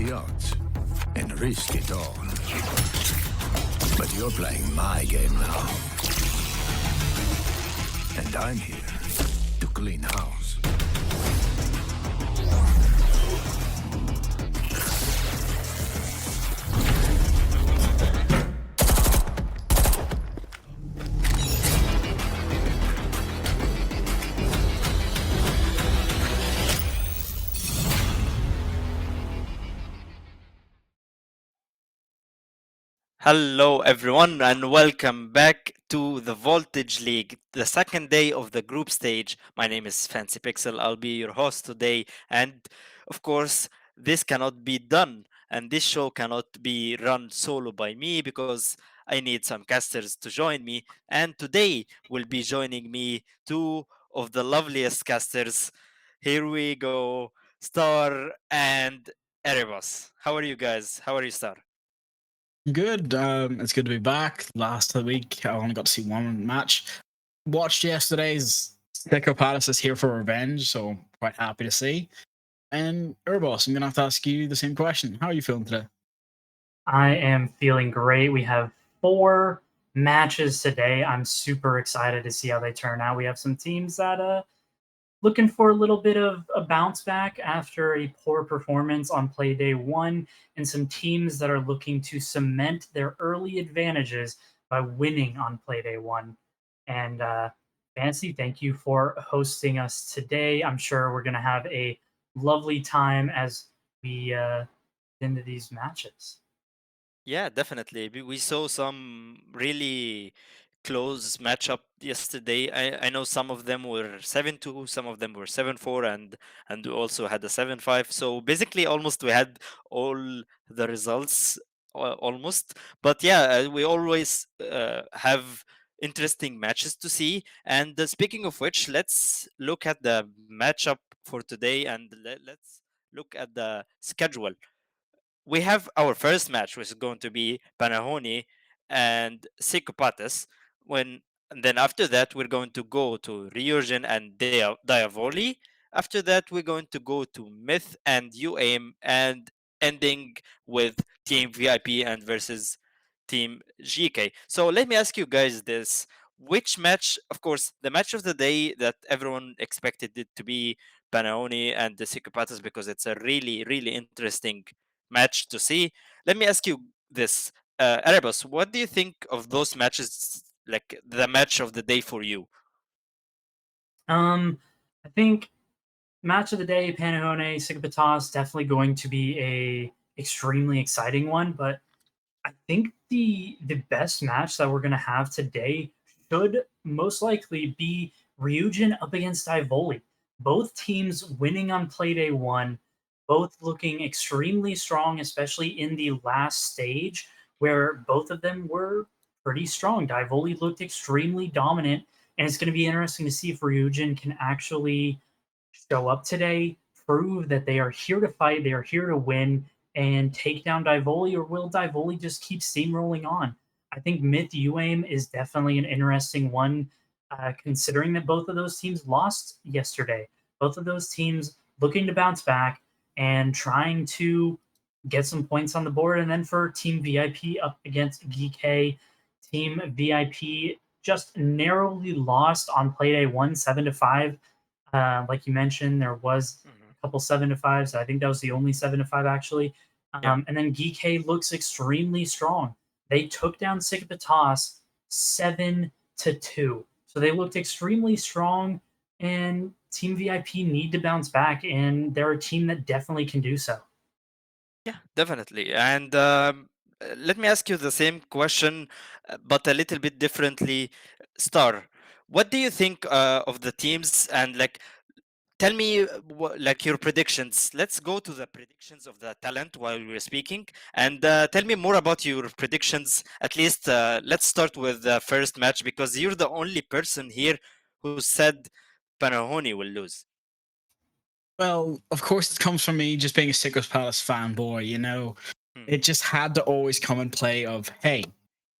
the odds and risk it all. But you're playing my game now. And I'm here to clean house. Hello, everyone, and welcome back to the Voltage League, the second day of the group stage. My name is Fancy Pixel. I'll be your host today. And of course, this cannot be done, and this show cannot be run solo by me because I need some casters to join me. And today will be joining me two of the loveliest casters. Here we go, Star and Erebus. How are you guys? How are you, Star? Good. It's good to be back. Last week, I only got to see one match. Watched yesterday's Sicko Palace is here for revenge, so quite happy to see. And Urbos, I'm gonna have to ask you the same question. How are you feeling today? I am feeling great. We have 4 matches today. I'm super excited to see how they turn out. We have some teams that looking for a little bit of a bounce back after a poor performance on play day 1, and some teams that are looking to cement their early advantages by winning on play day 1. And Fancy, thank you for hosting us today. I'm sure we're going to have a lovely time as we get into these matches. Yeah, definitely. We saw some really close matchup yesterday. I know some of them were 7-2, some of them were 7-4, and we also had a 7-5. So basically, almost we had all the results almost. But yeah, we always have interesting matches to see. And speaking of which, let's look at the matchup for today and let's look at the schedule. We have our first match, which is going to be Panahoni and Psychopathus. And then after that, we're going to go to Ryujin and Diavoli. After that, we're going to go to Myth and UAIM, and ending with Team VIP and versus Team GK. So let me ask you guys this. Which match, of course, the match of the day that everyone expected it to be Panahoni and the Psychopathus because it's a really, really interesting match to see. Let me ask you this, Erebus, what do you think of those matches, like the match of the day for you? I think match of the day, Panahone, Sigapatas, definitely going to be a extremely exciting one. But I think the best match that we're gonna have today should most likely be Ryujin up against Ivoli. Both teams winning on play day 1, both looking extremely strong, especially in the last stage where both of them were pretty strong. Divoli looked extremely dominant, and it's going to be interesting to see if Ryujin can actually show up today, prove that they are here to fight, they are here to win, and take down Divoli, or will Divoli just keep steamrolling on? I think Myth UAIM is definitely an interesting one, considering that both of those teams lost yesterday. Both of those teams looking to bounce back and trying to get some points on the board. And then for Team VIP up against GK, Team VIP just narrowly lost on play day 1, 7-5. Like you mentioned, there was a couple 7-5s. I think that was the only 7-5 actually. Yeah. And then GK looks extremely strong. They took down Sigpatas 7-2. So they looked extremely strong, and Team VIP need to bounce back, and they're a team that definitely can do so. Yeah, definitely. And let me ask you the same question, but a little bit differently. Star, what do you think of the teams? And like, tell me like your predictions. Let's go to the predictions of the talent while we're speaking, and tell me more about your predictions. At least let's start with the first match because you're the only person here who said Panahoni will lose. Well, of course, it comes from me just being a Sicko Palace fanboy. Hmm. It just had to always come in play of, hey,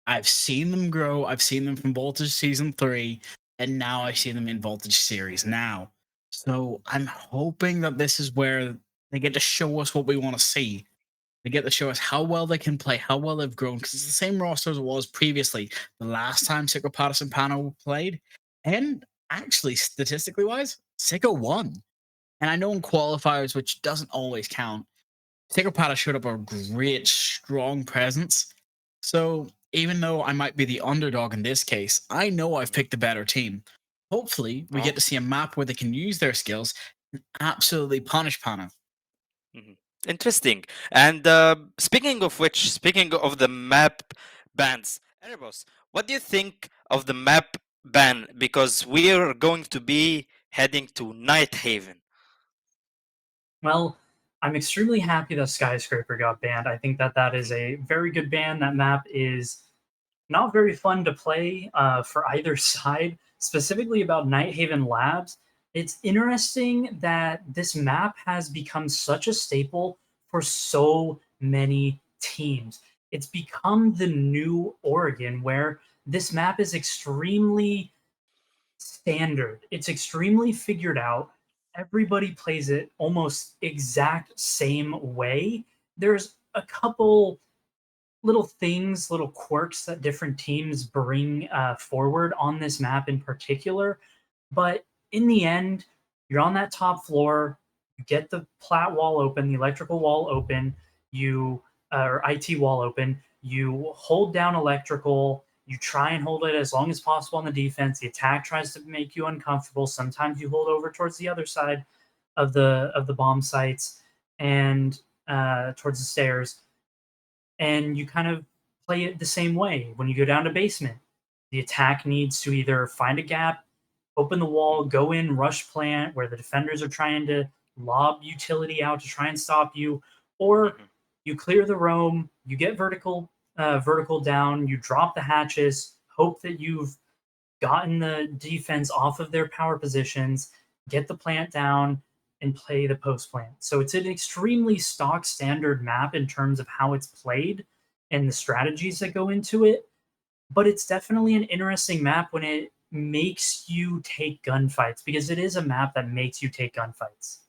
I've seen them grow. I've seen them from Voltage Season 3, and now I see them in Voltage Series now. So I'm hoping that this is where they get to show us what we want to see. They get to show us how well they can play, how well they've grown, because it's the same roster as it was previously the last time Sicko Pattis and Pano played. And actually, statistically wise, Sicko won. And I know in qualifiers, which doesn't always count, Sicko Pattis showed up a great, strong presence. So even though I might be the underdog in this case, I know I've Mhm. picked the better team. Hopefully, we get Oh. to see a map where they can use their skills and absolutely punish Pano. Mhm. Interesting. And speaking of which, speaking of the map bans, Erebos, what do you think of the map ban? Because we are going to be heading to Night Haven. Well, I'm extremely happy that Skyscraper got banned. I think that that is a very good ban. That map is not very fun to play for either side. Specifically about Night Haven Labs, it's interesting that this map has become such a staple for so many teams. It's become the new Oregon, where this map is extremely standard. It's extremely figured out. Everybody plays it almost exact same way. There's a couple little things, little quirks that different teams bring forward on this map in particular. But in the end, you're on that top floor, you get the plat wall open, the electrical wall open, you or IT wall open, you hold down electrical, you try and hold it as long as possible on the defense. The attack tries to make you uncomfortable. Sometimes you hold over towards the other side of the bomb sites and towards the stairs, and you kind of play it the same way. When you go down to basement, the attack needs to either find a gap, open the wall, go in, rush plant where the defenders are trying to lob utility out to try and stop you, or Mhm. you clear the roam, you get vertical down, you drop the hatches, hope that you've gotten the defense off of their power positions, get the plant down, and play the post plant. So it's an extremely stock standard map in terms of how it's played and the strategies that go into it. But it's definitely an interesting map when it makes you take gunfights, because it is a map that makes you take gunfights.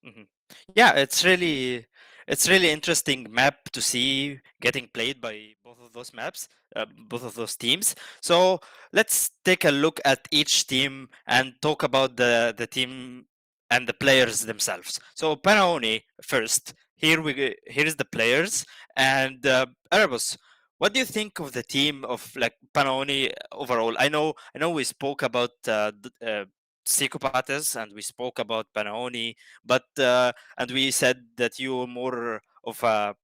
Mhm. Yeah, it's really interesting map to see getting played by both of those maps, both of those teams. So let's take a look at each team and talk about the team and the players themselves. So Panaoni first. Here's the players and Erebus. What do you think of the team of like Panaoni overall? I know we spoke about Psychopaths and we spoke about Panaoni, but and we said that you were more of a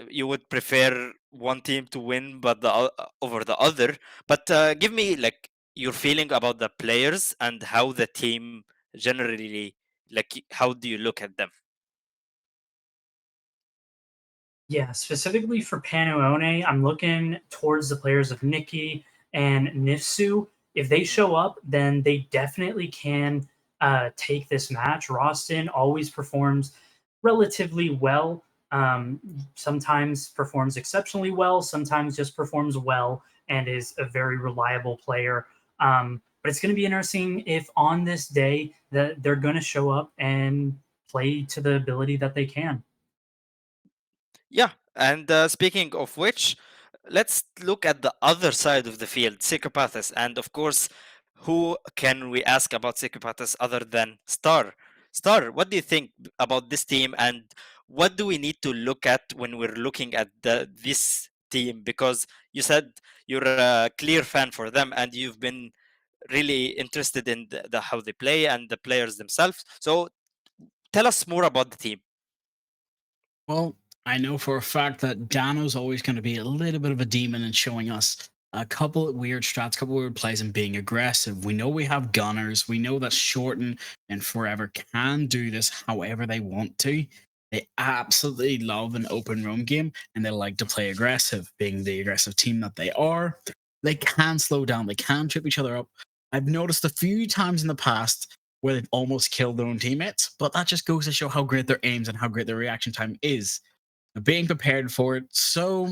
you would prefer one team to win but over the other, but give me like your feeling about the players and how the team generally, like how do you look at them? Yeah, specifically for Panuone, I'm looking towards the players of Nikki and Nifsu. If they Mhm, show up, then they definitely can take this match. Rostin always performs relatively well. Sometimes performs exceptionally well, sometimes just performs well and is a very reliable player. But it's going to be interesting if on this day that they're going to show up and play to the ability that they can. yeah, and speaking of which, let's look at the other side of the field, Psychopaths. And of course, who can we ask about Psychopaths other than Star? Star, what do you think about this team, and what do we need to look at when we're looking at this team? Because you said you're a clear fan for them, and you've been really interested in the how they play and the players themselves. So tell us more about the team. Well, I know for a fact that Dano's always going to be a little bit of a demon in showing us a couple of weird strats, a couple of weird plays, and being aggressive. We know we have gunners. We know that Shorten and Forever can do this however they want to. They absolutely love an open roam game and they like to play aggressive, being the aggressive team that they are. They can slow down, they can trip each other up. I've noticed a few times in the past where they've almost killed their own teammates, but that just goes to show how great their aims and how great their reaction time is. Being prepared for it. So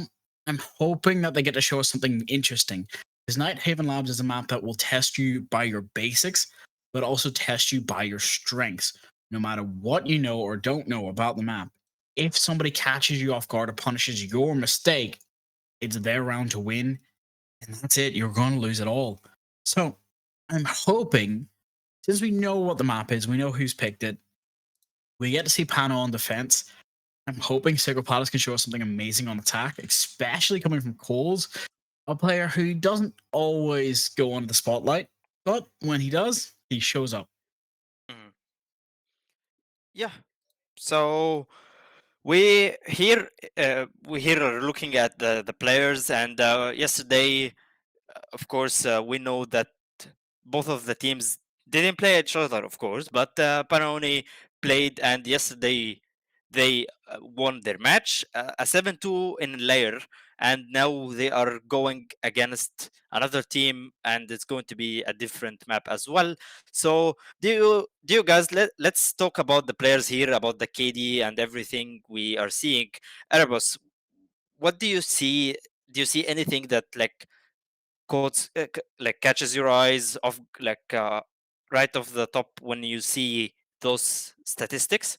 I'm hoping that they get to show us something interesting. Because Night Haven Labs is a map that will test you by your basics, but also test you by your strengths, no matter what you know or don't know about the map. if somebody catches you off guard or punishes your mistake, it's their round to win, and that's it. You're going to lose it all. So I'm hoping, since we know what the map is, we know who's picked it, we get to see Pano on defense. I'm hoping Psychopathus can show us something amazing on attack, especially coming from Coles, a player who doesn't always go under the spotlight, but when he does, he shows up. Mhm. Yeah. So we here are looking at the players, and yesterday, of course, we know that both of the teams didn't play each other, of course, but Panoni played, and yesterday they won their match, a 7-2 in layer, and now they are going against another team, and it's going to be a different map as well. So do you guys, let's talk about the players here, about the KD and everything we are seeing. Erebus, what do you see? Do you see anything that like catches your eyes off, right off the top when you see those statistics?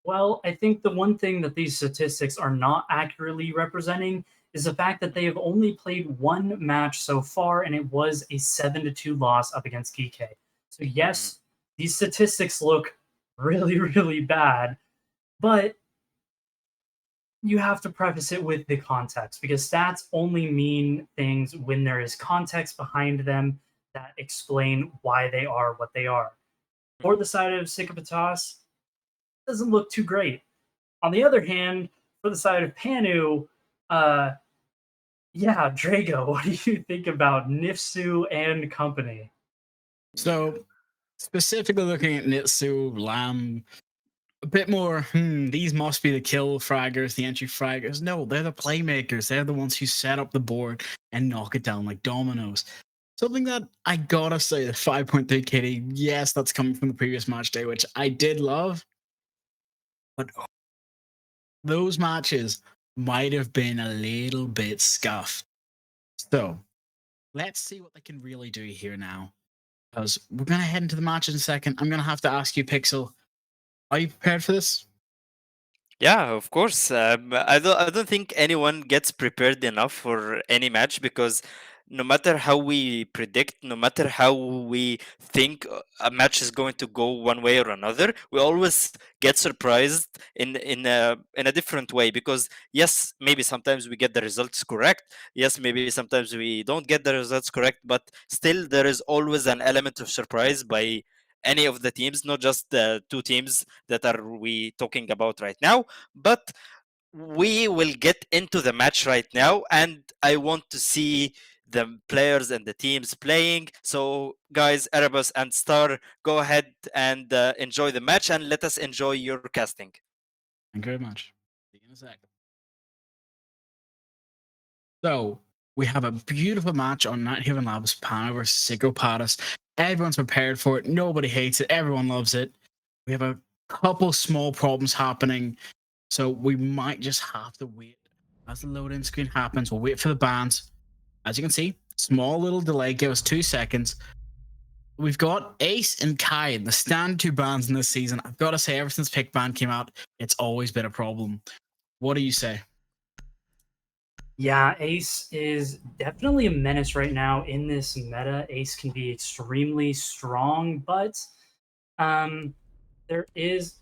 Well, I think the one thing that these statistics are not accurately representing is the fact that they have only played one match so far, and it was a 7-2 loss up against Kike. So, Mm, yes, these statistics look really, really bad, but you have to preface it with the context because stats only mean things when there is context behind them that explain why they are what they are. For the side of Sycopatas, doesn't look too great. On the other hand, for the side of Panu, uh, yeah, Drago, what do you think about Nifsu and company? yeah. So, specifically looking at Nitsu, Lamb, a bit more, these must be the kill fraggers, the entry fraggers. No, they're the playmakers. They're the ones who set up the board and knock it down like dominoes. Something that I gotta say, the 5.3 KD, yes, that's coming from the previous match day, which I did love, but those matches might have been a little bit scuffed. So let's see what they can really do here now. Because we're gonna head into the match in a second. I'm gonna have to ask you, Pixel, are you prepared for this? Yeah, of course. I don't think anyone gets prepared enough for any match, because no matter how we predict, no matter how we think a match is going to go one way or another, we always get surprised in a different way. Because yes, maybe sometimes we get the results correct. Yes, maybe sometimes we don't get the results correct, but still there is always an element of surprise by any of the teams, not just the two teams that are we talking about right now. But we will get into the match right now, and I want to see the players and the teams playing. So guys, Erebus and Star, go ahead and enjoy the match, and let us enjoy your casting. Thank you very much. See you in a sec. So we have a beautiful match on Night Haven Labs, Pana versus Psychopathus. Everyone's prepared for it. Nobody hates it. Everyone loves it. We have a couple small problems happening, so we might just have to wait. As the load-in screen happens, we'll wait for the bands. As you can see, small little delay. Give us 2 seconds. We've got Ace and Kai, the stand two bands in this season. I've got to say, ever since Pick Band came out, it's always been a problem. What do you say? Yeah, Ace is definitely a menace right now in this meta. Ace can be extremely strong, but um, there is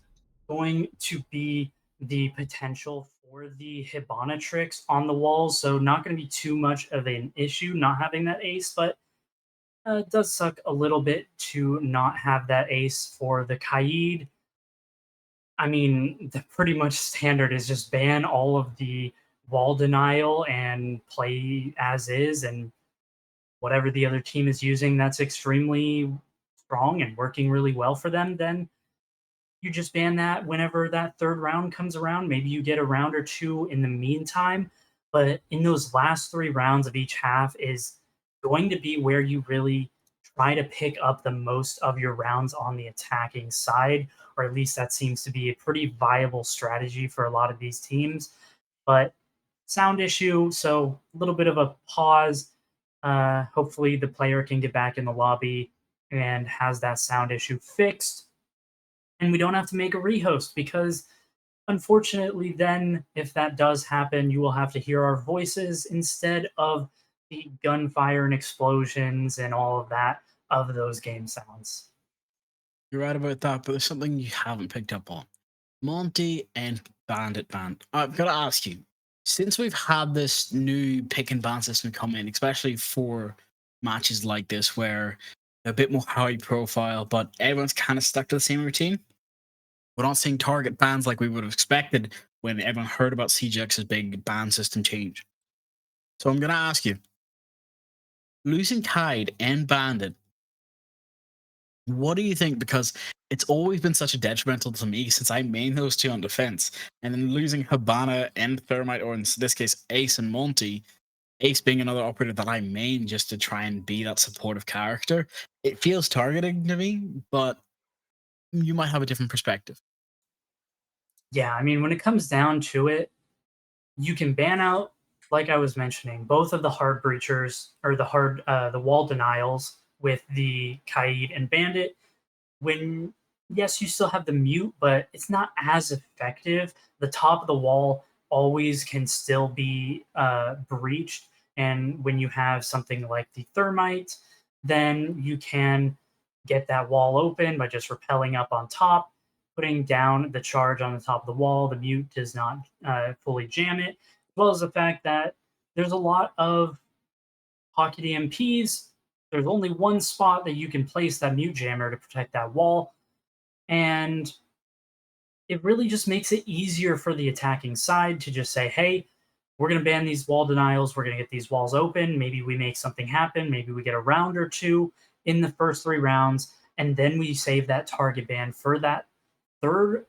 going to be the potential for the Hibana tricks on the walls, so not going to be too much of an issue not having that ace, but it does suck a little bit to not have that ace for the Kaid. I mean, the pretty much standard is just ban all of the wall denial and play as is, and whatever the other team is using that's extremely strong and working really well for them, then you just ban that whenever that third round comes around. Maybe you get a round or two in the meantime, but in those last 3 rounds of each half is going to be where you really try to pick up the most of your rounds on the attacking side, or at least that seems to be a pretty viable strategy for a lot of these teams. But sound issue, so a little bit of a pause. Hopefully, the player can get back in the lobby and has that sound issue fixed, and we don't have to make a rehost because unfortunately, then, if that does happen, you will have to hear our voices instead of the gunfire and explosions and all of that of those game sounds. You're right about that, but there's something you haven't picked up on. Monty and Bandit Band. I've got to ask you, since we've had this new pick and ban system come in, especially for matches like this where they're a bit more high profile, but everyone's kind of stuck to the same routine, we're not seeing target bans like we would have expected when everyone heard about CGX's big ban system change. So I'm going to ask you, losing Tide and Bandit, what do you think? Because it's always been such a detrimental to me since I main those two on defense. And then losing Habana and Thermite, or in this case, Ace and Monty, Ace being another operator that I main just to try and be that supportive character, it feels targeting to me, but you might have a different perspective. Yeah, I mean, when it comes down to it, you can ban out, like I was mentioning, both of the hard breachers or the wall denials with the Kaid and Bandit. When yes, you still have the mute, but it's not as effective. The top of the wall always can still be breached, and when you have something like the thermite, then you can get that wall open by just rappelling up on top, putting down the charge on the top of the wall. The mute does not fully jam it, as well as the fact that there's a lot of pocket EMPs. There's only one spot that you can place that mute jammer to protect that wall, and it really just makes it easier for the attacking side to just say, hey, we're going to ban these wall denials. We're going to get these walls open. Maybe we make something happen. Maybe we get a round or two in the first 3 rounds, and then we save that target ban for that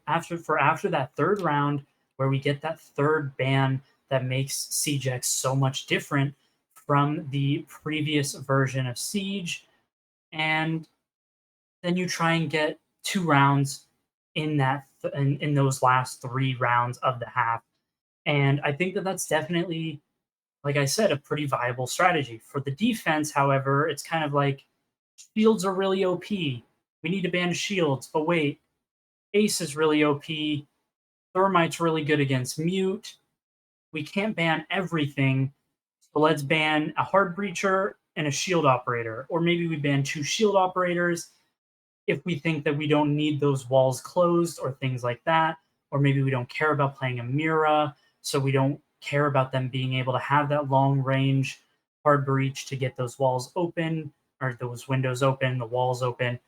after that third round, where we get that third ban that makes CGX so much different from the previous version of Siege. And then you try and get 2 rounds in in those last 3 rounds of the half. And I think that that's definitely, like I said, a pretty viable strategy. For the defense, however, it's kind of like shields are really OP. We need to ban shields, but wait, Ace is really OP. Thermite's really good against mute. We can't ban everything. So let's ban a hard breacher and a shield operator. Or maybe we ban 2 shield operators if we think that we don't need those walls closed or things like that. Or maybe we don't care about playing a Mira, so we don't care about them being able to have that long range hard breach to get those walls open, or those windows open, the walls open,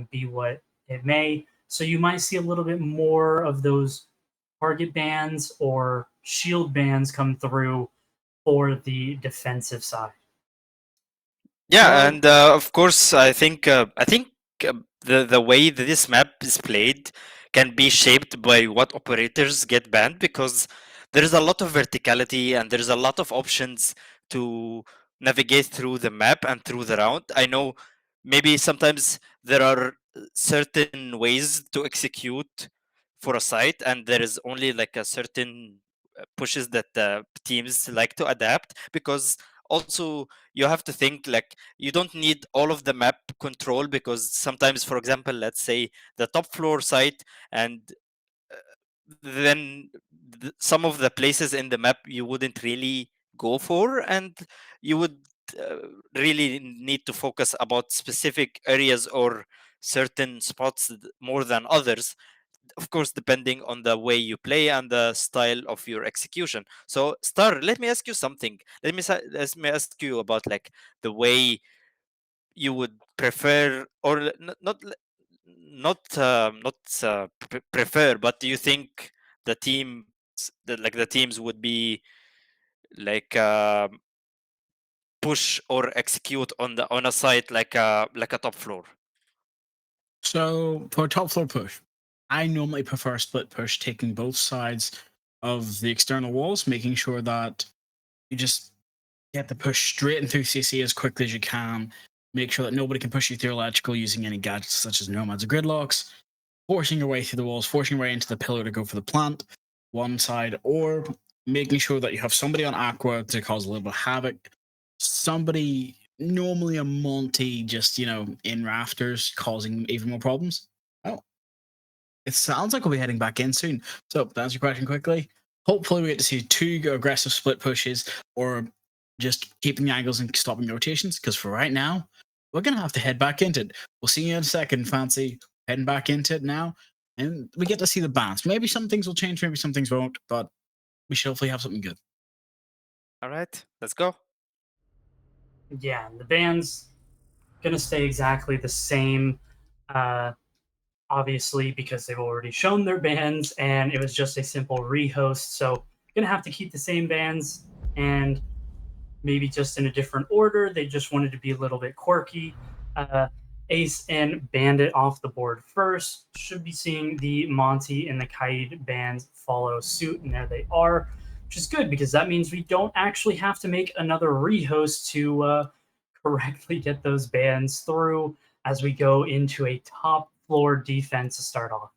be what it may. So you might see a little bit more of those target bans or shield bans come through for the defensive side. Yeah, Well, and of course, I think the way that this map is played can be shaped by what operators get banned, because there is a lot of verticality and there's a lot of options to navigate through the map and through the round. I know maybe sometimes there are certain ways to execute for a site, and there is only like a certain pushes that teams like to adapt, because also you have to think like you don't need all of the map control, because sometimes, for example, let's say the top floor site, and then some of the places in the map you wouldn't really go for, and you would uh, really need to focus about specific areas or certain spots more than others, of course depending on the way you play and the style of your execution. So Star, let me ask you something. Let me ask you about like the way you would prefer, or prefer, but do you think the team the teams would be like push or execute on the on a site like a top floor? So for top floor push, I normally prefer split push, taking both sides of the external walls, making sure that you just get the push straight into CC as quickly as you can. Make sure that nobody can push you through electrical using any gadgets such as nomads or gridlocks, forcing your way through the walls, forcing your way into the pillar to go for the plant, one side, or making sure that you have somebody on Aqua to cause a little bit of havoc, somebody, normally a Monty, just, in rafters, causing even more problems. Well, it sounds like we'll be heading back in soon. So to answer your question quickly, hopefully we get to see 2 aggressive split pushes or just keeping the angles and stopping the rotations. Because for right now, we're gonna have to head back into it. We'll see you in a second, Fancy. Heading back into it now, and we get to see the balance. Maybe some things will change, maybe some things won't, but we should hopefully have something good. All right, let's go. Yeah, the band's gonna stay exactly the same. Uh, Obviously, because they've already shown their bands, and it was just a simple rehost. So, gonna have to keep the same bands, and maybe just in a different order. They just wanted to be a little bit quirky. Uh, Ace and Bandit off the board first. Should be seeing the Monty and the Kaid bands follow suit, and there they are, which is good because that means we don't actually have to make another rehost to correctly get those bands through as we go into a top floor defense to start off.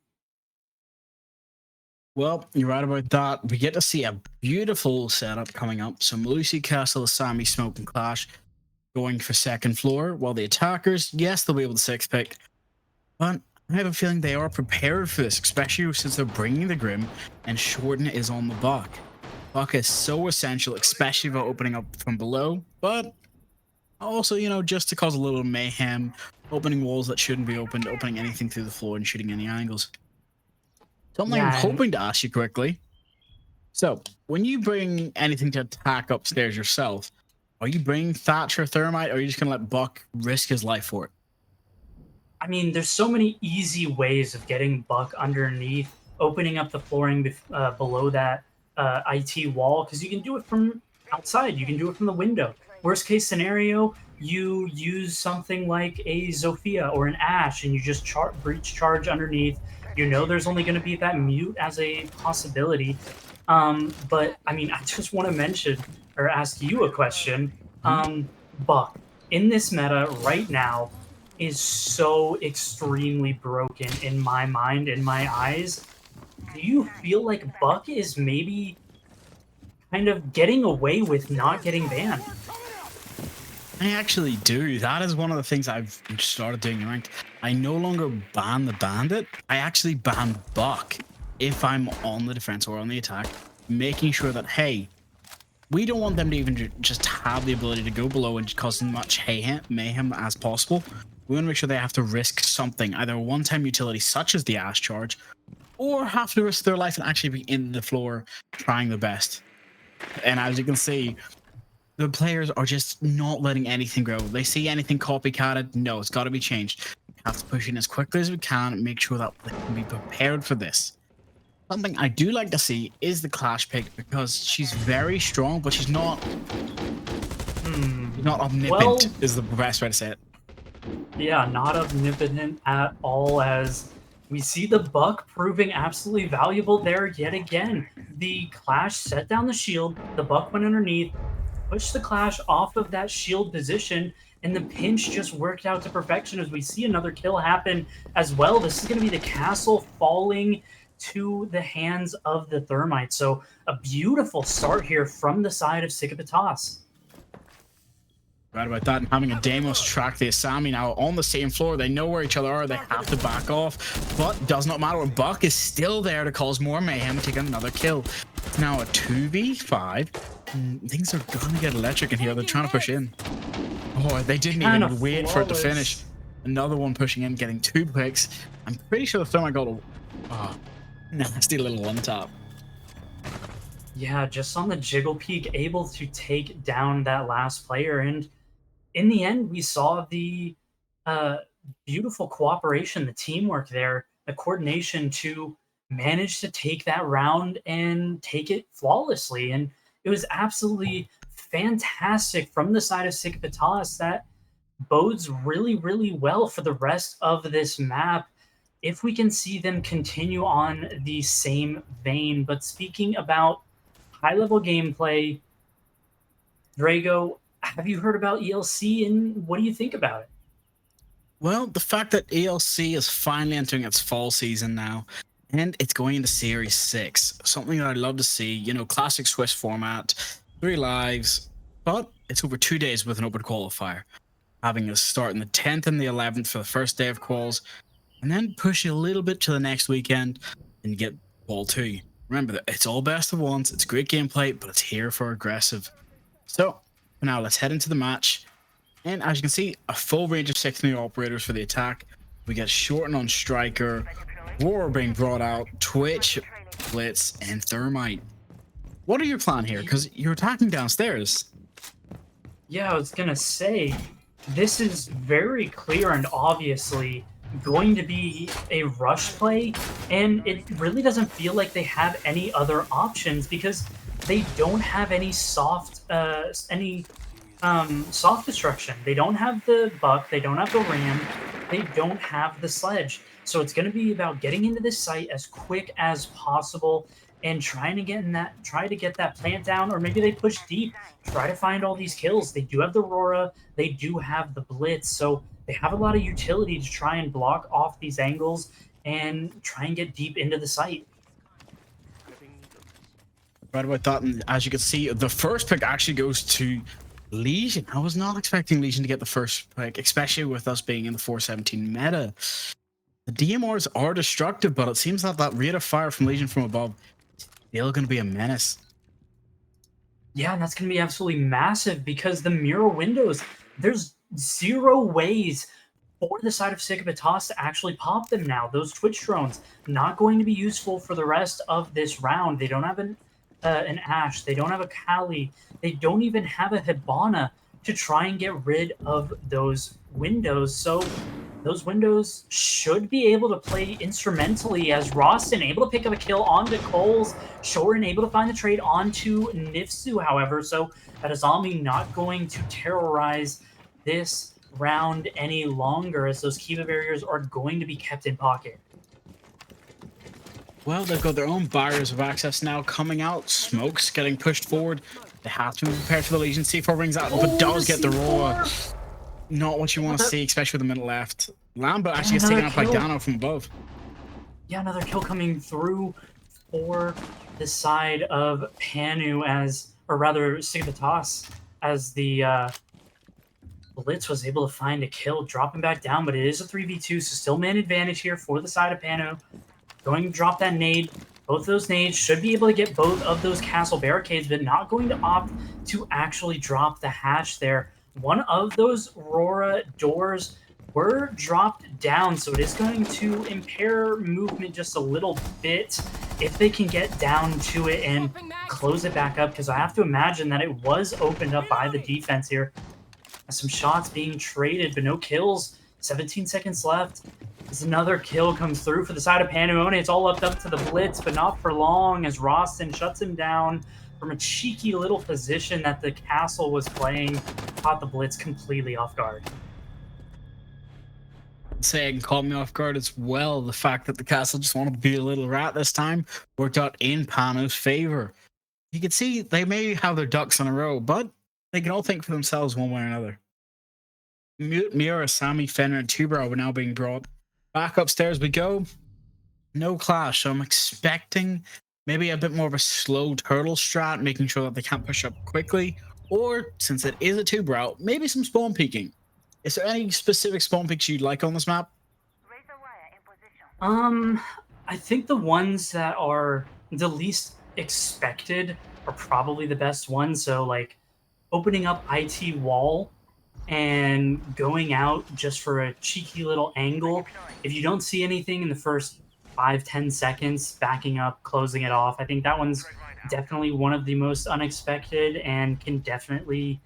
Well, you're right about that. We get to see a beautiful setup coming up. So Malusi Castle, Asami, Smoke, and Clash going for second floor, while the attackers, yes, they'll be able to 6-pick, but I have a feeling they are prepared for this, especially since they're bringing the Grim and Shorten is on the Buck. Buck is so essential, especially about opening up from below, but also, just to cause a little mayhem, opening walls that shouldn't be opened, opening anything through the floor and shooting any angles. Something I'm Yeah, and hoping to ask you quickly. So, when you bring anything to attack upstairs yourself, are you bringing Thatcher Thermite, or are you just going to let Buck risk his life for it? I mean, there's so many easy ways of getting Buck underneath, opening up the flooring below that IT wall, because you can do it from outside. You can do it from the window. Worst case scenario, you use something like a Zofia or an Ash, and you just breach charge underneath. You know there's only going to be that mute as a possibility. But, I mean, I just want to mention or ask you a question. Buck, in this meta right now, is so extremely broken in my mind, in my eyes. Do you feel like Buck is maybe kind of getting away with not getting banned? I actually do. That is one of the things I've started doing in ranked. I no longer ban the bandit. I actually ban Buck if I'm on the defense or on the attack, making sure that, hey, we don't want them to even just have the ability to go below and cause as much mayhem as possible. We want to make sure they have to risk something, either a one-time utility such as the Ash charge, or have to risk their life and actually be in the floor trying their best. And as you can see, the players are just not letting anything grow. They see anything copycatted, no, it's got to be changed. We have to push in as quickly as we can and make sure that we can be prepared for this. Something I do like to see is the Clash pick, because she's very strong, but she's not omnipotent, is the best way to say it. Yeah, not omnipotent at all, as we see the Buck proving absolutely valuable there yet again. The Clash set down the shield, the Buck went underneath, pushed the Clash off of that shield position, and the pinch just worked out to perfection as we see another kill happen as well. This is going to be the castle falling to the hands of the Thermite. So a beautiful start here from the side of Sikipatas. Right about that, and having a Deimos track the Asami now on the same floor. They know where each other are. They have to back off, but does not matter. Buck is still there to cause more mayhem, take another kill. Now a 2v5. Things are gonna get electric in here. They're trying to push in. Oh, they didn't even wait for it to finish. Another one pushing in, getting 2 picks. I'm pretty sure the Thermite got a nasty little one tap. Yeah, just on the jiggle peak, able to take down that last player. And in the end, we saw the beautiful cooperation, the teamwork there, the coordination to manage to take that round and take it flawlessly. And it was absolutely fantastic from the side of Sikipatas. That bodes really, really well for the rest of this map if we can see them continue on the same vein. But speaking about high-level gameplay, Drago, have you heard about ELC, and what do you think about it? Well, the fact that ELC is finally entering its fall season now, and it's going into Series 6, something that I'd love to see, classic Swiss format, 3 lives, but it's over 2 days with an open qualifier, having a start on the 10th and the 11th for the first day of quals, and then push it a little bit to the next weekend and get ball 2. Remember that it's all best of ones. It's great gameplay, but it's here for aggressive. So for now, let's head into the match. And as you can see, a full range of 6 new operators for the attack. We get Shorten on Striker, Roar being brought out, Twitch, Blitz, and Thermite. What are your plan here? Because you're attacking downstairs. Yeah, I was gonna say, this is very clear and obviously going to be a rush play, and it really doesn't feel like they have any other options because they don't have any soft destruction. They don't have the buck, they don't have the ram, they don't have the sledge. So it's going to be about getting into this site as quick as possible and trying to get that plant down, or maybe they push deep, try to find all these kills. They do have the Aurora, they do have the Blitz, so they have a lot of utility to try and block off these angles and try and get deep into the site. Right about that, and as you can see, the first pick actually goes to Legion. I was not expecting Legion to get the first pick, especially with us being in the 417 meta. The DMRs are destructive, but it seems that that rate of fire from Legion from above is still going to be a menace. Yeah, and that's going to be absolutely massive because the mirror windows, there's 0 ways for the side of Sigibatos to actually pop them now. Those Twitch drones not going to be useful for the rest of this round. They don't have an Ashe. They don't have a Kali. They don't even have a Hibana to try and get rid of those windows. So those windows should be able to play instrumentally as Rostin able to pick up a kill onto Coles. Shorin able to find the trade onto Nifsu, however. So that is Azami not going to terrorize this round any longer as those Kiva barriers are going to be kept in pocket. Well, they've got their own barriers of access now coming out. Smoke's getting pushed forward. They have to be prepared for the Legion. C4 rings out, but does get the roar. Not what you want to see, especially with the middle left. Lambert actually gets taken out by Dano from above. Yeah, another kill coming through for the side of Panu or rather Sigibatos, as the Blitz was able to find a kill, dropping back down, but it is a 3v2, so still man advantage here for the side of Panu. Going to drop that nade. Both of those nades should be able to get both of those castle barricades, but not going to opt to actually drop the hatch there. One of those Aurora doors were dropped down, so it is going to impair movement just a little bit if they can get down to it and close it back up, because I have to imagine that it was opened up by the defense here. Some shots being traded, but no kills. 17 seconds left. As another kill comes through for the side of Panamone. It's all up to the Blitz, but not for long as Rostin shuts him down from a cheeky little position that the castle was playing. Caught the Blitz completely off guard. Saying caught me off guard as well. The fact that the castle just wanted to be a little rat this time worked out in Pano's favor. You can see they may have their ducks in a row, but they can all think for themselves one way or another. Miura, Sammy, Fenrir, and Tubero are now being brought back upstairs. We go. No clash, so I'm expecting maybe a bit more of a slow turtle strat, making sure that they can't push up quickly. Or, since it is a Tubero, maybe some spawn peeking. Is there any specific spawn peeks you'd like on this map? I think the ones that are the least expected are probably the best ones. So, like, opening up IT wall and going out just for a cheeky little angle. If you don't see anything in the first 5-10 seconds, backing up, closing it off, I think that one's definitely one of the most unexpected and can definitely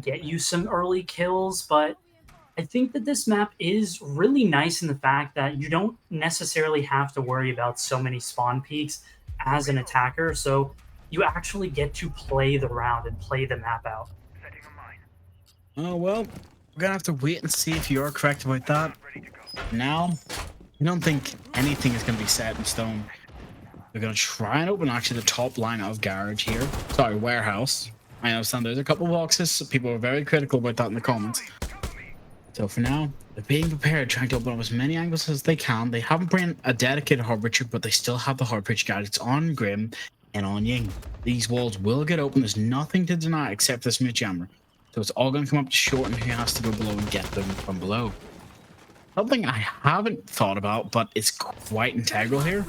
get you some early kills. But I think that this map is really nice in the fact that you don't necessarily have to worry about so many spawn peaks as an attacker, so you actually get to play the round and play the map out. Oh, well, we're going to have to wait and see if you are correct about that. Now, I don't think anything is going to be set in stone. They're going to try and open actually the top line of garage here. Sorry, warehouse. I understand there's a couple boxes, so people are very critical about that in the comments. So for now, they're being prepared, trying to open up as many angles as they can. They haven't brought a dedicated hard breacher, but they still have the hard breach gadgets on Grim and on Ying. These walls will get open. There's nothing to deny except this mid jammer. So it's all going to come up to Shorten, who has to go below and get them from below. Something I haven't thought about, but it's quite integral here.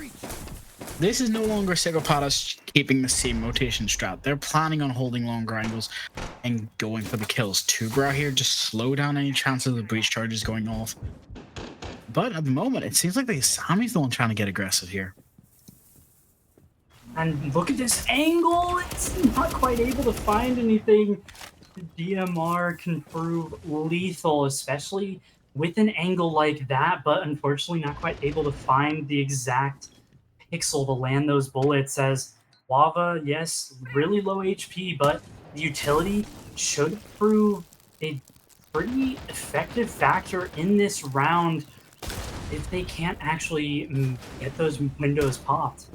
This is no longer Psychopaths keeping the same rotation strat. They're planning on holding longer angles and going for the kills. Tubra here just slow down any chances of the breach charges going off. But at the moment, it seems like the Asami's the one trying to get aggressive here. And look at this angle. It's not quite able to find anything. The DMR can prove lethal, especially with an angle like that, but unfortunately not quite able to find the exact pixel to land those bullets. As Lava, yes, really low HP, but the utility should prove a pretty effective factor in this round if they can't actually get those windows popped.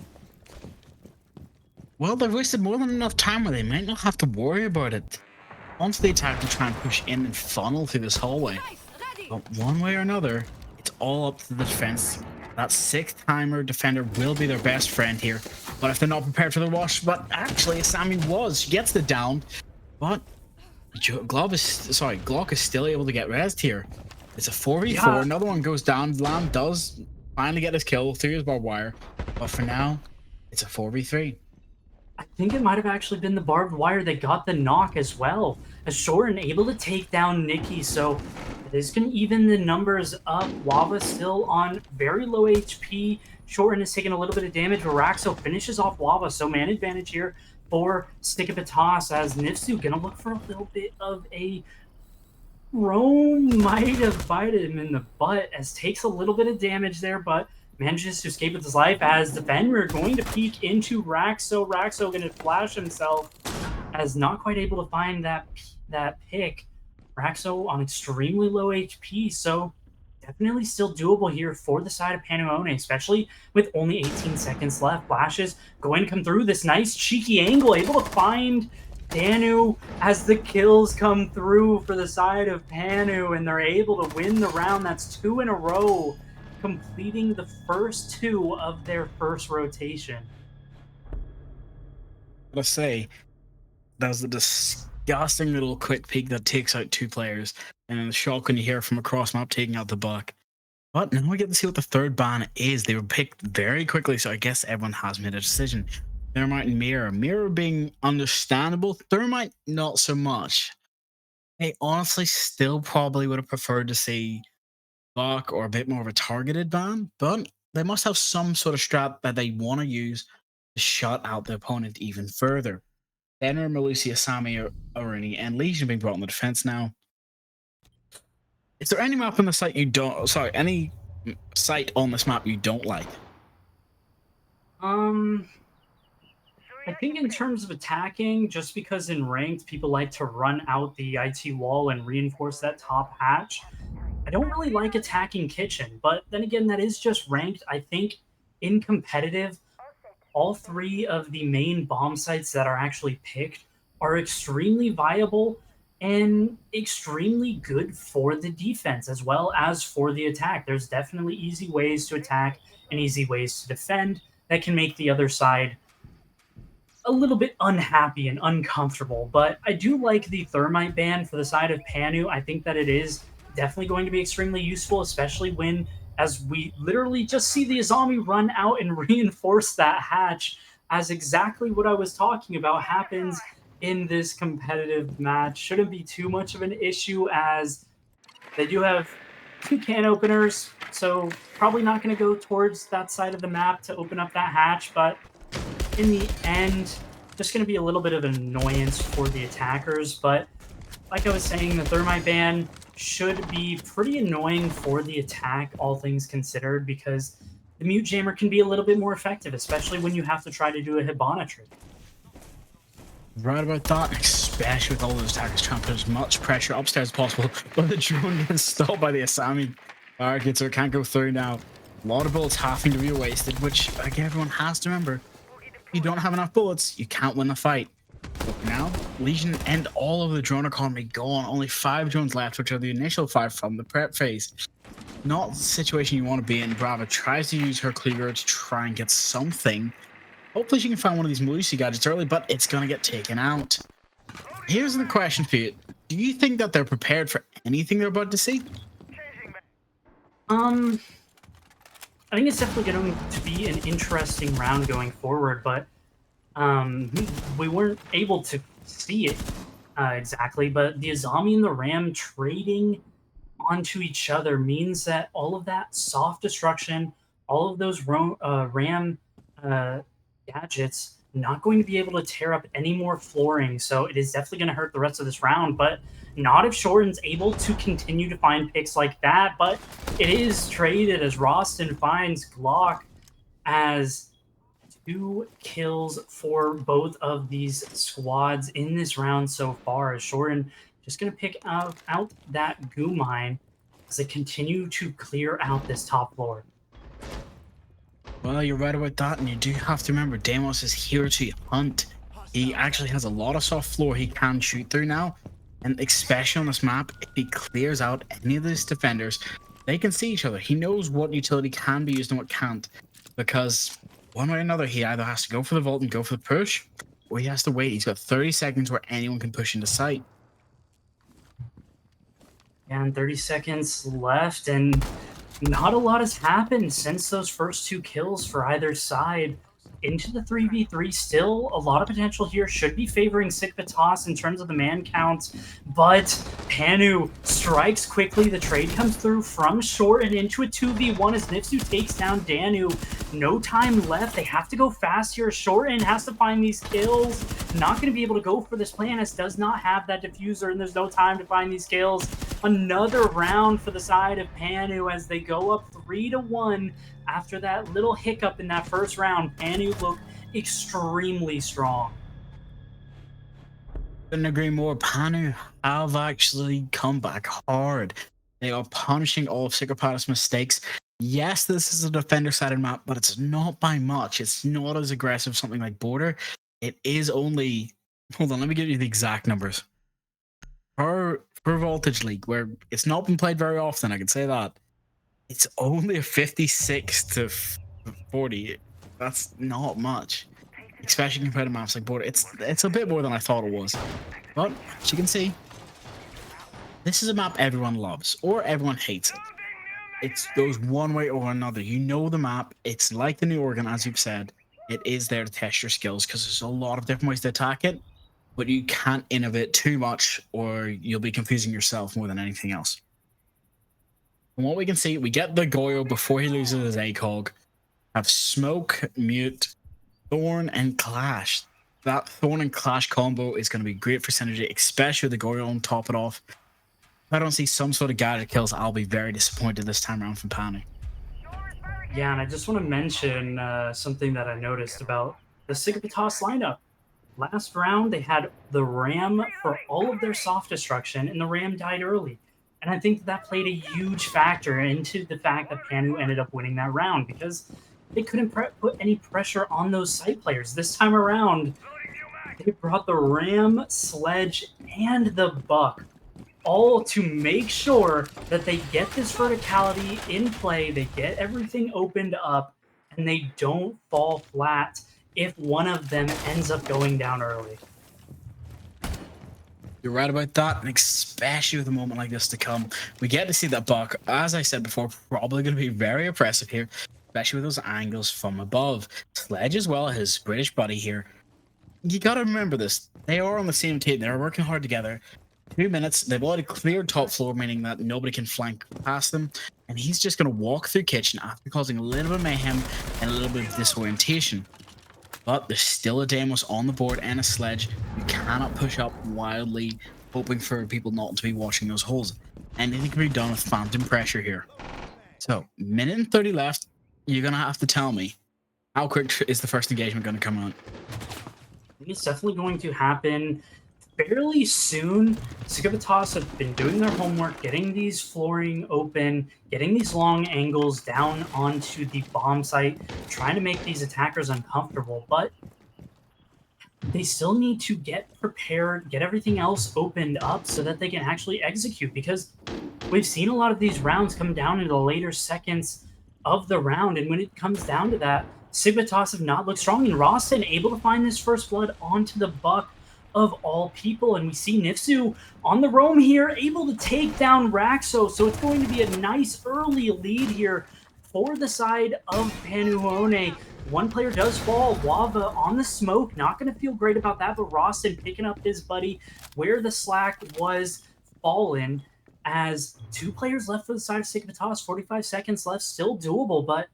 Well, they've wasted more than enough time where they might not have to worry about it. Once the attack will try and push in and funnel through this hallway. But one way or another, it's all up to the defense. That 6-timer defender will be their best friend here. But if they're not prepared for the rush, but actually Asami was, she gets the down. But Glock is still able to get rezzed here. It's a 4v4, Yeah. Another one goes down. Lamb does finally get his kill through his barbed wire. But for now, it's a 4v3. I think it might have actually been the barbed wire that got the knock as well. As Shorin able to take down Nikki, so this can even the numbers up. Lava still on very low HP. Shorin is taking a little bit of damage, but Raxo finishes off Lava, so man advantage here for Stick-a-Patas, as Nifsu gonna look for a little bit of a roam. Might have bited him in the butt, as takes a little bit of damage there, but manages to escape with his life. As the Fenrir going to peek into Raxo. Raxo going to flash himself, as not quite able to find that pick. Raxo on extremely low HP, so definitely still doable here for the side of Panaone, especially with only 18 seconds left. Flashes going to come through this nice cheeky angle, able to find Danu as the kills come through for the side of Panu, and they're able to win the round. That's 2 in a row, completing the first 2 of their first rotation. Let's say that was a disgusting little quick peek that takes out 2 players, and then the shock when you hear from across map taking out the buck. But now we get to see what the third ban is. They were picked very quickly, so I guess everyone has made a decision. Thermite and Mirror. Mirror being understandable, Thermite not so much. I honestly still probably would have preferred to see Buck or a bit more of a targeted ban, but they must have some sort of strat that they want to use to shut out the opponent even further. Benner, Malusi, Asami, Aruni, and Legion being brought on the defense now. Is there any map on the site you don't... Sorry, any site on this map you don't like? I think in terms of attacking, just because in ranked, people like to run out the IT wall and reinforce that top hatch, I don't really like attacking kitchen, but then again, that is just ranked. I think in competitive, all 3 of the main bomb sites that are actually picked are extremely viable and extremely good for the defense as well as for the attack. There's definitely easy ways to attack and easy ways to defend that can make the other side a little bit unhappy and uncomfortable. But I do like the Thermite ban for the side of Panu. I think that it is definitely going to be extremely useful, especially when, as we literally just see the Azami run out and reinforce that hatch, as exactly what I was talking about happens in this competitive match. Shouldn't be too much of an issue, as they do have 2 can openers, so probably not going to go towards that side of the map to open up that hatch, but in the end, just going to be a little bit of an annoyance for the attackers. But like I was saying, the Thermite ban should be pretty annoying for the attack, all things considered, because the Mute Jammer can be a little bit more effective, especially when you have to try to do a Hibana trick. Right about that, especially with all those attackers trying to put as much pressure upstairs as possible, but the drone gets stopped by the Asami barricade, so it can't go through now. A lot of bullets having to be wasted, which again, everyone has to remember. If you don't have enough bullets, you can't win the fight. But now, Legion and all of the drone economy gone. Only 5 drones left, which are the initial 5 from the prep phase. Not the situation you want to be in. Brava tries to use her Kluger to try and get something. Hopefully she can find one of these Malusi gadgets early, but it's going to get taken out. Here's the question for you. Do you think that they're prepared for anything they're about to see? I think it's definitely going to be an interesting round going forward, but we weren't able to see it exactly. But the Azami and the Ram trading onto each other means that all of that soft destruction, all of those Ram uh, gadgets, not going to be able to tear up any more flooring. So it is definitely going to hurt the rest of this round, but not if Shorten's able to continue to find picks like that. But it is traded as Roston finds Glock as 2 kills for both of these squads in this round so far. As Shorten just going to pick out that goo mine as they continue to clear out this top floor. Well, you're right about that, and you do have to remember Deimos is here to hunt. He actually has a lot of soft floor he can shoot through now, and especially on this map, if he clears out any of these defenders, they can see each other. He knows what utility can be used and what can't, because one way or another, he either has to go for the vault and go for the push, or he has to wait. He's got 30 seconds where anyone can push into sight. And 30 seconds left, and not a lot has happened since those first 2 kills for either side. Into the 3v3, still a lot of potential here. Should be favoring Sikvatos in terms of the man count, but Panu strikes quickly. The trade comes through from short and into a 2v1 as Nipsu takes down Danu. No time left. They have to go fast here. Shorten has to find these kills. Not going to be able to go for this plan as does not have that diffuser, and there's no time to find these kills. Another round for the side of Panu as they go up 3-1. After that little hiccup in that first round, Panu looked extremely strong. Couldn't agree more. Panu have actually come back hard. They are punishing all of Sikapata's mistakes. Yes, this is a defender-sided map, but it's not by much. It's not as aggressive as something like Border. It is only... Hold on, let me give you the exact numbers. Per Voltage League, where it's not been played very often, I can say that. It's only a 56 to 40. That's not much, especially compared to maps like Border. It's a bit more than I thought it was. But as you can see, this is a map everyone loves or everyone hates it. It goes one way or another. You know the map. It's like the New Organ, as you've said. It is there to test your skills because there's a lot of different ways to attack it, but you can't innovate too much or you'll be confusing yourself more than anything else. From what we can see, we get the Goyo before he loses his ACOG. Have Smoke, Mute, Thorn, and Clash. That Thorn and Clash combo is going to be great for synergy, especially with the Goyo on top it off. If I don't see some sort of gadget kills, I'll be very disappointed this time around from Panu. Yeah, and I just want to mention something that I noticed about the Sigapatos lineup. Last round, they had the Ram for all of their soft destruction, and the Ram died early. And I think that played a huge factor into the fact that Panu ended up winning that round because they couldn't put any pressure on those site players. This time around, they brought the Ram, Sledge, and the Buck all to make sure that they get this verticality in play, they get everything opened up, and they don't fall flat if one of them ends up going down early. You're right about that, and especially with a moment like this to come. We get to see that Buck, as I said before, probably going to be very oppressive here, especially with those angles from above. Sledge as well, his British buddy here. You got to remember this. They are on the same team. They're working hard together. 2 minutes. They've already cleared top floor, meaning that nobody can flank past them. And he's just going to walk through kitchen after causing a little bit of mayhem and a little bit of disorientation. But there's still a Deimos on the board and a Sledge. You cannot push up wildly, hoping for people not to be watching those holes. Anything can be done with phantom pressure here. So, minute and 30 left. You're going to have to tell me, how quick is the first engagement going to come out? I think it's definitely going to happen fairly soon. Sigapatos have been doing their homework, getting these flooring open, getting these long angles down onto the bomb site, trying to make these attackers uncomfortable, but they still need to get prepared, get everything else opened up so that they can actually execute, because we've seen a lot of these rounds come down into the later seconds of the round, and when it comes down to that, Sigvatos have not looked strong, and Roston able to find this first blood onto the Buck of all people. And we see Nifsu on the roam here, able to take down Raxo. So it's going to be a nice early lead here for the side of Panuone. One player does fall. Wava on the smoke. Not going to feel great about that, but Roston picking up his buddy where the slack was fallen. As 2 players left for the side of Signitas, 45 seconds left, still doable, but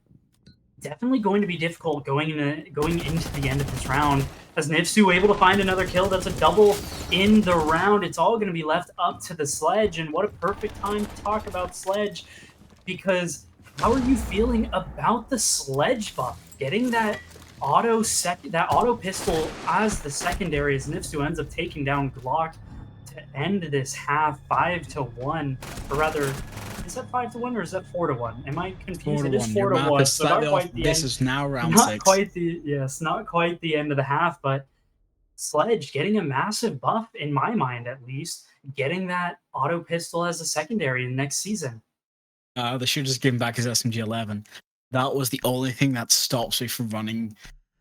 definitely going to be difficult going into the end of this round. As Nifsu able to find another kill, that's a double in the round. It's all going to be left up to the Sledge, and what a perfect time to talk about Sledge, because how are you feeling about the Sledge buff? Getting that auto pistol as the secondary, as Nifsu ends up taking down Glock to end this half 5-1, or rather, is that 5-1 or is that 4-1? Am I confused? It is 4-1. So not quite the this end. is now round Not 6. quite not quite the end of the half, but Sledge getting a massive buff in my mind, at least, getting that auto pistol as a secondary in the next season. They should just give him back his SMG-11. That was the only thing that stops me from running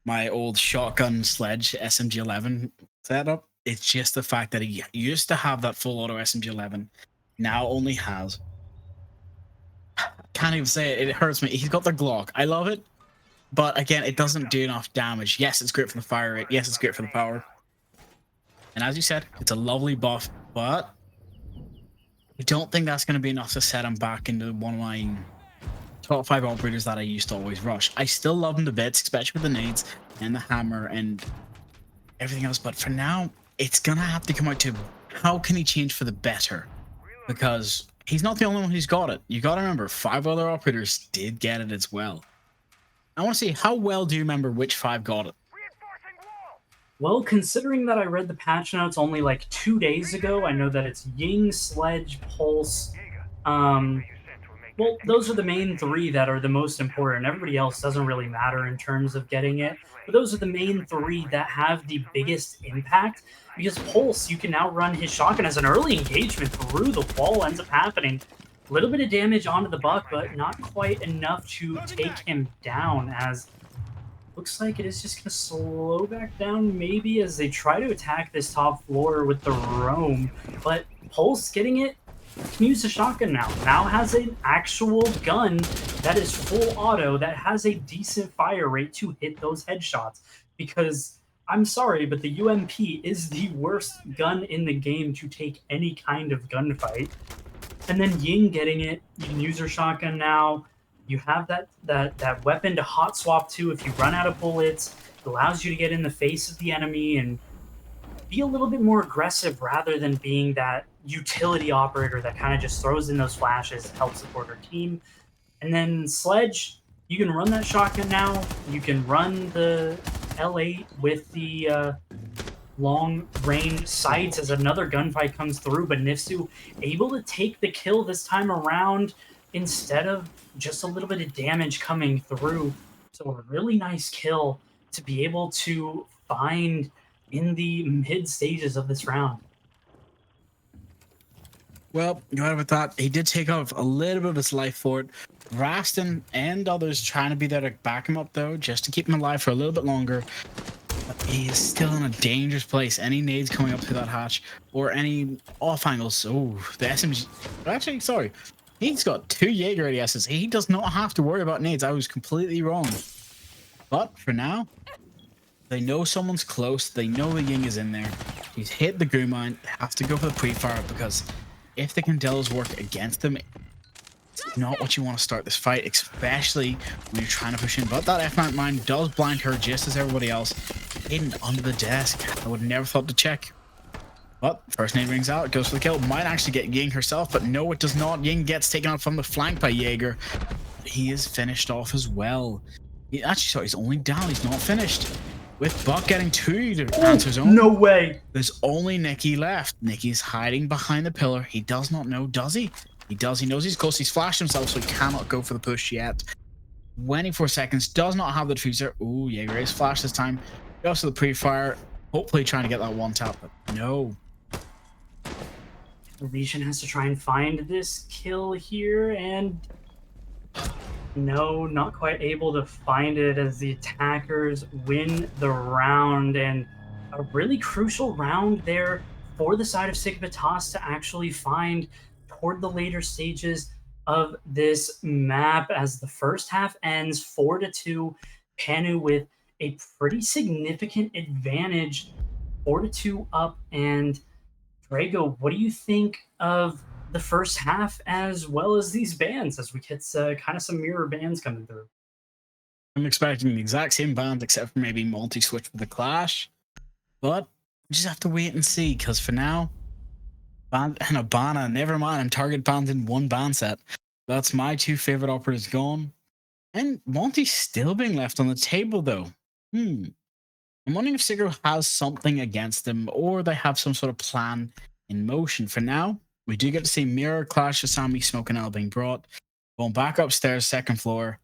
my old shotgun Sledge SMG-11 setup. It's just the fact that he used to have that full auto SMG-11, now only has. Can't even say it. It hurts me. He's got the Glock. I love it, but again, it doesn't do enough damage. Yes, it's great for the fire rate. Yes, it's great for the power. And as you said, it's a lovely buff, but I don't think that's going to be enough to set him back into one of my top 5 operators that I used to always rush. I still love him to bits, especially with the nades and the hammer and everything else, but for now, it's going to have to come out to how can he change for the better, because he's not the only one who's got it. You got to remember, 5 other operators did get it as well. I want to see, how well do you remember which 5 got it? Well, considering that I read the patch notes only like 2 days ago, I know that it's Ying, Sledge, Pulse. Well, those are the main 3 that are the most important. Everybody else doesn't really matter in terms of getting it. But those are the main 3 that have the biggest impact. Because Pulse, you can now run his shotgun as an early engagement through the wall, ends up happening. A little bit of damage onto the Buck, but not quite enough to take him down, as looks like it is just going to slow back down maybe as they try to attack this top floor with the roam. But Pulse getting it, can use the shotgun now. Now has an actual gun that is full auto, that has a decent fire rate to hit those headshots. Because, I'm sorry, but the UMP is the worst gun in the game to take any kind of gunfight. And then Ying getting it, you can use her shotgun now. You have that weapon to hot swap to if you run out of bullets. It allows you to get in the face of the enemy and be a little bit more aggressive rather than being that utility operator that kind of just throws in those flashes to help support her team. And then Sledge, you can run that shotgun now. You can run the L8 with the long-range sights as another gunfight comes through, but Nifsu able to take the kill this time around instead of just a little bit of damage coming through. So a really nice kill to be able to find in the mid stages of this round. Well, you know what that? He did take off a little bit of his life for it. Raston and others trying to be there to back him up, though, just to keep him alive for a little bit longer. But he is still in a dangerous place. Any nades coming up through that hatch, or any off angles. Oh, the SMG. Actually, sorry. He's got 2 Jaeger ADSs. He does not have to worry about nades. I was completely wrong. But for now, they know someone's close. They know the Ying is in there. He's hit the goo mine. They have to go for the pre-fire, because if the Candelas work against them, it's not what you want to start this fight, especially when you're trying to push in. But that F9 mine does blind her just as everybody else. Hidden under the desk. I would never thought to check. But first nade rings out, goes for the kill. Might actually get Ying herself, but no, it does not. Ying gets taken out from the flank by Jaeger. He is finished off as well. He actually, sorry, he's only down. He's not finished. With Buck getting 2 to answer his own. No way. There's only Nikki left. Nikki's hiding behind the pillar. He does not know, does he? He does. He knows he's close. He's flashed himself, so he cannot go for the push yet. 24 seconds. Does not have the diffuser. Ooh, Jaeger is flashed this time. Goes to the pre-fire. Hopefully trying to get that one tap, but no. The Legion has to try and find this kill here, and no, not quite able to find it as the attackers win the round. And a really crucial round there for the side of Sigvitas to actually find toward the later stages of this map as the first half ends 4-2. Panu with a pretty significant advantage, 4-2 up. And Drago, what do you think of the first half as well as these bans as we get kind of some mirror bans coming through? I'm expecting the exact same band, except for maybe multi-switch with the Clash. But we just have to wait and see, because for now, Band and Abana, never mind, and Target banned in one band set. That's my two favorite operators gone. And Monty's still being left on the table, though. I'm wondering if Sigro has something against them, or they have some sort of plan in motion. For now, we do get to see Mirror, Clash, Asami, Smoke, and L being brought. Going back upstairs, second floor.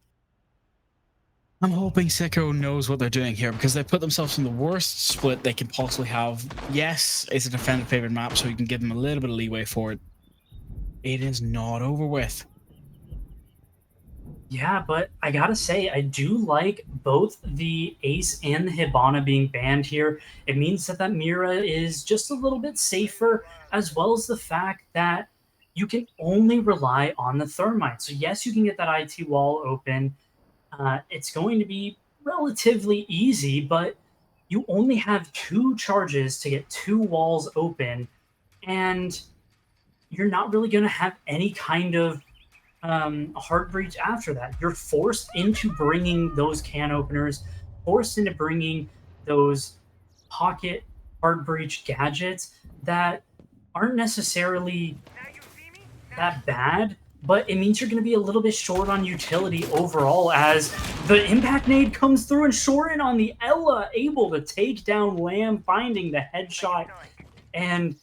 I'm hoping Sicko knows what they're doing here, because they put themselves in the worst split they can possibly have. Yes, it's a defended favorite map, so you can give them a little bit of leeway for it. It is not over with. Yeah, but I gotta say, I do like both the Ace and the Hibana being banned here. It means that Mira is just a little bit safer, as well as the fact that you can only rely on the Thermite. So yes, you can get that IT wall open. It's going to be relatively easy, but you only have 2 charges to get 2 walls open, and you're not really going to have any kind of hard breach after that. You're forced into bringing those can openers, forced into bringing those pocket hard breach gadgets that aren't necessarily that bad, but it means you're going to be a little bit short on utility overall as the impact nade comes through and short in on the Ella, able to take down Lamb, finding the headshot. And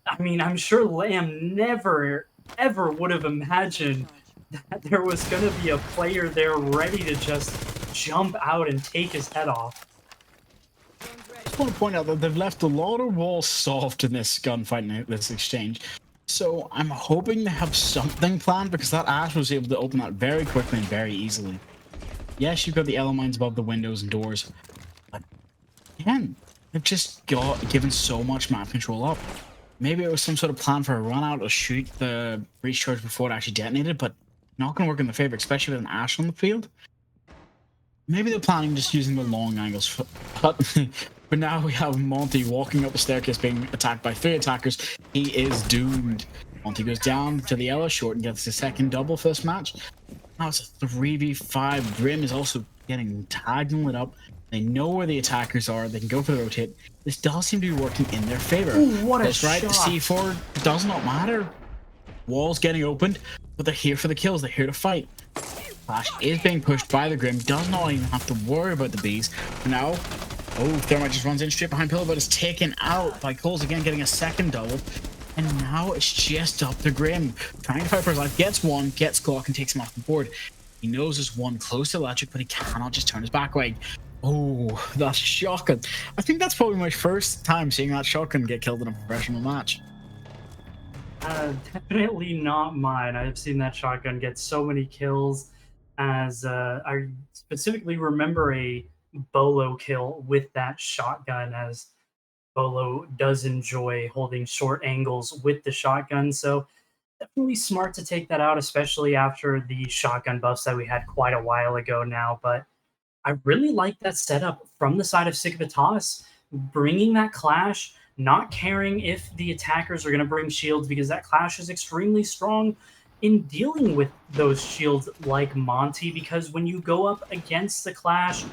I mean, I'm sure Lamb never, ever would have imagined that there was going to be a player there ready to just jump out and take his head off. I just want to point out that they've left a lot of walls soft in this gunfight, this exchange. So I'm hoping they have something planned, because that Ash was able to open that very quickly and very easily. Yes, you've got the Elemines above the windows and doors, but again, they've just given so much map control up. Maybe it was some sort of plan for a run out or shoot the breach charge before it actually detonated, but not going to work in their favor, especially with an Ash on the field. Maybe they're planning just using the long angles, but now we have Monty walking up the staircase being attacked by 3 attackers. He is doomed. Monty goes down to the Ella short and gets the second double for this match. Now it's a 3v5. Grim is also getting tagged and lit up. They know where the attackers are. They can go for the rotate. This does seem to be working in their favor. Ooh, what a shot. Right, the C4 does not matter. Walls getting opened, but they're here for the kills. They're here to fight. Flash is being pushed by the Grim. Does not even have to worry about the bees. For now, Thermite just runs in straight behind Pillow, but is taken out by Coles again, getting a second double. And now it's just up to Grim, trying to fight for his life. Gets one, gets Glock, and takes him off the board. He knows there's one close to electric, but he cannot just turn his back away. Oh, that's shotgun. I think that's probably my first time seeing that shotgun get killed in a professional match. Definitely not mine. I've seen that shotgun get so many kills, as I specifically remember a Bolo kill with that shotgun, as Bolo does enjoy holding short angles with the shotgun. So definitely smart to take that out, especially after the shotgun buffs that we had quite a while ago now. But I really like that setup from the side of Sigvitas, bringing that Clash, not caring if the attackers are going to bring shields, because that Clash is extremely strong in dealing with those shields like Monty, because when you go up against the Clash,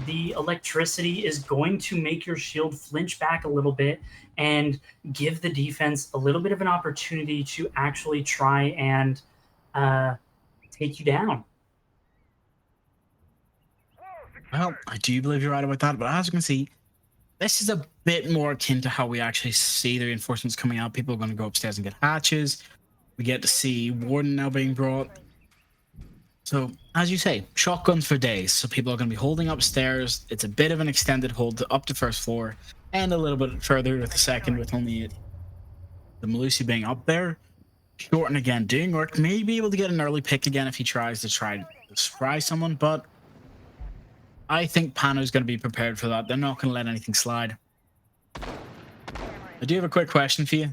the electricity is going to make your shield flinch back a little bit and give the defense a little bit of an opportunity to actually try and take you down. Well, I do believe you're right about that, but as you can see, this is a bit more akin to how we actually see the reinforcements coming out. People are going to go upstairs and get hatches. We get to see Warden now being brought. So, as you say, shotguns for days. So people are going to be holding upstairs. It's a bit of an extended hold up to first floor, and a little bit further with the second, with only the Malusi being up there. Shorten again, doing work. May be able to get an early pick again if he tries to surprise someone, but I think Pano's going to be prepared for that. They're not going to let anything slide. I do have a quick question for you.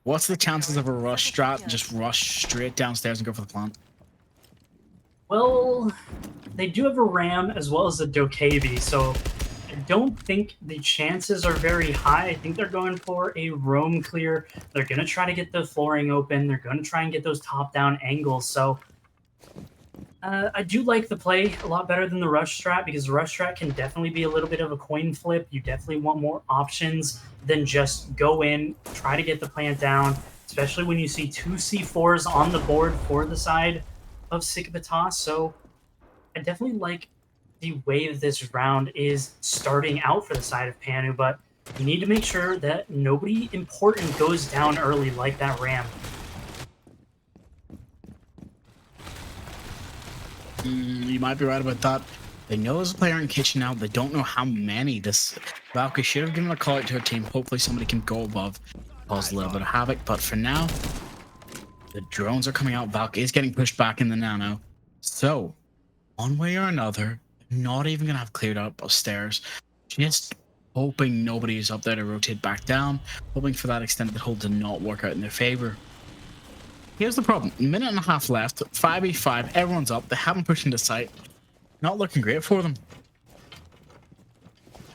What's the chances of a rush strat just rush straight downstairs and go for the plant? Well, they do have a Ram as well as a Dokkaebi, so I don't think the chances are very high. I think they're going for a roam clear. They're going to try to get the flooring open. They're going to try and get those top-down angles. So I do like the play a lot better than the rush strat, because the rush strat can definitely be a little bit of a coin flip. You definitely want more options than just go in, try to get the plant down, especially when you see 2 C4s on the board for the side of Sikipatas. So I definitely like the way that this round is starting out for the side of Panu, but you need to make sure that nobody important goes down early like that Ram. You might be right about that. They know there's a player in kitchen now. They don't know how many. This Valkyrie should have given a call out to her team. Hopefully somebody can go above, cause a little bit of havoc. But for now, the drones are coming out. Valk is getting pushed back in the nano. So, one way or another, not even going to have cleared up upstairs. Just hoping nobody is up there to rotate back down. Hoping for that extended hold to not work out in their favor. Here's the problem. Minute and a half left. 5v5. Everyone's up. They haven't pushed into sight. Not looking great for them.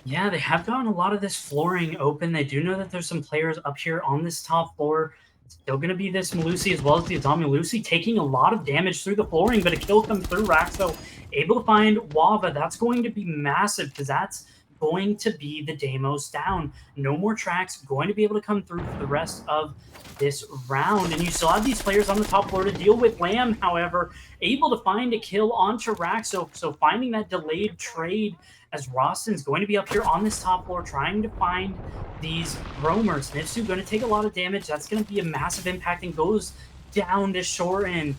Yeah, they have gotten a lot of this flooring open. They do know that there's some players up here on this top floor. It's still going to be this Melusi as well as the Azami. Melusi taking a lot of damage through the flooring, but a kill comes through. Raxo able to find Wava. That's going to be massive, because that's going to be the Deimos down. No more tracks going to be able to come through for the rest of this round. And you still have these players on the top floor to deal with. Lamb, however, able to find a kill onto Raxo. So finding that delayed trade, as Roston's going to be up here on this top floor trying to find these roamers. Nifsu going to take a lot of damage. That's going to be a massive impact, and goes down to Shorin.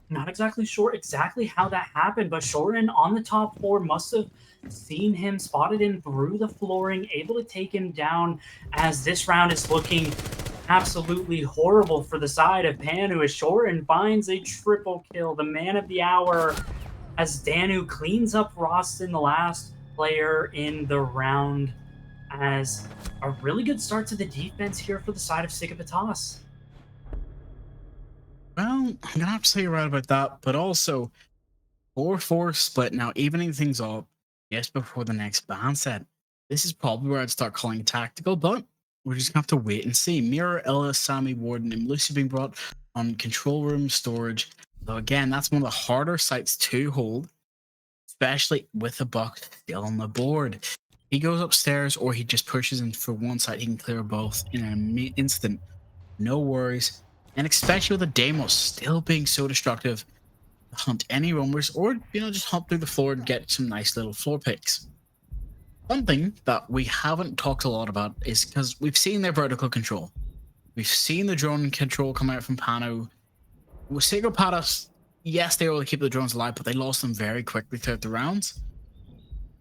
Not exactly sure exactly how that happened, but Shorin on the top floor must have seen him, spotted him through the flooring, able to take him down, as this round is looking absolutely horrible for the side of Panu, as Shorin finds a triple kill, the man of the hour, as Danu cleans up Roston, the last player in the round, as a really good start to the defense here for the side of Sikipatas. Well, I'm gonna have to say you're right about that, but also 4-4 split now, evening things up just before the next ban set. This is probably where I'd start calling it tactical, but we're just gonna have to wait and see. Mirror, Ella, Sammy, Warden, and Lucy being brought on control room storage. So again, that's one of the harder sites to hold, especially with the buck still on the board. He goes upstairs, or he just pushes in for one side. He can clear both in an instant. No worries. And especially with the Deimos still being so destructive, hunt any roamers, or just hunt through the floor and get some nice little floor picks. Something that we haven't talked a lot about is because we've seen their vertical control. We've seen the drone control come out from Pano. With Sikipatas, yes, they were able to keep the drones alive, but they lost them very quickly throughout the rounds.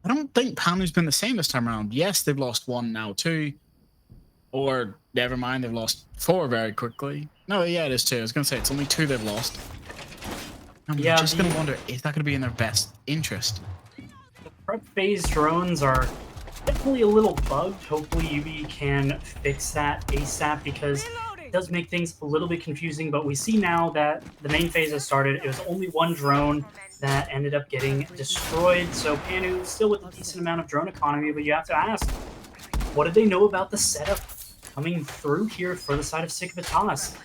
I don't think Panu's been the same this time around. Yes, they've lost 1, now 2. Or, never mind, they've lost 4 very quickly. No, yeah, it is 2. I was going to say, it's only 2 they've lost. I'm just going to wonder, is that going to be in their best interest? The prep phase drones are definitely a little bugged. Hopefully UB can fix that ASAP, because it does make things a little bit confusing. But we see now that the main phase has started. It was only 1 drone that ended up getting destroyed. So Panu still with a decent amount of drone economy, but you have to ask, what did they know about the setup coming through here for the side of Sikipatas?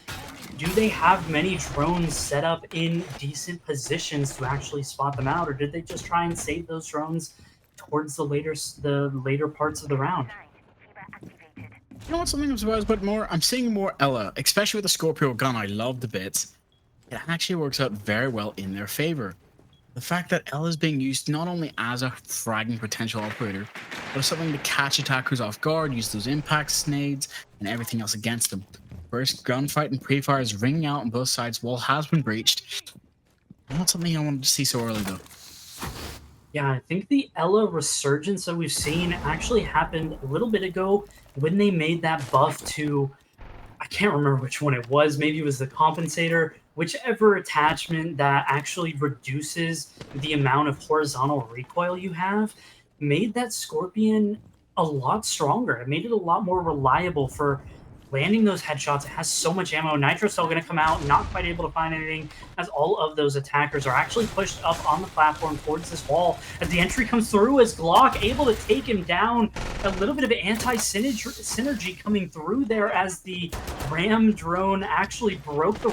Do they have many drones set up in decent positions to actually spot them out, or did they just try and save those drones towards the later parts of the round? You know what, something I'm surprised about more? I'm seeing more Ella, especially with the Scorpio gun. I love the bits. It actually works out very well in their favor. The fact that Ella is being used not only as a fragging potential operator, but as something to catch attackers off guard, use those impacts, nades, and everything else against them. First gunfight and pre-fire is ringing out on both sides. Wall has been breached. Not something I wanted to see so early, though. Yeah, I think the Ella resurgence that we've seen actually happened a little bit ago when they made that buff to, I can't remember which one it was. Maybe it was the compensator, whichever attachment that actually reduces the amount of horizontal recoil you have, made that Scorpion a lot stronger. It made it a lot more reliable for landing those headshots. It has so much ammo. Nitro's still going to come out, not quite able to find anything, as all of those attackers are actually pushed up on the platform towards this wall. As the entry comes through, as Glock able to take him down. A little bit of anti-synergy coming through there as the Ram drone actually broke the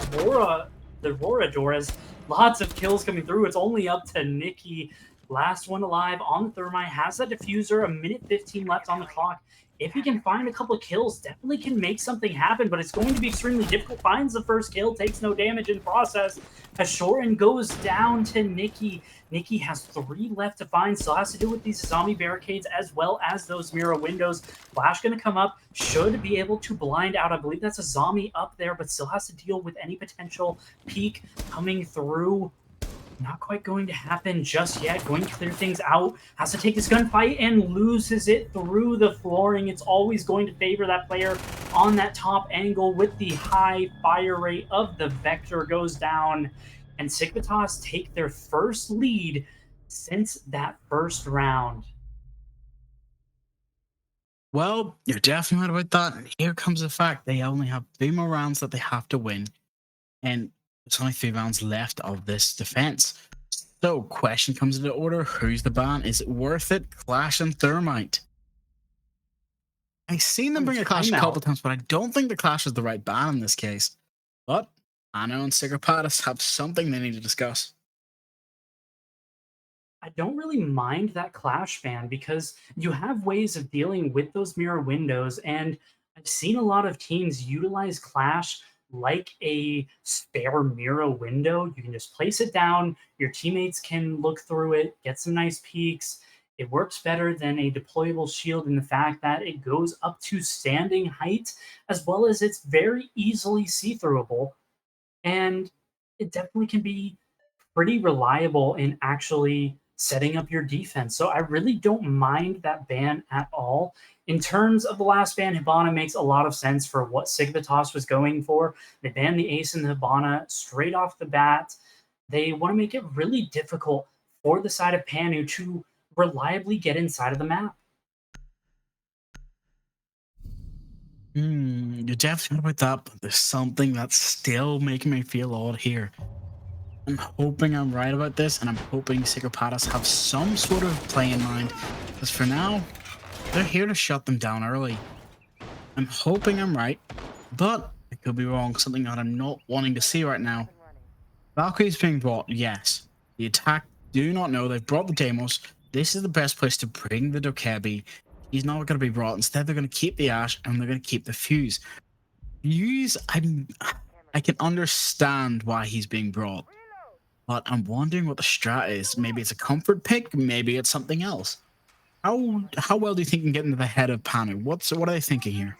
Aurora door, as lots of kills coming through. It's only up to Nikki. Last one alive on the Thermite, has that diffuser, a minute 15 left on the clock. If he can find a couple of kills, definitely can make something happen, but it's going to be extremely difficult. Finds the first kill, takes no damage in process. As Shorin goes down to Nikki. Nikki has 3 left to find, still has to deal with these zombie barricades as well as those mirror windows. Flash going to come up, should be able to blind out. I believe that's a zombie up there, but still has to deal with any potential peek coming through. Not quite going to happen just yet. Going to clear things out. Has to take this gunfight and loses it through the flooring. It's always going to favor that player on that top angle with the high fire rate of the Vector goes down. And Sigvitas take their first lead since that first round. Well, you're definitely right about that. And here comes the fact they only have 3 more rounds that they have to win. And there's only 3 rounds left of this defense. So, question comes into order. Who's the ban? Is it worth it? Clash and Thermite. I've seen them bring a Clash a couple times, but I don't think the Clash is the right ban in this case. But Anno and Sigropatis have something they need to discuss. I don't really mind that Clash ban because you have ways of dealing with those mirror windows, and I've seen a lot of teams utilize Clash like a spare mirror window. You can just place it down, your teammates can look through it, get some nice peeks. It works better than a deployable shield in the fact that it goes up to standing height, as well as it's very easily see-throughable. And it definitely can be pretty reliable in actually setting up your defense. So I really don't mind that ban at all. In terms of the last ban, Hibana makes a lot of sense for what Sigvitas was going for. They banned the Ace and the Hibana straight off the bat. They want to make it really difficult for the side of Panu to reliably get inside of the map. You're definitely right about that, but there's something that's still making me feel odd here. I'm hoping I'm right about this, and I'm hoping Sigropatis have some sort of play in mind, because for now, they're here to shut them down early. I'm hoping I'm right, but I could be wrong, something that I'm not wanting to see right now. Valkyrie's being brought, yes. The attack, do not know, they've brought the Deimos. This is the best place to bring the Dokebi. He's not going to be brought. Instead, they're going to keep the Ash, and they're going to keep the Fuse. Fuse, I can understand why he's being brought. But I'm wondering what the strat is. Maybe it's a comfort pick. Maybe it's something else. How well do you think you can get into the head of Panu? What are they thinking here?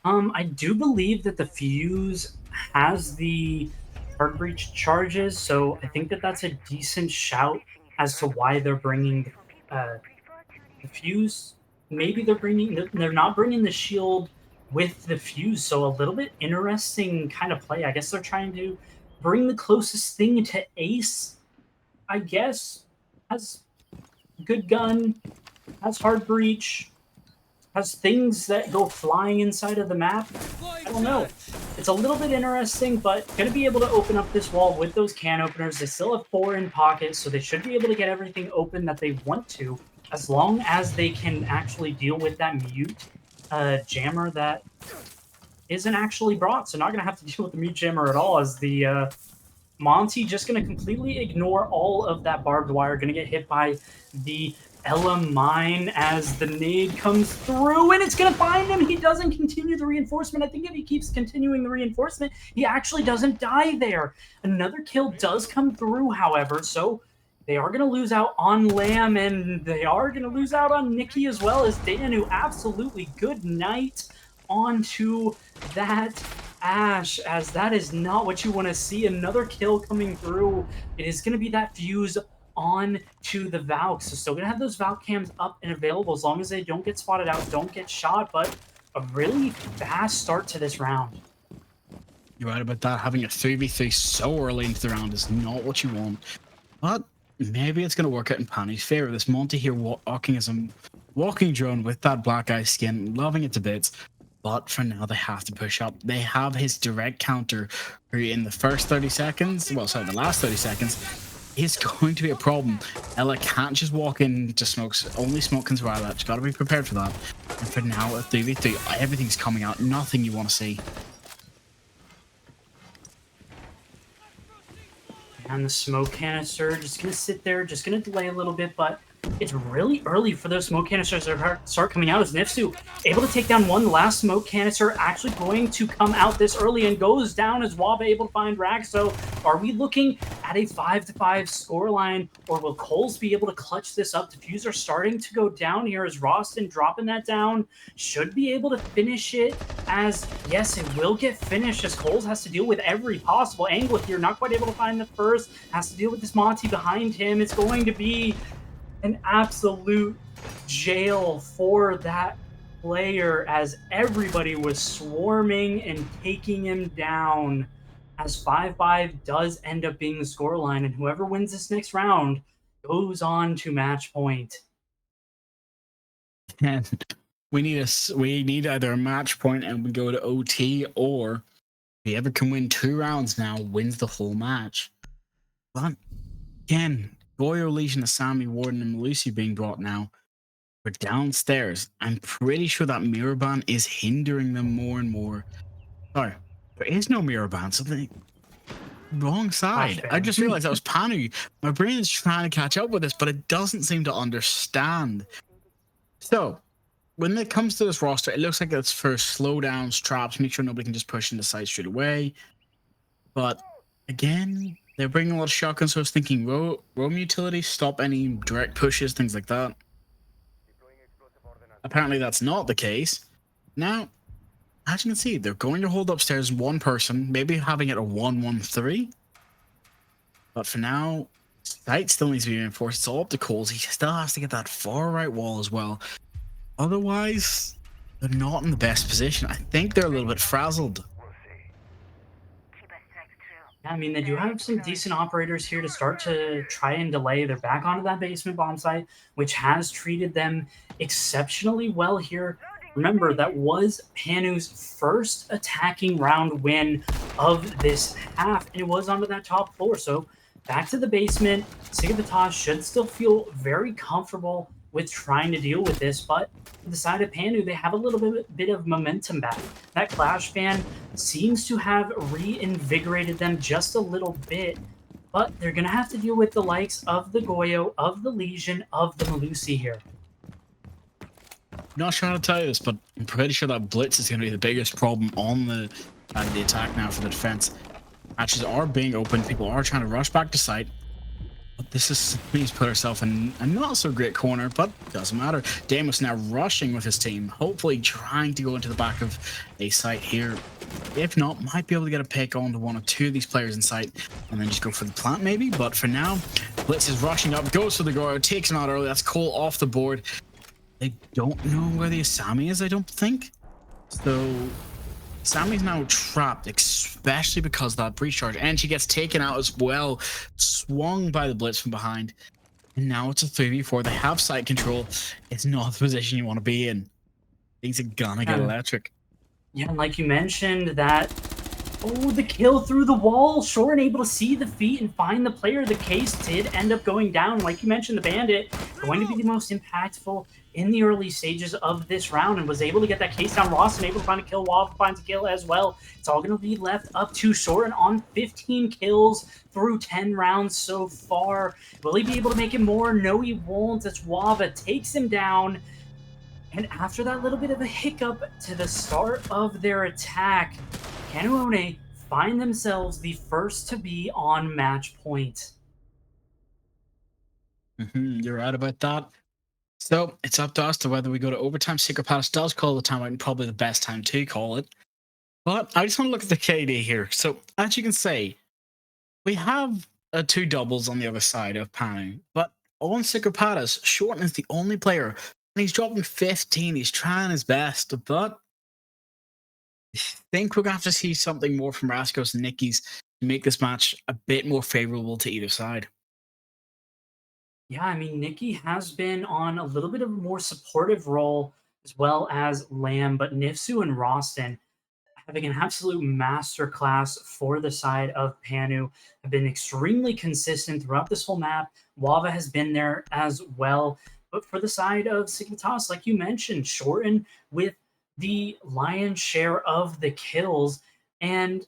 I do believe that the Fuse has the hard breach charges, so I think that that's a decent shout as to why they're bringing the Fuse. Maybe they're not bringing the shield with the Fuse, so a little bit interesting kind of play. I guess they're trying to bring the closest thing to Ace, I guess. Has good gun, has hard breach, has things that go flying inside of the map. I don't know. It's a little bit interesting, but going to be able to open up this wall with those can openers. They still have 4 in pocket, so they should be able to get everything open that they want to, as long as they can actually deal with that mute jammer that isn't actually brought. So not going to have to deal with the mute jammer at all, as the Monty just going to completely ignore all of that barbed wire. Going to get hit by the Ella Mine as the nade comes through, and it's going to find him. He doesn't continue the reinforcement. I think if he keeps continuing the reinforcement, he actually doesn't die there. Another kill does come through, however, so they are going to lose out on Lamb, and they are going to lose out on Nikki as well, as Danu absolutely good night onto that Ash, as that is not what you want to see. Another kill coming through. It is going to be that Fuse on to the Valk. So still going to have those Valk cams up and available as long as they don't get spotted out, don't get shot, but a really fast start to this round. You're right about that. Having a 3v3 so early into the round is not what you want. But maybe it's going to work out in Panu's favor. This Monty here walking as a walking drone with that black eye skin, loving it to bits. But for now, they have to push up. They have his direct counter, who in the first 30 seconds, well, sorry, the last 30 seconds, is going to be a problem. Ella can't just walk in to smokes. Only smoke can survive that. She's got to be prepared for that. And for now, at 3v3, everything's coming out. Nothing you want to see. And the smoke canister just going to sit there, just going to delay a little bit, but it's really early for those smoke canisters to start coming out as Nifsu able to take down one. The last smoke canister actually going to come out this early and goes down as Waba able to find Rack. So are we looking at a 5-5 scoreline, or will Coles be able to clutch this up? Diffuser starting to go down here as Roston dropping that down. Should be able to finish it, as yes, it will get finished as Coles has to deal with every possible angle here. Not quite able to find the first, has to deal with this Monty behind him. It's going to be an absolute jail for that player as everybody was swarming and taking him down, as 5-5 does end up being the scoreline, and whoever wins this next round goes on to match point. And we need either a match point and we go to OT, or whoever can win 2 rounds now wins the whole match. But again, Goyo, Legion, Asami, Warden, and Malusi being brought now. We're downstairs. I'm pretty sure that mirror ban is hindering them more and more. Sorry, there is no mirror ban, so the wrong side. I just realized that was Panu. My brain is trying to catch up with this, but it doesn't seem to understand. So, when it comes to this roster, it looks like it's for slowdowns, traps, make sure nobody can just push into site straight away. But again, they're bringing a lot of shotguns, so I was thinking roam utility, stop any direct pushes, things like that. Apparently that's not the case. Now, as you can see, they're going to hold upstairs one person, maybe having it a 1-1-3. But for now, site still needs to be reinforced. It's all up to Coles. He still has to get that far right wall as well. Otherwise, they're not in the best position. I think they're a little bit frazzled. I mean, they do have some decent operators here to start to try and delay. They're back onto that basement bomb site, which has treated them exceptionally well here. Remember, that was Panu's first attacking round win of this half, and it was onto that top floor. So back to the basement. Sigabatas should still feel very comfortable with trying to deal with this, but for the side of Panu, they have a little bit of momentum back. That Clash fan seems to have reinvigorated them just a little bit, but they're going to have to deal with the likes of the Goyo, of the Legion, of the Malusi here. Not sure how to tell you this, but I'm pretty sure that Blitz is going to be the biggest problem on the attack now for the defense. Matches are being opened. People are trying to rush back to site. But this is, please put herself in a not so great corner, but doesn't matter. Damos now rushing with his team, hopefully trying to go into the back of a site here. If not, might be able to get a pick onto 1 or 2 of these players in sight and then just go for the plant maybe. But for now, Blitz is rushing up, goes for the Goyo, takes him out early. That's Cole off the board. They don't know where the Asami is, I don't think. So Sammy's now trapped, especially because of that breach charge, and she gets taken out as well, swung by the Blitz from behind. And now it's a 3v4. They have site control. It's not the position you want to be in. Things are gonna get electric. Yeah, and like you mentioned, that the kill through the wall. Shorin able to see the feet and find the player. The case did end up going down. Like you mentioned, the Bandit going to be the most impactful in the early stages of this round, and was able to get that case down. Ross and able to find a kill. Wav finds a kill as well. It's all going to be left up to Shorin on 15 kills through 10 rounds so far. Will he be able to make it more? No, he won't. As Wava takes him down. And after that little bit of a hiccup to the start of their attack, Kanuone find themselves the first to be on match point. You're right about that. So it's up to us to whether we go to overtime. Secret Palace does call the timeout, and probably the best time to call it. But I just want to look at the KD here. So as you can see, we have 2 doubles on the other side of Panu. But on Secret Palace, Shorten is the only player, and he's dropping 15. He's trying his best, but I think we're going to have to see something more from Raskos and Nickies to make this match a bit more favorable to either side. Yeah, I mean, Nikki has been on a little bit of a more supportive role as well as Lamb, but Nifsu and Roston having an absolute masterclass for the side of Panu have been extremely consistent throughout this whole map. Wava has been there as well. But for the side of Signitas, like you mentioned, Shorten with the lion's share of the kills. And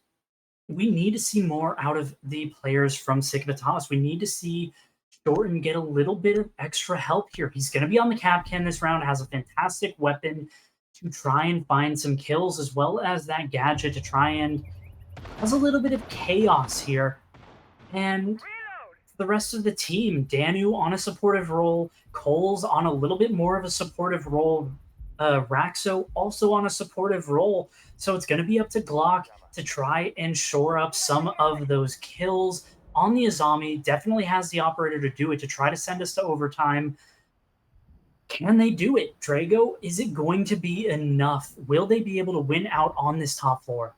we need to see more out of the players from Signitas. We need to see Shorten get a little bit of extra help here. He's going to be on the Capcan this round, has a fantastic weapon to try and find some kills, as well as that gadget to try and has a little bit of chaos here. And for the rest of the team, Danu on a supportive role, Cole's on a little bit more of a supportive role, Raxo also on a supportive role. So it's going to be up to Glock to try and shore up some of those kills on the Azami. Definitely has the operator to do it to try to send us to overtime. Can they do it? Drago, is it going to be enough? Will they be able to win out on this top floor?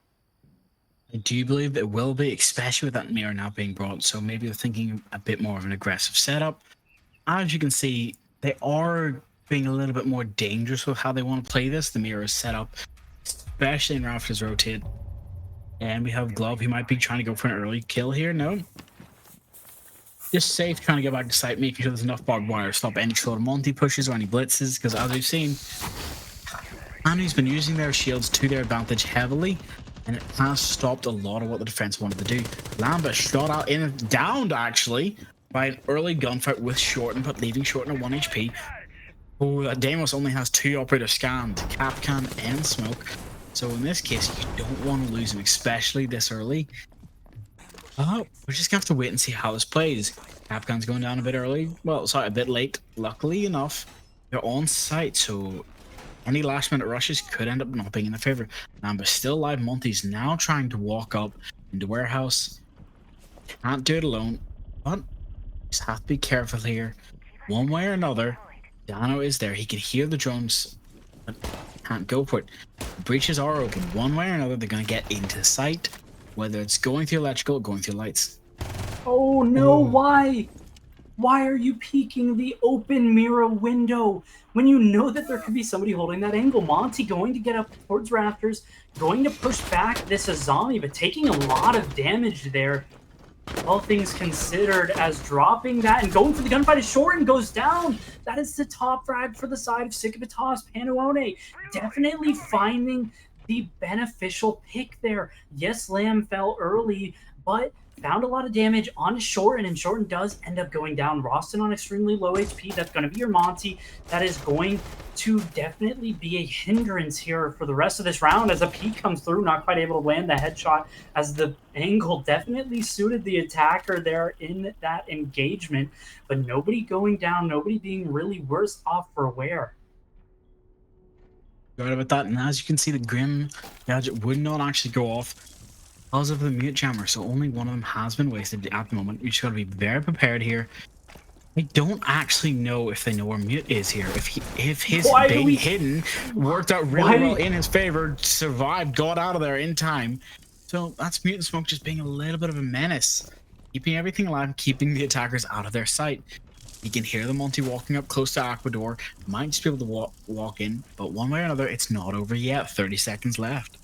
I do believe it will be, especially with that mirror now being brought. So maybe they're thinking a bit more of an aggressive setup. As you can see, they are being a little bit more dangerous with how they want to play this. The mirror is set up, especially in Raptors rotate. And we have Glove. He might be trying to go for an early kill here. No. Just safe, trying to get back to site, making sure there's enough barbed wire to stop any sort of Monty pushes or any blitzes. Because as we've seen, Andy's been using their shields to their advantage heavily. And it has stopped a lot of what the defense wanted to do. Lamba shot out in and downed, actually, by an early gunfight with Shorten, but leaving Shorten at 1 HP. Oh, Deimos only has 2 operators scanned, Capcan and Smoke. So in this case, you don't want to lose him, especially this early. Oh, we're just going to have to wait and see how this plays. Capcan's going down a bit early. Well, sorry, a bit late. Luckily enough, they're on site, so any last minute rushes could end up not being in their favor. Namba's still alive. Monty's now trying to walk up into warehouse. Can't do it alone, but just have to be careful here. One way or another, Dano is there. He can hear the drones, but can't go for it. The breaches are open. One way or another, they're going to get into sight, whether it's going through electrical or going through lights. Oh no, why? Why are you peeking the open mirror window when you know that there could be somebody holding that angle? Monty going to get up towards Raptors, going to push back this Azami, but taking a lot of damage there. All things considered, as dropping that and going for the gunfight as Shorten goes down. That is the top frag for the side of Sikibatos. Panuone definitely finding the beneficial pick there. Yes, Lamb fell early, but found a lot of damage on Shorten, and Shorten does end up going down. Roston on extremely low HP. That's going to be your Monty. That is going to definitely be a hindrance here for the rest of this round as a peek comes through, not quite able to land the headshot as the angle definitely suited the attacker there in that engagement, but nobody going down, nobody being really worse off for wear. Right about that, and as you can see, the Grim gadget would not actually go off because of the mute jammer, so only one of them has been wasted at the moment. You just got to be very prepared here. I don't actually know if they know where mute is here. If his being hidden worked out really well in his favor, survived, got out of there in time. So that's Mute and Smoke just being a little bit of a menace, keeping everything alive, keeping the attackers out of their sight. You can hear the Monty walking up close to Aquador. Might just be able to walk in, but one way or another, it's not over yet. 30 seconds left.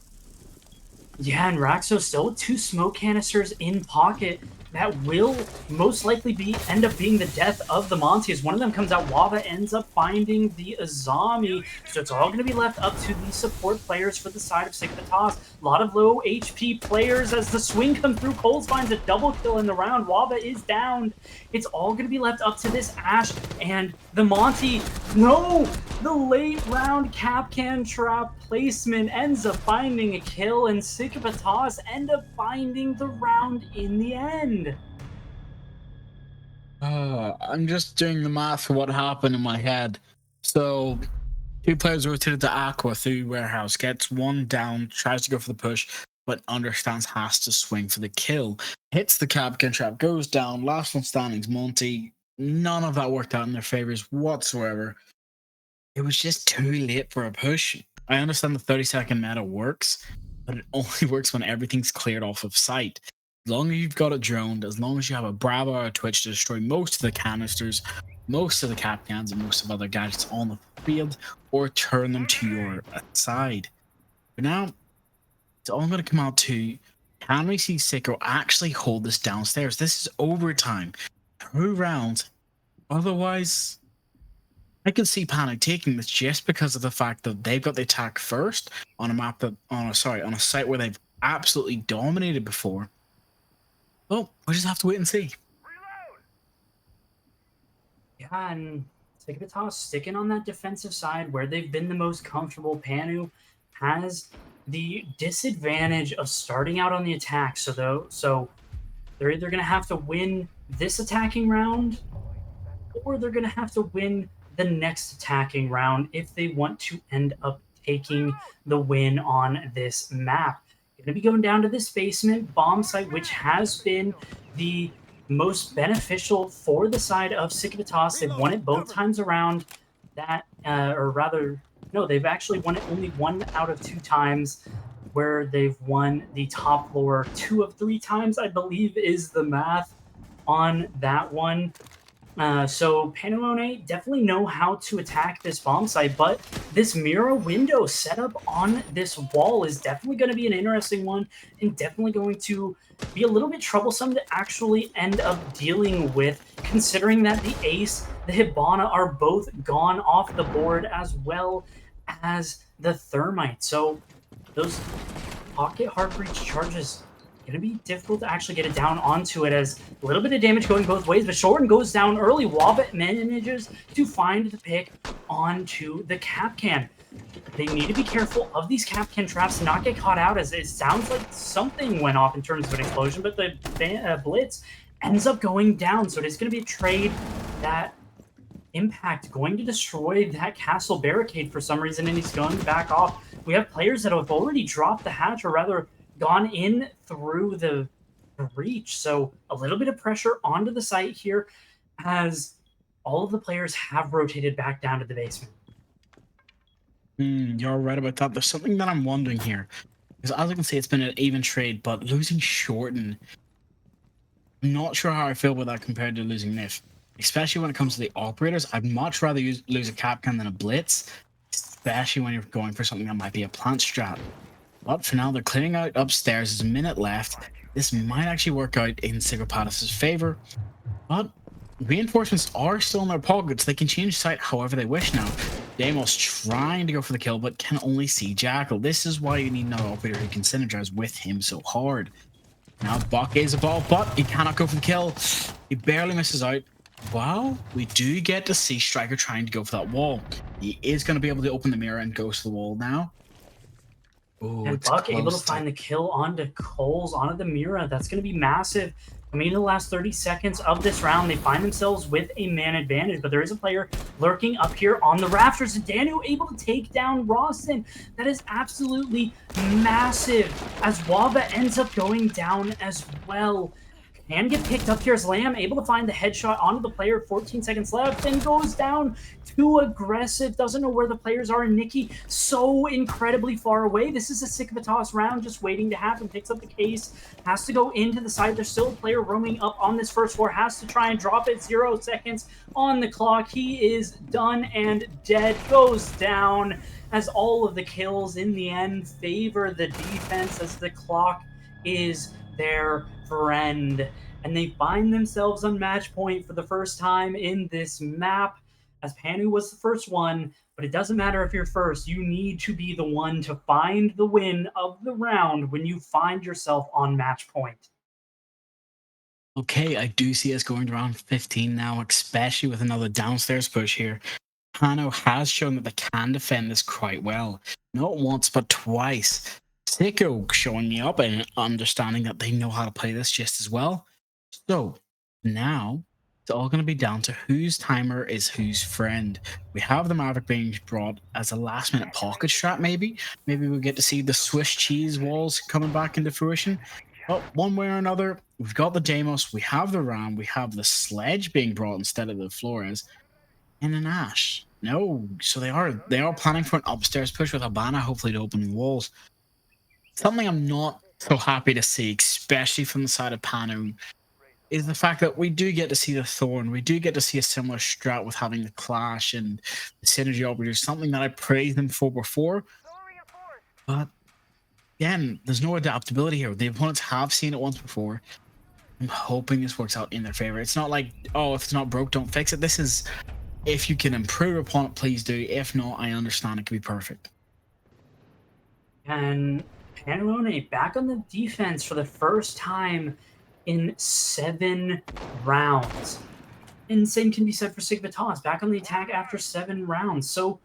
Yeah, and Raxo still with 2 smoke canisters in pocket. That will most likely end up being the death of the Monty. As one of them comes out, Wava ends up finding the Azami. So it's all going to be left up to the support players for the side of Signitas. A lot of low HP players as the swing comes through. Coles finds a double kill in the round. Wava is down. It's all going to be left up to this Ash and the Monty. No! The late round Capcan trap placement ends up finding a kill, and Sikibatos end up finding the round in the end. I'm just doing the math for what happened in my head. So 2 players rotated to Aqua through warehouse, gets one down, tries to go for the push, but understands has to swing for the kill. Hits the Capcan trap, goes down, last one standing's Monty. None of that worked out in their favors whatsoever. It was just too late for a push. I understand the 30-second meta works, but it only works when everything's cleared off of sight. As long as you've got it droned, as long as you have a Bravo or a Twitch to destroy most of the canisters, most of the cap cans and most of other gadgets on the field, or turn them to your side. But now it's all going to come out to, can we see Sicko actually hold this downstairs? This is overtime, 2 rounds. Otherwise, I can see Panic taking this just because of the fact that they've got the attack first on a map that, on a site where they've absolutely dominated before. Well, we just have to wait and see. Yeah, and Tigvitas sticking on that defensive side where they've been the most comfortable. Panu has the disadvantage of starting out on the attack. So they're either going to have to win this attacking round, or they're going to have to win the next attacking round if they want to end up taking the win on this map. Going to be going down to this basement bomb site, which has been the most beneficial for the side of Civitas. They've won it both times around. They've actually won it only 1 out of 2 times, where they've won the top floor 2 of 3 times, I believe is the math on that one. So Panelone definitely know how to attack this bomb site, but this mirror window set up on this wall is definitely going to be an interesting one, and definitely going to be a little bit troublesome to actually end up dealing with, considering that the Ace, the Hibana are both gone off the board, as well as the Thermite. So those pocket hard breach charges going to be difficult to actually get it down onto it, as a little bit of damage going both ways, but Shorten goes down early. Wobbit manages to find the pick onto the Capcan. They need to be careful of these Capcan traps to not get caught out, as it sounds like something went off in terms of an explosion, but the Blitz ends up going down. So it is going to be a trade that Impact going to destroy that castle barricade for some reason, and he's going back off. We have players that have already dropped the hatch, or rather gone in through the breach. So a little bit of pressure onto the site here, as all of the players have rotated back down to the basement. You're right about that. There's something that I'm wondering here, because as I can see, it's been an even trade, but losing Shorten, I'm not sure how I feel about that compared to losing Nif. Especially when it comes to the operators, I'd much rather lose a Capcan than a Blitz, especially when you're going for something that might be a plant strat. But for now, they're clearing out upstairs. There's a minute left. This might actually work out in Sigopatis' favor. But reinforcements are still in their pockets. They can change site however they wish now. Deimos trying to go for the kill, but can only see Jackal. This is why you need another operator who can synergize with him so hard. Now Buck is a ball, but he cannot go for the kill. He barely misses out. Wow, we do get to see Striker trying to go for that wall. He is going to be able to open the mirror and go to the wall now. Ooh, and Buck able to find the kill onto Coles, onto the Mira. That's going to be massive. I mean, in the last 30 seconds of this round, they find themselves with a man advantage, but there is a player lurking up here on the rafters. And Danu able to take down Rawson. That is absolutely massive, as Waba ends up going down as well. Can get picked up here as Lamb able to find the headshot onto the player. 14 seconds left, and goes down. Too aggressive. Doesn't know where the players are. And Nikki so incredibly far away. This is a Civitas round just waiting to happen. Picks up the case. Has to go into the side. There's still a player roaming up on this first floor. Has to try and drop it. 0 seconds on the clock. He is done and dead. Goes down, as all of the kills in the end favor the defense, as the clock is their friend. And they find themselves on match point for the first time in this map, as Panu was the first one. But it doesn't matter if you're first. You need to be the one to find the win of the round when you find yourself on match point. Okay, I do see us going to round 15 now, especially with another downstairs push here. Pano has shown that they can defend this quite well. Not once, but twice. Sicko showing me up and understanding that they know how to play this just as well. So now it's all going to be down to whose timer is whose friend. We have the Maverick being brought as a last minute pocket strat, maybe. Maybe we'll get to see the Swiss cheese walls coming back into fruition. But one way or another, we've got the Deimos, we have the Ram, we have the Sledge being brought instead of the Flores, and an Ash. No, so they are planning for an upstairs push with Habana, hopefully to open walls. Something I'm not so happy to see, especially from the side of Panu. is the fact that we do get to see the Thorn. We do get to see a similar strat with having the Clash and the Synergy Operators, something that I praised them for before. But again, there's no adaptability here. The opponents have seen it once before. I'm hoping this works out in their favor. It's not like, oh, if it's not broke, don't fix it. This is, if you can improve upon it, please do. If not, I understand it could be perfect. And Panarone back on the defense for the first time in 7 rounds. And same can be said for Sigvatas, back on the attack after 7 rounds. So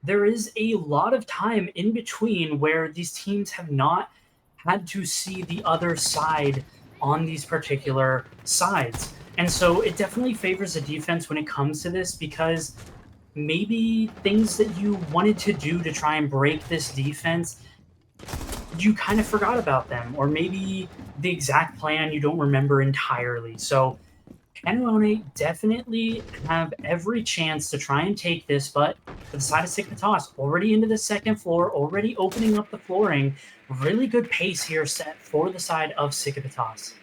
there is a lot of time in between where these teams have not had to see the other side on these particular sides. And so it definitely favors the defense when it comes to this, because maybe things that you wanted to do to try and break this defense, you kind of forgot about them, or maybe the exact plan you don't remember entirely. So Panarone definitely have every chance to try and take this, but for the side of Sigvatas, already into the second floor, already opening up the flooring. Really good pace here set for the side of Sigvatas.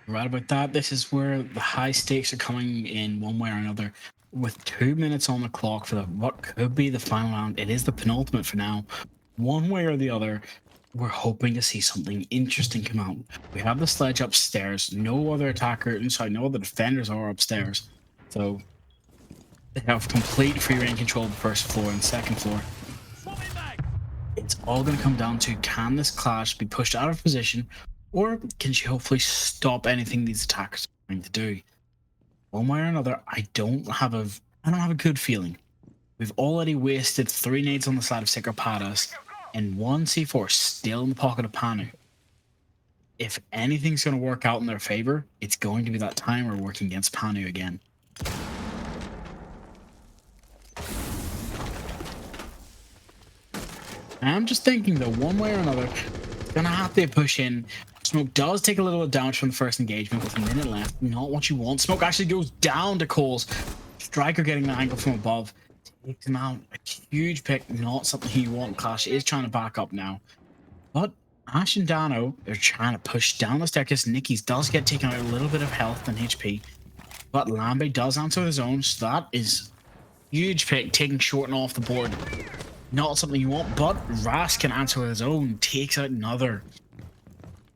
Right about that. This is where the high stakes are coming in one way or another. With 2 minutes on the clock for what could be the final round, it is the penultimate for now. One way or the other, we're hoping to see something interesting come out. We have the sledge upstairs. No other attacker, no other defenders are upstairs. So they have complete free reign control of the first floor and second floor. It's all going to come down to, can this Clash be pushed out of position, or can she hopefully stop anything these attackers are trying to do? One way or another, I don't have a good feeling. We've already wasted 3 nades on the side of Psychopathos and 1 C4 still in the pocket of Panu. If anything's going to work out in their favor, it's going to be that timer working against Panu again. I'm just thinking though, one way or another, gonna have to push in. Smoke does take a little damage from the first engagement with a minute left. Not what you want. Smoke actually goes down to Coles. Striker getting the angle from above. Takes him out. A huge pick. Not something you want. Clash is trying to back up now. But Ash and Dano are trying to push down the staircase. Nicky's does get taken out a little bit of health and HP. But Lambe does answer his own. So that is huge pick. Taking Shorten off the board. Not something you want. But Ras can answer his own. Takes out another.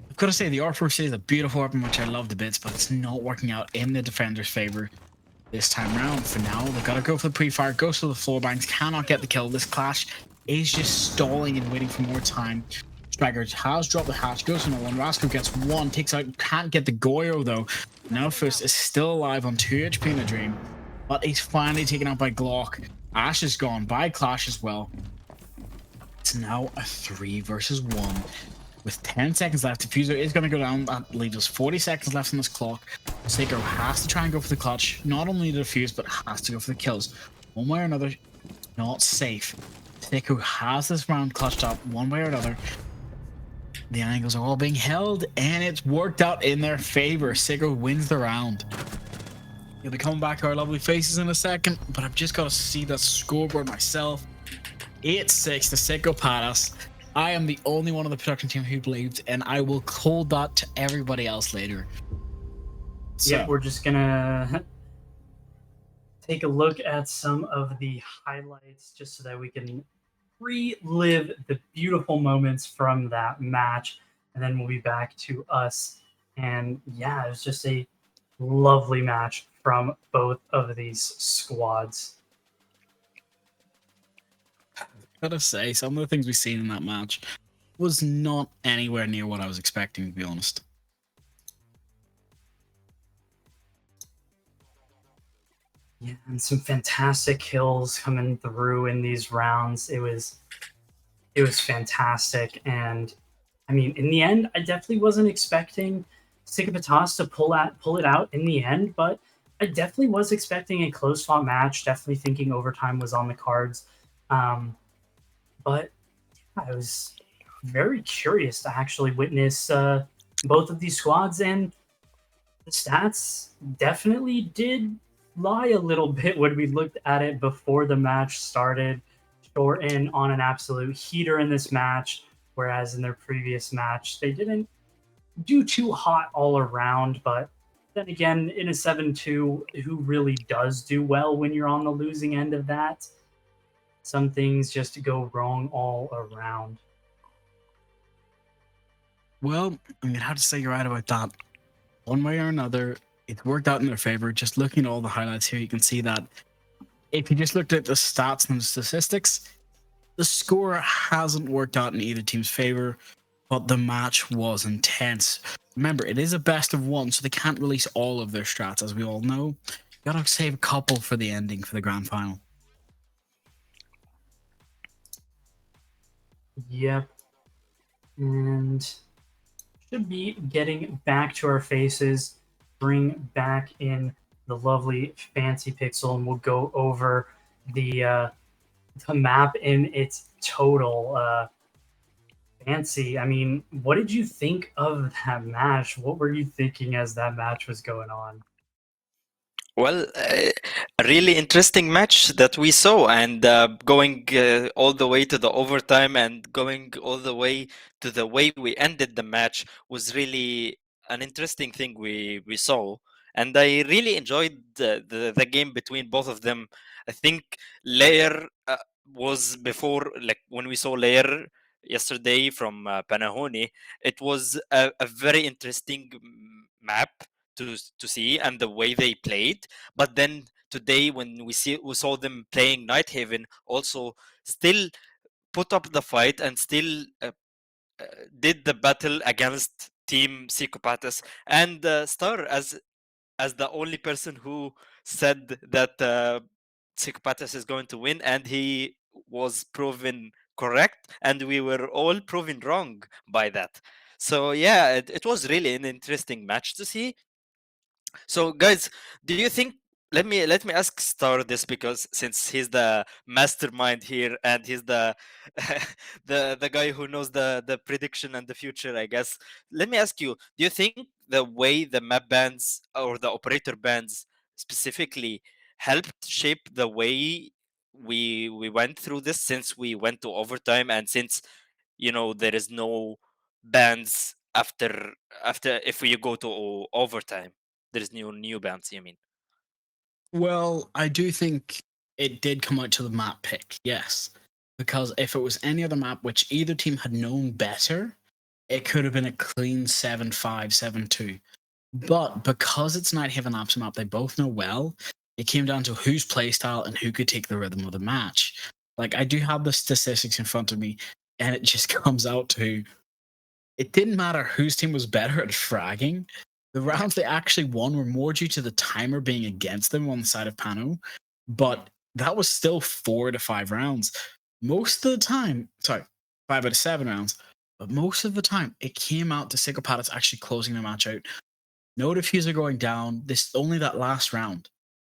I've got to say, the R4C is a beautiful weapon, which I love to bits, but it's not working out in the defender's favor this time round. For now, they've got to go for the pre-fire, goes to the floor banks, cannot get the kill. This Clash is just stalling and waiting for more time. Striker has dropped the hatch, goes for another one. Rasco gets 1, takes out, can't get the Goyo though. Now Fist is still alive on 2 HP in a dream, but he's finally taken out by Glock. Ash is gone by Clash as well. It's now a 3 versus 1. With 10 seconds left, Diffuser is going to go down. That leaves us 40 seconds left on this clock. Seiko has to try and go for the clutch. Not only to defuse, but has to go for the kills. One way or another, not safe. Seiko has this round clutched up one way or another. The angles are all being held, and it's worked out in their favor. Seiko wins the round. He'll be coming back to our lovely faces in a second, but I've just got to see that scoreboard myself. 8-6 to Seiko Paras. I am the only one on the production team who believed, and I will hold that to everybody else later. So, Yeah, we're just gonna take a look at some of the highlights just so that we can relive the beautiful moments from that match, and then we'll be back to us. And yeah, it was just a lovely match from both of these squads. gotta say, some of the things we've seen in that match was not anywhere near what I was expecting, to be honest. Yeah, and some fantastic kills coming through in these rounds. It was fantastic, and I mean, in the end, I definitely wasn't expecting Sigapatas to pull it out in the end, but I definitely was expecting a close fought match. Definitely thinking overtime was on the cards, but I was very curious to actually witness both of these squads, and the stats definitely did lie a little bit when we looked at it before the match started. Shorten on an absolute heater in this match, whereas in their previous match they didn't do too hot all around, but then again, in a 7-2, who really does do well when you're on the losing end of that? Some things just go wrong all around. Well, I'm gonna have to say you're right about that. One way or another, it worked out in their favor. Just looking at all the highlights here, you can see that if you just looked at the stats and the statistics, the score hasn't worked out in either team's favor, but the match was intense. Remember, it is a best of one, so they can't release all of their strats, as we all know. You gotta save a couple for the ending, for the grand final. Yep. And should be getting back to our faces, bring back in the lovely fancy pixel, and we'll go over the map in its total. Fancy. I mean, what did you think of that match? What were you thinking as that match was going on? Well, a really interesting match that we saw, and going all the way to the overtime and going all the way to the way we ended the match was really an interesting thing we saw. And I really enjoyed the game between both of them. I think Layer was before, like when we saw Layer yesterday from Panahoni, it was a very interesting map to see and the way they played. But then today, when we saw them playing Night Haven, also still put up the fight and still did the battle against Team Psychopathus. And Star, as the only person who said that Psychopathus is going to win, and he was proven correct, and we were all proven wrong by that. So yeah, it was really an interesting match to see. So, guys, do you think? Let me ask Star this, because since he's the mastermind here and he's the the guy who knows the prediction and the future, I guess. Let me ask you: do you think the way the map bands or the operator bands specifically helped shape the way we went through this, since we went to overtime, and since there is no bands after if we go to overtime? There's new bands, you mean? Well, I do think it did come out to the map pick, yes. Because if it was any other map which either team had known better, it could have been a clean 7-5, 7-2. But because it's Night Haven Apps map they both know well, it came down to whose playstyle and who could take the rhythm of the match. Like, I do have the statistics in front of me, and it just comes out to it didn't matter whose team was better at fragging. The rounds they actually won were more due to the timer being against them on the side of Pano, but that was still 4 to 5 rounds. Most of the time, sorry, 5 out of 7 rounds, but most of the time it came out to Psychopaths actually closing the match out. No diffuser going down. This only that last round.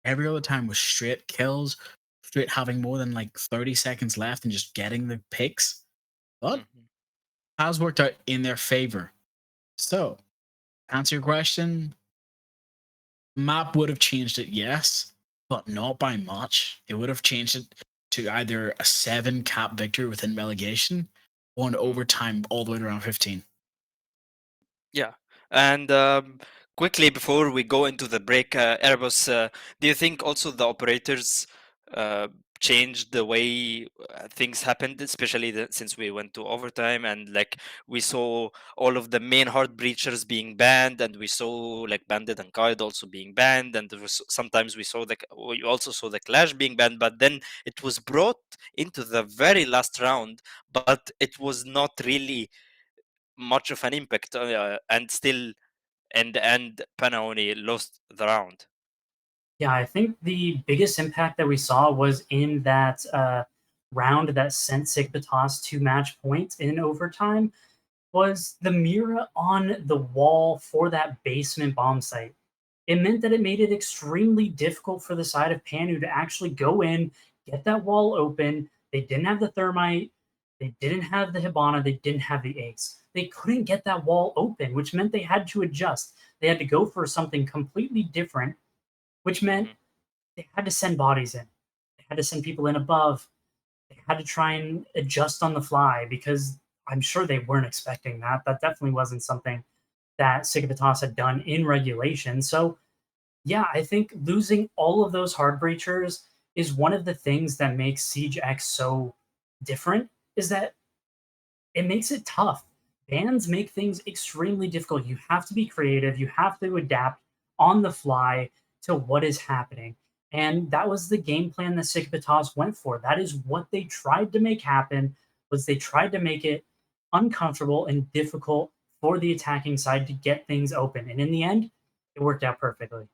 Every other time was straight kills, straight having more than like 30 seconds left and just getting the picks. But has worked out in their favor. So, answer your question, map would have changed it, yes, but not by much. It would have changed it to either a 7 cap victory within relegation or an overtime all the way to round 15. Yeah. And quickly before we go into the break, Erebus, do you think also the operators changed the way things happened, especially since we went to overtime, and like we saw all of the main hard breachers being banned, and we saw like Bandit and Kaid also being banned, and sometimes we also saw the Clash being banned, but then it was brought into the very last round, but it was not really much of an impact, and still in the end Panaoni lost the round. Yeah, I think the biggest impact that we saw was in that round that sent Sigbatos to match point in overtime was the Mira on the wall for that basement bomb site. It meant that it made it extremely difficult for the side of Panu to actually go in, get that wall open. They didn't have the thermite, they didn't have the Hibana, they didn't have the eggs. They couldn't get that wall open, which meant they had to adjust. They had to go for something completely different, which meant they had to send bodies in. They had to send people in above. They had to try and adjust on the fly because I'm sure they weren't expecting that. That definitely wasn't something that Cicapatas had done in regulation. So, yeah, I think losing all of those hard breachers is one of the things that makes Siege X so different, is that it makes it tough. Bans make things extremely difficult. You have to be creative. You have to adapt on the fly to what is happening. And that was the game plan that Cicapatas went for. That is what they tried to make happen, was they tried to make it uncomfortable and difficult for the attacking side to get things open. And in the end, it worked out perfectly.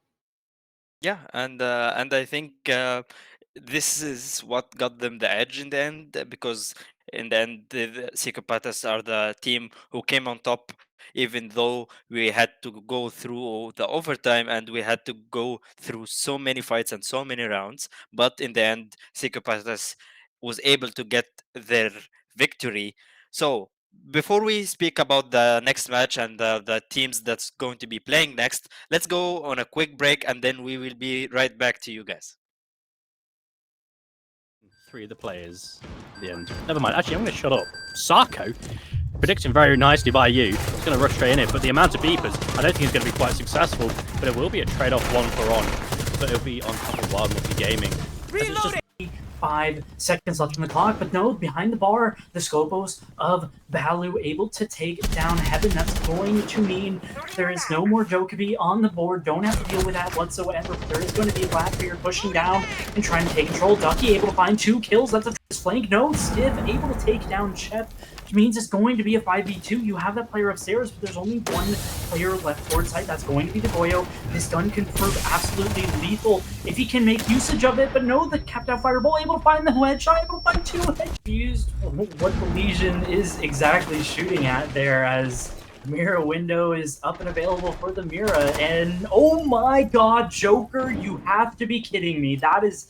Yeah, and I think this is what got them the edge in the end, because in the end, the Psychopaths are the team who came on top, even though we had to go through the overtime and we had to go through so many fights and so many rounds. But in the end, Psychopaths was able to get their victory. So before we speak about the next match and the teams that's going to be playing next, let's go on a quick break and then we will be right back to you guys. 3 of the players at the end. Never mind. Actually, I'm going to shut up. Sarko, predicting very nicely by you. It's going to rush straight in it, but the amount of beepers, I don't think it's going to be quite successful, but it will be a trade-off 1-for-1. But it'll be on top of Wild Monkey Gaming. 5 seconds left on the clock, but no, behind the bar, the Scopos of Balu able to take down Heaven. That's going to mean there is no more Jokobi on the board. Don't have to deal with that whatsoever. But there is going to be a Blackbeard pushing down and trying to take control. Ducky able to find 2 kills. That's a flank. No, Stiff able to take down Chef, which means it's going to be a 5v2. You have that player upstairs, but there's only one player left forward side. That's going to be the Goyo. This gun can prove absolutely lethal if he can make usage of it, but no, the capped out fireball able to find the headshot, able to find 2 headshots. Used what the Legion is exactly shooting at there, as Mira window is up and available for the Mira, and oh my god, Joker, you have to be kidding me. That is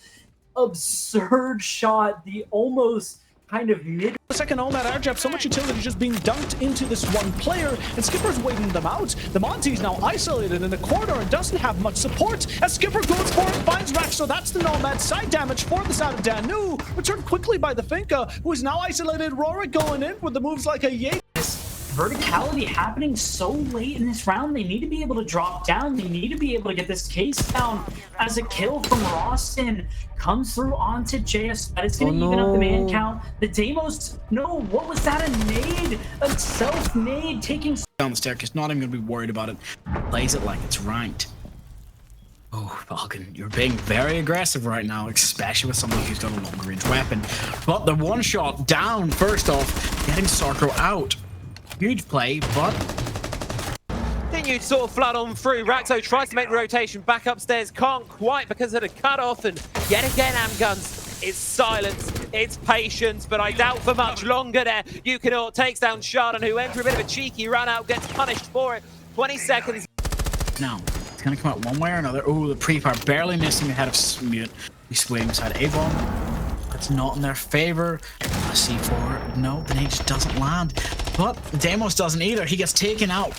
absurd shot, the almost kind of mid. The second on that air jab, so much utility just being dunked into this one player, and Skipper's waiting them out. The Monty's now isolated in the corner and doesn't have much support. As Skipper goes for it, finds Rax, so that's the Nomad. Side damage for the side of Danu, returned quickly by the Finka, who is now isolated. Rorik going in with the moves like a Yate. Verticality happening so late in this round. They need to be able to drop down. They need to be able to get this case down, as a kill from Roston comes through onto JS. That is going to even up the man count. The Deimos, no, what was that? A nade? A self-nade taking Down the staircase, not even going to be worried about it. Plays it like it's ranked. Oh, Falcon, you're being very aggressive right now, especially with somebody who's got a longer range weapon. But the one shot down, first off, getting Sarko out. Huge play, but continued sort of flood on through. Raxo tries to make the rotation back upstairs, can't quite because of the cut-off, and yet again Amguns, it's silence, it's patience, but I doubt for much longer there. Yukinort takes down Shardon, who went for a bit of a cheeky run out, gets punished for it. 20 seconds. now it's going to come out one way or another. Oh, the pre-fire barely missing the head of Smute. He's swaying beside Avon. That's not in their favor. C4, no, the nade just doesn't land. But Deimos doesn't either. He gets taken out.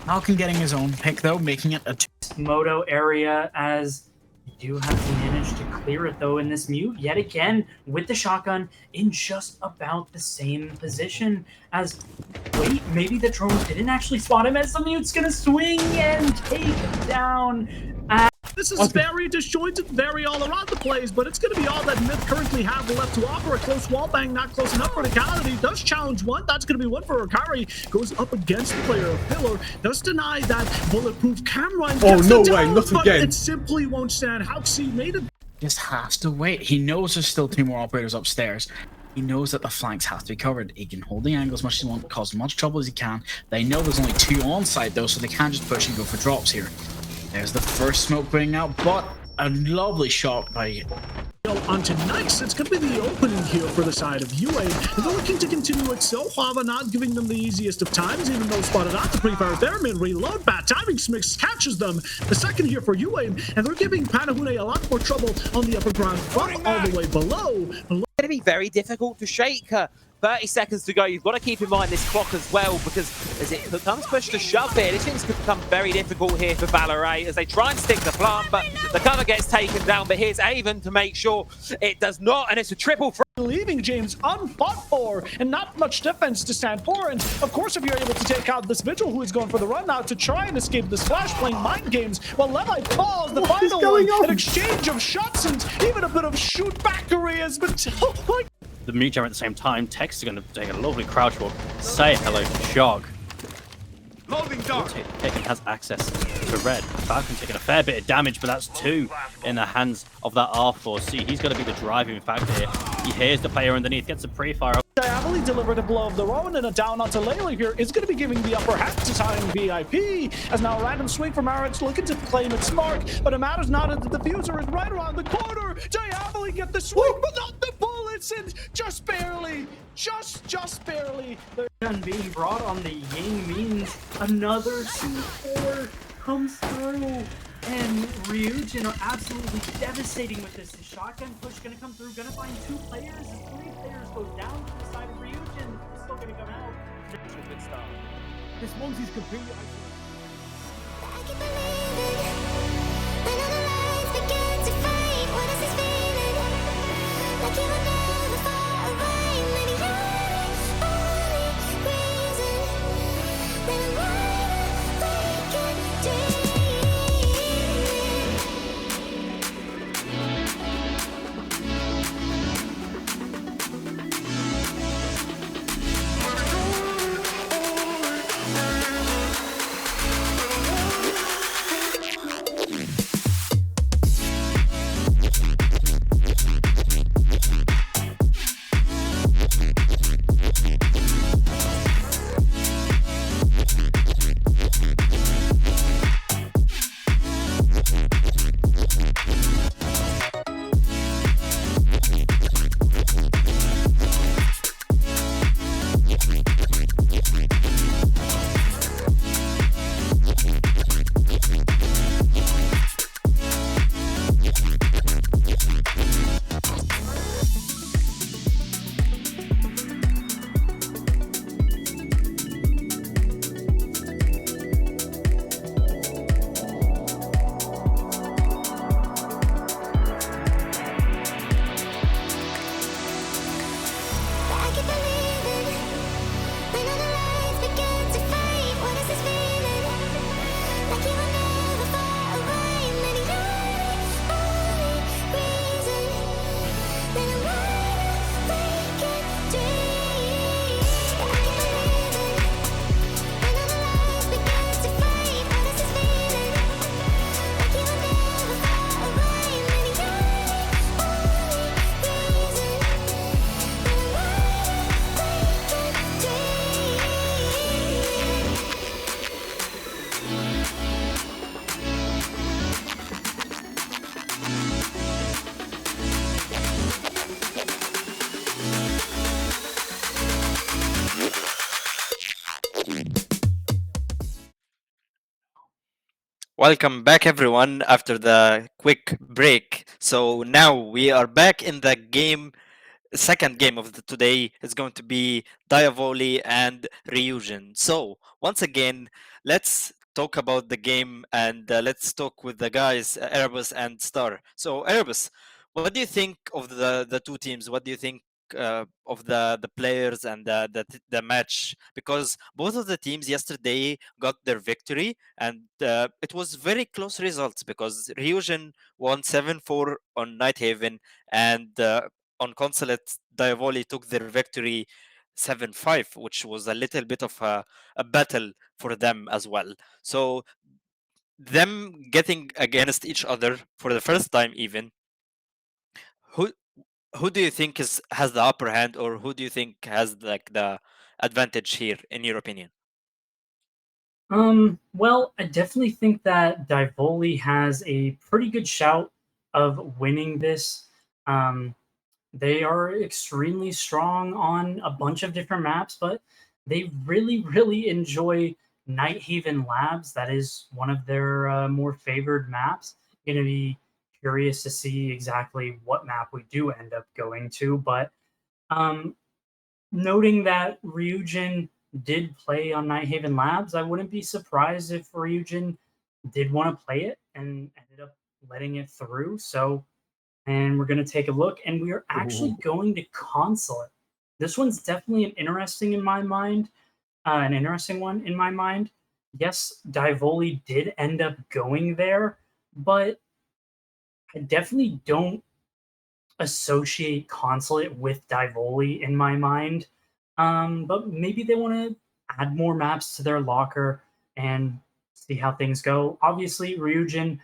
Falcon getting his own pick though, making it a Moto area, as you do have to manage to clear it though in this mute yet again with the shotgun in just about the same position. As wait, maybe the drone didn't actually spot him, as the mute's gonna swing and take him down. This is very disjointed, very all around the place, but it's going to be all that Myth currently have left to offer. A close wall bang, not close enough. Verticality does challenge one. That's going to be one for Akari. Goes up against the player of Pillar. Does deny that bulletproof camera. Oh, no way, not again. It simply won't stand. Hauxi made it. just has to wait. He knows there's still 2 more operators upstairs. He knows that the flanks have to be covered. He can hold the angle as much as he wants, cause as much trouble as he can. They know there's only 2 on site though, so they can't just push and go for drops here. There's the first smoke putting out, but a lovely shot by onto Nice. It's going to be the opening here for the side of UA. They're looking to continue it, so Hava not giving them the easiest of times, even though spotted out the pre-fire there. Mid reload, bad timing, Smix catches them. The second here for UA, and they're giving Panahune a lot more trouble on the upper ground, but all the way below. It's going to be very difficult to shake her. 30 seconds to go. You've got to keep in mind this clock as well, because as it becomes push to shove here, this thing's could become very difficult here for Valorant as they try and stick the plant, but the cover gets taken down. But here's Avon to make sure it does not, and it's a triple for leaving James unfought for and not much defense to stand for. And of course, if you're able to take out this Vigil who is going for the run now to try and escape this flash, playing mind games, while Levi calls the final one, an exchange of shots and even a bit of shoot backery has been like The mute jam at the same time. Tex is going to take a lovely crouch walk. Say hello to Shog. Taken has access to red. Falcon taking a fair bit of damage, but that's 2 in the hands of that R4C. He's going to be the driving factor here. He hears the player underneath, gets a pre-fire. Diaboli delivered a blow of their own, and a down onto Layla here is going to be giving the upper hand to Time VIP. As now a random swing from Aritz looking to claim its mark, but it matters not as the diffuser is right around the corner. Diaboli get the swing, but not the bullets, and just barely, just barely. Gun being brought on the Ying means another C4 comes through. And Ryujin are absolutely devastating with this. The shotgun push gonna come through, gonna find 2 players. As 3 players go down to the side of Ryujin. Still gonna come out. good start. This one's he's completely I can believe it. When all the lights begin to fade, what is this feeling? Like you will never far away. Maybe you're the only reason that I'm wide awake and dreaming. Welcome back, everyone, after the quick break. So now we are back in the game. Second game of today is going to be Diavoli and Ryujin. So once again, let's talk about the game and let's talk with the guys, Erebus and Star. So Erebus, what do you think of the 2 teams? What do you think of the players and the match? Because both of the teams yesterday got their victory, and it was very close results because Ryujin won 7-4 on Nighthaven, and on Consulate, Diavoli took their victory 7-5, which was a little bit of a battle for them as well. So them getting against each other for the first time even, who do you think has the upper hand, or who do you think has like the advantage here, in your opinion? Well, I definitely think that Divoli has a pretty good shout of winning this. They are extremely strong on a bunch of different maps, but they really enjoy Nighthaven Labs. That is one of their more favored maps. Going to be curious to see exactly what map we do end up going to, but noting that Ryujin did play on Nighthaven Labs, I wouldn't be surprised if Ryujin did want to play it and ended up letting it through. So, and we're going to take a look, and we are actually going to console it. This one's definitely an interesting in my mind, an interesting one in my mind. Yes, Divoli did end up going there, but I definitely don't associate Consulate with Divoli in my mind. But maybe they want to add more maps to their locker and see how things go. Obviously, Ryujin,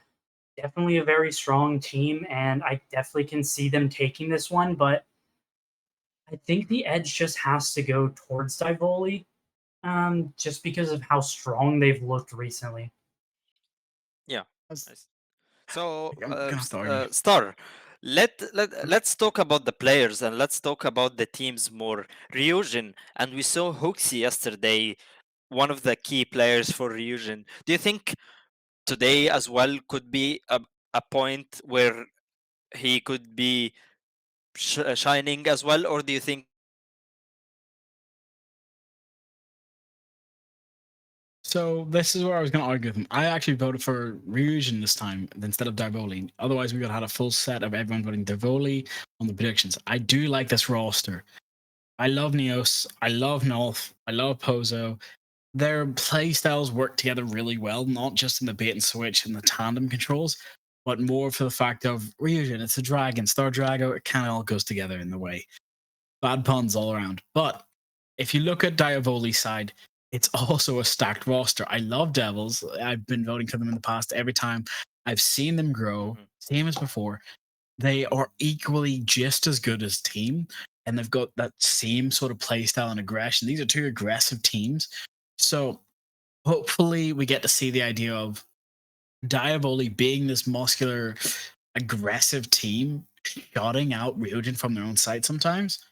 definitely a very strong team, and I definitely can see them taking this one, but I think the edge just has to go towards Divoli, just because of how strong they've looked recently. Yeah. That's- Nice. So, I'm gonna have to argue. Star, let's talk about the players and let's talk about the teams more. Ryujin, and we saw Hoxie yesterday, one of the key players for Ryujin. Do you think today as well could be a point where he could be shining as well, or do you think So this is where I was going to argue with him. I actually voted for Ryujin this time instead of Divoli. Otherwise, we would have had a full set of everyone voting Divoli on the predictions. I do like this roster. I love Neos. I love Nolf. I love Pozo. Their play styles work together really well, not just in the bait and switch and the tandem controls, but more for the fact of Ryujin. It's a dragon, Star Drago. It kind of all goes together in the way. Bad puns all around. But if you look at Diavoli's side, it's also a stacked roster. I love Devils. I've been voting for them in the past. Every time I've seen them grow, same as before, they are equally just as good as team. And they've got that same sort of play style and aggression. These are two aggressive teams. So hopefully we get to see the idea of Diavoli being this muscular, aggressive team, shutting out Ryujin from their own side sometimes.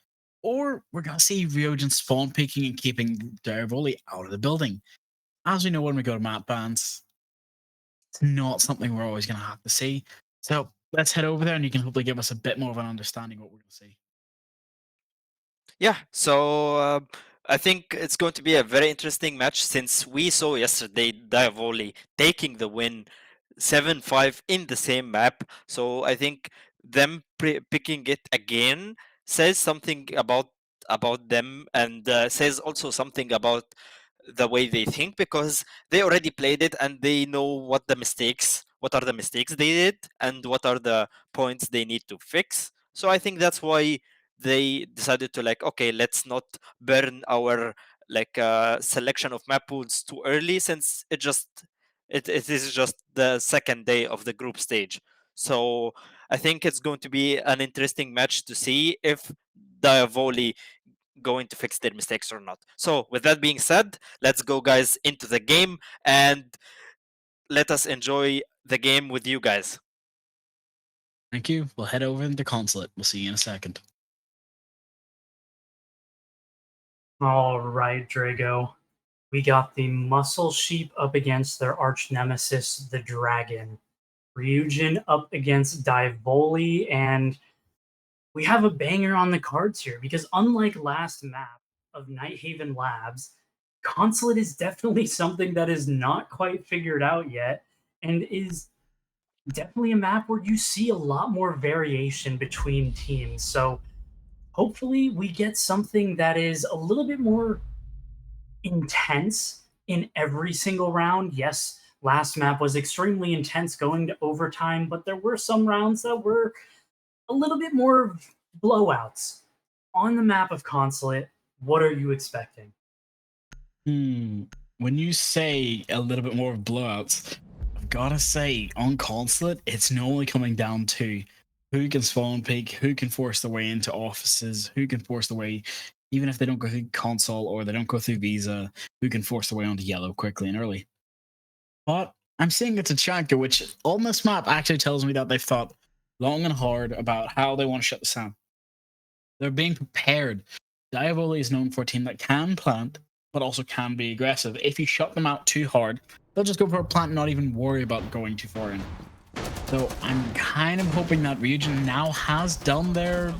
Or we're going to see Ryujin spawn peeking and keeping Diavoli out of the building. As we know, when we go to map bans, it's not something we're always going to have to see. So let's head over there and you can hopefully give us a bit more of an understanding of what we're going to see. Yeah, so I think it's going to be a very interesting match since we saw yesterday Diavoli taking the win 7-5 in the same map. So I think them picking it again says something about them and says also something about the way they think because they already played it and they know what are the mistakes they did and what are the points they need to fix. So I think that's why they decided to like, okay, let's not burn our like selection of map pools too early since it is just the second day of the group stage. So I think it's going to be an interesting match to see if Diavoli going to fix their mistakes or not. So with that being said, let's go guys into the game and let us enjoy the game with you guys. Thank you. We'll head over into Consulate. We'll see you in a second. All right, Drago. We got the Muscle Sheep up against their arch nemesis, the Dragon. Ryujin up against Divoli, and we have a banger on the cards here because unlike last map of Nighthaven Labs, Consulate is definitely something that is not quite figured out yet and is definitely a map where you see a lot more variation between teams. So hopefully we get something that is a little bit more intense in every single round. Yes, last map was extremely intense going to overtime, but there were some rounds that were a little bit more blowouts. On the map of Consulate, what are you expecting? When you say a little bit more of blowouts, I've got to say on Consulate, it's normally coming down to who can spawn peek, who can force their way into offices, who can force their way, even if they don't go through console or they don't go through visa, who can force their way onto yellow quickly and early. But I'm seeing it's a Chanka, which on this map actually tells me that they've thought long and hard about how they want to shut this down. They're being prepared. Diavoli is known for a team that can plant, but also can be aggressive. If you shut them out too hard, they'll just go for a plant and not even worry about going too far in. So I'm kind of hoping that Ryujin now has done their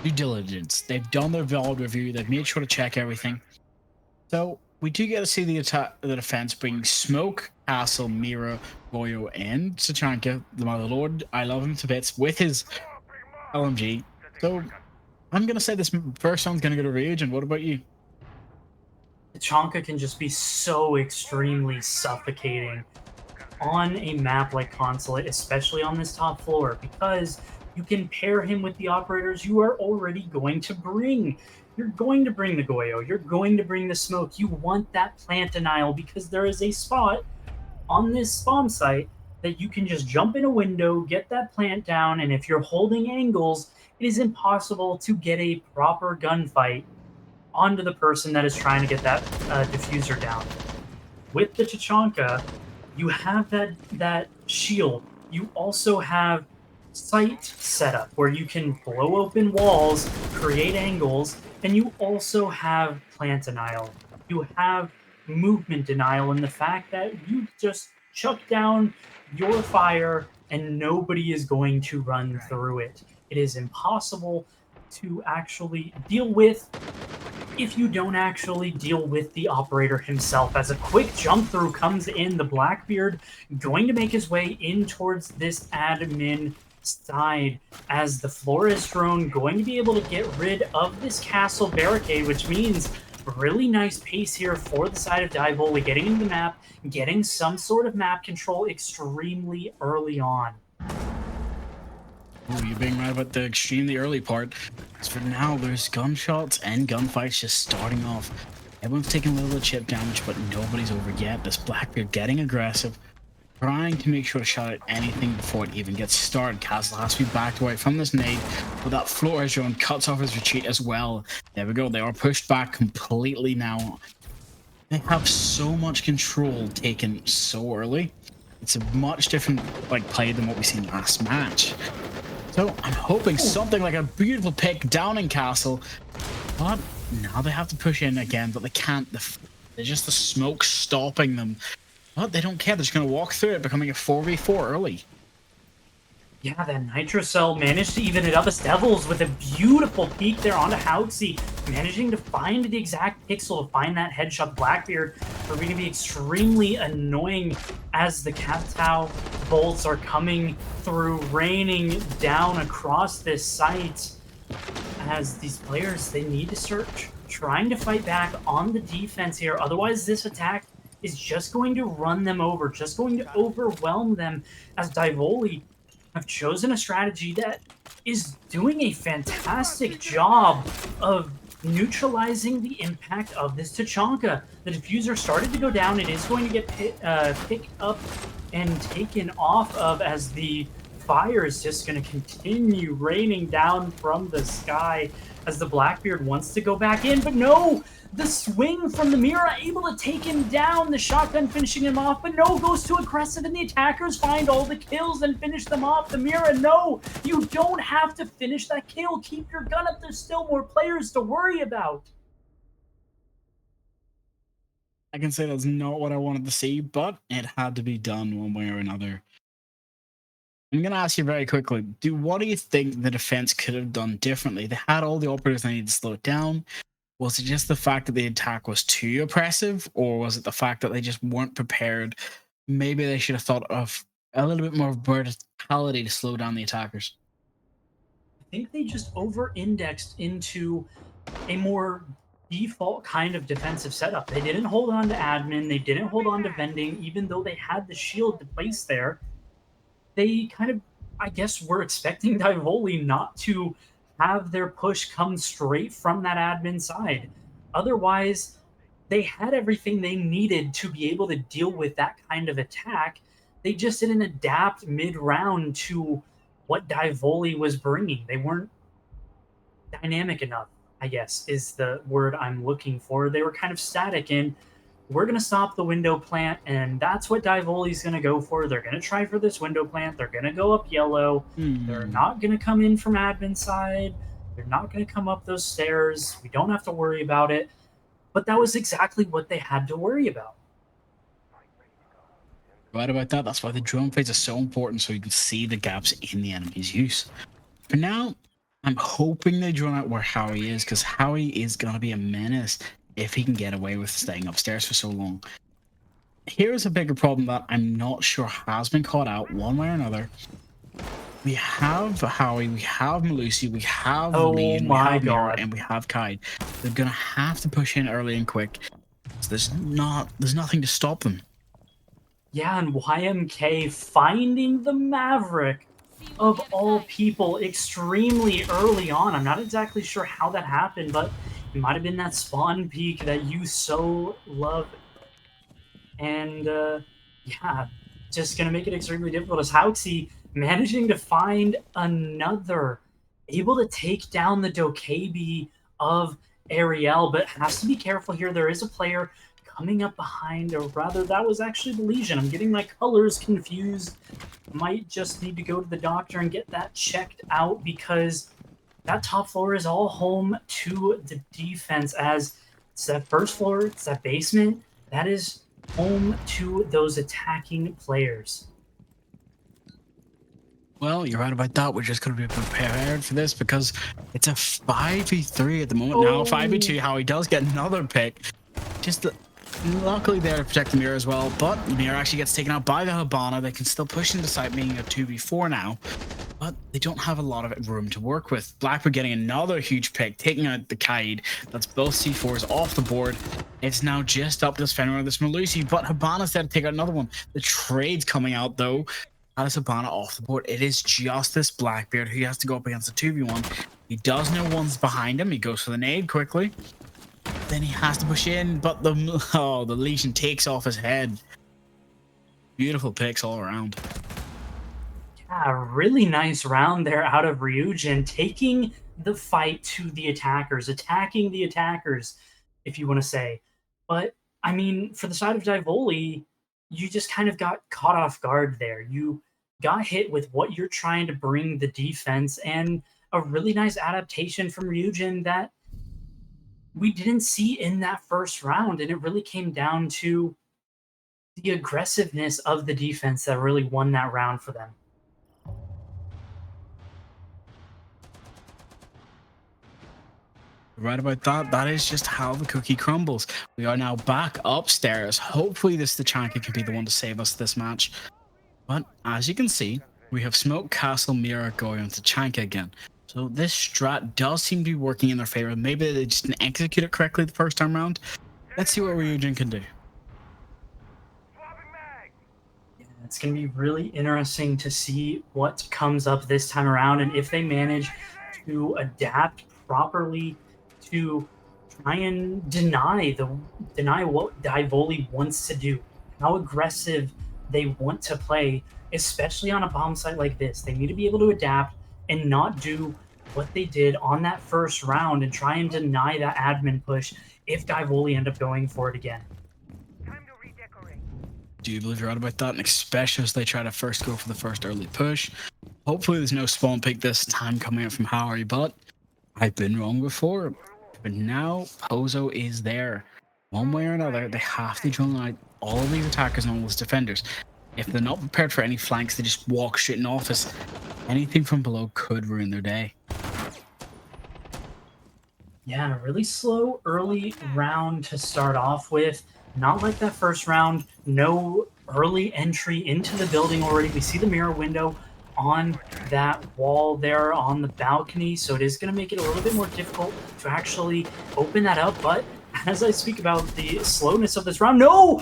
due diligence. They've done their VOD review. They've made sure to check everything. So we do get to see the defense bring Smoke, Castle, Mira, Goyo, and Tachanka, the Mother Lord. I love him to bits with his LMG. So I'm gonna say this first round's gonna go to Rage. And what about you? Tachanka can just be so extremely suffocating on a map like Consulate, especially on this top floor, because you can pair him with the operators you are already going to bring. You're going to bring the Goyo, you're going to bring the Smoke. You want that plant denial because there is a spot on this spawn site that you can just jump in a window, get that plant down, and if you're holding angles, it is impossible to get a proper gunfight onto the person that is trying to get that diffuser down. With the Tachanka, you have that shield. You also have sight setup where you can blow open walls, create angles, and you also have plant denial. You have movement denial in the fact that you just chuck down your fire and nobody is going to run through it. It is impossible to actually deal with if you don't actually deal with the operator himself. As a quick jump through comes in, the Blackbeard going to make his way in towards this admin side as the Flores drone going to be able to get rid of this castle barricade, which means really nice pace here for the side of Divoli, getting into the map, getting some sort of map control extremely early on. Oh, you're being right about the extremely early part. As for now, there's gunshots and gunfights just starting off. Everyone's taking a little bit of chip damage, but nobody's over yet. This Blackbeard getting aggressive, trying to make sure to shot at anything before it even gets started. Castle has to be backed away from this nade, but that Flores drone cuts off his retreat as well. There we go. They are pushed back completely now. They have so much control taken so early. It's a much different play than what we seen last match. So I'm hoping something like a beautiful pick down in Castle, but now they have to push in again, but they can't. They're just the smoke stopping them. But they don't care. They're just going to walk through it, becoming a 4v4 early. Yeah, that Nitrocell managed to even it up as Devils with a beautiful peek there onto Houtsy, managing to find the exact pixel to find that headshot. Blackbeard are going to be extremely annoying as the Cat-Tau bolts are coming through, raining down across this site. As these players, they need to start trying to fight back on the defense here. Otherwise, this attack is just going to run them over, just going to overwhelm them, as Divoli have chosen a strategy that is doing a fantastic job of neutralizing the impact of this Tachanka. The diffuser started to go down. It is going to get picked up and taken off of as the fire is just going to continue raining down from the sky as the Blackbeard wants to go back in, but no! The swing from the Mira able to take him down, the shotgun finishing him off, but no, goes too aggressive and the attackers find all the kills and finish them off. The Mira, no, you don't have to finish that kill. Keep your gun up, there's still more players to worry about. I can say that's not what I wanted to see, but it had to be done one way or another. I'm going to ask you very quickly, what do you think the defense could have done differently? They had all the operators they needed to slow it down. Was it just the fact that the attack was too oppressive, or was it the fact that they just weren't prepared? Maybe they should have thought of a little bit more verticality to slow down the attackers. I think they just over-indexed into a more default kind of defensive setup. They didn't hold on to admin, they didn't hold on to vending, even though they had the shield to place there. They kind of, I guess, were expecting Divoli not to have their push come straight from that admin side. Otherwise, they had everything they needed to be able to deal with that kind of attack. They just didn't adapt mid-round to what Divoli was bringing. They weren't dynamic enough, I guess, is the word I'm looking for. They were kind of static in, we're going to stop the window plant, and that's what Divoli's going to go for. They're going to try for this window plant. They're going to go up yellow. They're not going to come in from admin side. They're not going to come up those stairs. We don't have to worry about it. But that was exactly what they had to worry about. Right about that. That's why the drone phase is so important, so you can see the gaps in the enemy's use. For now, I'm hoping they draw out where Howie is, because Howie is going to be a menace if he can get away with staying upstairs for so long. Here's a bigger problem that I'm not sure has been caught out one way or another. We have Howie, we have Malusi, we have Oh Lean, we my have Mira, God. and we have Kaid. They're going to have to push in early and quick. So there's nothing to stop them. Yeah, and YMK finding the Maverick of all people extremely early on. I'm not exactly sure how that happened, but it might have been that spawn peak that you so love. And yeah, just gonna make it extremely difficult as Hauxi managing to find another, able to take down the Dokkaebi of Ariel, but has to be careful here. There is a player coming up behind, or rather, that was actually the Legion. I'm getting my colors confused. Might just need to go to the doctor and get that checked out, because that top floor is all home to the defense, as it's that first floor, it's that basement, that is home to those attacking players. Well, you're right about that. We're just going to be prepared for this because it's a 5v3 at the moment. Now, 5v2, Howie does get another pick. Just luckily there to protect the Mirror as well, but the Mirror actually gets taken out by the Hibana. They can still push into site, being a 2v4 now, but they don't have a lot of room to work with. Blackwood getting another huge pick, taking out the Kaid. That's both C4s off the board. It's now just up to this Fenrir, this Malusi, but Hibana's there to take out another one. The trade's coming out though. That is Hibana off the board. It is just this Blackbeard who has to go up against a 2v1. He does know one's behind him. He goes for the nade quickly. Then he has to push in, but the Legion takes off his head. Beautiful picks all around. Yeah, really nice round there out of Ryujin, taking the fight to the attackers, attacking the attackers, if you want to say. But, I mean, for the side of Divoli, you just kind of got caught off guard there. You got hit with what you're trying to bring the defense, and a really nice adaptation from Ryujin that we didn't see in that first round, and it really came down to the aggressiveness of the defense that really won that round for them. Right about that. That is just how the cookie crumbles. We are now back upstairs. Hopefully this Tachanka can be the one to save us this match. But as you can see, we have Smoke, Castle, Mira going on Tachanka again. So this strat does seem to be working in their favor. Maybe they just didn't execute it correctly the first time around. Let's see what Ryujin can do. Yeah, it's going to be really interesting to see what comes up this time around, and if they manage to adapt properly to try and deny what Divoli wants to do, how aggressive they want to play, especially on a bomb site like this. They need to be able to adapt and not do what they did on that first round and try and deny that admin push if Divoli end up going for it again. Do you believe you're right about that? And especially as they try to first go for the first early push. Hopefully there's no spawn pick this time coming out from Howie, but I've been wrong before. But now Pozo is there. One way or another, they have to draw out all of these attackers and all these defenders. If they're not prepared for any flanks, they just walk straight in office. Anything from below could ruin their day. Yeah, a really slow early round to start off with. Not like that first round. No early entry into the building already. We see the mirror window on that wall there on the balcony, so it is going to make it a little bit more difficult to actually open that up. But as I speak about the slowness of this round, no,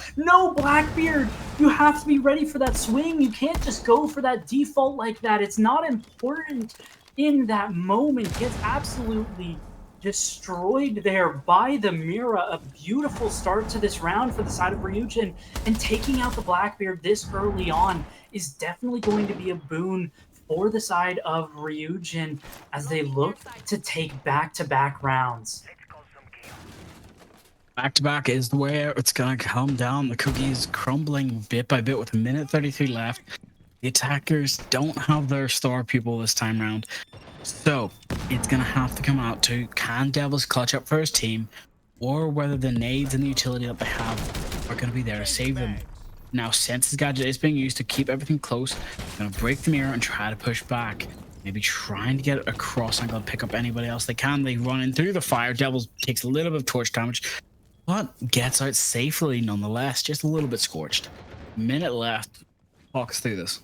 Blackbeard, you have to be ready for that swing. You can't just go for that default like that. It's not important in that moment. He gets absolutely destroyed there by the Mira. A beautiful start to this round for the side of Ryujin, and taking out the Blackbeard this early on is definitely going to be a boon for the side of Ryujin as they look to take back-to-back rounds. Back-to-back is the way it's going to come down. The cookie is crumbling bit by bit with a minute 33 left. The attackers don't have their star people this time round. So it's going to have to come out to can Devils clutch up for his team, or whether the nades and the utility that they have are going to be there to save them. Now, since his gadget is being used to keep everything close, I'm going to break the mirror and try to push back. Maybe trying to get across and go pick up anybody else they can. They run in through the fire. Devils takes a little bit of torch damage, but gets out safely nonetheless. Just a little bit scorched. Minute left. Talk us through this.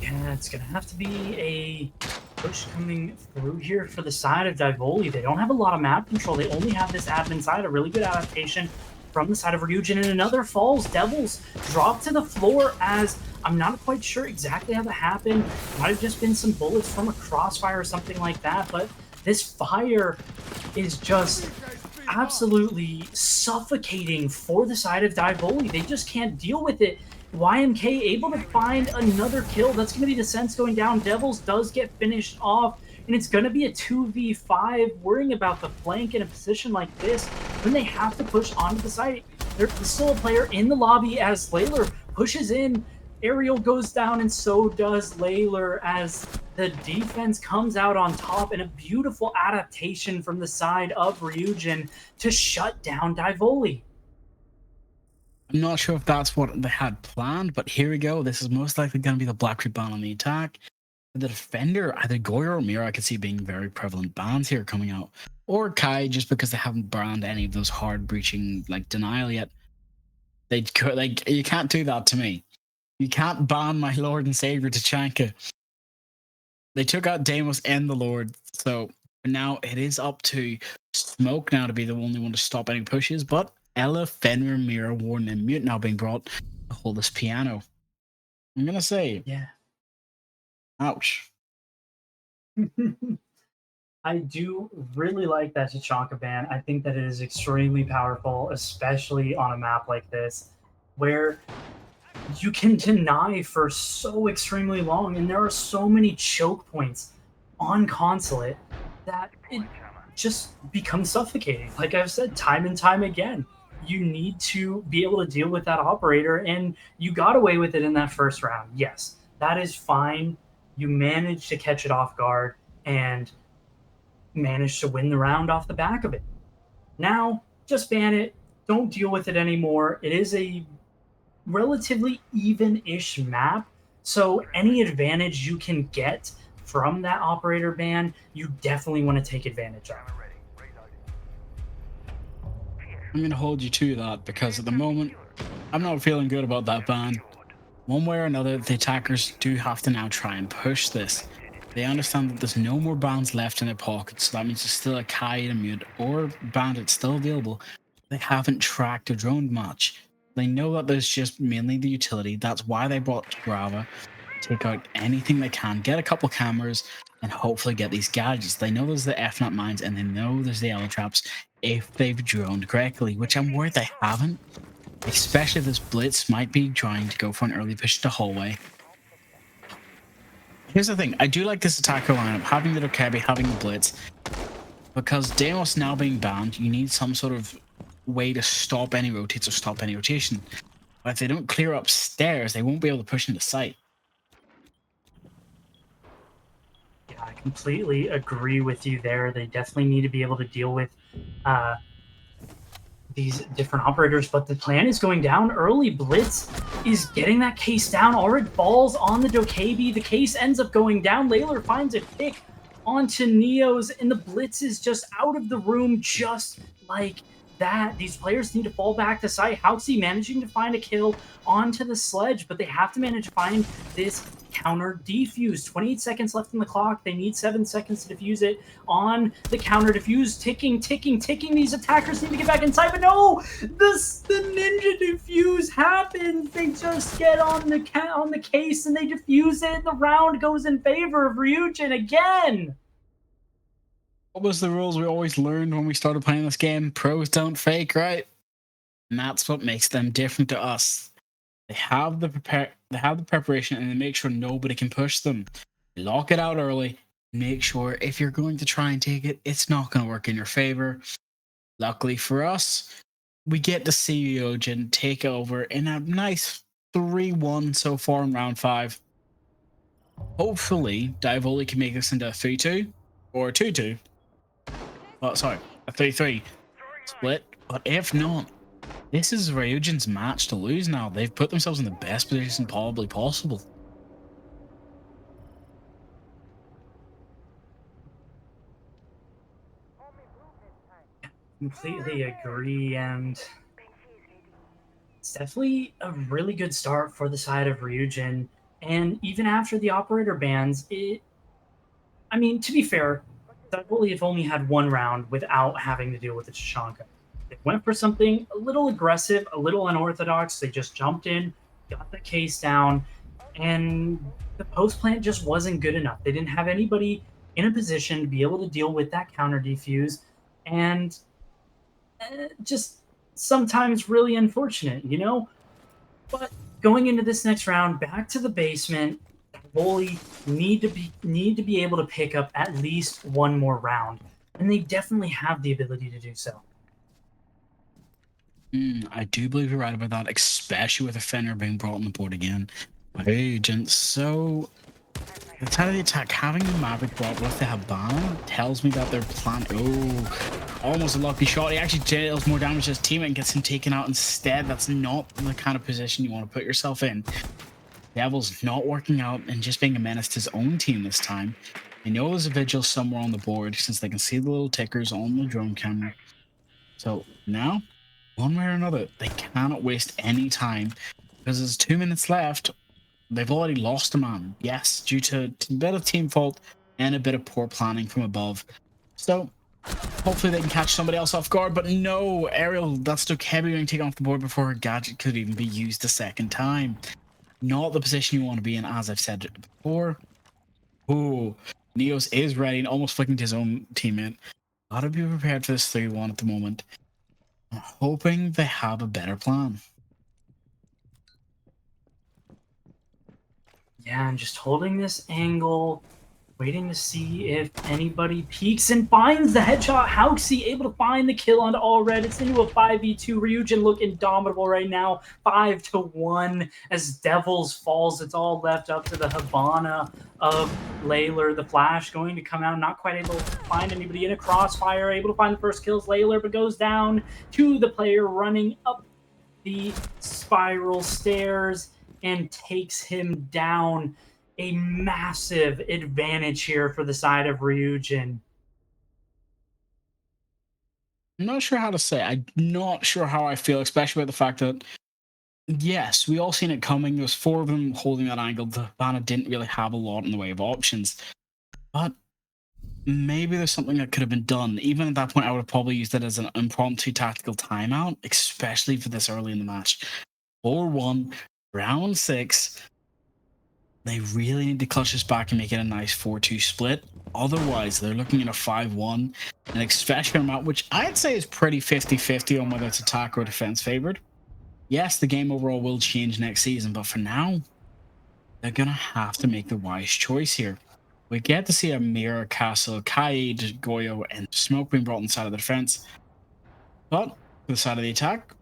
Yeah, it's gonna have to be a push coming through here for the side of Divoli. They don't have a lot of map control. They only have this admin side, a really good adaptation from the side of Ryujin, and another falls. Devils drop to the floor as I'm not quite sure exactly how that happened. Might have just been some bullets from a crossfire or something like that, but this fire is just absolutely suffocating for the side of Divoli. They just can't deal with it. YMK able to find another kill. That's going to be the sense going down. Devils does get finished off, and it's going to be a 2v5. Worrying about the flank in a position like this when they have to push onto the site. There's still a player in the lobby as Layler pushes in. Ariel goes down, and so does Layler as the defense comes out on top, and a beautiful adaptation from the side of Ryujin to shut down Divoli. I'm not sure if that's what they had planned, but here we go. This is most likely going to be the Black Root ban on the attack. The defender, either Goyer or Mira, I could see being very prevalent bans here coming out. Or Kai, just because they haven't banned any of those hard breaching like denial yet. They could, like, you can't do that to me. You can't ban my Lord and Savior Tachanka. They took out Deimos and the Lord, so now it is up to Smoke now to be the only one to stop any pushes, but Ella, Fenrir, Mira, Warden, and Mute now being brought to hold this piano. I'm gonna say, Yeah. ouch. I do really like that Tachanka ban. I think that it is extremely powerful, especially on a map like this, where you can deny for so extremely long, and there are so many choke points on Consulate that it just becomes suffocating. Like I've said time and time again, you need to be able to deal with that operator, and you got away with it in that first round. Yes, that is fine. You managed to catch it off guard and managed to win the round off the back of it. Now, just ban it. Don't deal with it anymore. It is a relatively even-ish map, so any advantage you can get from that operator ban, you definitely want to take advantage of. I'm going to hold you to that because at the moment, I'm not feeling good about that ban. One way or another, the attackers do have to now try and push this. They understand that there's no more bans left in their pockets, so that means there's still a Kai and a Mute or Bandit still available. They haven't tracked or droned much. They know that there's just mainly the utility. That's why they brought Brava. Take out anything they can, get a couple cameras, and hopefully get these gadgets. They know there's the FNAT mines, and they know there's the Elo traps if they've droned correctly, which I'm worried they haven't. Especially this Blitz might be trying to go for an early push to hallway. Here's the thing, I do like this attacker lineup, having the Dokebi, having the Blitz, because Deimos now being banned, you need some sort of way to stop any rotates or stop any rotation. But if they don't clear up stairs, they won't be able to push into sight. Yeah, I completely agree with you there. They definitely need to be able to deal with these different operators, but the plan is going down early. Blitz is getting that case down. Already falls on the Dokebi. The case ends up going down. Layler finds a pick onto Neos, and the Blitz is just out of the room just like that. These players need to fall back to site. Housey managing to find a kill onto the sledge, but they have to manage to find this counter defuse. 28 seconds left on the clock. They need 7 seconds to defuse it on the counter defuse. Ticking. These attackers need to get back inside, but no! The ninja defuse happens. They just get on the case and they defuse it. The round goes in favor of Ryujin again. What was the rules we always learned when we started playing this game? Pros don't fake, right? And that's what makes them different to us. They have the preparation, and they make sure nobody can push them. Lock it out early. Make sure if you're going to try and take it, it's not going to work in your favor. Luckily for us, we get to see Ryujin take over in a nice 3-1 so far in round 5. Hopefully, Divoli can make this into a 3-2 or a 2-2. Oh, sorry, a 3-3 split. But if not, this is Ryujin's match to lose now. They've put themselves in the best position probably possible. Completely agree, and it's definitely a really good start for the side of Ryujin. And even after the operator bans, I mean, to be fair, Divoli have only had one round without having to deal with the Shashanka. They went for something a little aggressive, a little unorthodox. They just jumped in, got the case down, and the post plant just wasn't good enough. They didn't have anybody in a position to be able to deal with that counter defuse, and just sometimes really unfortunate, you know? But going into this next round, back to the basement, Voli need to be able to pick up at least one more round, and they definitely have the ability to do so. I do believe you're right about that, especially with a Fenrir being brought on the board again. Agent, so the side of the attack, having the Maverick brought with the Habana tells me that they're planning. Oh, almost a lucky shot. He actually deals more damage to his teammate and gets him taken out instead. That's not the kind of position you want to put yourself in. Devil's not working out and just being a menace to his own team this time. They know there's a vigil somewhere on the board since they can see the little tickers on the drone camera. So now, one way or another, they cannot waste any time because there's 2 minutes left. They've already lost a man. Yes, due to a bit of team fault and a bit of poor planning from above. So hopefully they can catch somebody else off guard. But no, Ariel, that's Dokebi being taken off the board before her gadget could even be used a second time. Not the position you want to be in, as I've said before. Oh, Neos is ready and almost flicking to his own teammate. Gotta be prepared for this 3-1 at the moment. I'm hoping they have a better plan. Yeah, I'm just holding this angle, waiting to see if anybody peeks and finds the headshot. Hauxi able to find the kill onto All Red. It's into a 5v2. Ryujin look indomitable right now, 5-1 as Devils falls. It's all left up to the Habana of Layler. The Flash going to come out, not quite able to find anybody in a crossfire, able to find the first kills. Layler, but goes down to the player running up the spiral stairs and takes him down. A massive advantage here for the side of Ryujin. I'm not sure how to say. I'm not sure how I feel, especially about the fact that, yes, we all seen it coming. There was 4 of them holding that angle. The Habana didn't really have a lot in the way of options. But maybe there's something that could have been done. Even at that point, I would have probably used it as an impromptu tactical timeout, especially for this early in the match. 4-1, round 6. They really need to clutch this back and make it a nice 4-2 split. Otherwise, they're looking at a 5-1, and especially a map which I'd say is pretty 50-50 on whether it's attack or defense favored. Yes, the game overall will change next season, but for now, they're going to have to make the wise choice here. We get to see a Mirror Castle, Kaid, Goyo, and Smoke being brought on the side of the defense. But for the side of the attack,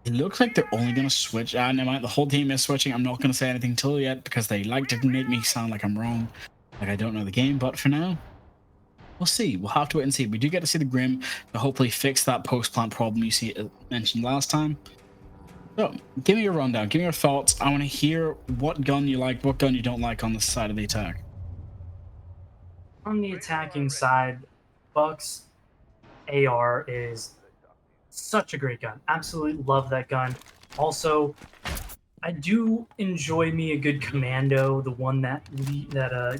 it looks like they're only going to switch. Never mind, the whole team is switching. I'm not going to say anything till yet because they like to make me sound like I'm wrong, like I don't know the game. But for now, we'll see. We'll have to wait and see. We do get to see the Grim to hopefully fix that post-plant problem you see mentioned last time. So, give me your rundown. Give me your thoughts. I want to hear what gun you like, what gun you don't like on the side of the attack. On the attacking side, Buck's AR is such a great gun. Absolutely love that gun. Also, I do enjoy me a good commando, the one that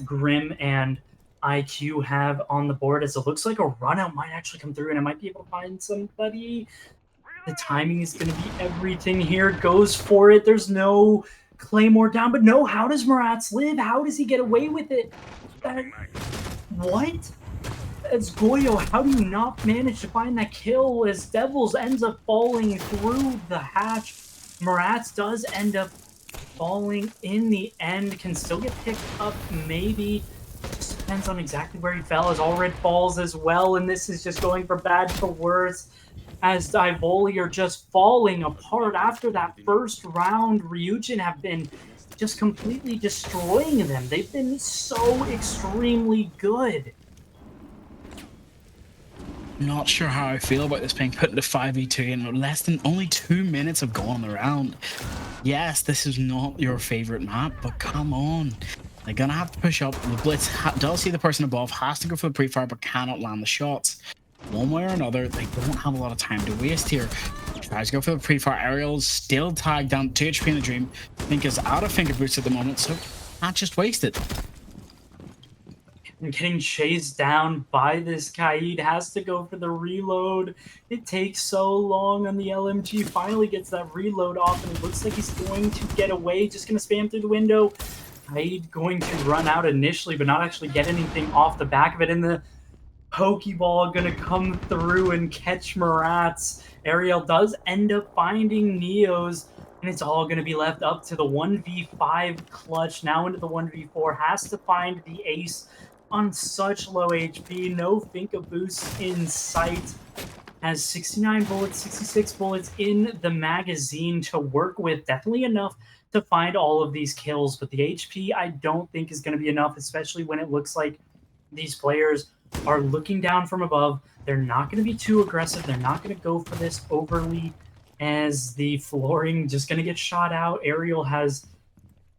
Grim and IQ have on the board, as it looks like a run out might actually come through and I might be able to find somebody. The timing is going to be everything here. Goes for it. There's no Claymore down, but no, how does Maratz live? How does he get away with it? What? It's Goyo. How do you not manage to find that kill as Devils ends up falling through the hatch? Maratz does end up falling in the end. Can still get picked up, maybe. Just depends on exactly where he fell, as All Red falls as well, and this is just going for bad for worse, as Divoli are just falling apart after that first round. Ryujin have been just completely destroying them. They've been so extremely good. Not sure how I feel about this being put into 5v2 in less than only 2 minutes of going around. Yes, this is not your favorite map, but come on. They're gonna have to push up. The Blitz does see the person above, has to go for the pre-fire, but cannot land the shots. One way or another, they don't have a lot of time to waste here. Tries to go for the pre-fire. Ariel's still tagged down 2 HP in the Dream. Think is out of finger boots at the moment, so can't just waste it. And getting chased down by this Kaid, has to go for the reload. It takes so long on the LMG. Finally gets that reload off, and it looks like he's going to get away. Just going to spam through the window. Kaid going to run out initially, but not actually get anything off the back of it. And the Pokeball going to come through and catch Marat's. Ariel does end up finding Neo's, and it's all going to be left up to the 1v5 clutch. Now into the 1v4. Has to find the ace on such low HP. No Finka boost in sight. Has 69 bullets, 66 bullets in the magazine to work with. Definitely enough to find all of these kills, but the HP I don't think is going to be enough, especially when it looks like these players are looking down from above. They're not going to be too aggressive. They're not going to go for this overly, as the flooring just going to get shot out. Ariel has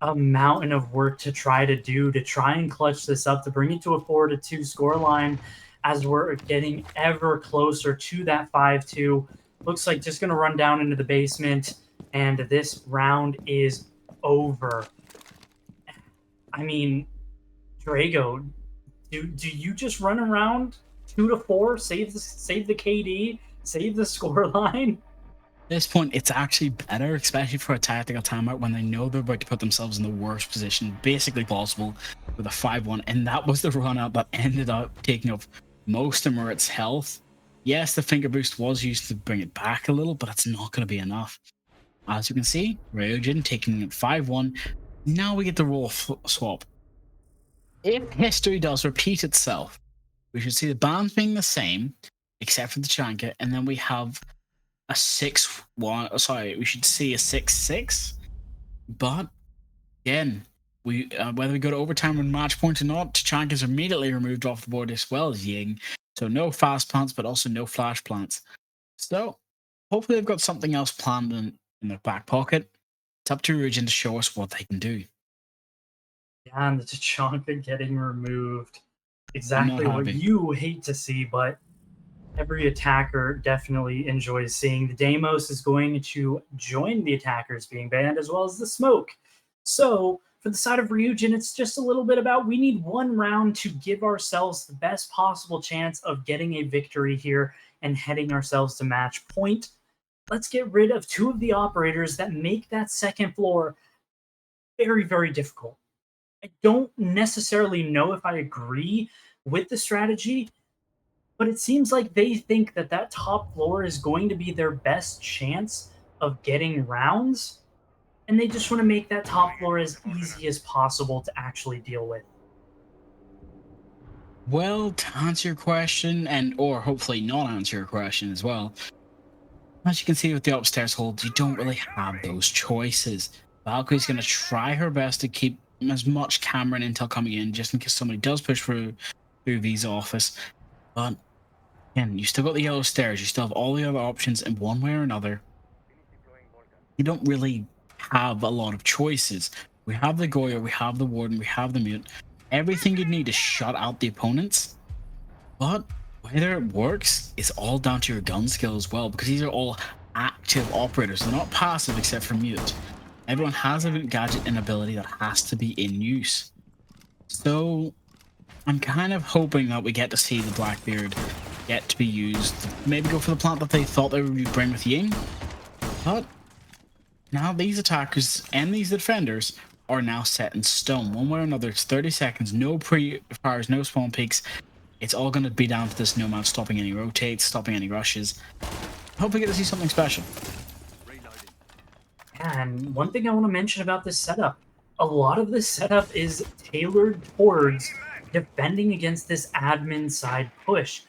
a mountain of work to try and clutch this up, to bring it to a 4-2 scoreline, as we're getting ever closer to that 5-2. Looks like just going to run down into the basement, and this round is over. I mean, Drago, do you just run around 2-4, save the KD, save the scoreline? At this point, it's actually better, especially for a tactical timeout, when they know they're about to put themselves in the worst position basically possible with a 5-1, and that was the run out that ended up taking up most of Murat's health. Yes, the finger boost was used to bring it back a little, but it's not going to be enough. As you can see, Ryujin taking it 5-1. Now we get the role swap. If history does repeat itself, we should see the bans being the same, except for the Chanka, and then we have a 6-1. Sorry, we should see a 6-6. But again, whether we go to overtime or match point or not, Chanka is immediately removed off the board, as well as Ying. So no fast plants, but also no flash plants. So hopefully they've got something else planned in their back pocket. It's up to Ryujin to show us what they can do. Yeah, and the Tachanka getting removed. Exactly what you hate to see, but every attacker definitely enjoys seeing. The Deimos is going to join the attackers being banned, as well as the Smoke. So for the side of Ryujin, it's just a little bit about, we need one round to give ourselves the best possible chance of getting a victory here and heading ourselves to match point. Let's get rid of 2 of the operators that make that second floor very, very difficult. I don't necessarily know if I agree with the strategy, but it seems like they think that that top floor is going to be their best chance of getting rounds, and they just want to make that top floor as easy as possible to actually deal with. Well, to answer your question, or hopefully not answer your question as well, as you can see with the upstairs holds, you don't really have those choices. Valkyrie's going to try her best to keep as much camera and intel coming in, just in case somebody does push through V's office. But again, you still got the yellow stairs, you still have all the other options in one way or another. You don't really have a lot of choices. We have the Goya, we have the Warden, we have the Mute. Everything you need to shut out the opponents. But whether it works, it's all down to your gun skill as well, because these are all active operators. They're not passive except for Mute. Everyone has a gadget and ability that has to be in use. So I'm kind of hoping that we get to see the Blackbeard get to be used. Maybe go for the plant that they thought they would bring with Ying. But now these attackers and these defenders are now set in stone. One way or another, it's 30 seconds, no pre-fires, no spawn peaks. It's all going to be down to this Nomad stopping any rotates, stopping any rushes. Hope we get to see something special. And one thing I want to mention about this setup, a lot of this setup is tailored towards defending against this admin side push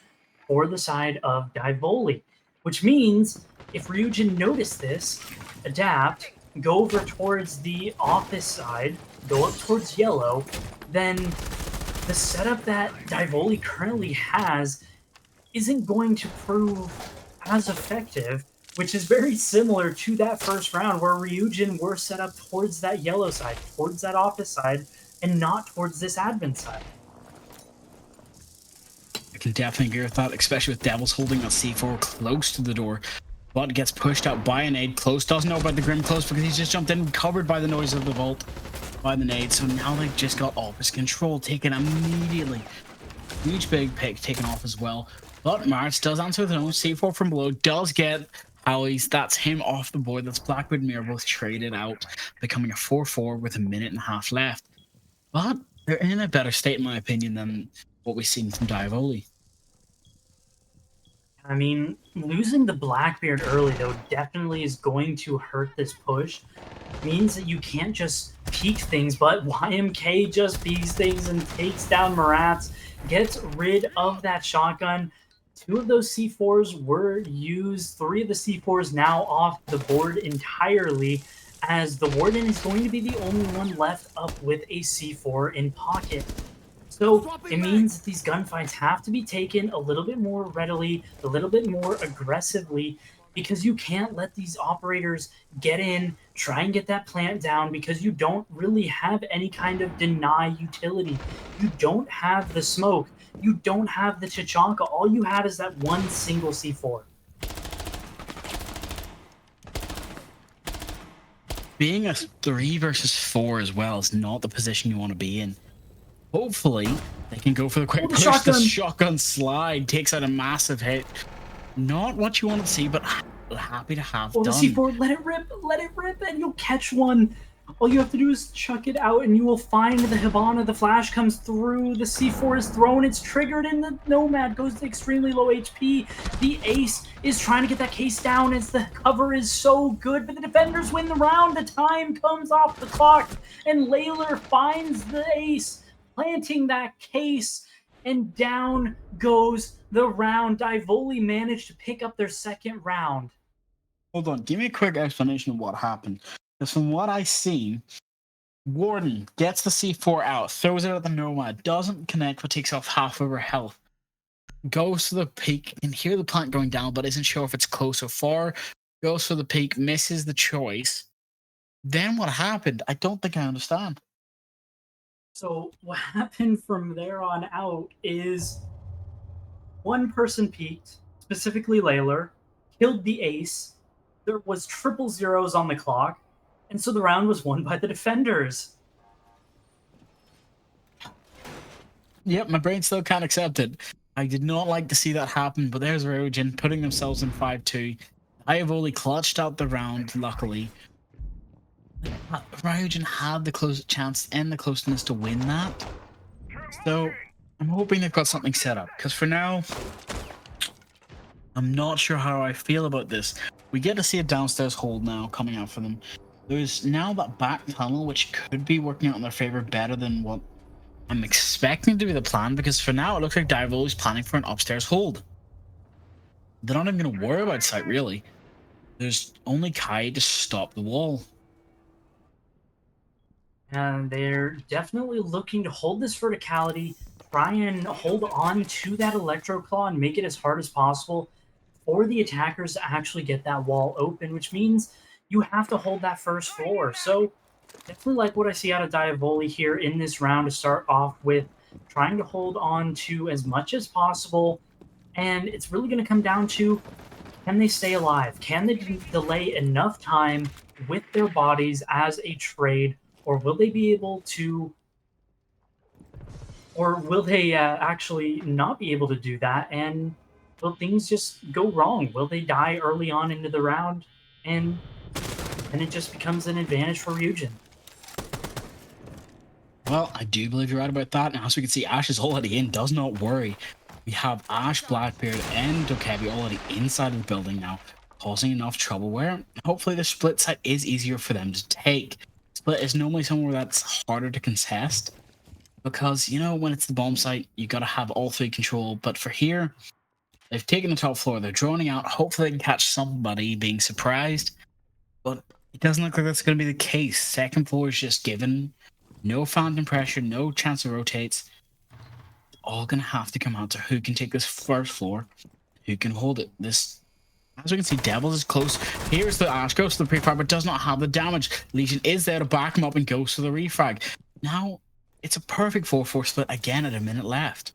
for the side of Divoli, which means if Ryujin notice this, adapt, go over towards the office side, go up towards yellow, then the setup that Divoli currently has isn't going to prove as effective, which is very similar to that first round where Ryujin were set up towards that yellow side, towards that office side, and not towards this admin side. can definitely agree with that, especially with Devils holding that C4 close to the door. But gets pushed out by a nade. Close doesn't know about the Grim Close because he's just jumped in, covered by the noise of the vault by the nade. So now they've just got Opus control taken immediately. Huge big pick taken off as well. But March does answer with an own C4 from below. Does get Howie's. That's him off the board. That's Blackwood and Mirror both traded out, becoming a 4-4 with a minute and a half left. But they're in a better state, in my opinion, than what we've seen from Diavoli. I mean, losing the Blackbeard early, though, definitely is going to hurt this push. Means that you can't just peek things, but YMK just peeks things and takes down Maratz, gets rid of that shotgun. 2 of those C4s were used. 3 of the C4s now off the board entirely, as the Warden is going to be the only one left up with a C4 in pocket. So it means that these gunfights have to be taken a little bit more readily, a little bit more aggressively, because you can't let these operators get in, try and get that plant down, because you don't really have any kind of deny utility. You don't have the smoke. You don't have the Chichanka. All you have is that one single C4. Being a 3 versus 4 as well is not the position you want to be in. Hopefully, they can go for the quick push. The shotgun slide takes out a massive hit. Not what you want to see, but happy to have done. The C4, let it rip, and you'll catch one. All you have to do is chuck it out, and you will find the Hibana. The flash comes through. The C4 is thrown. It's triggered, and the Nomad goes to extremely low HP. The Ace is trying to get that case down as the cover is so good, but the defenders win the round. The time comes off the clock, and Layler finds the Ace, planting that case, and down goes the round. Divoli managed to pick up their second round. Hold on, give me a quick explanation of what happened. Because from what I see, Warden gets the C4 out, throws it at the Nomad, doesn't connect, but takes off half of her health. Goes to the peak, can hear the plant going down, but isn't sure if it's close or far. Goes for the peak, misses the choice. Then what happened? I don't think I understand. So what happened from there on out is one person peaked, specifically Layler, killed the Ace. There was 000s on the clock, and so the round was won by the defenders. Yep, my brain still can't accept it. I did not like to see that happen, but there's Ryujin putting themselves in 5-2. I have only clutched out the round, luckily. Ryujin had the close chance and the closeness to win that. So I'm hoping they've got something set up, because for now, I'm not sure how I feel about this. We get to see a downstairs hold now coming out for them. There's now that back tunnel, which could be working out in their favor better than what I'm expecting to be the plan, because for now it looks like Divoli's planning for an upstairs hold. They're not even going to worry about sight, really. There's only Kai to stop the wall. And they're definitely looking to hold this verticality, try and hold on to that Electro Claw and make it as hard as possible for the attackers to actually get that wall open, which means you have to hold that first floor. So definitely like what I see out of Diavoli here in this round to start off with, trying to hold on to as much as possible. And it's really going to come down to, can they stay alive? Can they delay enough time with their bodies as a trade? Or will they be able to, or will they actually not be able to do that? And will things just go wrong? Will they die early on into the round? And it just becomes an advantage for Ryujin. Well, I do believe you're right about that. And as we can see, Ash is already in. Does not worry. We have Ash, Blackbeard, and Dokebi already inside of the building now, causing enough trouble where hopefully the split site is easier for them to take. Split is normally somewhere that's harder to contest, because, you know, when it's the bomb site, you got to have all 3 control. But for here, they've taken the top floor. They're droning out. Hopefully they can catch somebody being surprised. But it doesn't look like that's going to be the case. Second floor is just given. No fountain pressure, no chance of rotates. It's all going to have to come out to who can take this first floor, who can hold it. This, as we can see, Devils is close. Here's the Ash, goes to the pre-fire, but does not have the damage. Legion is there to back him up and goes to the refrag. Now, it's a perfect 4-4 split again at a minute left.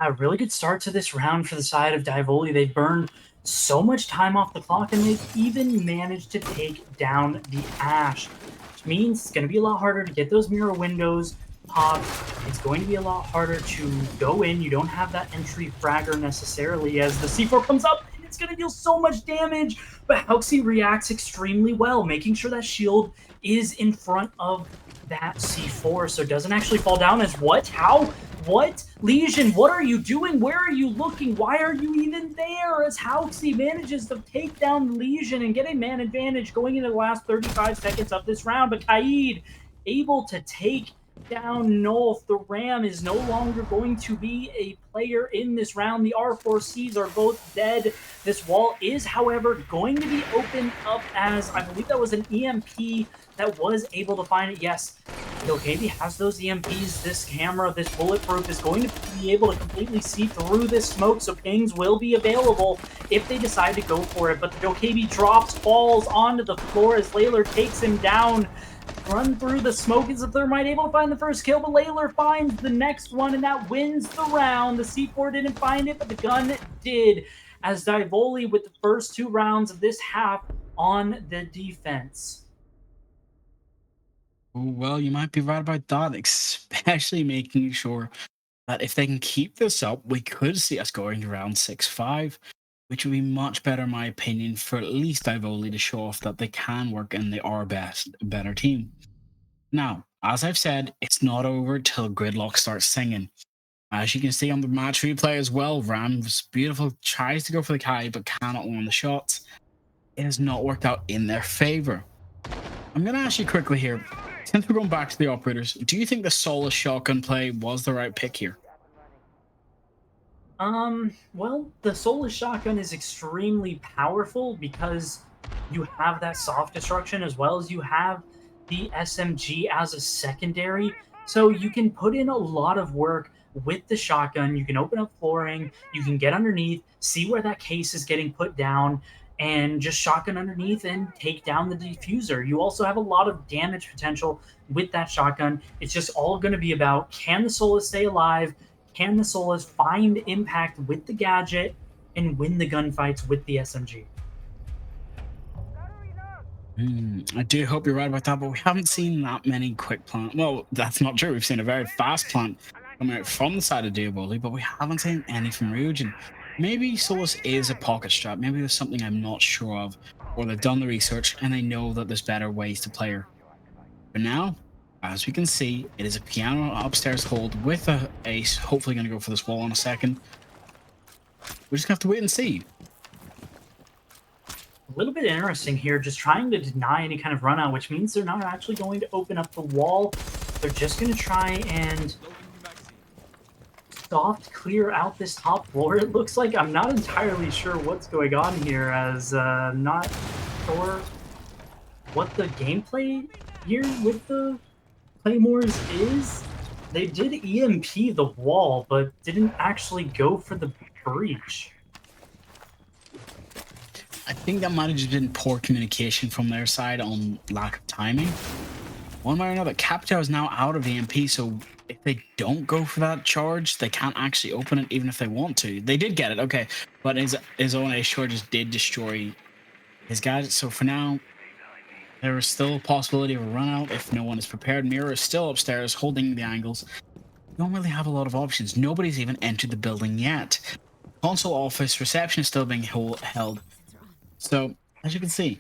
A really good start to this round for the side of Divoli. They've burned so much time off the clock, and they've even managed to take down the Ash, which means it's going to be a lot harder to get those mirror windows popped. It's going to be a lot harder to go in. You don't have that entry fragger necessarily as the C4 comes up, and it's going to deal so much damage, but Hauxi reacts extremely well, making sure that shield is in front of that C4, so it doesn't actually fall down as what? How? What? Lesion, what are you doing? Where are you looking? Why are you even there? As Hauxi manages to take down Lesion and get a man advantage going into the last 35 seconds of this round. But Kaid able to take down Nolf. The Ram is no longer going to be a player in this round. The R4Cs are both dead. This wall is, however, going to be opened up as, I believe that was an EMP that was able to find it. Yes, Dokebi has those EMPs. This camera, this bulletproof, is going to be able to completely see through this smoke, so pings will be available if they decide to go for it. But the Dokebi drops, falls onto the floor as Layler takes him down. Run through the smoke as the Thermite able to find the first kill, but Layler finds the next one, and that wins the round. The C4 didn't find it, but the gun did, as Divoli with the first 2 rounds of this half on the defense. Well, you might be right about that, especially making sure that if they can keep this up, we could see us going to round 6-5, which would be much better, in my opinion, for at least Divoli to show off that they can work and they are better team. Now, as I've said, it's not over till Gridlock starts singing. As you can see on the match replay as well, Rams beautiful tries to go for the Kai but cannot land the shots. It has not worked out in their favor. I'm going to ask you quickly here, since we're going back to the operators, do you think the Solus shotgun play was the right pick here? Well, the Solus shotgun is extremely powerful because you have that soft destruction as well as you have the SMG as a secondary. So you can put in a lot of work with the shotgun. You can open up flooring, you can get underneath, see where that case is getting put down, and just shotgun underneath and take down the diffuser. You also have a lot of damage potential with that shotgun. It's just all going to be about, can the Solus stay alive? Can the Solus find impact with the gadget and win the gunfights with the SMG? I do hope you're right about that, but we haven't seen that many quick plant. Well, that's not true. We've seen a very fast plant coming out from the side of Diaboli, but we haven't seen any from Ryujin. Maybe Solus is a pocket strat. Maybe there's something I'm not sure of, or they've done the research and they know that there's better ways to play her. But now, as we can see, it is a piano upstairs hold with a ace. Hopefully going to go for this wall in a second. We're just going to have to wait and see. A little bit interesting here, just trying to deny any kind of run out, which means they're not actually going to open up the wall. They're just going to try and soft clear out this top floor. It looks like, I'm not entirely sure what's going on here, as not sure what the gameplay here with the Claymores is. They did EMP the wall, but didn't actually go for the breach. I think that might have just been poor communication from their side on lack of timing. One way or another, Captel is now out of EMP, so if they don't go for that charge, they can't actually open it even if they want to. They did get it, okay, but his own ace charges did destroy his gadget, so for now, there is still a possibility of a run out if no one is prepared. Mira is still upstairs holding the angles. You don't really have a lot of options. Nobody's even entered the building yet. Console office reception is still being held. So, as you can see,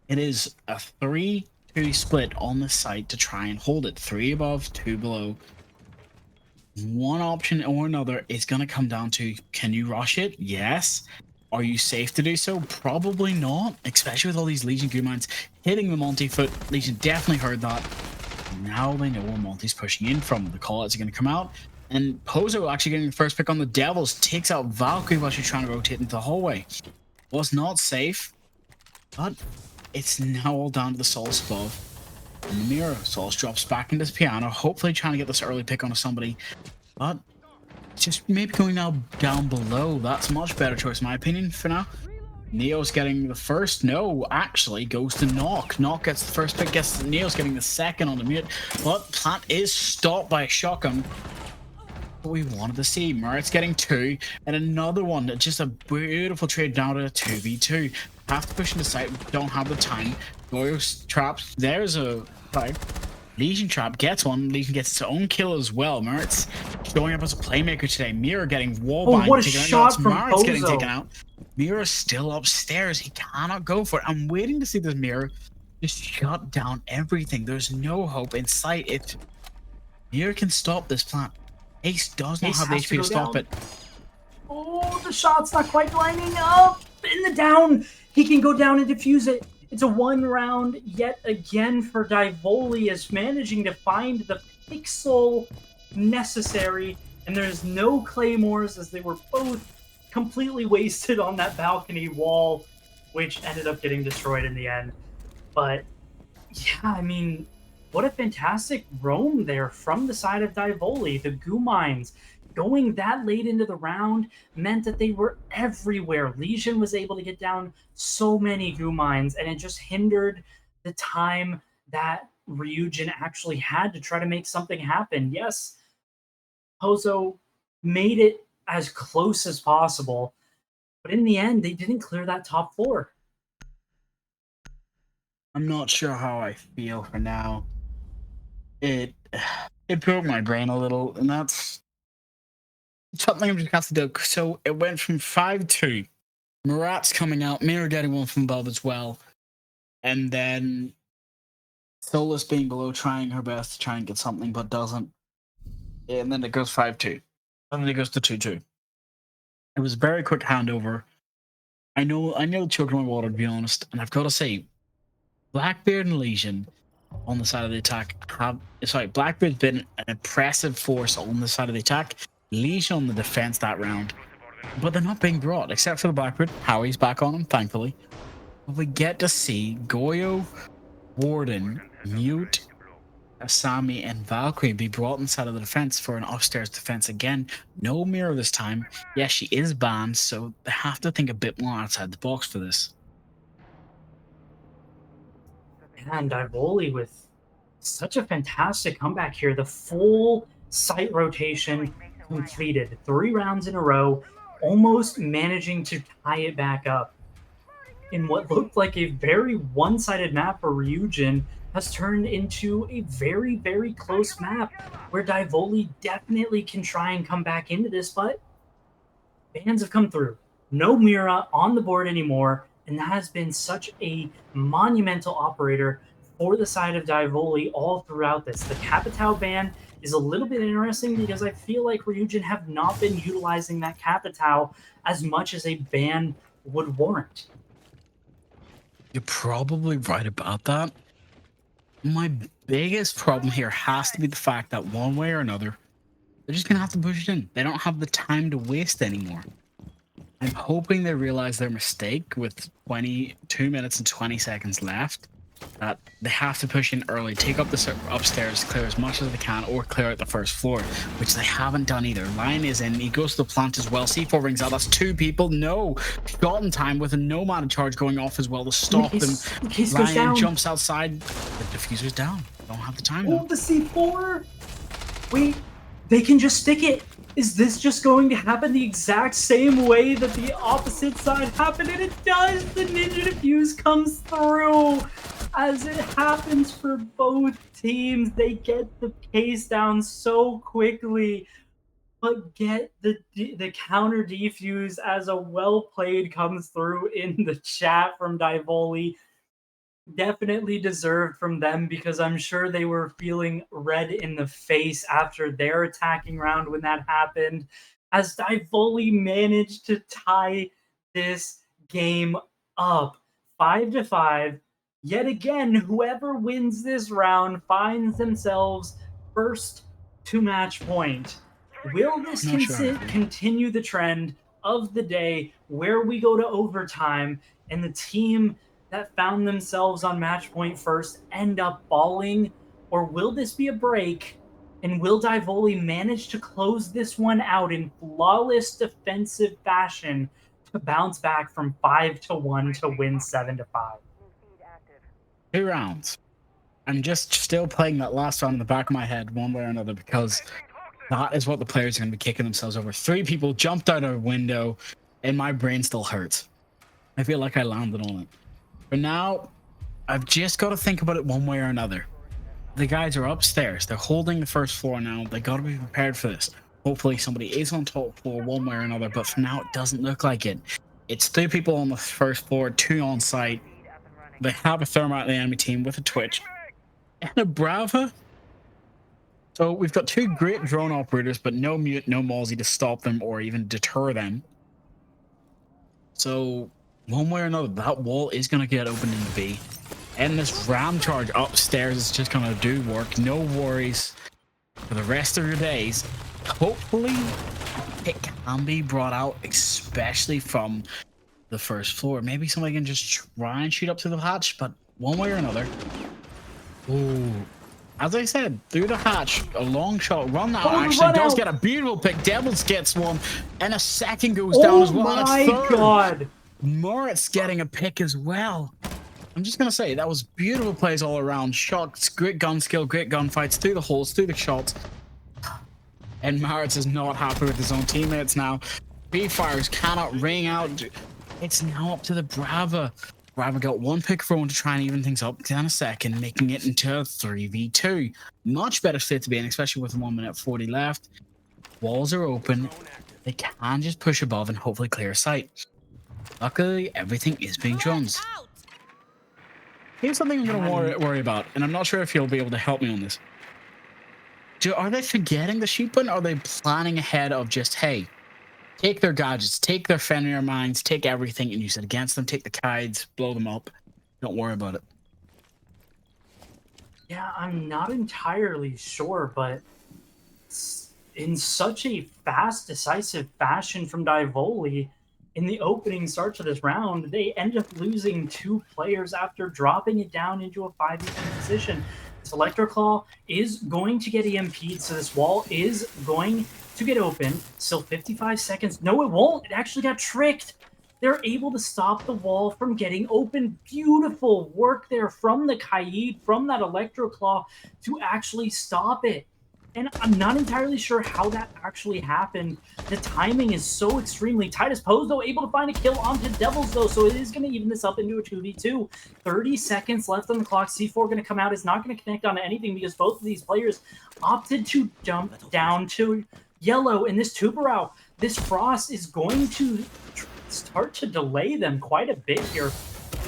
it is a 3-2 split on the site to try and hold it. 3 above, 2 below. One option or another is going to come down to, can you rush it? Yes. Are you safe to do so? Probably not, especially with all these Legion Goo mines hitting the multi-foot. Legion definitely heard that. Now they know where Monty's pushing in from. The callouts are going to come out. And Pozo actually getting the first pick on the Devils takes out Valkyrie while she's trying to rotate into the hallway. Was not safe, but it's now all down to the Solus above. And the mirror. Solus drops back into the piano, hopefully trying to get this early pick onto somebody. But just maybe going now down below. That's a much better choice in my opinion for now. Neo's getting the first. No, actually goes to Knock. Knock gets the first pick, gets Neo's getting the second on the mute. But Plant is stopped by a shotgun. what we wanted to see. Murat's getting 2, and another one. Just a beautiful trade down to a 2v2. Have to push into site. Don't have the time. Goyo's traps. There's a fight. Legion trap gets one. Legion gets its own kill as well. Murat's showing up as a playmaker today. Mira getting wallbanged. what a shot from Murat's getting Bozo. taken out. Mira's still upstairs. He cannot go for it. I'm waiting to see this Mira just shut down everything. There's no hope in sight. Mira can stop this plan. Ace does not Ace have the has to HP to go stop down. it. Oh, the shot's not quite lining up. In the down. He can go down and defuse it. It's a 1 round yet again for Divoli, as managing to find the pixel necessary. And there's no claymores, as they were both completely wasted on that balcony wall, which ended up getting destroyed in the end. But yeah, I mean, what a fantastic roam there from the side of Divoli. The goo mines going that late into the round meant that they were everywhere. Legion was able to get down so many goo mines, and it just hindered the time that Ryujin actually had to try to make something happen. Yes, Pozo made it as close as possible, but in the end, they didn't clear that top 4. I'm not sure how I feel for now. It broke my brain a little, and that's something I'm just have to do. So it went from 5-2. Murat's coming out, Mira getting one from above as well, and then Solus being below, trying her best to try and get something, but doesn't. And then it goes 5-2. And then it goes to 2-2. It was a very quick handover. I know children my water, to be honest, and I've got to say, Blackbeard and Legion on the side of the attack Blackbeard's been an impressive force on the side of the attack. Legion on the defense that round, but they're not being brought, except for the Blackbeard. Howie's back on him, thankfully. But we get to see Goyo, Warden, Mute, Asami, and Valkyrie be brought inside of the defense for an upstairs defense again. No Mira this time. Yes, she is banned, so they have to think a bit more outside the box for this. And Divoli with such a fantastic comeback here. The full site rotation completed. 3 rounds in a row, almost managing to tie it back up. In what looked like a very one-sided map for Ryujin has turned into a very, very close map where Divoli definitely can try and come back into this, but bans have come through. No Mira on the board anymore, and that has been such a monumental operator for the side of Divoli all throughout this. The Capitao ban is a little bit interesting because I feel like Ryujin have not been utilizing that Capitao as much as a ban would warrant. You're probably right about that. My biggest problem here has to be the fact that one way or another, they're just going to have to push it in. They don't have the time to waste anymore. I'm hoping they realize their mistake with 22 minutes and 20 seconds left, that they have to push in early, take up the upstairs, clear as much as they can, or clear out the first floor, which they haven't done either. Lion is in, he goes to the plant as well. C4 rings out, that's 2 people. No, shot in time with a no mana charge going off as well to stop them. Lion jumps outside, the diffuser's down. Don't have the time though. Oh, the C4! Wait, they can just stick it. Is this just going to happen the exact same way that the opposite side happened? And it does! The Ninja Diffuse comes through! As it happens for both teams, they get the case down so quickly, but get the counter defuse as a well played comes through in the chat from Divoli. Definitely deserved from them, because I'm sure they were feeling red in the face after their attacking round when that happened, as Divoli managed to tie this game up 5-5. Yet again, whoever wins this round finds themselves first to match point. Will this continue the trend of the day where we go to overtime and the team that found themselves on match point first end up falling? Or will this be a break, and will Divoli manage to close this one out in flawless defensive fashion to bounce back from 5-1 to win 7-5? 2 rounds. I'm just still playing that last round in the back of my head one way or another, because That is what the players are going to be kicking themselves over. 3 people jumped out of a window, and my brain still hurts. I feel like I landed on it. For now, I've just got to think about it one way or another. The guys are upstairs. They're holding the first floor now. They got to be prepared for this. Hopefully somebody is on top floor one way or another, but for now it doesn't look like it. It's 3 people on the first floor, 2 on site. They have a thermite in the enemy team with a Twitch and a Brava. So we've got 2 great drone operators, but no mute, no Mozzie to stop them or even deter them. So one way or another, that wall is going to get opened in the B. And this ram charge upstairs is just going to do work. No worries for the rest of your days. Hopefully it can be brought out, especially from the first floor. Maybe somebody can just try and shoot up to the hatch, but one way or another. Ooh. As I said, through the hatch, a long shot, run now, actually does get a beautiful pick. Devils gets one, and a second goes down as well. Oh my god! Moritz getting a pick as well. I'm just gonna say that was beautiful plays all around. Shots, great gun skill, great gunfights through the holes, through the shots. And Moritz is not happy with his own teammates now. B-fires cannot ring out. It's now up to the Brava. Brava got 1 pick for 1 to try and even things up down a second, making it into a 3v2. Much better state to be in, especially with 1 minute 40 left. Walls are open. They can just push above and hopefully clear sight. Luckily, everything is being drones. Here's something I'm going to worry about, and I'm not sure if you'll be able to help me on this. Are they forgetting the shoot button, or are they planning ahead of just, hey, take their gadgets, take their Fenrir mines, take everything and use it against them, take the kites, blow them up. Don't worry about it. Yeah, I'm not entirely sure, but in such a fast, decisive fashion from Divoli, in the opening start to this round, they end up losing 2 players after dropping it down into a 5v2 position. This Electroclaw is going to get EMP'd, so this wall is going to get open. Still 55 seconds. No, it won't. It actually got tricked. They're able to stop the wall from getting open. Beautiful work there from the Kaid, from that Electroclaw to actually stop it. And I'm not entirely sure how that actually happened. The timing is so extremely tight. As Pose, though, able to find a kill onto Devils, though, so it is going to even this up into a 2v2. 30 seconds left on the clock. C4 going to come out. It's not going to connect onto anything because both of these players opted to jump down to yellow. And this Tuberau, this Frost is going to start to delay them quite a bit here.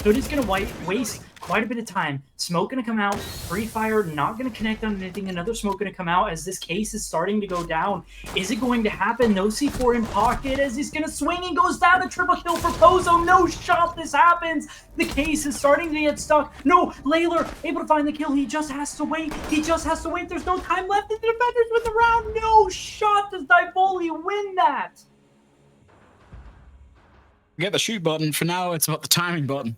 So it is going to waste quite a bit of time. Smoke going to come out. Free fire not going to connect on anything. Another smoke going to come out as this case is starting to go down. Is it going to happen? No C4 in pocket as he's going to swing and goes down. A triple kill for Pozo. No shot. This happens. The case is starting to get stuck. No, Layler able to find the kill. He just has to wait. He just has to wait. There's no time left. The defenders with the round. No shot. Does Divoli win that? Get the shoot button. For now, it's about the timing button.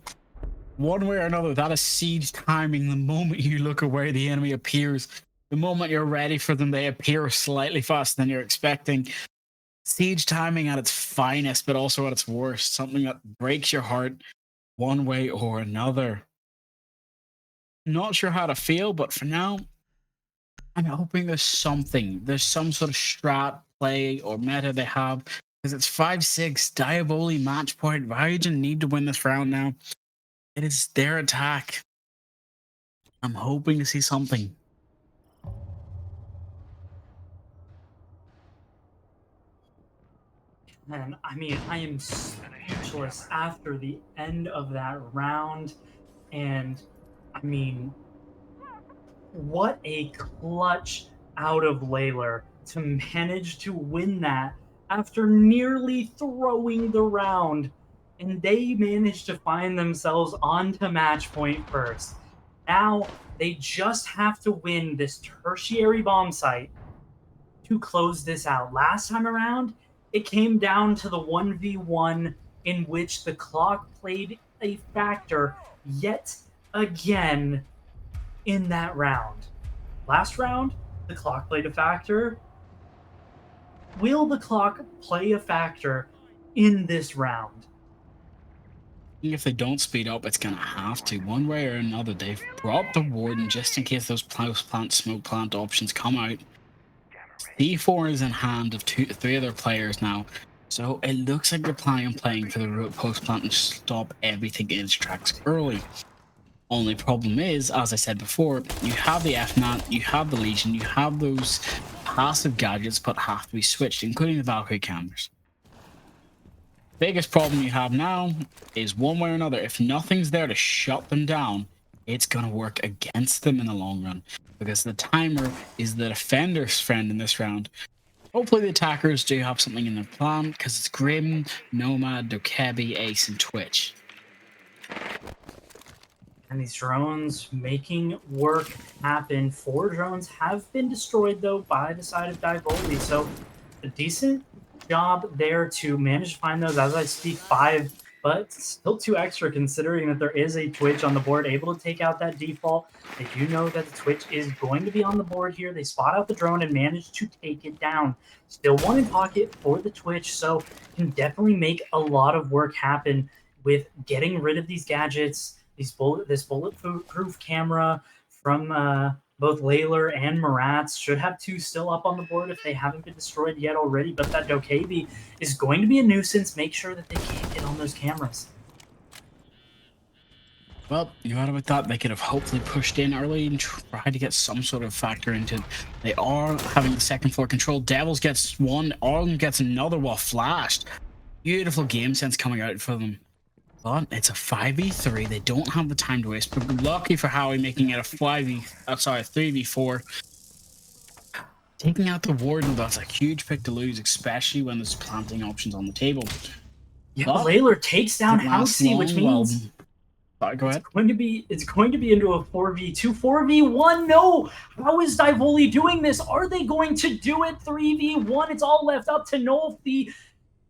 One way or another, that is siege timing. The moment you look away, the enemy appears. The moment you're ready for them, they appear slightly faster than you're expecting. Siege timing at its finest, but also at its worst. Something that breaks your heart one way or another. Not sure how to feel, but for now, I'm hoping there's something. There's some sort of strat play or meta they have. Because it's 5-6, Diaboli match point. Virigen need to win this round now. It is their attack. I'm hoping to see something. And I mean, I am speechless after the end of that round. And I mean, what a clutch out of Layler to manage to win that after nearly throwing the round. And they managed to find themselves onto match point first. Now, they just have to win this tertiary bomb site to close this out. Last time around, it came down to the 1v1 in which the clock played a factor yet again in that round. Last round, the clock played a factor. Will the clock play a factor in this round? If they don't speed up, it's going to have to. One way or another, they've brought the Warden just in case those plant, smoke plant options come out. C4 is in hand of three other players now. So it looks like they're planning on playing for the root post plant and stop everything in its tracks early. Only problem is, as I said before, you have the FNAT, you have the Legion, you have those passive gadgets but have to be switched, including the Valkyrie cameras. Biggest problem you have now is one way or another, if nothing's there to shut them down, it's going to work against them in the long run, because the timer is the defender's friend in this round. Hopefully the attackers do have something in their plan, because it's Grim, Nomad, Dokebi, Ace, and Twitch. And these drones making work happen. 4 drones have been destroyed, though, by the side of Divoli. So a decent job there to manage to find those. As I speak, 5, but still 2 extra considering that there is a Twitch on the board able to take out that default. They do know that the Twitch is going to be on the board here. They spot out the drone and manage to take it down. Still one in pocket for the Twitch, so can definitely make a lot of work happen with getting rid of these gadgets. This bulletproof camera from both Layler and Maratz should have 2 still up on the board if they haven't been destroyed yet already. But that Dokebi is going to be a nuisance. Make sure that they can't get on those cameras. Well, you know what about that? They could have hopefully pushed in early and tried to get some sort of factor into it. They are having the second floor control. Devils gets one, Arlen gets another while flashed. Beautiful game sense coming out for them. But it's a 5v3. They don't have the time to waste. But lucky for Howie making it a 3v4. Taking out the Warden, that's a huge pick to lose, especially when there's planting options on the table. Yeah, But Layler takes down it lasts Housey, which long, means sorry, go ahead. it's going to be into a 4v2, 4v1. No, how is Divoli doing this? Are they going to do it 3v1? It's all left up to know if the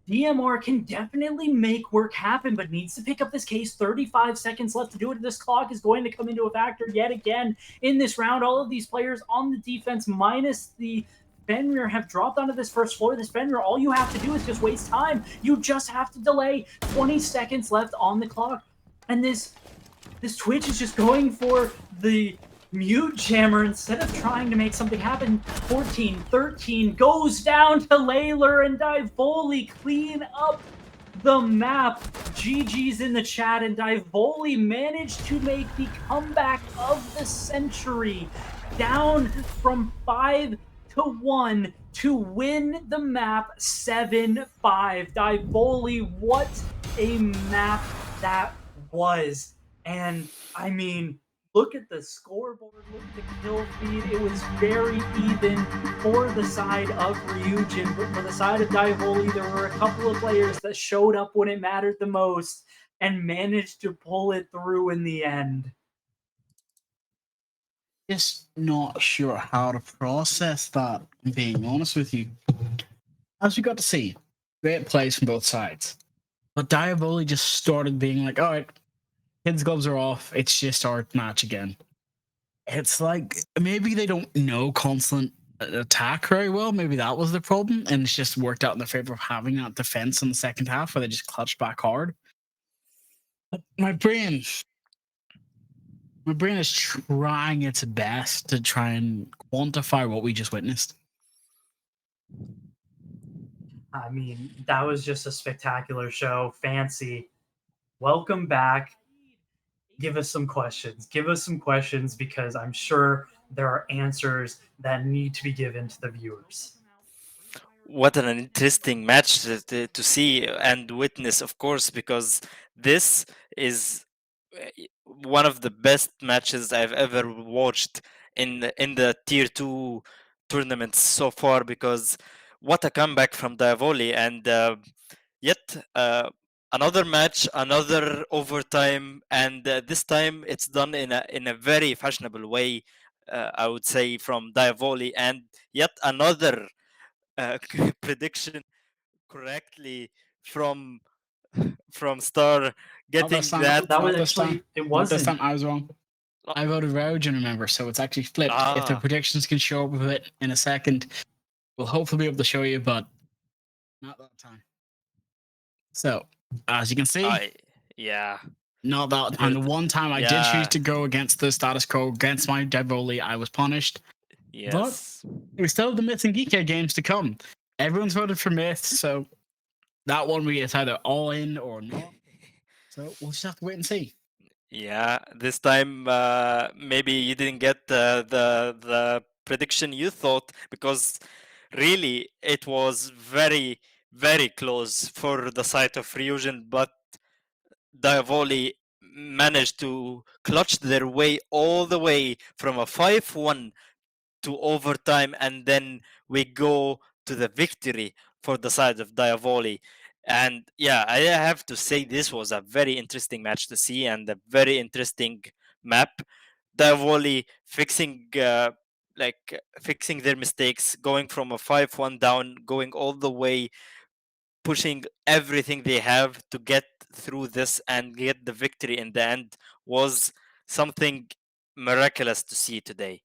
DMR can definitely make work happen, but needs to pick up this case. 35 seconds left to do it. This clock is going to come into a factor yet again in this round. All of these players on the defense, minus the Fenrir, have dropped onto this first floor. This Fenrir, all you have to do is just waste time. You just have to delay. 20 seconds left on the clock. And this Twitch is just going for the mute jammer instead of trying to make something happen. 14, 13 goes down to Layler, and Divoli clean up the map. GG's in the chat, and Divoli managed to make the comeback of the century, down from 5-1 to win the map 7-5. Divoli, what a map that was. And I mean, look at the scoreboard, look at the kill feed. It was very even for the side of Ryujin, but for the side of Divoli, there were a couple of players that showed up when it mattered the most and managed to pull it through in the end. Just not sure how to process that, being honest with you. As we got to see, great plays from both sides. But Divoli just started being like, all right, kids' gloves are off. It's just our match again. It's like maybe they don't know constant attack very well. Maybe that was the problem, and it's just worked out in their favor of having that defense in the second half where they just clutched back hard. But my brain is trying its best to try and quantify what we just witnessed. I mean, that was just a spectacular show. Fancy. Welcome back. Give us some questions. Give us some questions, because I'm sure there are answers that need to be given to the viewers. What an interesting match to see and witness, of course, because this is one of the best matches I've ever watched in the tier 2 tournaments so far, because what a comeback from Divoli. And yet another match, another overtime, and this time it's done in a very fashionable way, I would say, from Divoli. And yet another prediction correctly from Star, getting that. That was actually, it Not this wasn't. time, I was wrong. I voted Rogen, remember, so it's actually flipped. If the Ah. predictions can show up with it in a second, we'll hopefully be able to show you, but not that time. So, as you can see, Yeah. not that time. The one time I did choose Yeah. to go against the status quo, against my Divoli, I was punished. Yes. We still have the Myth and Geekade games to come. Everyone's voted for Myth, so that one it's either all in or not. So we'll just have to wait and see. Yeah, this time maybe you didn't get the prediction you thought, because really it was very, very close for the side of Fusion, but Diavoli managed to clutch their way all the way from a 5-1 to overtime, and then we go to the victory for the side of Diavoli. And yeah, I have to say this was a very interesting match to see and a very interesting map. Diavoli fixing their mistakes, going from a 5-1 down, going all the way, pushing everything they have to get through this and get the victory in the end, was something miraculous to see today.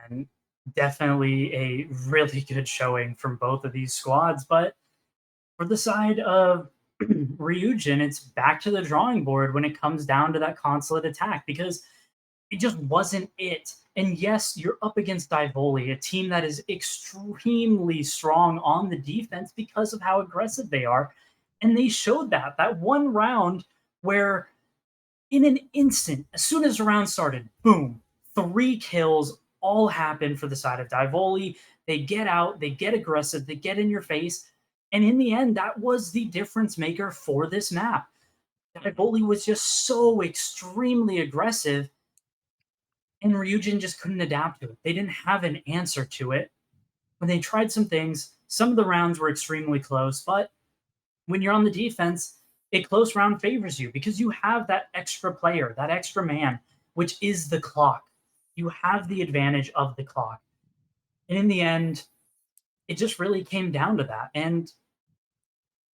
And definitely a really good showing from both of these squads. But for the side of Ryujin, it's back to the drawing board when it comes down to that consulate attack, because it just wasn't it. And yes, you're up against Divoli, a team that is extremely strong on the defense because of how aggressive they are. And they showed that one round where in an instant, as soon as the round started, boom, 3 kills all happen for the side of Divoli. They get out, they get aggressive, they get in your face. And in the end, that was the difference maker for this map. Divoli was just so extremely aggressive, and Ryujin just couldn't adapt to it. They didn't have an answer to it. When they tried some things, some of the rounds were extremely close, but when you're on the defense, a close round favors you because you have that extra player, that extra man, which is the clock. You have the advantage of the clock. And in the end, it just really came down to that. And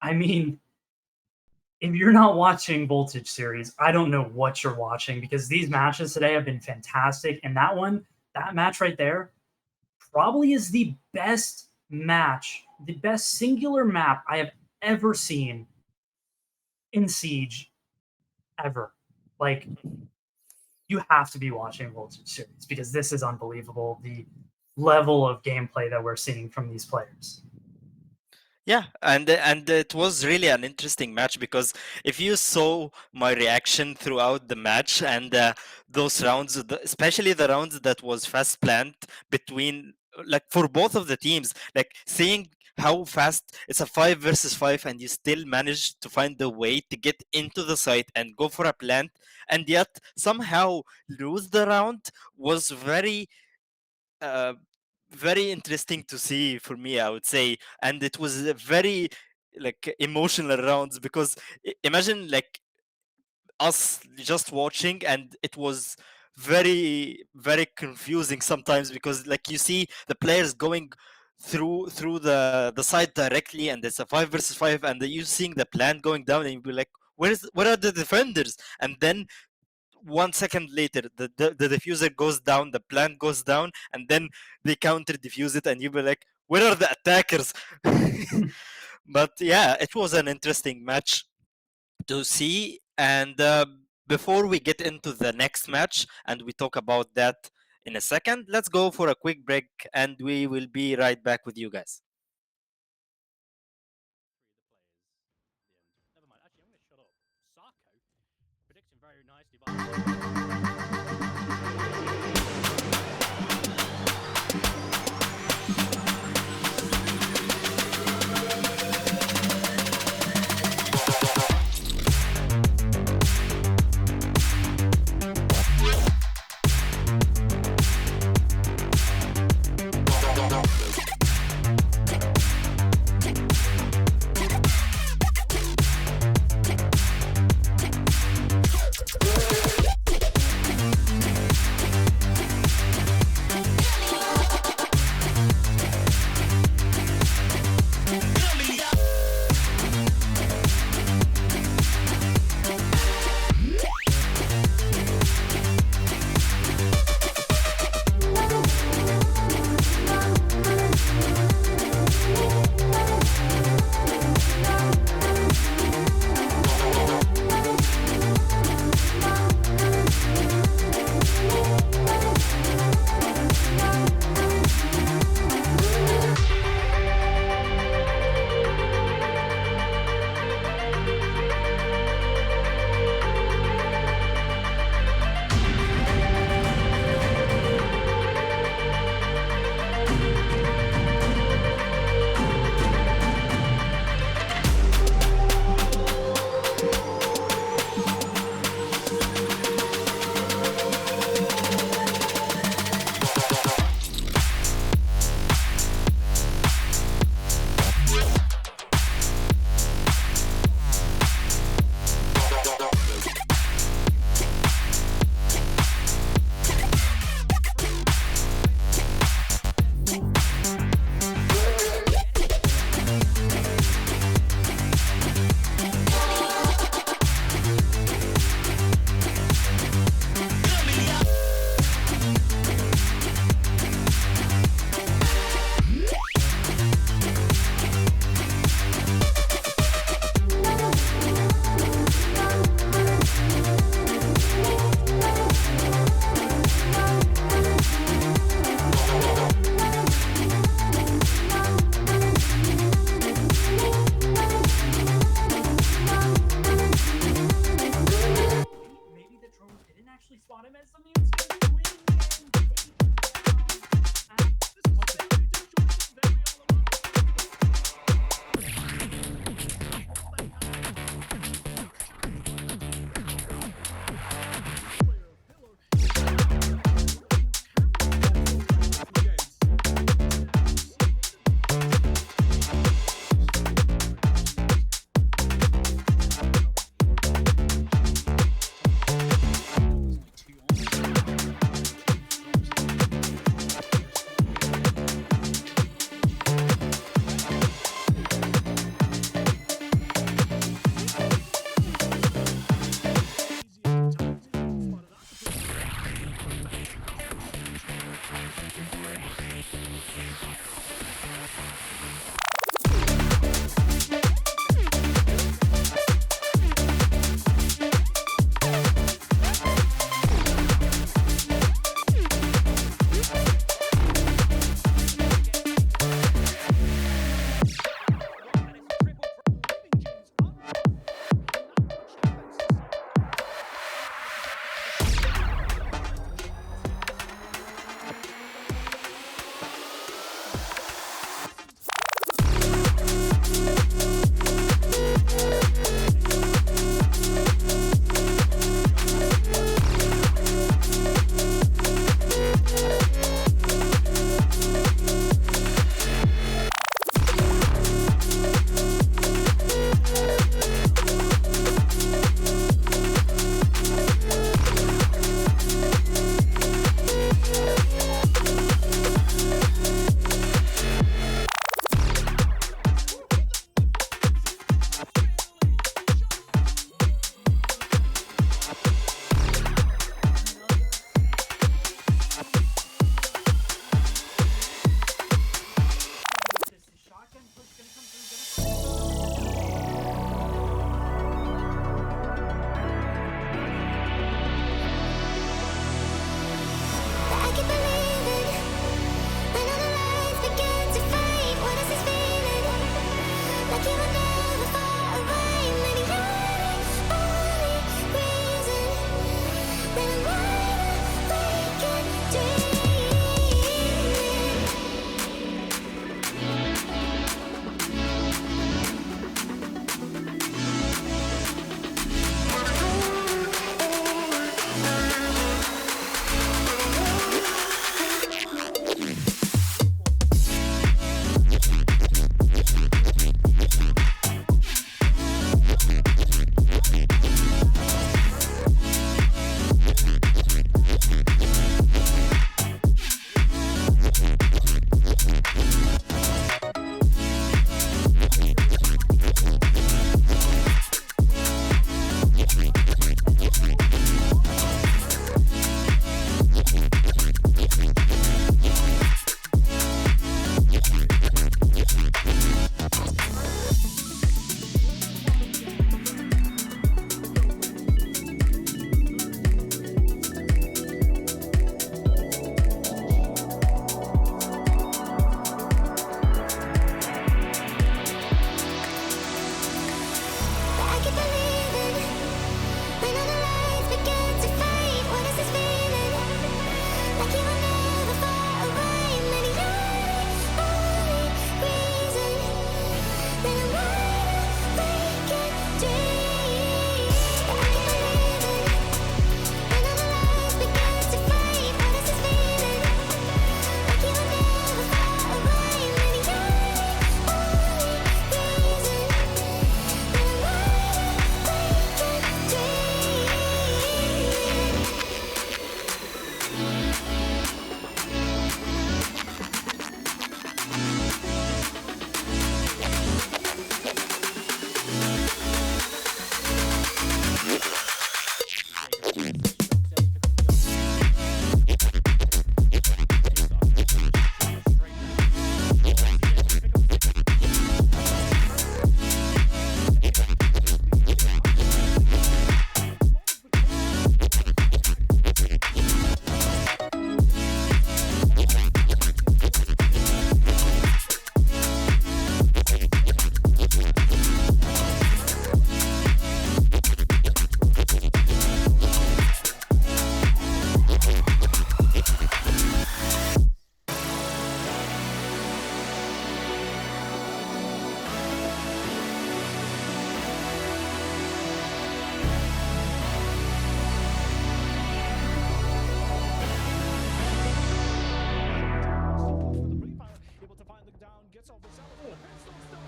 I mean, if you're not watching Voltage Series, I don't know what you're watching, because these matches today have been fantastic. And that match right there, probably is the best match, the best singular map I have ever seen in Siege ever. Like, you have to be watching Voltage Series because this is unbelievable, the level of gameplay that we're seeing from these players. Yeah, and it was really an interesting match, because if you saw my reaction throughout the match and those rounds, especially the rounds that was fast planned between, like, for both of the teams, like seeing how fast it's a 5 versus 5 and you still manage to find the way to get into the site and go for a plant and yet somehow lose the round was very very interesting to see for me, I would say. And it was a very like emotional rounds, because imagine like us just watching, and it was very, very confusing sometimes, because like you see the players going through the side directly, and it's a 5 versus 5, and you seeing the plan going down, and you be like, where are the defenders? And then 1 second later, the diffuser goes down, the plant goes down, and then they counter diffuse it, and you be like, where are the attackers? But yeah, it was an interesting match to see. And before we get into the next match, and we talk about that in a second, let's go for a quick break, and we will be right back with you guys. Never mind. Actually, I'm going to shut up. Sarko predicting very nicely by. spot him as the Mutants going to win That's overzealous. Brimstone still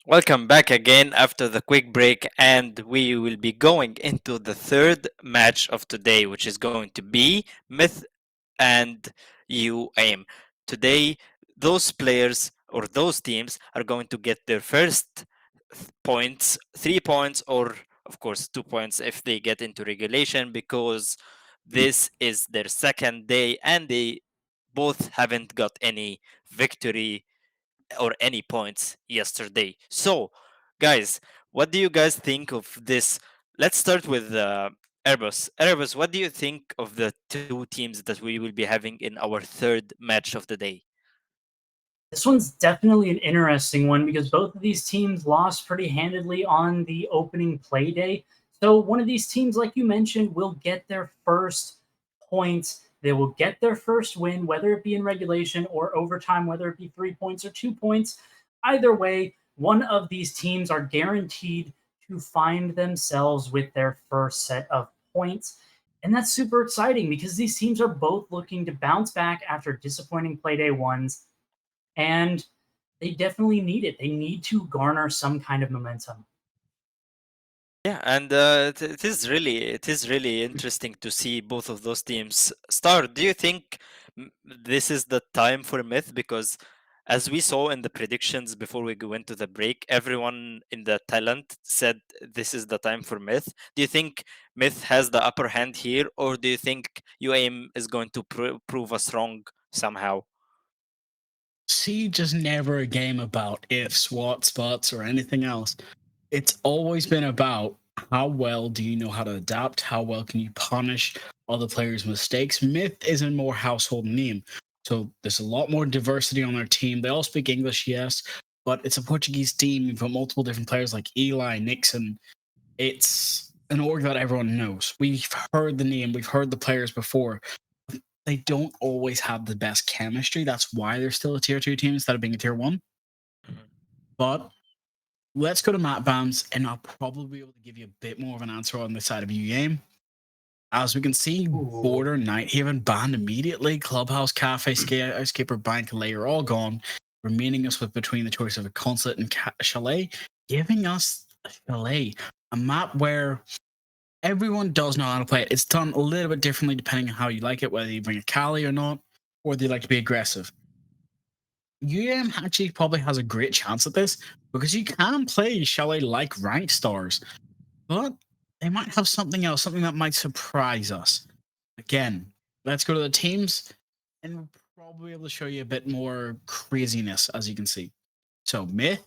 Welcome back again after the quick break, and we will be going into the third match of today, which is going to be Myth and UAIM. Today, those players or those teams are going to get their first points, 3 points, or of course 2 points if they get into regulation, because this is their second day and they both haven't got any victory or any points yesterday. So, guys, what do you guys think of this? Let's start with Airbus. Airbus, what do you think of the two teams that we will be having in our third match of the day? This one's definitely an interesting one because both of these teams lost pretty handedly on the opening play day. So one of these teams, like you mentioned, will get their first points. They will get their first win, whether it be in regulation or overtime, whether it be 3 points or 2 points. Either way, one of these teams are guaranteed to find themselves with their first set of points. And that's super exciting because these teams are both looking to bounce back after disappointing play day ones, and they definitely need it. They need to garner some kind of momentum. Yeah, and it is really interesting to see both of those teams start. Do you think this is the time for Myth? Because as we saw in the predictions before we go into the break, everyone in the talent said this is the time for Myth. Do you think Myth has the upper hand here, or do you think UAM is going to prove us wrong somehow? Siege is never a game about ifs, what, spots, or anything else. It's always been about how well do you know how to adapt? How well can you punish other players' mistakes? Myth is a more household name. So there's a lot more diversity on their team. They all speak English, yes, but it's a Portuguese team. You've got multiple different players like Eli, Nixon. It's an org that everyone knows. We've heard the name, we've heard the players before. They don't always have the best chemistry. That's why they're still a tier 2 team instead of being a tier 1. But let's go to Matt Bams, and I'll probably be able to give you a bit more of an answer on the side of U game. As we can see, Border, Nighthaven banned immediately. Clubhouse, Cafe, Escaper, Bank, Lay are all gone, remaining us with between the choice of a Consulate and Chalet, giving us a Chalet, a map where everyone does know how to play it. It's done a little bit differently depending on how you like it, whether you bring a Cali or not, or they like to be aggressive. UM actually probably has a great chance at this because you can play Chalet like rank stars, but they might have something else, something that might surprise us. Again, let's go to the teams, and we'll probably be able to show you a bit more craziness, as you can see. So, Myth,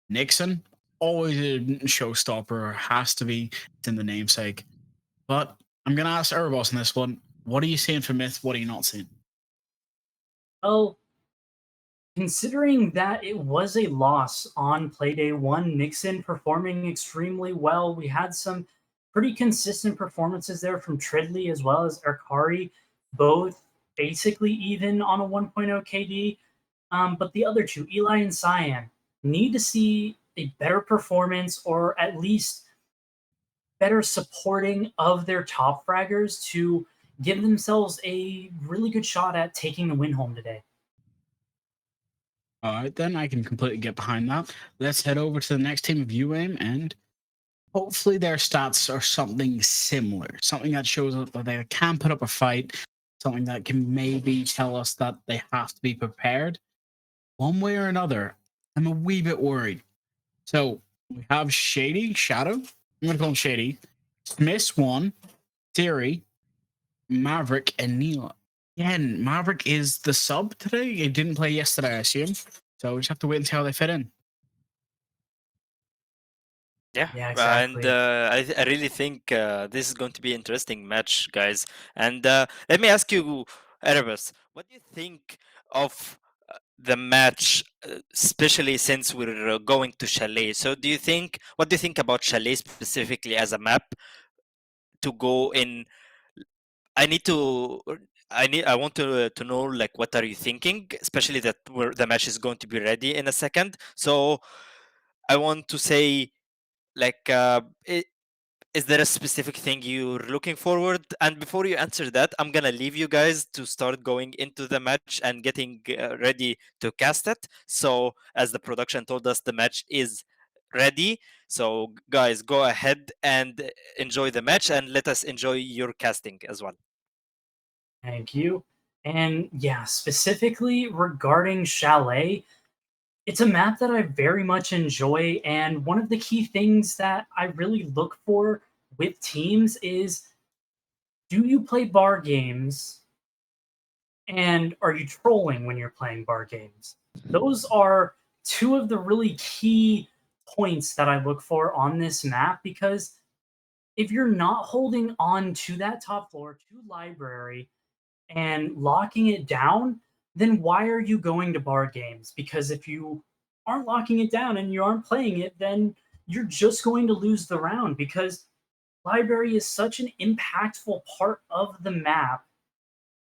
Nixon, always a showstopper, has to be, it's in the namesake. But I'm going to ask Erebos on this one. What are you seeing for Myth? What are you not seeing? Well, Considering that it was a loss on play day one, Nixon performing extremely well. We had some pretty consistent performances there from Tridley as well as Erkari, both basically even on a 1.0 KD. But the other two, Eli and Cyan, need to see a better performance or at least better supporting of their top fraggers to give themselves a really good shot at taking the win home today. All right, then I can completely get behind that. Let's head over to the next team of UAIM, and hopefully their stats are something similar, something that shows us that they can put up a fight, something that can maybe tell us that they have to be prepared. One way or another, I'm a wee bit worried. So we have Shady, Shadow. I'm gonna call him Shady. Smith's one, Theory, Maverick, and Neil. Again, Maverick is the sub today. He didn't play yesterday, I assume. So we just have to wait and see how they fit in. Yeah, Yeah, and exactly. I really think this is going to be an interesting match, guys. And let me ask you, Erebus, what do you think of the match, especially since we're going to Chalet? So, what do you think about Chalet specifically as a map to go in? I need to. I want to know like what are you thinking, especially that the match is going to be ready in a second. So I want to say like is there a specific thing you're looking forward? And before you answer that, I'm gonna leave you guys to start going into the match and getting ready to cast it. So as the production told us, the match is ready. So guys, go ahead and enjoy the match, and let us enjoy your casting as well. Thank you. And yeah, specifically regarding Chalet, it's a map that I very much enjoy. And one of the key things that I really look for with teams is, do you play bar games and are you trolling when you're playing bar games? Those are two of the really key points that I look for on this map, because if you're not holding on to that top floor, to library, and locking it down, then why are you going to bar games? Because if you aren't locking it down and you aren't playing it, then you're just going to lose the round, because library is such an impactful part of the map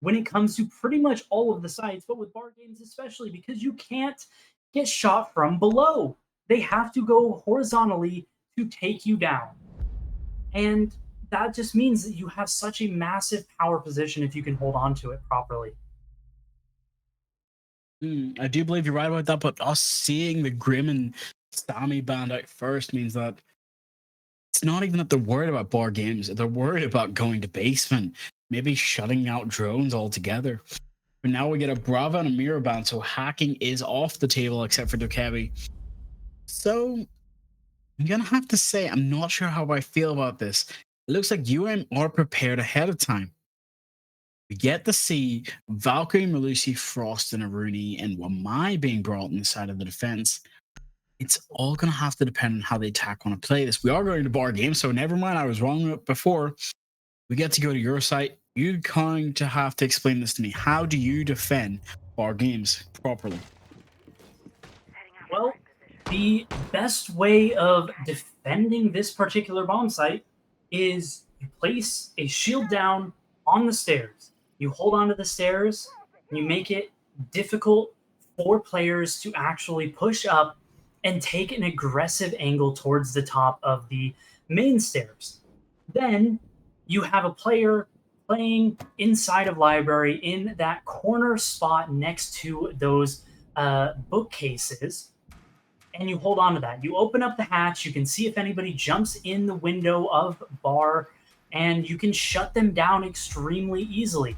when it comes to pretty much all of the sites, but with bar games especially, because you can't get shot from below. They have to go horizontally to take you down. And that just means that you have such a massive power position if you can hold on to it properly. I do believe you're right about that, but us seeing the Grim and Sammy band out first means that it's not even that they're worried about bar games. They're worried about going to basement, maybe shutting out drones altogether. But now we get a Brava and a Mirror band, so hacking is off the table except for Dokebi. So I'm gonna have to say I'm not sure how I feel about this. It looks like UM are prepared ahead of time. We get to see Valkyrie, Malusi, Frost, and Aruni, and Wamai being brought in the side of the defense. It's all going to have to depend on how the attack want to play this. We are going to bar game, so never mind. I was wrong before. We get to go to your site. You're going to have to explain this to me. How do you defend bar games properly? Well, the best way of defending this particular bomb site is you place a shield down on the stairs. You hold onto the stairs, and you make it difficult for players to actually push up and take an aggressive angle towards the top of the main stairs. Then you have a player playing inside of library in that corner spot next to those bookcases, and you hold on to that. You open up the hatch, you can see if anybody jumps in the window of bar, and you can shut them down extremely easily.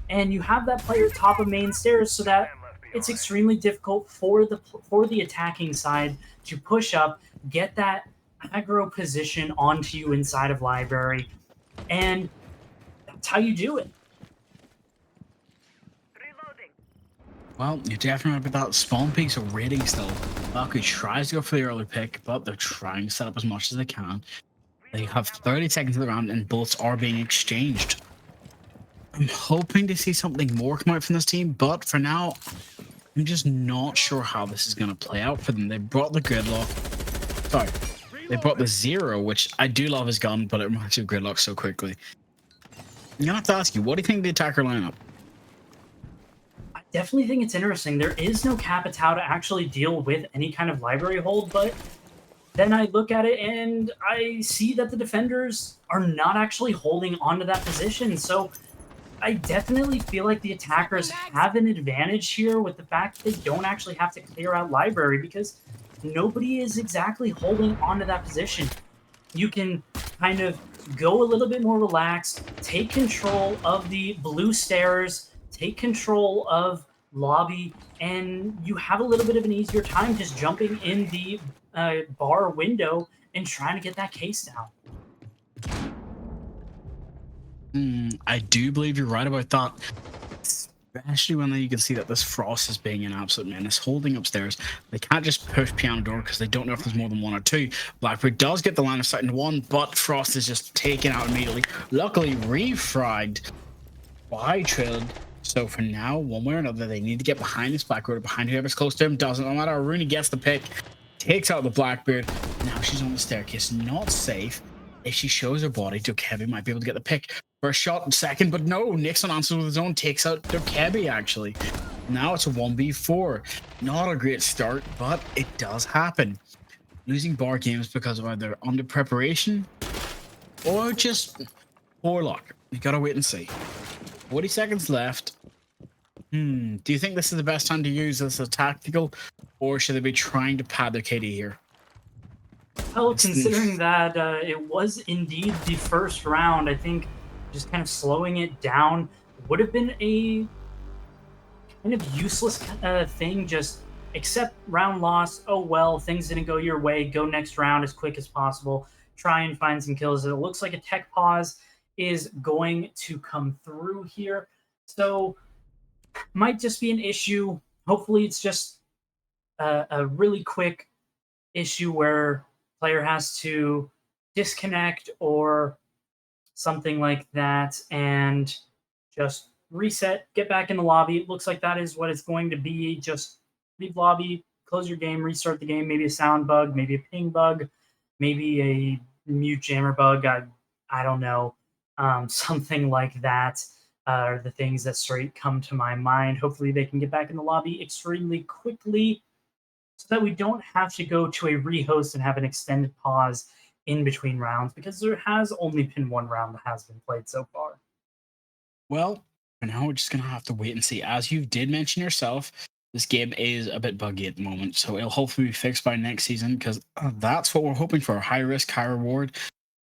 And you have that player top of main stairs so that it's extremely difficult for the attacking side to push up, get that aggro position onto you inside of library, and that's how you do it. Well, you're definitely right about that. Spawn peaks are raiding still. Valkyrie tries to go for the early pick, but they're trying to set up as much as they can. They have 30 seconds of the round, and bullets are being exchanged. I'm hoping to see something more come out from this team, but for now, I'm just not sure how this is going to play out for them. They brought the Gridlock. Sorry. They brought the Zero, which I do love his gun, but it reminds me of Gridlock so quickly. I'm going to have to ask you, what do you think of the attacker lineup? I definitely think it's interesting. There is no Capitao to actually deal with any kind of library hold, but then I look at it and I see that the defenders are not actually holding onto that position. So I definitely feel like the attackers have an advantage here with the fact that they don't actually have to clear out library because nobody is exactly holding onto that position. You can kind of go a little bit more relaxed, take control of the blue stairs, take control of lobby, and you have a little bit of an easier time just jumping in the bar window and trying to get that case down. I do believe you're right about that. Especially when you can see that this Frost is being an absolute menace, holding upstairs. They can't just push Piano Door because they don't know if there's more than one or two. Blackbird does get the line of sight in one, but Frost is just taken out immediately. Luckily, refragged by Trilled. So for now, one way or another, they need to get behind this Blackbird, behind whoever's close to him. Doesn't no matter. Rooney gets the pick, takes out the Blackbeard. Now she's on the staircase, not safe. If she shows her body, Dokebi might be able to get the pick. First shot, second, but no. Nixon answers with his own, takes out Dokebi actually. Now it's a 1v4. Not a great start, but it does happen. Losing bar games because of either under preparation or just poor luck. You gotta wait and see. 40 seconds left. Do you think this is the best time to use this as tactical, or should they be trying to pad their KD here? Well, considering that it was indeed the first round, I think just kind of slowing it down would have been a kind of useless thing. Just accept round loss. Oh, well, things didn't go your way. Go next round as quick as possible. Try and find some kills. It looks like a tech pause is going to come through here. So might just be an issue. Hopefully it's just a really quick issue where player has to disconnect or something like that and just reset, get back in the lobby. It looks like that is what it's going to be. Just leave lobby, close your game, restart the game. Maybe a sound bug, maybe a ping bug, maybe a mute jammer bug. I don't know. Something like that are the things that straight come to my mind. Hopefully they can get back in the lobby extremely quickly so that we don't have to go to a rehost and have an extended pause in between rounds, because there has only been one round that has been played so far. Well, for now, we're just going to have to wait and see. As you did mention yourself, this game is a bit buggy at the moment, so it'll hopefully be fixed by next season, because that's what we're hoping for. High risk, high reward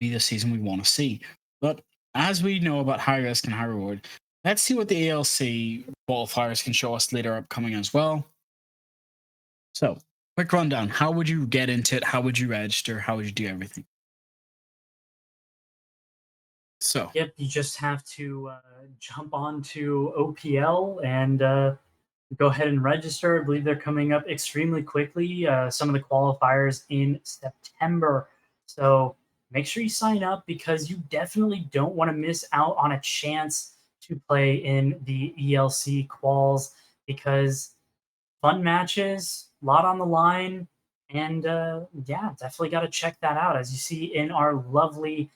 be the season we want to see. But as we know about high risk and high reward, let's see what the ALC qualifiers can show us later upcoming as well. So, quick rundown. How would you get into it? How would you register? How would you do everything? So, Yep, you just have to jump onto OPL and go ahead and register. I believe they're coming up extremely quickly. Some of the qualifiers in September. So make sure you sign up, because you definitely don't want to miss out on a chance to play in the ELC quals, because fun matches, a lot on the line, and yeah, definitely got to check that out. As you see in our lovely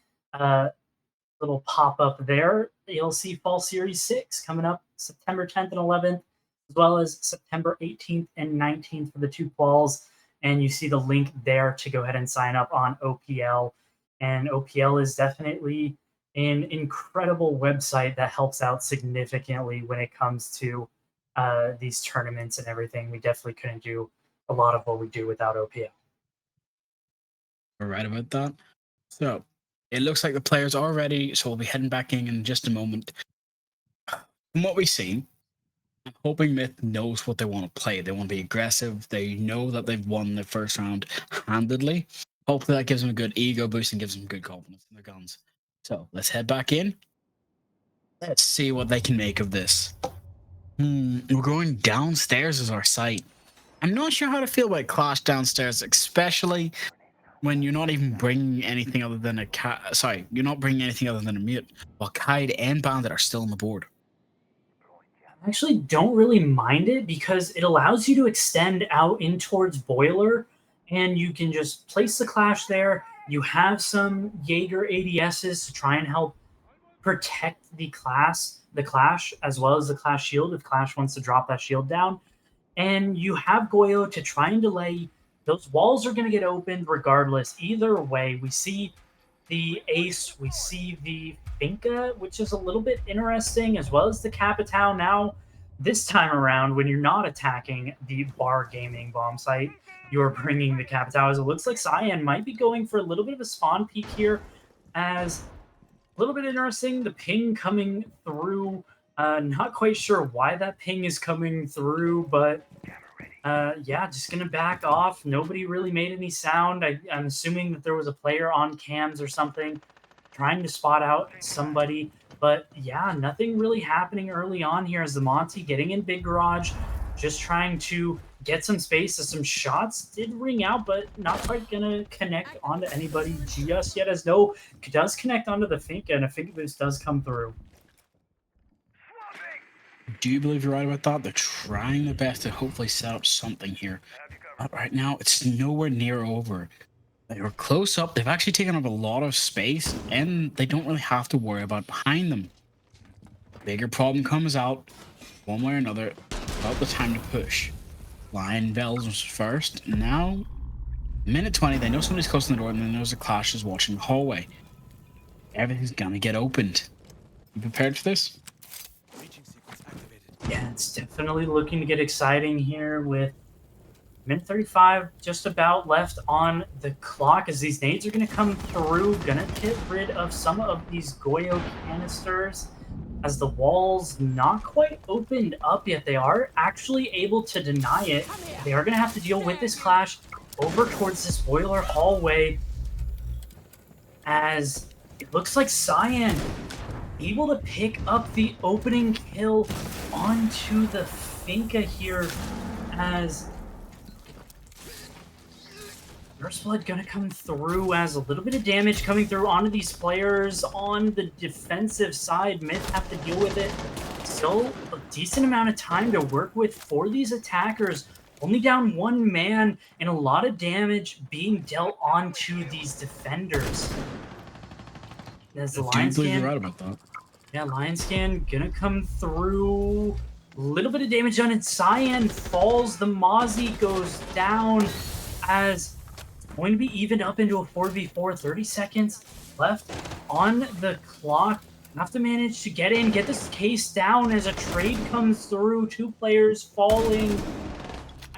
little pop-up there, ELC Fall Series 6 coming up September 10th and 11th, as well as September 18th and 19th for the two quals. And you see the link there to go ahead and sign up on OPL. And OPL is definitely an incredible website that helps out significantly when it comes to these tournaments and everything. We definitely couldn't do a lot of what we do without OPL. we're right about that. So, it looks like the players are ready, so we'll be heading back in just a moment. From what we've seen, I'm hoping Myth knows what they want to play. They want to be aggressive. They know that they've won the first round handedly. Hopefully that gives them a good ego boost and gives them good confidence in their guns. So let's head back in. Let's see what they can make of this. We're going downstairs as our site. I'm not sure how to feel about Clash downstairs, especially when you're not even bringing anything other than you're not bringing anything other than a mute, while Kaid and Bandit are still on the board. I actually don't really mind it because it allows you to extend out in towards Boiler, and you can just place the Clash there. You have some Jaeger ADSs to try and help protect the Clash, as well as the Clash shield if Clash wants to drop that shield down. And you have Goyo to try and delay. Those walls are going to get opened regardless. Either way, we see the Ace, we see the Finca, which is a little bit interesting, as well as the Capitao. Now, this time around, when you're not attacking the Bar Gaming bomb site, you're bringing the Capitao. As it looks like Cyan might be going for a little bit of a spawn peek here, as a little bit interesting. The ping coming through. Not quite sure why that ping is coming through, but yeah, just gonna back off. Nobody really made any sound. I'm assuming that there was a player on cams or something trying to spot out somebody. But yeah, nothing really happening early on here as the Monty getting in Big Garage, just trying to get some space as some shots did ring out, but not quite gonna connect onto anybody just yet, as no does connect onto the Finca, and a Finca boost does come through. Do you believe you're right about that? They're trying their best to hopefully set up something here. But right now, it's nowhere near over. They were close up. They've actually taken up a lot of space, and they don't really have to worry about behind them. Bigger problem comes out, one way or another, about the time to push. Lion Bells was first. Now, minute 20, they know somebody's close to the door, and then there's a Clash is watching the hallway. Everything's gonna get opened. You prepared for this? Yeah, it's definitely looking to get exciting here with minute 35 just about left on the clock as these nades are going to come through. Going to get rid of some of these Goyo canisters as the walls not quite opened up yet. They are actually able to deny it. They are going to have to deal with this Clash over towards this boiler hallway as it looks like Cyan able to pick up the opening kill onto the Finca here as First Blood gonna come through as a little bit of damage coming through onto these players on the defensive side. Myth have to deal with it. Still a decent amount of time to work with for these attackers. Only down one man and a lot of damage being dealt onto these defenders. As the I do believe you're Lion right about that. Yeah, Lion Scan gonna come through. A little bit of damage done, and Cyan falls. The Mozzie goes down as it's going to be evened up into a 4v4. 30 seconds left on the clock. Have to manage to get in, get this case down as a trade comes through. Two players falling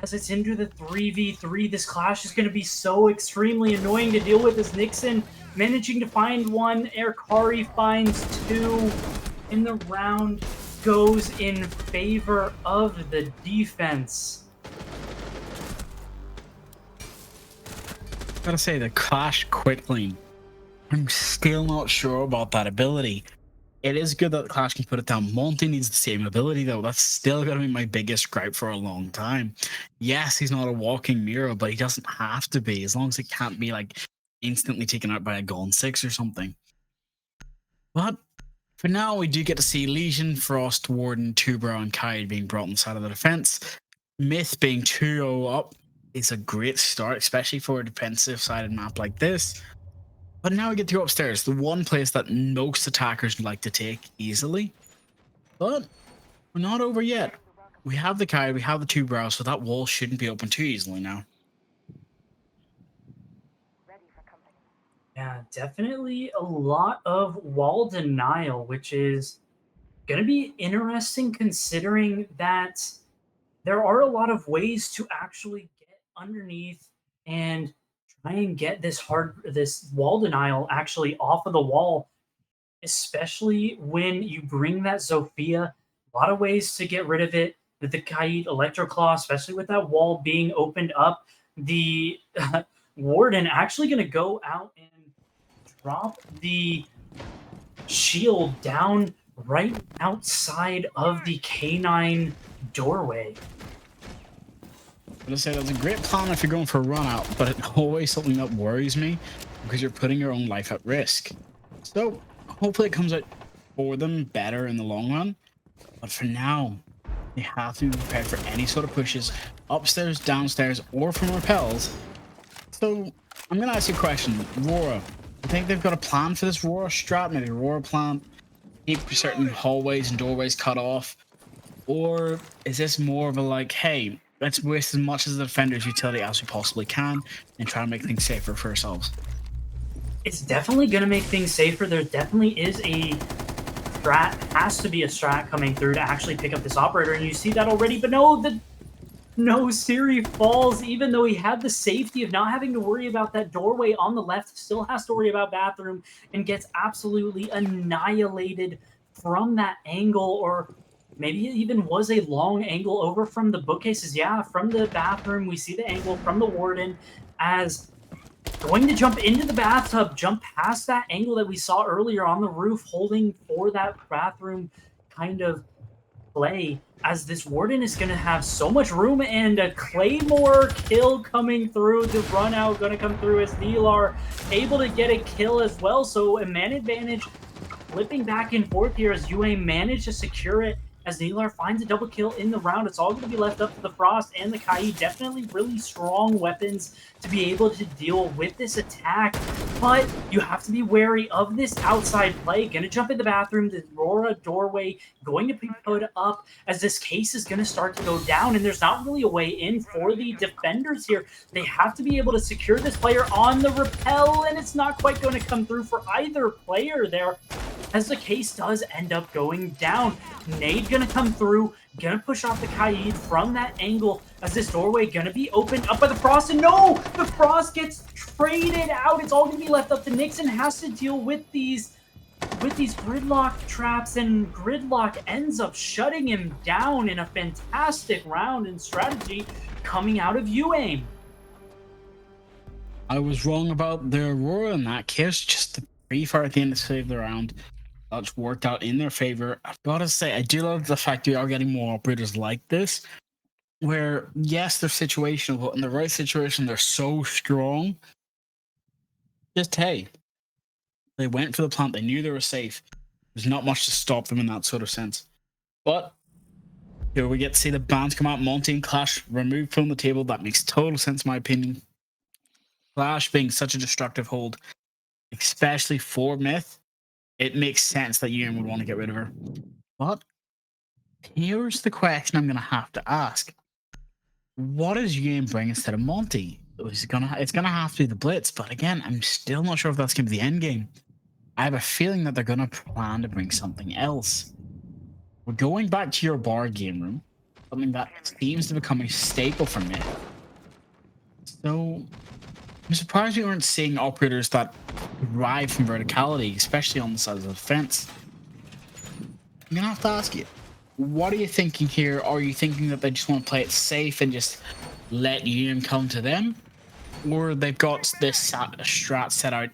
as it's into the 3v3. This Clash is going to be so extremely annoying to deal with as Nixon managing to find one. Erkari finds two. In the round goes in favor of the defense. Gotta say, the Clash quickly. I'm still not sure about that ability. It is good that the Clash can put it down. Monty needs the same ability, though. That's still gonna be my biggest gripe for a long time. Yes, he's not a walking mirror, but he doesn't have to be, as long as it can't be like instantly taken out by a Gone 6 or something. But for now, we do get to see Legion, Frost, Warden, Tubero, and Kaid being brought on the side of the defense. Myth being 2-0 up is a great start, especially for a defensive-sided map like this. But now we get to go upstairs, the one place that most attackers like to take easily. But we're not over yet. We have the Kaid, we have the Tubero, so that wall shouldn't be open too easily now. Yeah, definitely a lot of wall denial, which is going to be interesting considering that there are a lot of ways to actually get underneath and try and get this wall denial actually off of the wall, especially when you bring that Zofia. A lot of ways to get rid of it. With the Kaid Electroclaw, especially with that wall being opened up, the Warden actually going to go out and drop the shield down right outside of the K9 doorway. I'm gonna say that's a great plan if you're going for a run out, but it's always something that worries me because you're putting your own life at risk. So hopefully it comes out for them better in the long run. But for now, They have to be prepared for any sort of pushes, upstairs, downstairs, or from repels. So I'm gonna ask you a question, Aurora. I think they've got a plan for this Aurora strat, maybe Aurora plan, keep certain hallways and doorways cut off, or is this more of a like, hey, let's waste as much of the defender's utility as we possibly can and try to make things safer for ourselves? It's definitely going to make things safer. There definitely is a strat, has to be a strat coming through to actually pick up this operator, and you see that already. But no, Siri falls, even though he had the safety of not having to worry about that doorway on the left, still has to worry about bathroom, and gets absolutely annihilated from that angle, or maybe it even was a long angle over from the bookcases. Yeah, from the bathroom, we see the angle from the warden as going to jump into the bathtub, jump past that angle that we saw earlier on the roof, holding for that bathroom kind of play, as this warden is going to have so much room, and a claymore kill coming through. The run out going to come through as Neelar able to get a kill as well. So a man advantage flipping back and forth here as UA managed to secure it. As Neelar finds a double kill in the round, it's all going to be left up to the Frost and the Kai. Definitely really strong weapons to be able to deal with this attack, but you have to be wary of this outside play. Going to jump in the bathroom, the Aurora doorway going to be put up as this case is going to start to go down, and there's not really a way in for the defenders here. They have to be able to secure this player on the rappel, and it's not quite going to come through for either player there, as the case does end up going down. Nade gonna come through, gonna push off the Kaid from that angle, as this doorway gonna be opened up by the Frost, and no! The Frost gets traded out. It's all gonna be left up to Nixon, has to deal with these gridlock traps, and gridlock ends up shutting him down in a fantastic round and strategy coming out of UAIM. I was wrong about the Aurora in that case, just the pre-fire at the end to save the round. That's worked out in their favor. I've got to say, I do love the fact we are getting more operators like this, where, yes, they're situational, but in the right situation, they're so strong. Just, hey, they went for the plant. They knew they were safe. There's not much to stop them in that sort of sense. But here we get to see the bans come out. Monty and Clash removed from the table. That makes total sense, in my opinion. Clash being such a destructive hold, especially for Myth, it makes sense that Ewan would want to get rid of her. But here's the question I'm going to have to ask. What does Ewan bring instead of Monty? It's going to have to be the Blitz, but again, I'm still not sure if that's going to be the end game. I have a feeling that they're going to plan to bring something else. We're going back to your bar game room, something that seems to become a staple for me. So I'm surprised we weren't seeing operators that derive from verticality, especially on the side of the fence. I'm gonna have to ask you, what are you thinking here? Are you thinking that they just want to play it safe and just let UM come to them? Or they've got this strat set out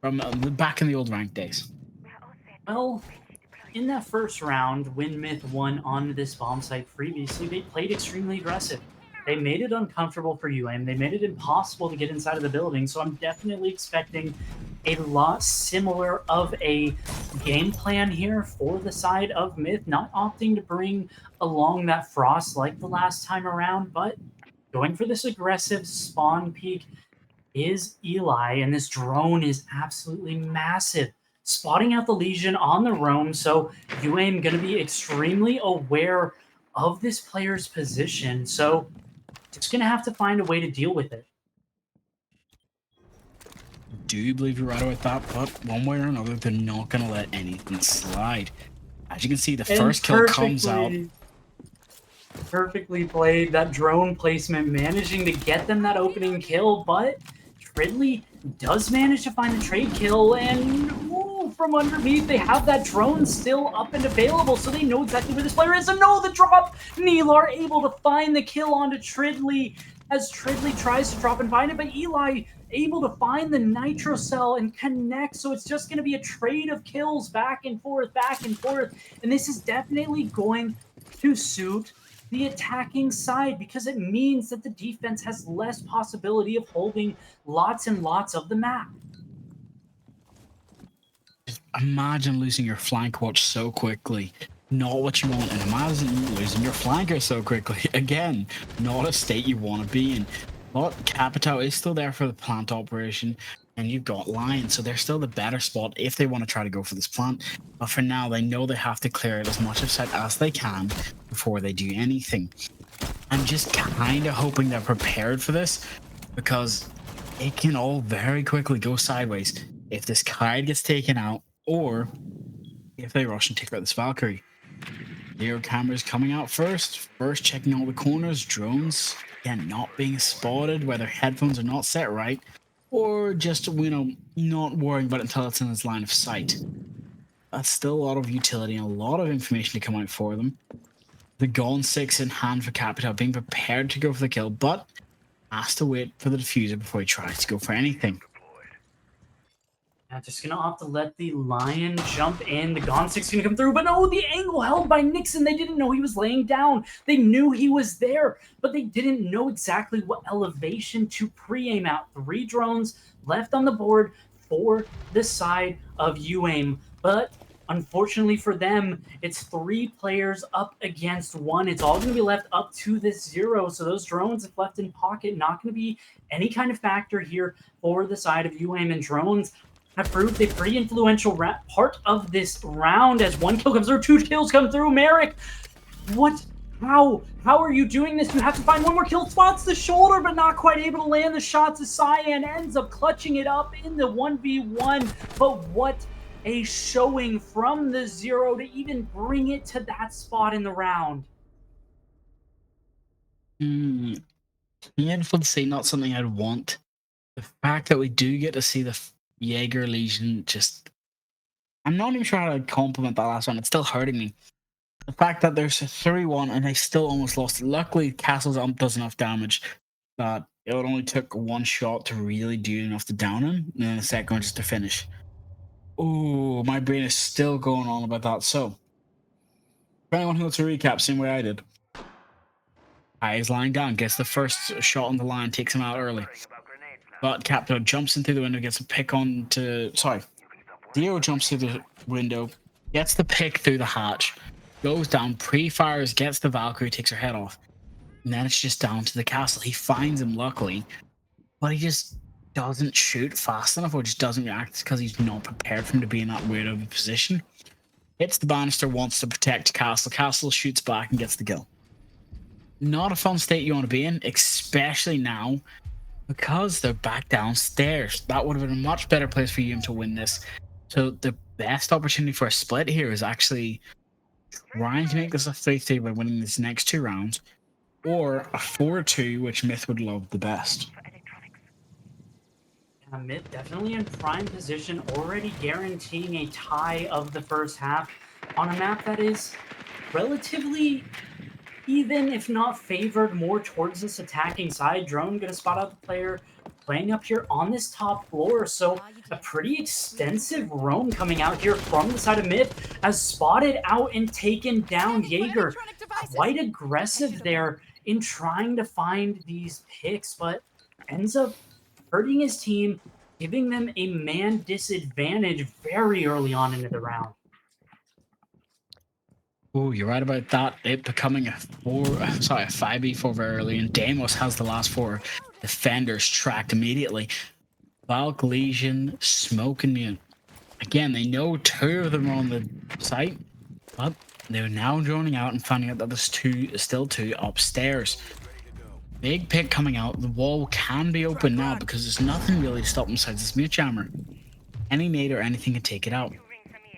from back in the old rank days? Well, in that first round, when Myth won on this bomb site previously, they played extremely aggressive. They made it uncomfortable for UAM. They made it impossible to get inside of the building. So I'm definitely expecting a lot similar of a game plan here for the side of Myth, not opting to bring along that Frost like the last time around, but going for this aggressive spawn peek is Eli, and this drone is absolutely massive, spotting out the Legion on the roam. So UAM going to be extremely aware of this player's position. So just going to have to find a way to deal with it. Do you believe you're right about that? But one way or another, they're not going to let anything slide. As you can see, the first kill comes out. Perfectly played. That drone placement, managing to get them that opening kill, but Ridley does manage to find the trade kill, and from underneath, they have that drone still up and available, so they know exactly where this player is. And no, the drop! Neelar able to find the kill onto Tridley as Tridley tries to drop and find it, but Eli able to find the nitro cell and connect, so it's just going to be a trade of kills back and forth, and this is definitely going to suit the attacking side, because it means that the defense has less possibility of holding lots and lots of the map. Imagine losing your flank watch so quickly. Not what you want. And imagine losing your flanker so quickly. Again, not a state you want to be in. But Capital is still there for the plant operation, and you've got Lion, so they're still the better spot if they want to try to go for this plant. But for now, they know they have to clear it as much of site as they can before they do anything. I'm just kind of hoping they're prepared for this, because it can all very quickly go sideways if this Kite gets taken out, or if they rush and take out this Valkyrie. Zero cameras coming out first checking all the corners, drones, again, not being spotted, whether headphones are not set right, or just, not worrying about it until it's in his line of sight. That's still a lot of utility and a lot of information to come out for them. The Gone 6 in hand for Capita, being prepared to go for the kill, but has to wait for the diffuser before he tries to go for anything. Yeah, just gonna opt to let the Lion jump in. The Gone 6 gonna come through, but no, the angle held by Nixon. They didn't know he was laying down. They knew he was there, but they didn't know exactly what elevation to pre-aim out. 3 drones left on the board for the side of UAIM, but unfortunately for them, it's 3 players up against 1. It's all going to be left up to this 0. So those drones, if left in pocket, not going to be any kind of factor here for the side of UAIM. And drones have proved a pretty influential part of this round as 1 kill comes through, 2 kills come through. Merrick, what? How are you doing this? You have to find 1 more kill. Spots the shoulder, but not quite able to land the shots as Cyan ends up clutching it up in the 1v1. But what a showing from the 0 to even bring it to that spot in the round. Painful to see, not something I'd want. The fact that we do get to see the Jaeger Legion, just, I'm not even sure how to compliment that last one. It's still hurting me. The fact that there's a 3-1 and they still almost lost it. Luckily, Castle's ump does enough damage that it only took 1 shot to really do enough to down him, and then the second one just to finish. Oh, my brain is still going on about that. So, for anyone who wants to recap, same way I did. Is lying down, gets the first shot on the line, takes him out early. But Captain jumps in through the window, gets a pick on to... Sorry. Zero jumps through the window, gets the pick through the hatch, goes down, pre-fires, gets the Valkyrie, takes her head off. And then it's just down to the castle. He finds him, luckily, but he just doesn't shoot fast enough, or just doesn't react because he's not prepared for him to be in that weird of a position. Hits the banister, wants to protect Castle. Castle shoots back and gets the kill. Not a fun state you want to be in, especially now, because they're back downstairs. That would have been a much better place for you to win this. So the best opportunity for a split here is actually trying to make this a 3-3 by winning these next 2 rounds, or a 4-2, which Myth would love the best. Myth definitely in prime position, already guaranteeing a tie of the first half on a map that is relatively even, if not favored more towards this attacking side. Drone gonna spot out the player playing up here on this top floor, so a pretty extensive roam coming out here from the side of Myth, as spotted out and taken down. Jaeger quite aggressive there in trying to find these picks, but ends up hurting his team, giving them a man disadvantage very early on into the round. Oh, you're right about that. It becoming a 5v4 very early, and Deimos has the last 4 defenders tracked immediately. Valk, Legion, Smoke, and Mute. Again, they know 2 of them are on the site, but they're now droning out and finding out that there's still 2 upstairs. Big pick coming out. The wall can be open now because there's nothing really to stop him besides this Mute Jammer. Any nade or anything can take it out.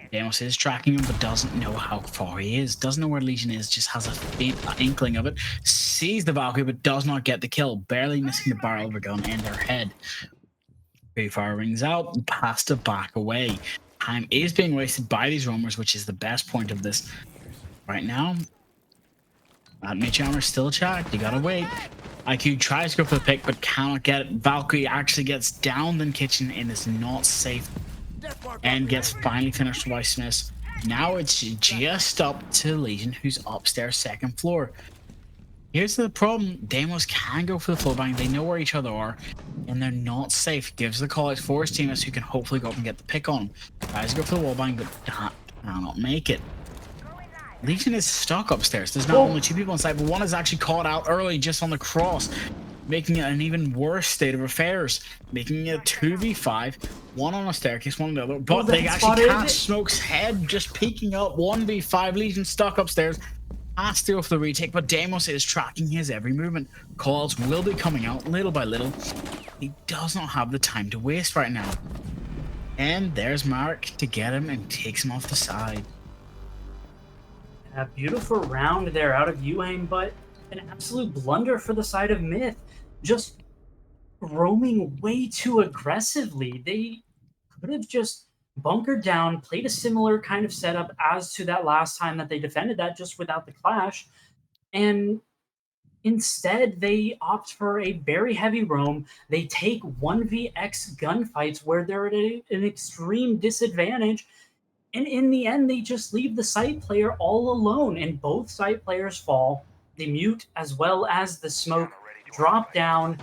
Deimos is tracking him, but doesn't know how far he is. Doesn't know where Legion is, just has a faint inkling of it. Sees the Valkyrie, but does not get the kill. Barely missing the barrel of a gun in her head. Pre-fire rings out, and has to back away. Time is being wasted by these roamers, which is the best point of this. Right now, that Mute Jammer still checked. You gotta wait. IQ tries to go for the pick, but cannot get it. Valkyrie actually gets down in kitchen and is not safe, and gets finally finished by Smith. Now it's just up to Legion, who's upstairs, 2nd floor. Here's the problem. Deimos can go for the floor bang. They know where each other are, and they're not safe. Gives the call out for his teammates, who can hopefully go up and get the pick on him. Tries to go for the wall bang, but cannot make it. Legion is stuck upstairs. There's not only 2 people inside, but one is actually caught out early just on the cross, making it an even worse state of affairs, making it 2v5, one on a staircase, one on the other. But they actually catch Smoke's head just peeking up. 1v5, Legion stuck upstairs. Has to go for the retake, but Deimos is tracking his every movement. Calls will be coming out little by little. He does not have the time to waste right now. And there's Mark to get him and takes him off the side. A beautiful round there out of Yuang, but an absolute blunder for the side of Myth. Just roaming way too aggressively. They could have just bunkered down, played a similar kind of setup as to that last time that they defended that, just without the clash. And instead, they opt for a very heavy roam. They take 1vx gunfights where they're at an extreme disadvantage. And in the end, they just leave the site player all alone, and both site players fall. The mute as well as the smoke drop down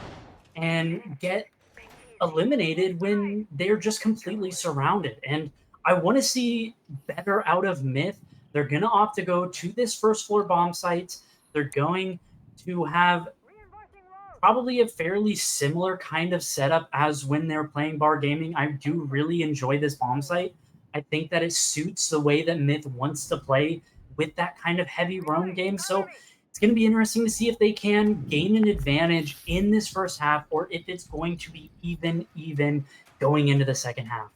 and get eliminated when they're just completely surrounded. And I want to see better out of Myth. They're going to opt to go to this first floor bomb site. They're going to have probably a fairly similar kind of setup as when they're playing Bar Gaming. I do really enjoy this bomb site. I think that it suits the way that Myth wants to play with that kind of heavy roam game. So it's going to be interesting to see if they can gain an advantage in this first half, or if it's going to be even going into the second half.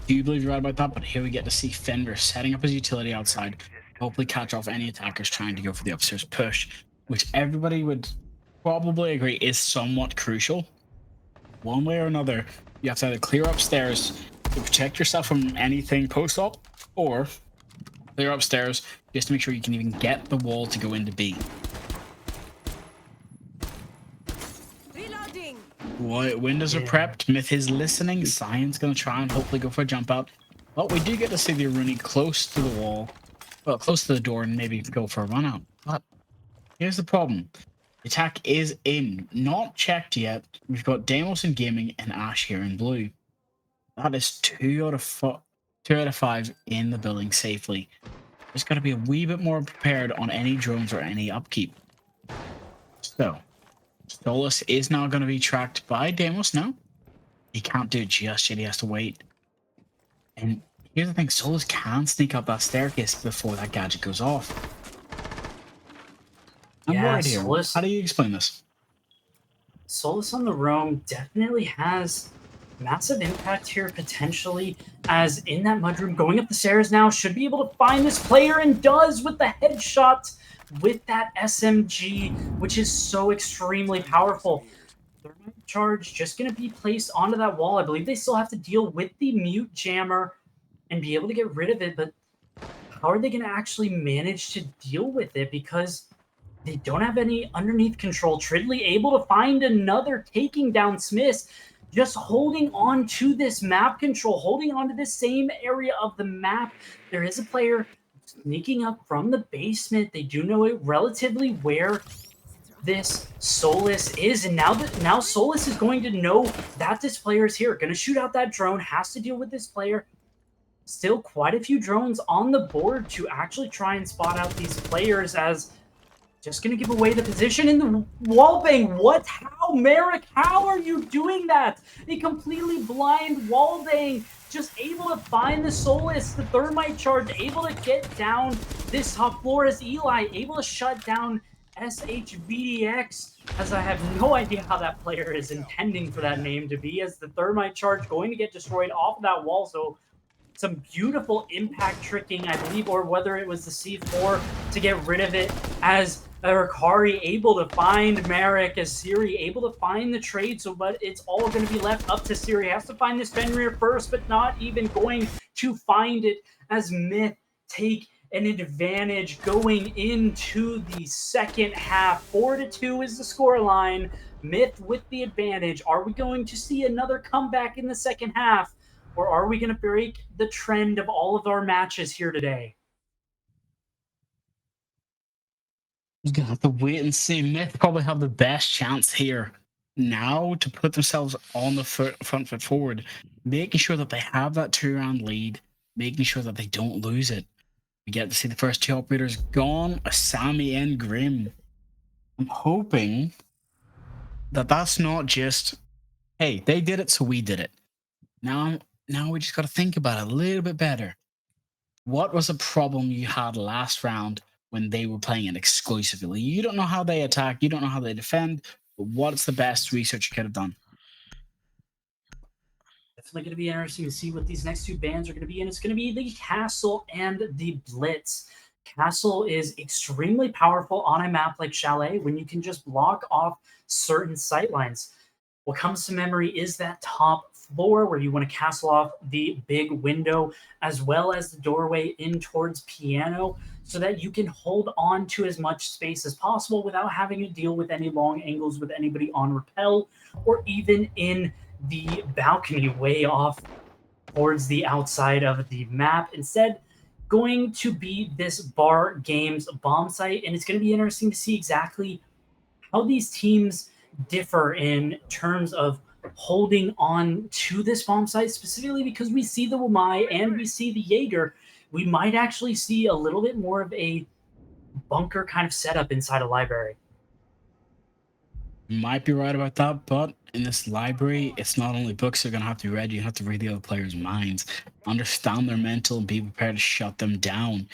Do you believe you're right about that? But here we get to see Fender setting up his utility outside, hopefully catch off any attackers trying to go for the upstairs push, which everybody would probably agree is somewhat crucial. One way or another, you have to either clear upstairs to protect yourself from anything post-op, or clear upstairs just to make sure you can even get the wall to go into B. Reloading. Windows are prepped. Myth is listening. Cyan's going to try and hopefully go for a jump out. But we do get to see the Rooney close to the wall. Well, close to the door, and maybe go for a run out. But here's the problem. The attack is in. Not checked yet. We've got Deimos in gaming and Ash here in blue. That is 2 out of 5 in the building safely. Just got to be a wee bit more prepared on any drones or any upkeep. So, Solus is now going to be tracked by Deimos now. He can't do it just yet. He has to wait. And here's the thing. Solus can sneak up that staircase before that gadget goes off. I'm worried here. Solus, how do you explain this? Solus on the roam definitely has massive impact here, potentially, as in that mudroom going up the stairs now, should be able to find this player, and does with the headshot with that SMG, which is so extremely powerful. Thermite charge just going to be placed onto that wall. I believe they still have to deal with the mute jammer and be able to get rid of it, but how are they going to actually manage to deal with it? Because they don't have any underneath control. Tridley able to find another, taking down Smiths, just holding on to this map control, holding on to the same area of the map. There is a player sneaking up from the basement. They do know it relatively where this Solus is, and now Solus is going to know that this player is here. Going to shoot out that drone, has to deal with this player. Still quite a few drones on the board to actually try and spot out these players, as just going to give away the position in the wallbang. What? How? Merrick, how are you doing that? A completely blind wallbang, just able to find the Solus, the thermite charge, able to get down this top floor as Eli, able to shut down SHVDX, as I have no idea how that player is intending for that name to be, as the thermite charge going to get destroyed off of that wall. So some beautiful impact tricking, I believe, or whether it was the C4 to get rid of it, as Ricari able to find Merrick, as Siri able to find the trade. So, but it's all going to be left up to Siri. Has to find this Fenrir first, but not even going to find it, as Myth take an advantage going into the second half. 4-2 is the scoreline. Myth with the advantage. Are we going to see another comeback in the second half, or are we going to break the trend of all of our matches here today? We're gonna have to wait and see. Myth probably have the best chance here now to put themselves on the front foot forward, making sure that they have that 2-round lead, making sure that they don't lose it. We get to see the first two operators gone, a Sammy and Grim. I'm hoping that that's not just, hey, they did it, so we did it. Now we just got to think about it a little bit better. What was a problem you had last round when they were playing it exclusively? You don't know how they attack, you don't know how they defend, but what's the best research you could have done? Definitely going to be interesting to see what these next two bands are going to be, and it's going to be the Castle and the Blitz. Castle is extremely powerful on a map like Chalet when you can just block off certain sightlines. What comes to memory is that top floor where you want to castle off the big window as well as the doorway in towards Piano so that you can hold on to as much space as possible without having to deal with any long angles with anybody on rappel or even in the balcony way off towards the outside of the map. Instead, going to be this Bar Games bomb site, and it's going to be interesting to see exactly how these teams differ in terms of holding on to this bomb site, specifically because we see the Wamai and we see the Jaeger. We might actually see a little bit more of a bunker kind of setup inside a library. You might be right about that, but in this library, it's not only books that are going to have to be read, you have to read the other players' minds, understand their mental, and be prepared to shut them down.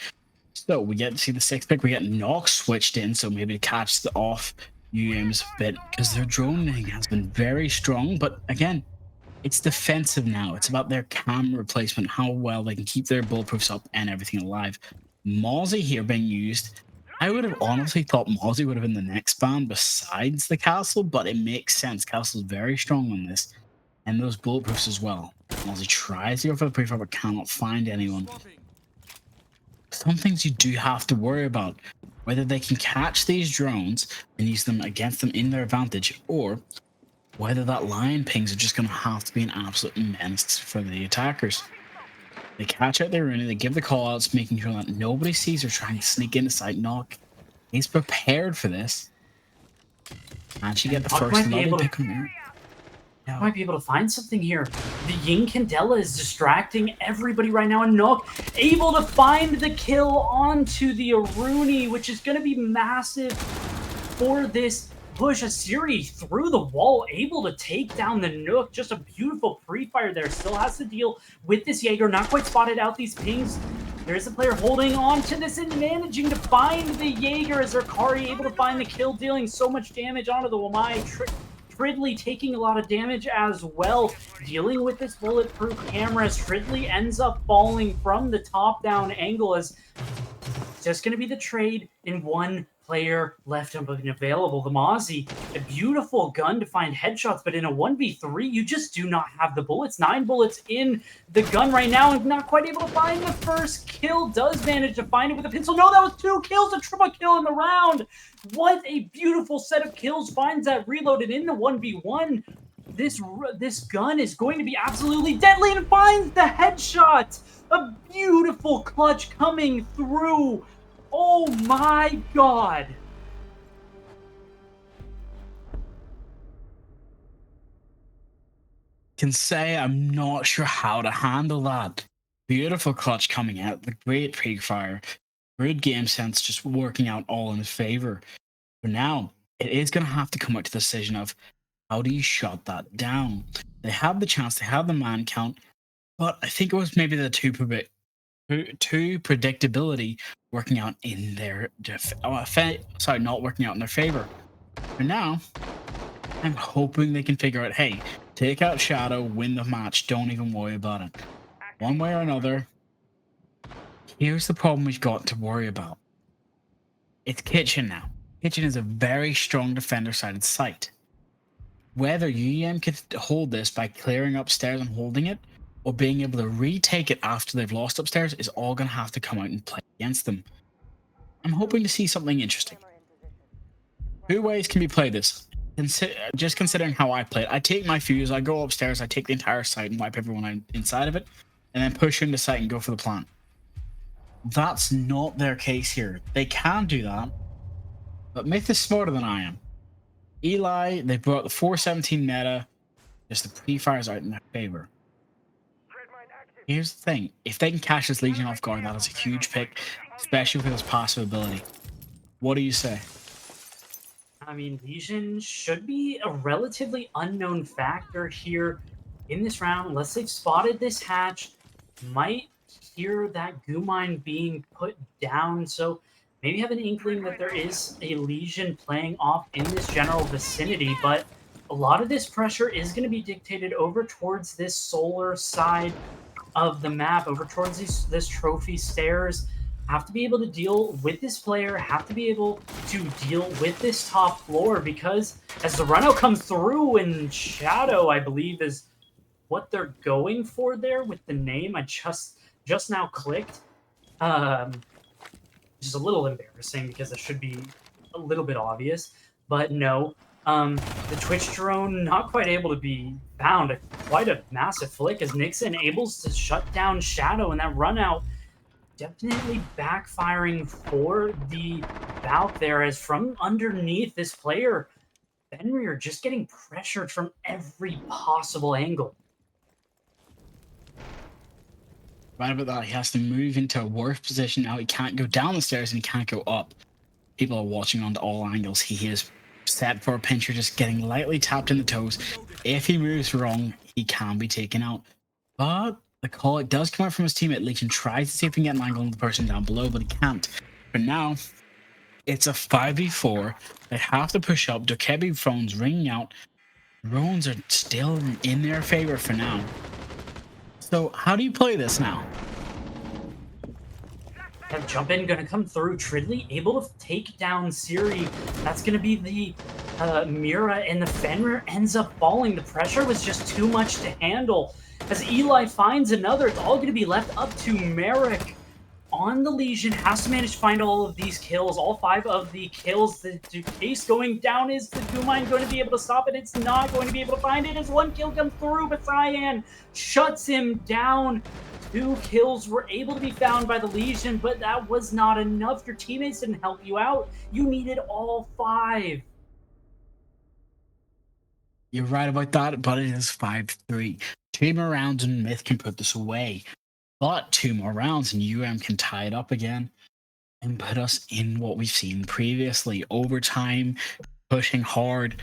So we get to see the sixth pick, we get Nox switched in, so maybe to catch the off UMs a bit, because their droning has been very strong, but again, it's defensive now. It's about their cam replacement, how well they can keep their bulletproofs up and everything alive. Mozzie here being used. I would have honestly thought Mozzie would have been the next band besides the Castle, but it makes sense. Castle's very strong on this, and those bulletproofs as well. Mozzie tries to go for the prefire, but cannot find anyone. Some things you do have to worry about, whether they can catch these drones and use them against them in their advantage, or whether that lion pings are just going to have to be an absolute menace for the attackers. They catch out their Rooney, they give the callouts, making sure that nobody sees her trying to sneak into sight. Knock. He's prepared for this. And she get the Knock first might be able level to- pick on there. Yeah. Might be able to find something here. The Yin Candela is distracting everybody right now, and Nook able to find the kill onto the Aruni, which is going to be massive for this push. Asiri through the wall, able to take down the Nook. Just a beautiful pre-fire there. Still has to deal with this Jaeger. Not quite spotted out these pings. There's a player holding on to this and managing to find the Jaeger as Zerkari able to find the kill, dealing so much damage onto the Wamai. Tridley taking a lot of damage as well, dealing with this bulletproof camera as Tridley ends up falling from the top-down angle as just going to be the trade in one player left unavailable. The Mozzie, a beautiful gun to find headshots, but in a 1v3, you just do not have the bullets. 9 bullets in the gun right now and not quite able to find the first kill. Does manage to find it with a pistol. No, that was 2 kills, a triple kill in the round. What a beautiful set of kills. Finds that reloaded in the 1v1. This gun is going to be absolutely deadly and finds the headshot. A beautiful clutch coming through. Oh my god. Can say I'm not sure how to handle that. Beautiful clutch coming out, the great pre-fire, good game sense just working out all in his favor. But now it is going to have to come out to the decision of how do you shut that down? They have the chance, they have the man count, but I think it was maybe the two predictability working out in their not working out in their favor. But now I'm hoping they can figure out, hey, take out Shadow, win the match, don't even worry about it. One way or another, here's the problem we've got to worry about. It's Kitchen now. Kitchen is a very strong defender-sided site. Whether UEM can hold this by clearing upstairs and holding it, or being able to retake it after they've lost upstairs, is all going to have to come out and play against them. I'm hoping to see something interesting. 2 ways can be played this. Just considering how I play it, I take my fuse, I go upstairs, I take the entire site and wipe everyone inside of it, and then push into site and go for the plant. That's not their case here. They can do that, but Myth is smarter than I am. Eli, they brought the 417 meta, just the pre-fires out in their favor. Here's the thing: if they can catch this Legion off guard, that is a huge pick, especially with his passive ability. What do you say? I mean, Legion should be a relatively unknown factor here in this round. Unless they've spotted this hatch, might hear that goo mine being put down. So maybe have an inkling that there is a Legion playing off in this general vicinity. But a lot of this pressure is going to be dictated over towards this solar side of the map, over towards this trophy stairs. Have to be able to deal with this player, have to be able to deal with this top floor, because as the runout comes through, and Shadow, I believe, is what they're going for there with the name. I just now clicked. Which is a little embarrassing because it should be a little bit obvious, but no. The Twitch drone not quite able to be found. Quite a massive flick as Nixon able to shut down Shadow, and that run out definitely backfiring for the Valk there, as from underneath this player, Fenrir just getting pressured from every possible angle. Right about that, he has to move into a worse position now. He can't go down the stairs and he can't go up. People are watching on all angles. He is set for a pincher, just getting lightly tapped in the toes. If he moves wrong, he can be taken out. But the call, it does come out from his teammate. Legion tries to see if he can get an angle on the person down below, but he can't. For now, it's a 5v4. They have to push up. Dokebi phones ringing out. Drones are still in their favor for now. So how do you play this now? Have jump in going to come through. Tridley able to take down Siri. That's going to be the Mira, and the Fenrir ends up falling. The pressure was just too much to handle. As Eli finds another, it's all going to be left up to Merrick on the Legion. Has to manage to find all of these kills, all 5 of the kills. The case going down. Is the Goomine going to be able to stop it? It's not going to be able to find it as 1 kill comes through, but Cyan shuts him down. 2 kills were able to be found by the Legion, but that was not enough. Your teammates didn't help you out. You needed all 5. You're right about that, but it is 5-3. 2 more rounds and Myth can put this away. But 2 more rounds and can tie it up again and put us in what we've seen previously. Overtime, pushing hard,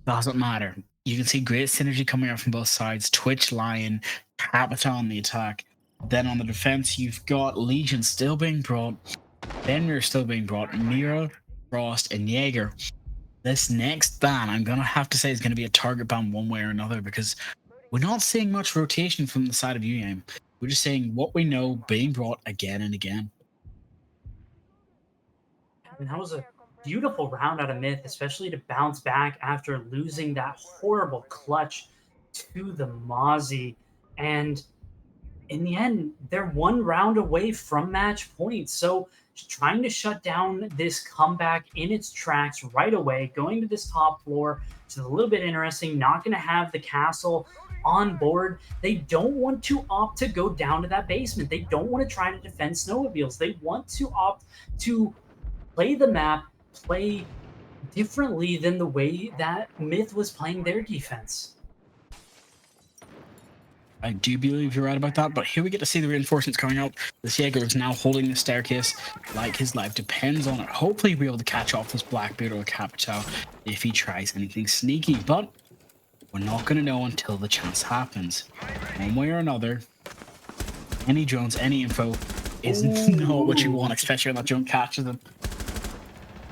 doesn't matter. You can see great synergy coming out from both sides. Twitch, Lion, Capita on the attack. Then on the defense, you've got Legion still being brought. Fenrir still being brought. Mira, Frost, and Jaeger. This next ban, I'm going to have to say, is going to be a target ban one way or another, because we're not seeing much rotation from the side of UAM. We're just seeing what we know being brought again and again. And that was a beautiful round out of Myth, especially to bounce back after losing that horrible clutch to the Mozzie. And in the end, they're 1 round away from match point. So trying to shut down this comeback in its tracks right away, going to this top floor, which is a little bit interesting, not going to have the castle on board. They don't want to opt to go down to that basement. They don't want to try to defend snowmobiles. They want to opt to play the map, play differently than the way that Myth was playing their defense. I do believe you're right about that, but here we get to see the reinforcements coming out. This Jaeger is now holding the staircase like his life depends on it. Hopefully he'll be able to catch off this Blackbeard or Capitao if he tries anything sneaky, but we're not going to know until the chance happens. One way or another, any drones, any info is not what you want, especially when that drone catches them.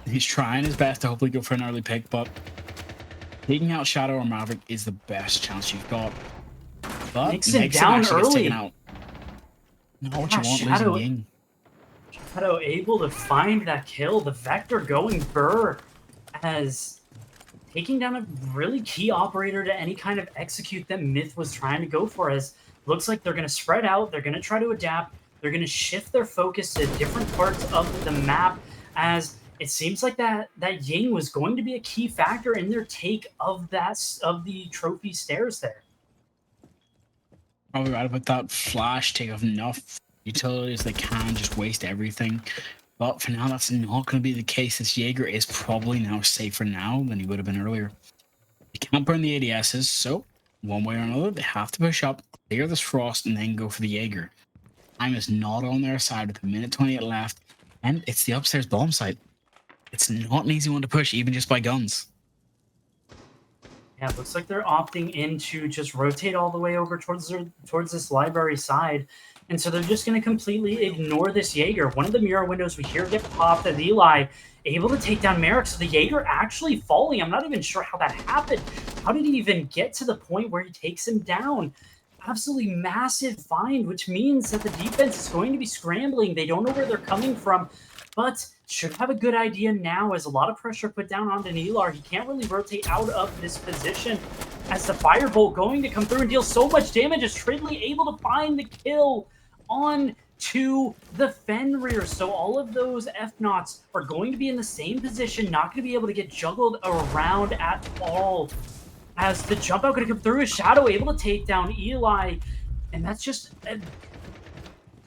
He's trying his best to hopefully go for an early pick, but taking out Shadow or Maverick is the best chance you've got. But Nixon down early. Out. Not what you want, Shadow, losing Ying. Shadow able to find that kill. The Vector going Burr as taking down a really key operator to any kind of execute that Myth was trying to go for. As looks like they're going to spread out. They're going to try to adapt. They're going to shift their focus to different parts of the map, as it seems like that Ying was going to be a key factor in their take of the trophy stairs there. Probably right about that. Flash take off enough utilities they can, just waste everything. But for now, that's not going to be the case. This Jaeger is probably now safer now than he would have been earlier. He can't burn the ADSs, so one way or another, they have to push up, clear this frost, and then go for the Jaeger. Time is not on their side with a minute 28 left, and it's the upstairs bomb site. It's not an easy one to push, even just by guns. Yeah, it looks like they're opting in to just rotate all the way over towards this library side. And so they're just going to completely ignore this Jaeger. One of the mirror windows we hear get popped as Eli able to take down Merrick. So the Jaeger actually falling. I'm not even sure how that happened. How did he even get to the point where he takes him down? Absolutely massive find, which means that the defense is going to be scrambling. They don't know where they're coming from, but should have a good idea now as a lot of pressure put down onto Neelar. He can't really rotate out of this position as the Firebolt going to come through and deal so much damage as Tridley able to find the kill on to the Fenrir. So all of those F-Knots are going to be in the same position, not going to be able to get juggled around at all. As the jump out going to come through, is Shadow able to take down Eli, and that's just a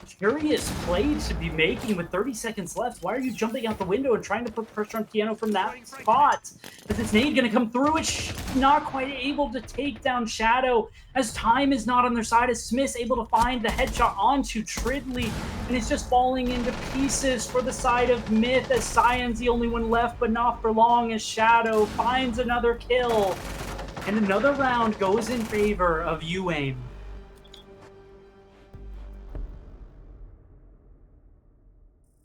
curious play to be making with 30 seconds left. Why are you jumping out the window and trying to put pressure on Piano from that spot? Is this nade going to come through? It's not quite able to take down Shadow as time is not on their side, as Smith's able to find the headshot onto Tridley, and it's just falling into pieces for the side of Myth as Cyan's the only one left, but not for long as Shadow finds another kill. And another round goes in favor of UAIM.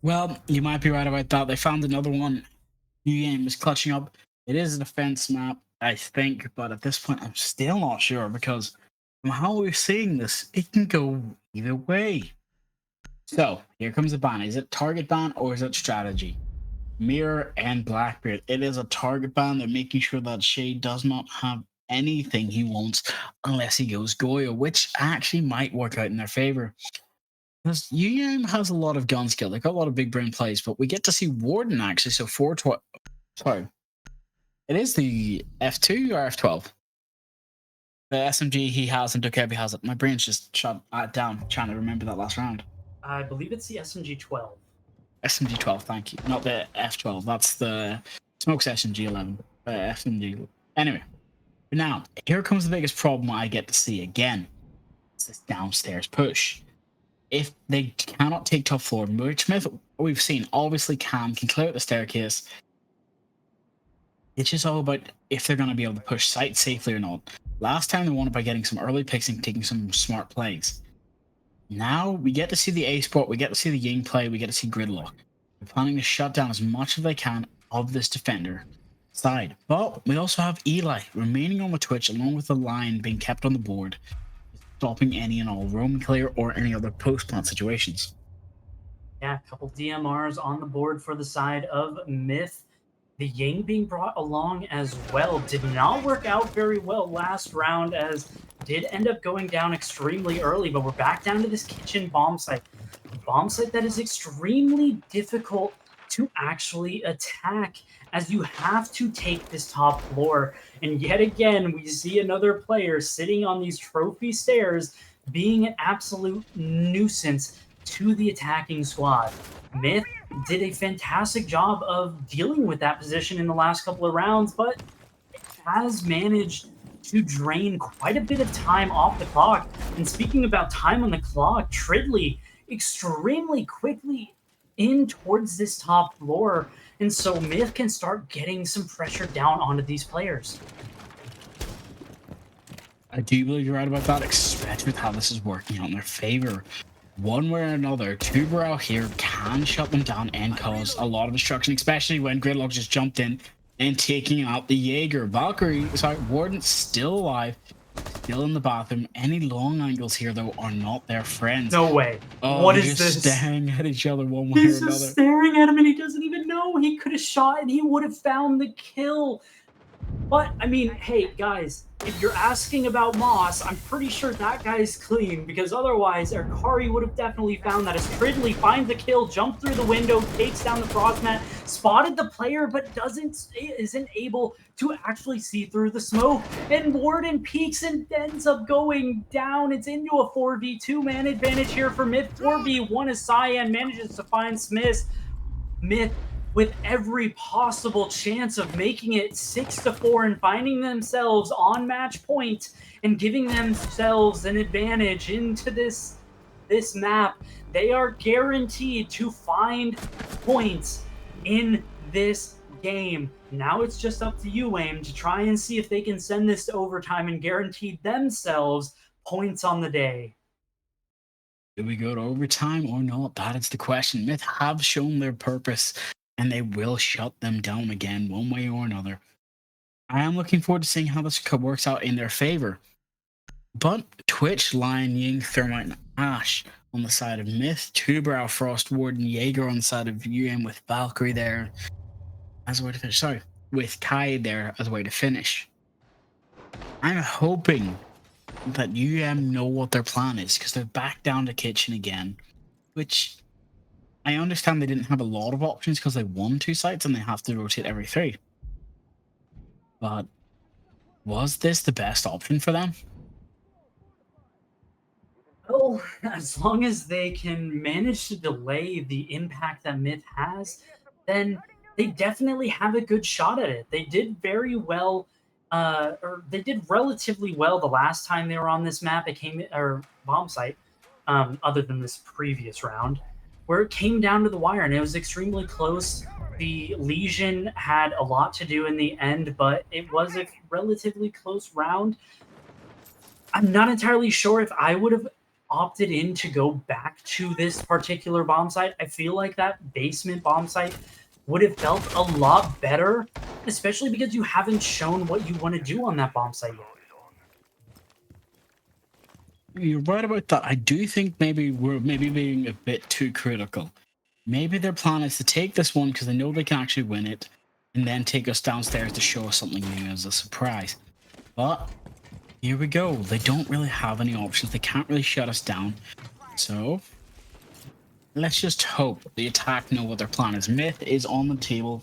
Well, you might be right about that. They found another one. UAIM is clutching up. It is a defense map, I think, but at this point, I'm still not sure because from how we're seeing this, it can go either way. So, here comes the ban. Is it target ban or is it strategy? Mirror and Blackbeard. It is a target ban. They're making sure that Shay does not have anything he wants unless he goes Goya, which actually might work out in their favor. Because UAIM has a lot of gun skill. They've got a lot of big brain plays, but we get to see Warden actually. So 412. Sorry. It is the F2 or F12? The SMG he has and Dukevi has it. My brain's just shut down trying to remember that last round. I believe it's the SMG-12. SMG-12, thank you. Not the F12. That's the Smoke's SMG-11. SMG. Anyway. But now, here comes the biggest problem I get to see again. It's this downstairs push. If they cannot take top floor, which Myth we've seen obviously can clear out the staircase. It's just all about if they're going to be able to push site safely or not. Last time they won it by getting some early picks and taking some smart plays. Now we get to see the A spot, we get to see the Ying play, we get to see Gridlock. They're planning to shut down as much as they can of this defender side. But we also have Eli remaining on the Twitch along with the line being kept on the board, stopping any and all roam clear or any other post plant situations. Yeah, a couple DMRs on the board for the side of Myth. The Ying being brought along as well did not work out very well last round, as did end up going down extremely early, but we're back down to this kitchen bomb site. A bomb site that is extremely difficult to actually attack, as you have to take this top floor. And yet again, we see another player sitting on these trophy stairs being an absolute nuisance to the attacking squad. Myth did a fantastic job of dealing with that position in the last couple of rounds, but has managed to drain quite a bit of time off the clock. And speaking about time on the clock, Tridley extremely quickly in towards this top floor, and so Myth can start getting some pressure down onto these players. I do believe you're right about that, especially with how this is working out in their favor. One way or another, Tuber out here can shut them down and cause a lot of destruction, especially when Gridlock just jumped in and taking out the Jaeger. Warden's still alive, still in the bathroom. Any long angles here, though, are not their friends. No way. Oh, What they're is just this? staring at each other one way He's or another. just staring at him and he doesn't even know. He could have shot and he would have found the kill. But, I mean, hey, guys, if you're asking about Moss, I'm pretty sure that guy's clean, because otherwise, Arkari would have definitely found that as Tridley finds the kill, jumps through the window, takes down the frostmat, spotted the player, but isn't able to actually see through the smoke. And Warden peeks and ends up going down. It's into a 4v2 man advantage here for Myth. 4v1 as Cyan manages to find Smith. Myth with every possible chance of making it 6-4 and finding themselves on match point and giving themselves an advantage into this map. They are guaranteed to find points in this game. Now it's just up to you, AIM, to try and see if they can send this to overtime and guarantee themselves points on the day. Do we go to overtime or not? That is the question. Myth have shown their purpose, and they will shut them down again, one way or another. I am looking forward to seeing how this works out in their favor. But Twitch, Lion, Ying, Thermite, and Ash on the side of Myth, Two-Brow, Frost, Warden, Jaeger on the side of UM with Valkyrie there as a way to finish. Sorry, with Kai there as a way to finish. I'm hoping that UM know what their plan is, because they're back down to kitchen again, which I understand they didn't have a lot of options because they won 2 sites and they have to rotate every 3. But was this the best option for them? Well, as long as they can manage to delay the impact that Myth has, then they definitely have a good shot at it. They did very well, or they did relatively well the last time they were on this map. It came, or bomb site, other than this previous round, where it came down to the wire and it was extremely close. The Legion had a lot to do in the end, but it was a relatively close round. I'm not entirely sure if I would have opted in to go back to this particular bomb site. I feel like that basement bomb site would have felt a lot better, especially because you haven't shown what you want to do on that bomb site yet. You're right about that. I do think maybe we're being a bit too critical. Maybe their plan is to take this one because they know they can actually win it, and then take us downstairs to show us something new as a surprise. But here we go. They don't really have any options. They can't really shut us down. So let's just hope the attack know what their plan is. Myth is on the table.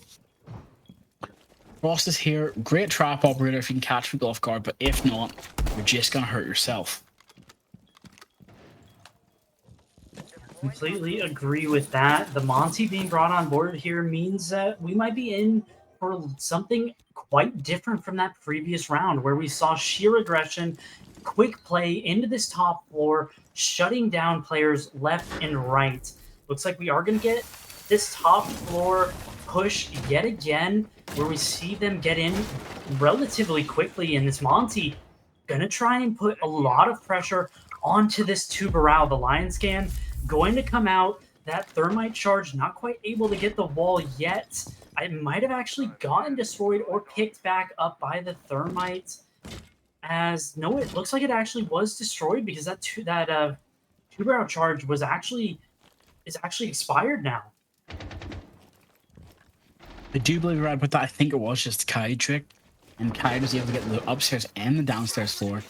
Frost is here. Great trap operator if you can catch people off guard, but if not, you're just going to hurt yourself. Completely agree with that. The Monty being brought on board here means that we might be in for something quite different from that previous round, where we saw sheer aggression, quick play into this top floor, shutting down players left and right. Looks like we are going to get this top floor push yet again, where we see them get in relatively quickly, and this Monty going to try and put a lot of pressure onto this Tubarao. The Lion Scan going to come out. That Thermite charge not quite able to get the wall yet. It might have actually gotten destroyed or picked back up by the Thermite. As no, it looks like it actually was destroyed, because that Tubarao charge is actually expired now. I do believe you're right about that. I think it was just Kai trick, and Kai was able to get the upstairs and the downstairs floor.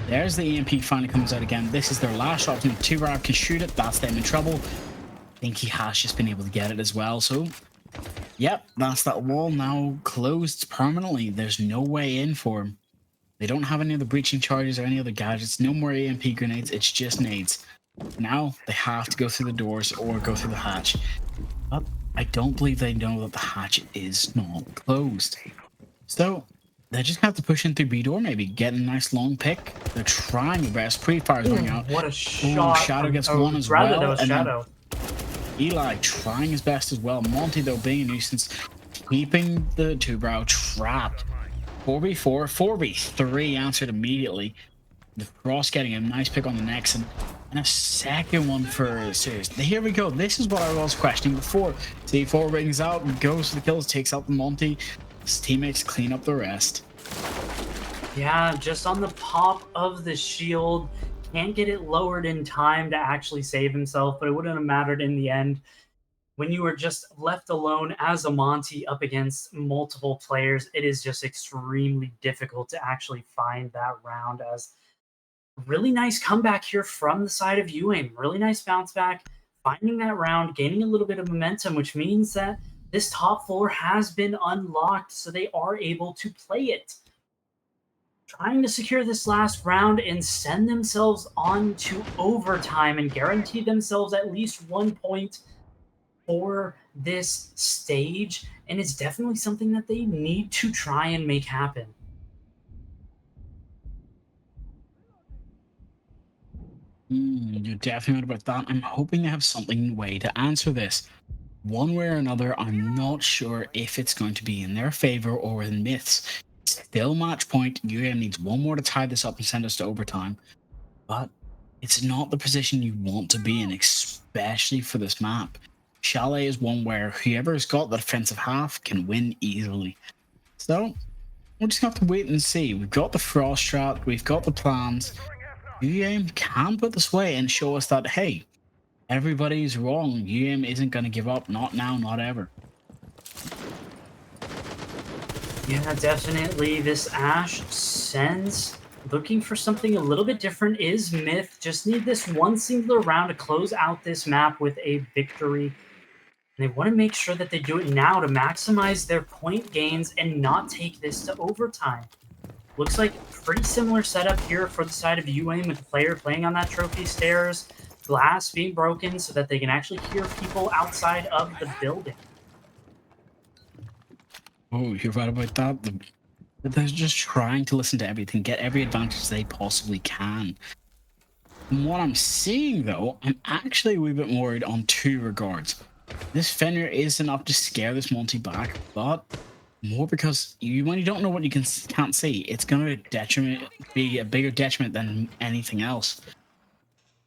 There's the EMP finally comes out again. This is their last option. Two-Rab can shoot it. That's them in trouble. I think he has just been able to get it as well. So, yep, that's that wall now closed permanently. There's no way in for him. They don't have any other breaching charges or any other gadgets. No more EMP grenades. It's just nades. Now they have to go through the doors or go through the hatch. But I don't believe they know that the hatch is not closed. So they just have to push in through B door, maybe get a nice long pick. They're trying their best. Pre-fire's going out. What a shot. Shadow gets one as well. That was Shadow. Eli trying his best as well. Monty, though, being a nuisance, keeping the Two-Brow trapped. 4v4, 4v3 answered immediately. The Cross getting a nice pick on the next, and a second one for Sirius. Here we go. This is what I was questioning before. C4 rings out, goes for the kills, takes out the Monty. His teammates clean up the rest. Yeah, just on the pop of the shield. Can't get it lowered in time to actually save himself, but it wouldn't have mattered in the end. When you are just left alone as a Monty up against multiple players, it is just extremely difficult to actually find that round. As really nice comeback here from the side of UAIM. Really nice bounce back, finding that round, gaining a little bit of momentum, which means that this top floor has been unlocked, so they are able to play it. Trying to secure this last round and send themselves on to overtime and guarantee themselves at least 1 point for this stage, and it's definitely something that they need to try and make happen. You're definitely right about that. I'm hoping they have something way to answer this. One way or another, I'm not sure if it's going to be in their favor or in Myths. Still match point. UAM needs one more to tie this up and send us to overtime. But it's not the position you want to be in, especially for this map. Chalet is one where whoever's got the defensive half can win easily. So we're just going to have to wait and see. We've got the Frost Strat, we've got the plans. UAM can put this away and show us that, hey, everybody's wrong. UAM isn't going to give up. Not now, not ever. Yeah, definitely. This Ashe sends looking for something a little bit different is Myth. Just need this one singular round to close out this map with a victory. And they want to make sure that they do it now to maximize their point gains and not take this to overtime. Looks like pretty similar setup here for the side of UAM with the player playing on that trophy stairs, glass being broken so that they can actually hear people outside of the building. Oh, you're right about that. They're just trying to listen to everything, get every advantage they possibly can. From what I'm seeing, though, I'm actually a wee bit worried on two regards. This Fenrir is enough to scare this Monty back, but more because when you don't know what you can't see, it's going to be a bigger detriment than anything else.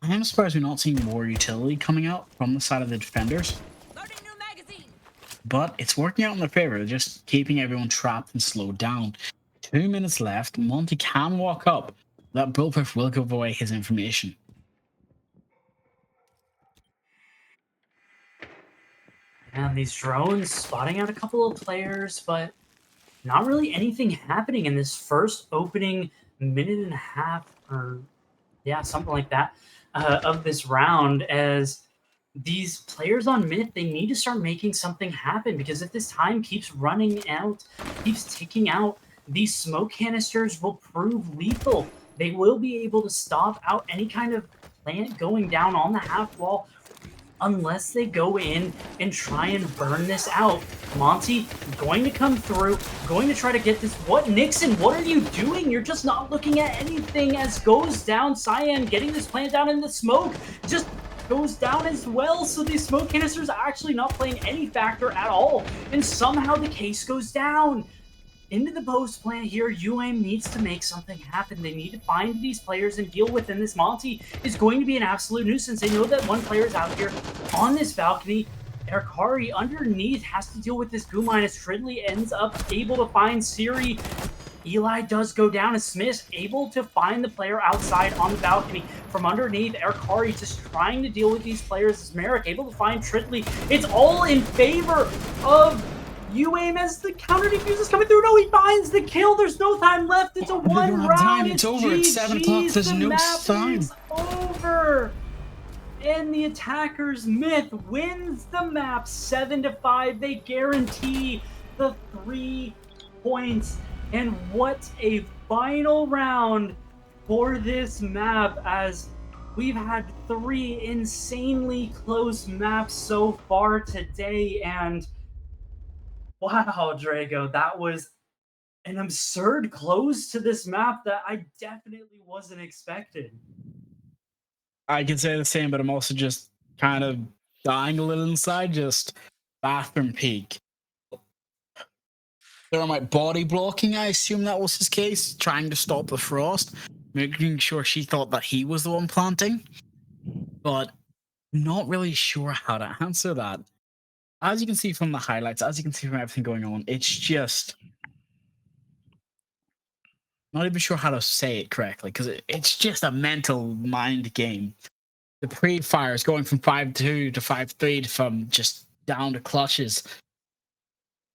I am surprised we're not seeing more utility coming out from the side of the defenders. But it's working out in their favor, just keeping everyone trapped and slowed down. 2 minutes left. Monty can walk up. That Bulletproof will give away his information. And these drones spotting out a couple of players, but not really anything happening in this first opening minute and a half, or yeah, something like that, of this round. As these players on Myth, they need to start making something happen, because if this time keeps running out, keeps ticking out, these smoke canisters will prove lethal. They will be able to stop out any kind of plant going down on the half wall unless they go in and try and burn this out. Monty going to come through, going to try to get this. What, Nixon, what are you doing? You're just not looking at anything as goes down. Cyan getting this plant down in the smoke just goes down as well. So these smoke canisters are actually not playing any factor at all. And somehow the case goes down. Into the post plant here, UAM needs to make something happen. They need to find these players and deal with them. This Monty is going to be an absolute nuisance. They know that one player is out here on this balcony. Erkari underneath has to deal with this Goo Mine as Tridley ends up able to find Siri. Eli does go down as Smith able to find the player outside on the balcony. From underneath, Erkari just trying to deal with these players as Merrick able to find Tridley. It's all in favor of UAM as the counter defuse is coming through. No, he finds the kill. There's no time left. It's a one round. It's over. It's 7 o'clock. There's no time. Is over. And the attackers, Myth, wins the map 7-5. They guarantee the 3 points. And what a final round for this map, as we've had 3 insanely close maps so far today. And wow, Drago, that was an absurd close to this map that I definitely wasn't expecting. I can say the same, but I'm also just kind of dying a little inside, just bathroom peak. Thermite body blocking, I assume that was his case, trying to stop the frost, making sure she thought that he was the one planting, but not really sure how to answer that. As you can see from the highlights, as you can see from everything going on, it's just not even sure how to say it correctly, because it's just a mental mind game. The pre-fires going from 5-2 to 5-3 from just down to clutches.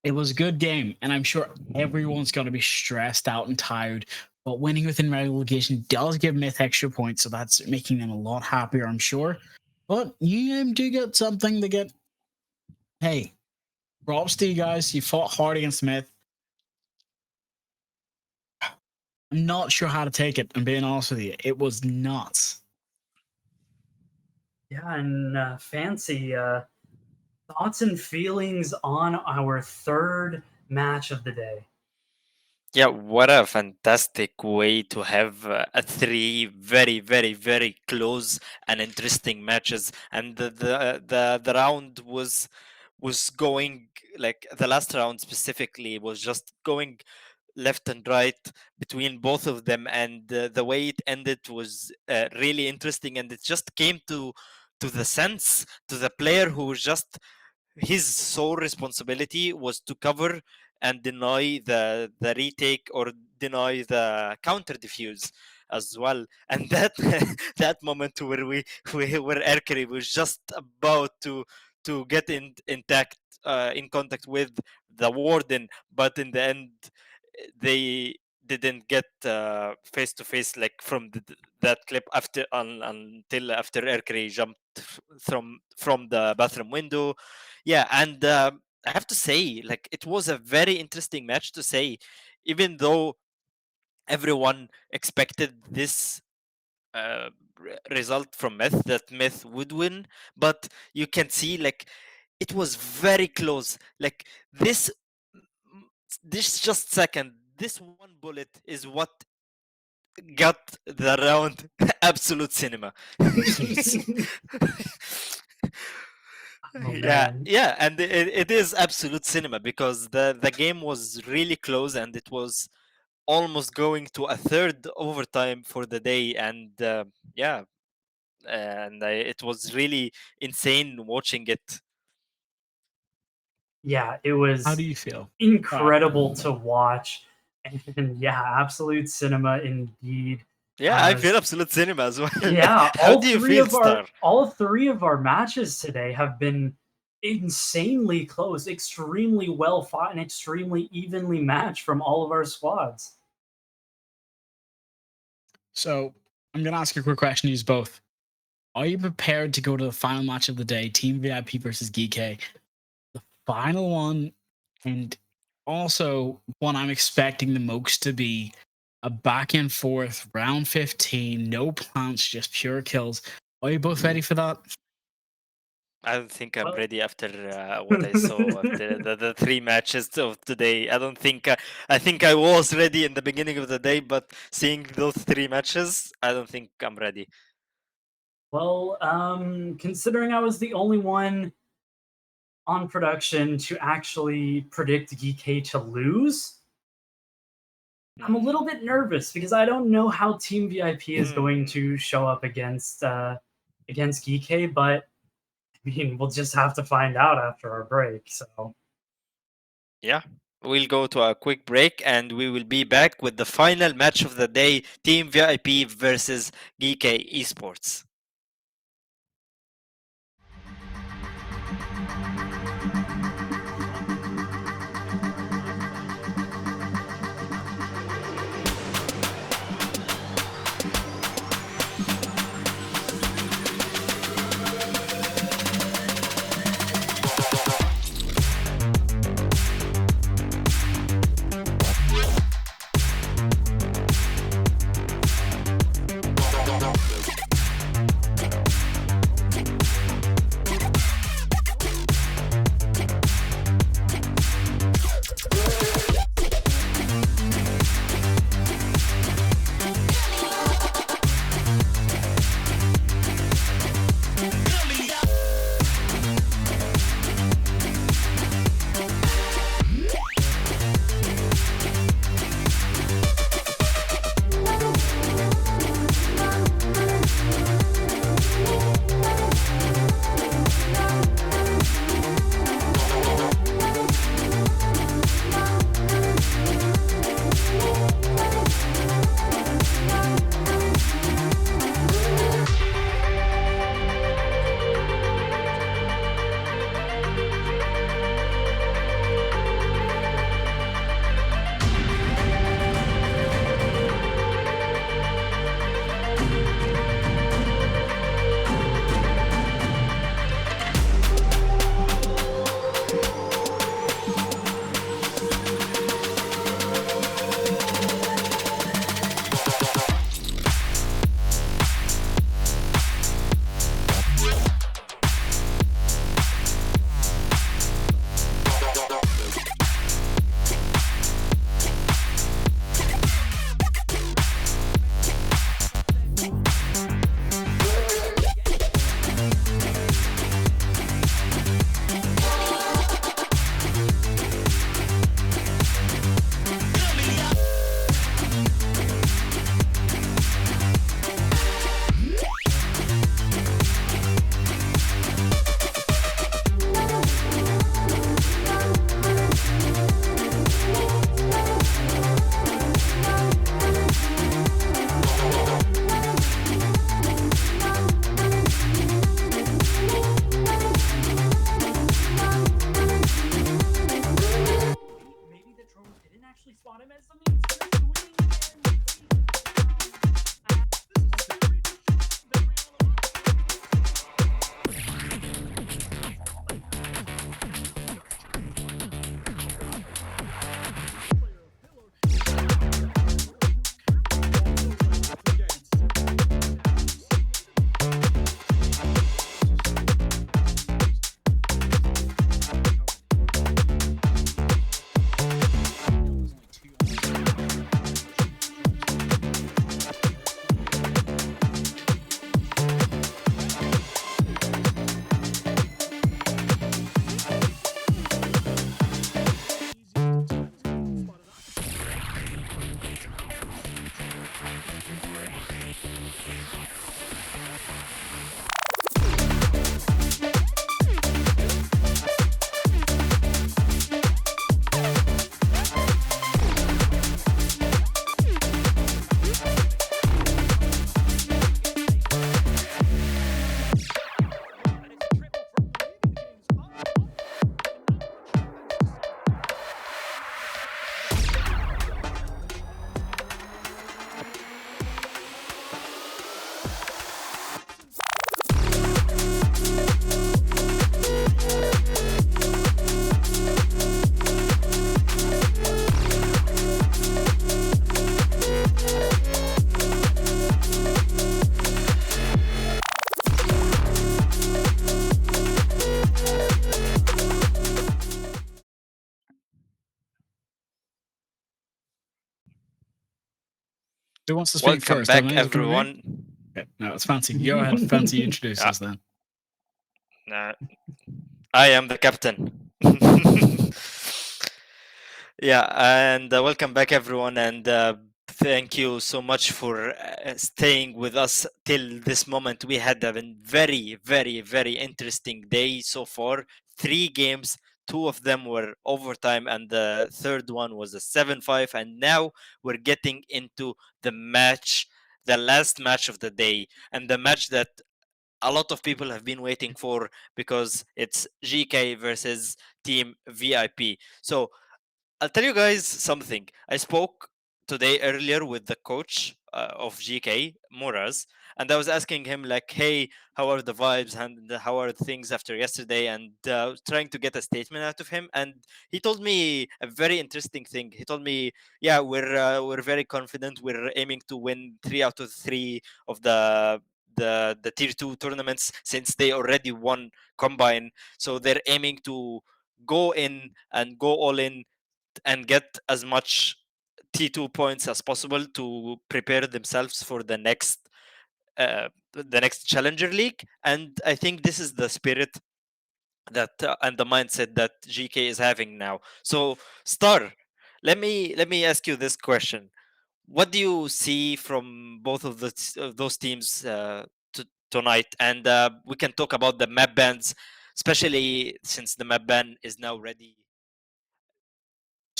It was a good game, and I'm sure everyone's going to be stressed out and tired, but winning within relegation does give Myth extra points, so that's making them a lot happier, I'm sure. But you do get something to get. Hey, props to you guys. You fought hard against Myth. I'm not sure how to take it, I'm being honest with you. It was nuts. Yeah, and Fancy, Thoughts and feelings on our third match of the day. Yeah, what a fantastic way to have a three very, very, very close and interesting matches. And the round was going, like the last round specifically was just going left and right between both of them, and the way it ended was really interesting, and it just came to the sense to the player who was just his sole responsibility was to cover and deny the retake or deny the counter defuse as well. And that that moment where where Erkeri was just about to get intact in contact with the warden, but in the end they didn't get face to face, like from that clip after until after Erkeri jumped from the bathroom window. Yeah, and I have to say, like, it was a very interesting match to say, even though everyone expected this result from Myth, that Myth would win, but you can see, like, it was very close. Like, this just second, this one bullet is what got the round absolute cinema. Oh, Yeah, man. yeah, and it is absolute cinema because the game was really close and it was almost going to a third overtime for the day, and yeah, and it was really insane watching it. Yeah, it How was do you feel? incredible to watch. And yeah, absolute cinema indeed. Yeah, I As- feel absolute cinema as well. Yeah, How do you feel, Star? all three of our matches today have been insanely close, extremely well fought, and extremely evenly matched from all of our squads. So I'm gonna ask you a quick question to you both. Are you prepared to go to the final match of the day, Team VIP versus GK? The final one, and also one I'm expecting the most to be a back and forth round 15, no plants, just pure kills. Are you both ready for that? I don't think I'm Well- ready after what I saw after the three matches of today. I don't think I think I was ready in the beginning of the day, but seeing those three matches, I don't think I'm ready. Well, considering I was the only one on production to actually predict GK to lose, I'm a little bit nervous because I don't know how Team VIP is going to show up against GK, but I mean, we'll just have to find out after our break. So Yeah, we'll go to a quick break and we will be back with the final match of the day: Team VIP versus GK Esports. bottom as something that's gonna swing Who wants to speak Welcome first? back, Dominic, is it gonna be me? everyone. Okay, no, it's Fancy. Go ahead, Fancy. Introduce Yeah. us then. I am the captain. Yeah, and welcome back, everyone, and thank you so much for staying with us till this moment. We had a very, very, very interesting day so far. 3 games, 2 of them were overtime, and the third one was a 7-5. And now we're getting into the match, the last match of the day, and the match that a lot of people have been waiting for, because it's GK versus Team VIP. So I'll tell you guys something. I spoke today earlier with the coach of GK, Muraz, and I was asking him like, "Hey, how are the vibes and how are things after yesterday?" And trying to get a statement out of him. And he told me a very interesting thing. He told me, "Yeah, we're very confident. We're aiming to win 3 out of 3 of the tier 2 tournaments, since they already won combine. So they're aiming to go in and go all in and get as much T2 points as possible to prepare themselves for the next Challenger League." And I think this is the spirit that and the mindset that GK is having now. So, Star, let me ask you this question: what do you see from both of those teams tonight? And we can talk about the map bans, especially since the map ban is now ready.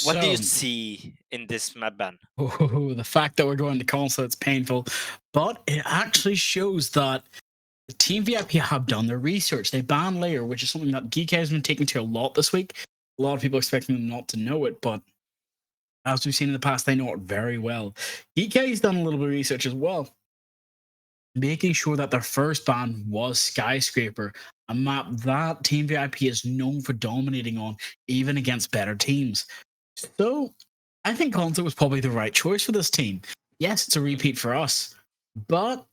What do you So, see in this map ban? the fact that we're going to console, it's painful, but it actually shows that Team VIP have done their research. They banned Layer, which is something that GK has been taking to a lot this week. A lot of people expecting them not to know it, but as we've seen in the past, they know it very well. GK's done a little bit of research as well, making sure that their first ban was Skyscraper, a map that Team VIP is known for dominating on, even against better teams. So I think Concert was probably the right choice for this team. Yes, it's a repeat for us, but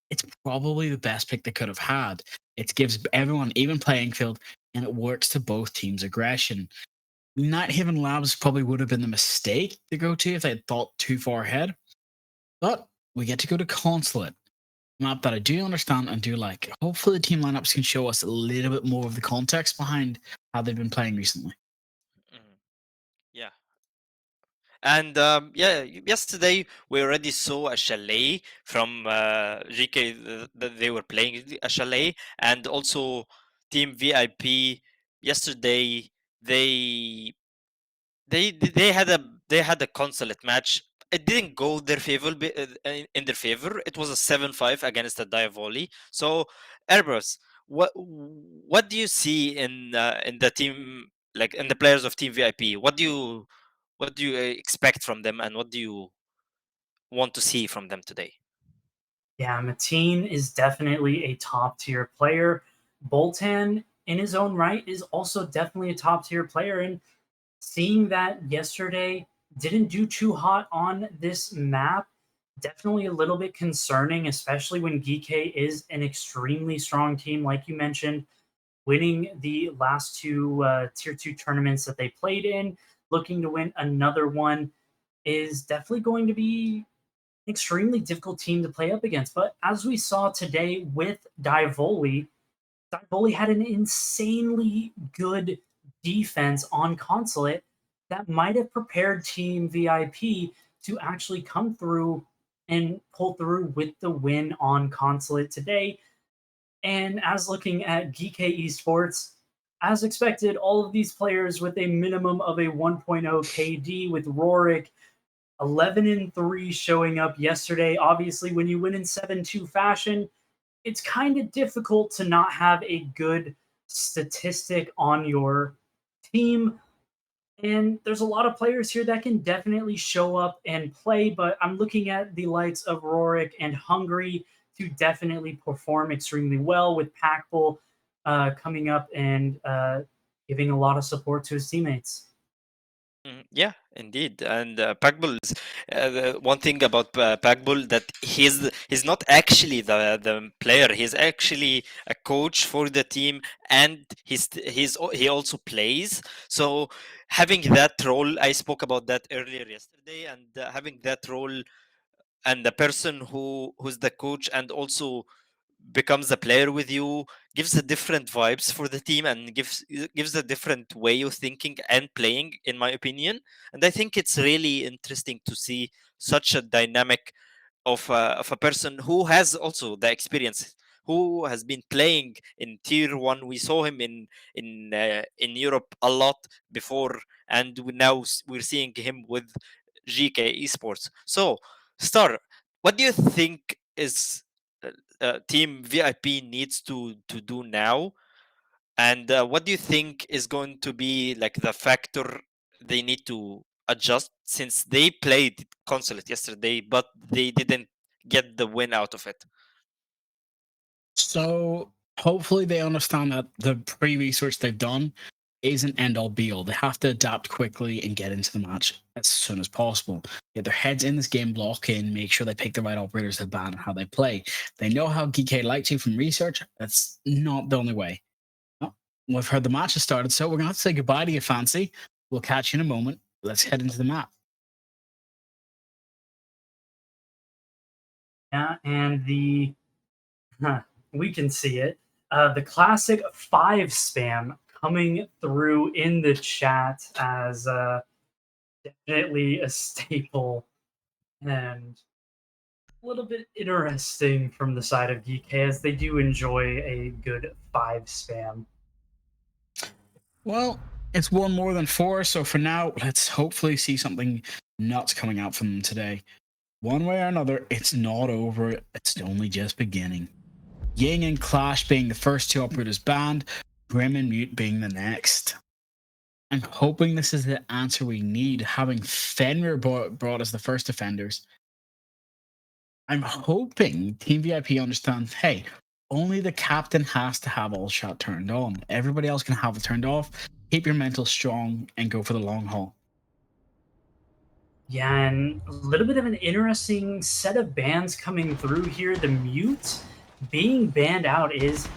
it's probably the best pick they could have had. It gives everyone even playing field, and it works to both teams' aggression. Nighthaven Labs probably would have been the mistake to go to if they had thought too far ahead, but we get to go to Consulate, a map that I do understand and do like. Hopefully, the team lineups can show us a little bit more of the context behind how they've been playing recently. Mhm. Yeah. And yeah, yesterday we already saw a chalet from GK that they were playing a chalet, and also Team VIP. Yesterday they they had a consulate match. It didn't go their favor in their favor. It was a 7-5 against the Diavoli. So, Erebus, what do you see in the team, like in the players of Team VIP? what do you expect from them, and what do you want to see from them today? Yeah, Mateen is definitely a top tier player. Boltan, in his own right, is also definitely a top tier player. And seeing that yesterday didn't do too hot on this map, definitely a little bit concerning, especially when GK is an extremely strong team, like you mentioned, winning the last two tier 2 tournaments that they played in, looking to win another one is definitely going to be extremely difficult team to play up against. But as we saw today with Divoli, Divoli had an insanely good defense on Consulate that might have prepared Team VIP to actually come through and pull through with the win on Consulate today. And as looking at GK Esports, as expected, all of these players with a minimum of a 1.0 KD, with Rorik 11-3 showing up yesterday. Obviously, when you win in 7-2 fashion, it's kind of difficult to not have a good statistic on your team. And there's a lot of players here that can definitely show up and play, but I'm looking at the likes of Rorik and Hungry to definitely perform extremely well, with Packbull coming up and giving a lot of support to his teammates. Yeah, indeed. And Packbull is the one thing about Packbull, that he's not actually the player. He's actually a coach for the team, and he also plays. So having that role, I spoke about that earlier yesterday, and having that role, and the person who's the coach and also becomes a player with you, gives a different vibes for the team, and gives a different way of thinking and playing, in my opinion. And I think it's really interesting to see such a dynamic of a person who has also the experience, who has been playing in tier 1. We saw him in Europe a lot before, and we're seeing him with GK Esports. So, Star, what do you think is Team VIP needs to do now, and what do you think is going to be like the factor they need to adjust, since they played Consulate yesterday, but they didn't get the win out of it? So hopefully they understand that the pre-research they've done isn't end all be all. They have to adapt quickly and get into the match as soon as possible. Get their heads in this game, block in, make sure they pick the right operators to ban and how they play. They know how GK likes to from research. That's not the only way. Well, we've heard the match has started, so we're gonna have to say goodbye to you, Fancy. We'll catch you in a moment. Let's head into the map. Yeah, and we can see it. The classic 5 spam coming through in the chat as definitely a staple and a little bit interesting from the side of DK, as they do enjoy a good 5 spam. Well, it's one more than 4, so for now, let's hopefully see something nuts coming out from them today. One way or another, it's not over. It's only just beginning. Ying and Clash being the first 2 operators banned, Grim and Mute being the next. I'm hoping this is the answer we need, having Fenrir brought as the first defenders. I'm hoping Team VIP understands, hey, only the captain has to have all shot turned on. Everybody else can have it turned off. Keep your mental strong and go for the long haul. Yeah, and a little bit of an interesting set of bans coming through here. The Mute being banned out is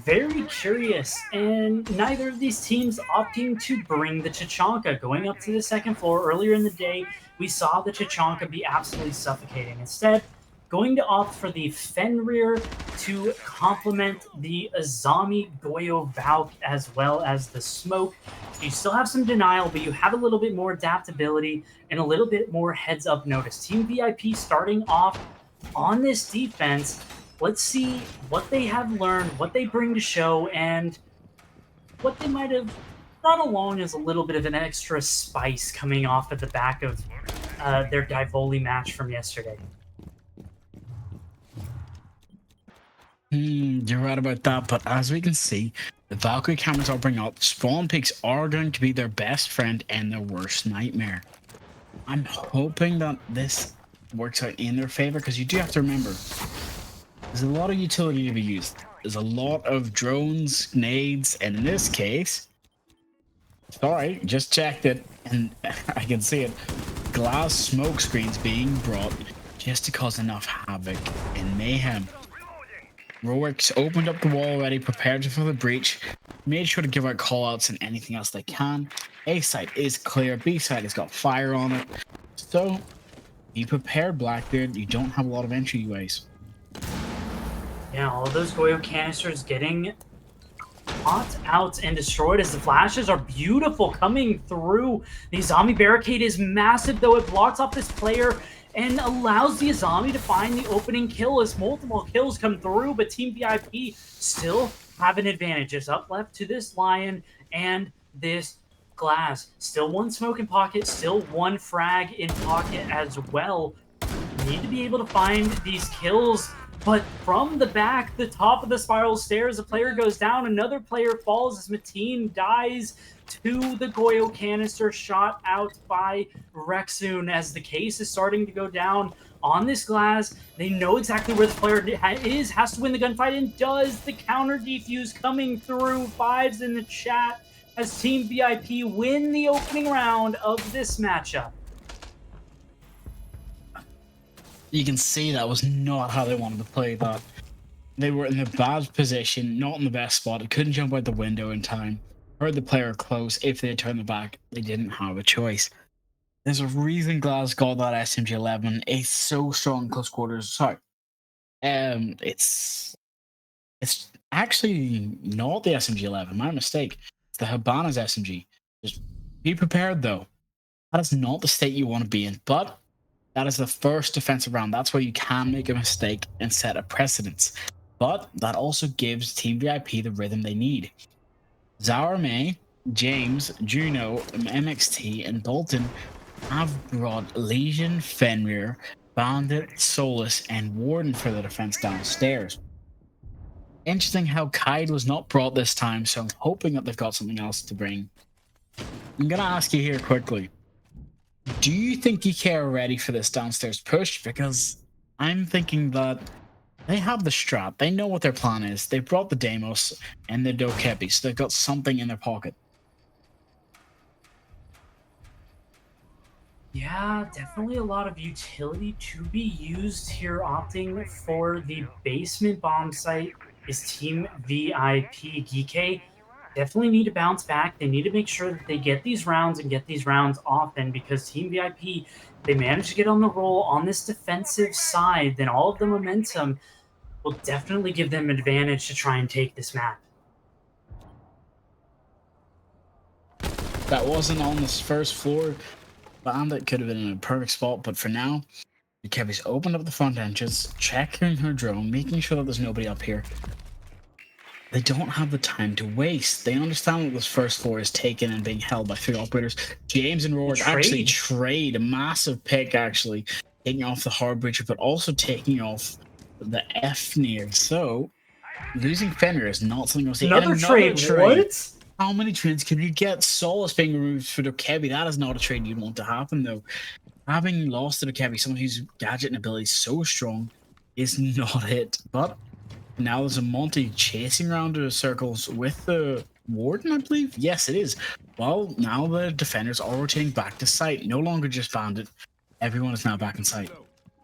very curious, and neither of these teams opting to bring the Chachanka. Going up to the second floor earlier in the day, we saw the Chachanka be absolutely suffocating. Instead, going to opt for the Fenrir to complement the Azami Goyo Valk, as well as the Smoke. You still have some denial, but you have a little bit more adaptability and a little bit more heads-up notice. Team VIP starting off on this defense. Let's see what they have learned, what they bring to show, and what they might have brought along as a little bit of an extra spice coming off at the back of their Divoli match from yesterday. You're right about that, but as we can see, the Valkyrie cameras are bringing up. Spawn picks are going to be their best friend and their worst nightmare. I'm hoping that this works out in their favor, because you do have to remember, there's a lot of utility to be used. There's a lot of drones, nades, and in this case, sorry, just checked it, and I can see it. Glass smoke screens being brought just to cause enough havoc and mayhem. Roark's opened up the wall already, prepared for the breach, made sure to give out callouts and anything else they can. A side is clear, B side has got fire on it. So, be prepared, Blackbeard. You don't have a lot of entryways. Yeah, all of those Goyo canisters getting caught out and destroyed as the flashes are beautiful coming through. The zombie barricade is massive, though. It blocks off this player and allows the zombie to find the opening kill as multiple kills come through, but Team VIP still have an advantage. It's up left to this Lion and this Glass. Still one smoke in pocket, still one frag in pocket as well. Need to be able to find these kills, but from the back, the top of the spiral stairs, a player goes down, another player falls as Mateen dies to the Goyo canister shot out by Rexun as the case is starting to go down on this Glass. They know exactly where the player is, has to win the gunfight, and does. The counter defuse coming through. Fives in the chat as Team VIP win the opening round of this matchup. You can see that was not how they wanted to play that. They were in a bad position, not in the best spot. They couldn't jump out the window in time. Heard the player close. If they had turned their back, they didn't have a choice. There's a reason Glass got that SMG-11. It's so strong in close quarters. Sorry. It's actually not the SMG-11. My mistake. It's the Habana's SMG. Just be prepared, though. That is not the state you want to be in, but that is the first defensive round. That's where you can make a mistake and set a precedence. But that also gives Team VIP the rhythm they need. Zara May, James, Juno, MXT, and Bolton have brought Legion, Fenrir, Bandit, Solus, and Warden for the defense downstairs. Interesting how Kaid was not brought this time, so I'm hoping that they've got something else to bring. I'm going to ask you here quickly. Do you think DK are ready for this downstairs push? Because I'm thinking that they have the strat. They know what their plan is. They brought the Deimos and the Dokepi, so they've got something in their pocket. Yeah, definitely a lot of utility to be used here. Opting for the basement bomb site is Team VIP. DK definitely need to bounce back. They need to make sure that they get these rounds and get these rounds often, because Team VIP, they managed to get on the roll on this defensive side, then all of the momentum will definitely give them an advantage to try and take this map. That wasn't on this first floor. Bandit could have been in a perfect spot, but for now, Kevy's opened up the front entrance, checking her drone, making sure that there's nobody up here. They don't have the time to waste. They understand that this first floor is taken and being held by 3 operators. James and Rourke actually trade a massive pick, actually, taking off the hard breacher, but also taking off the F-near. So, losing Fenrir is not something I'll see. Another trade, what? How many trades can you get? Solus being removed for Dokebi. That is not a trade you'd want to happen, though. Having lost to Dokebi, someone whose gadget and ability is so strong, is not it. But now there's a Monty chasing around the circles with the Warden, I believe? Yes, it is. Well, now the defenders are rotating back to site. No longer just Bandit. Everyone is now back in sight.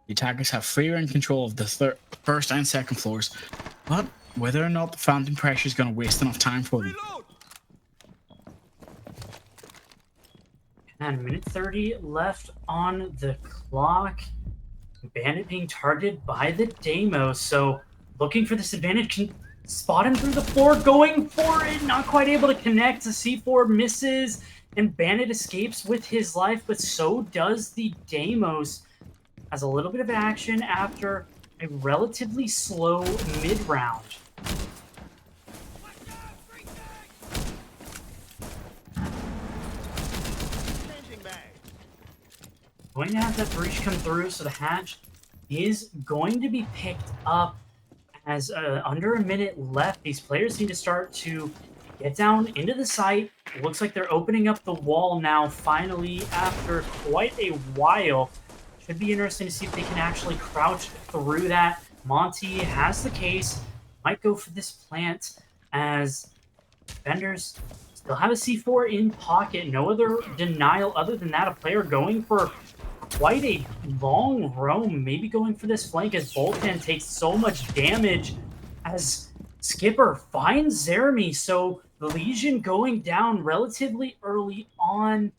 The attackers have free reign control of the first and second floors. But whether or not the Phantom Pressure is going to waste enough time for them. And minute 30 left on the clock. Bandit being targeted by the Deimos. So looking for this advantage, can spot him through the floor, going for it, not quite able to connect. The C4 misses, and Bandit escapes with his life, but so does the Deimos. Has a little bit of action after a relatively slow mid-round. Going to have that breach come through, so the hatch is going to be picked up as under a minute left. These players need to start to get down into the site. It looks like they're opening up the wall now, finally, after quite a while. Should be interesting to see if they can actually crouch through that. Monty has the case, might go for this plant as defenders still have a C4 in pocket. No other denial other than that. A player going for quite a long roam, maybe going for this flank as Voltan takes so much damage as Skipper finds Jeremy. So the Legion going down relatively early on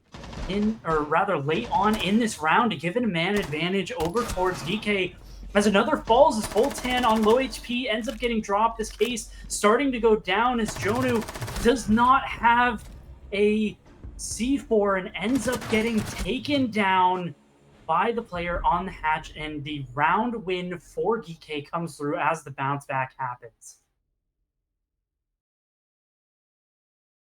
or rather late on in this round to give it a man advantage over towards DK. As another falls, as Voltan on low HP ends up getting dropped. This case starting to go down as Jonu does not have a C4 and ends up getting taken down by the player on the hatch, and the round win for DK comes through as the bounce back happens.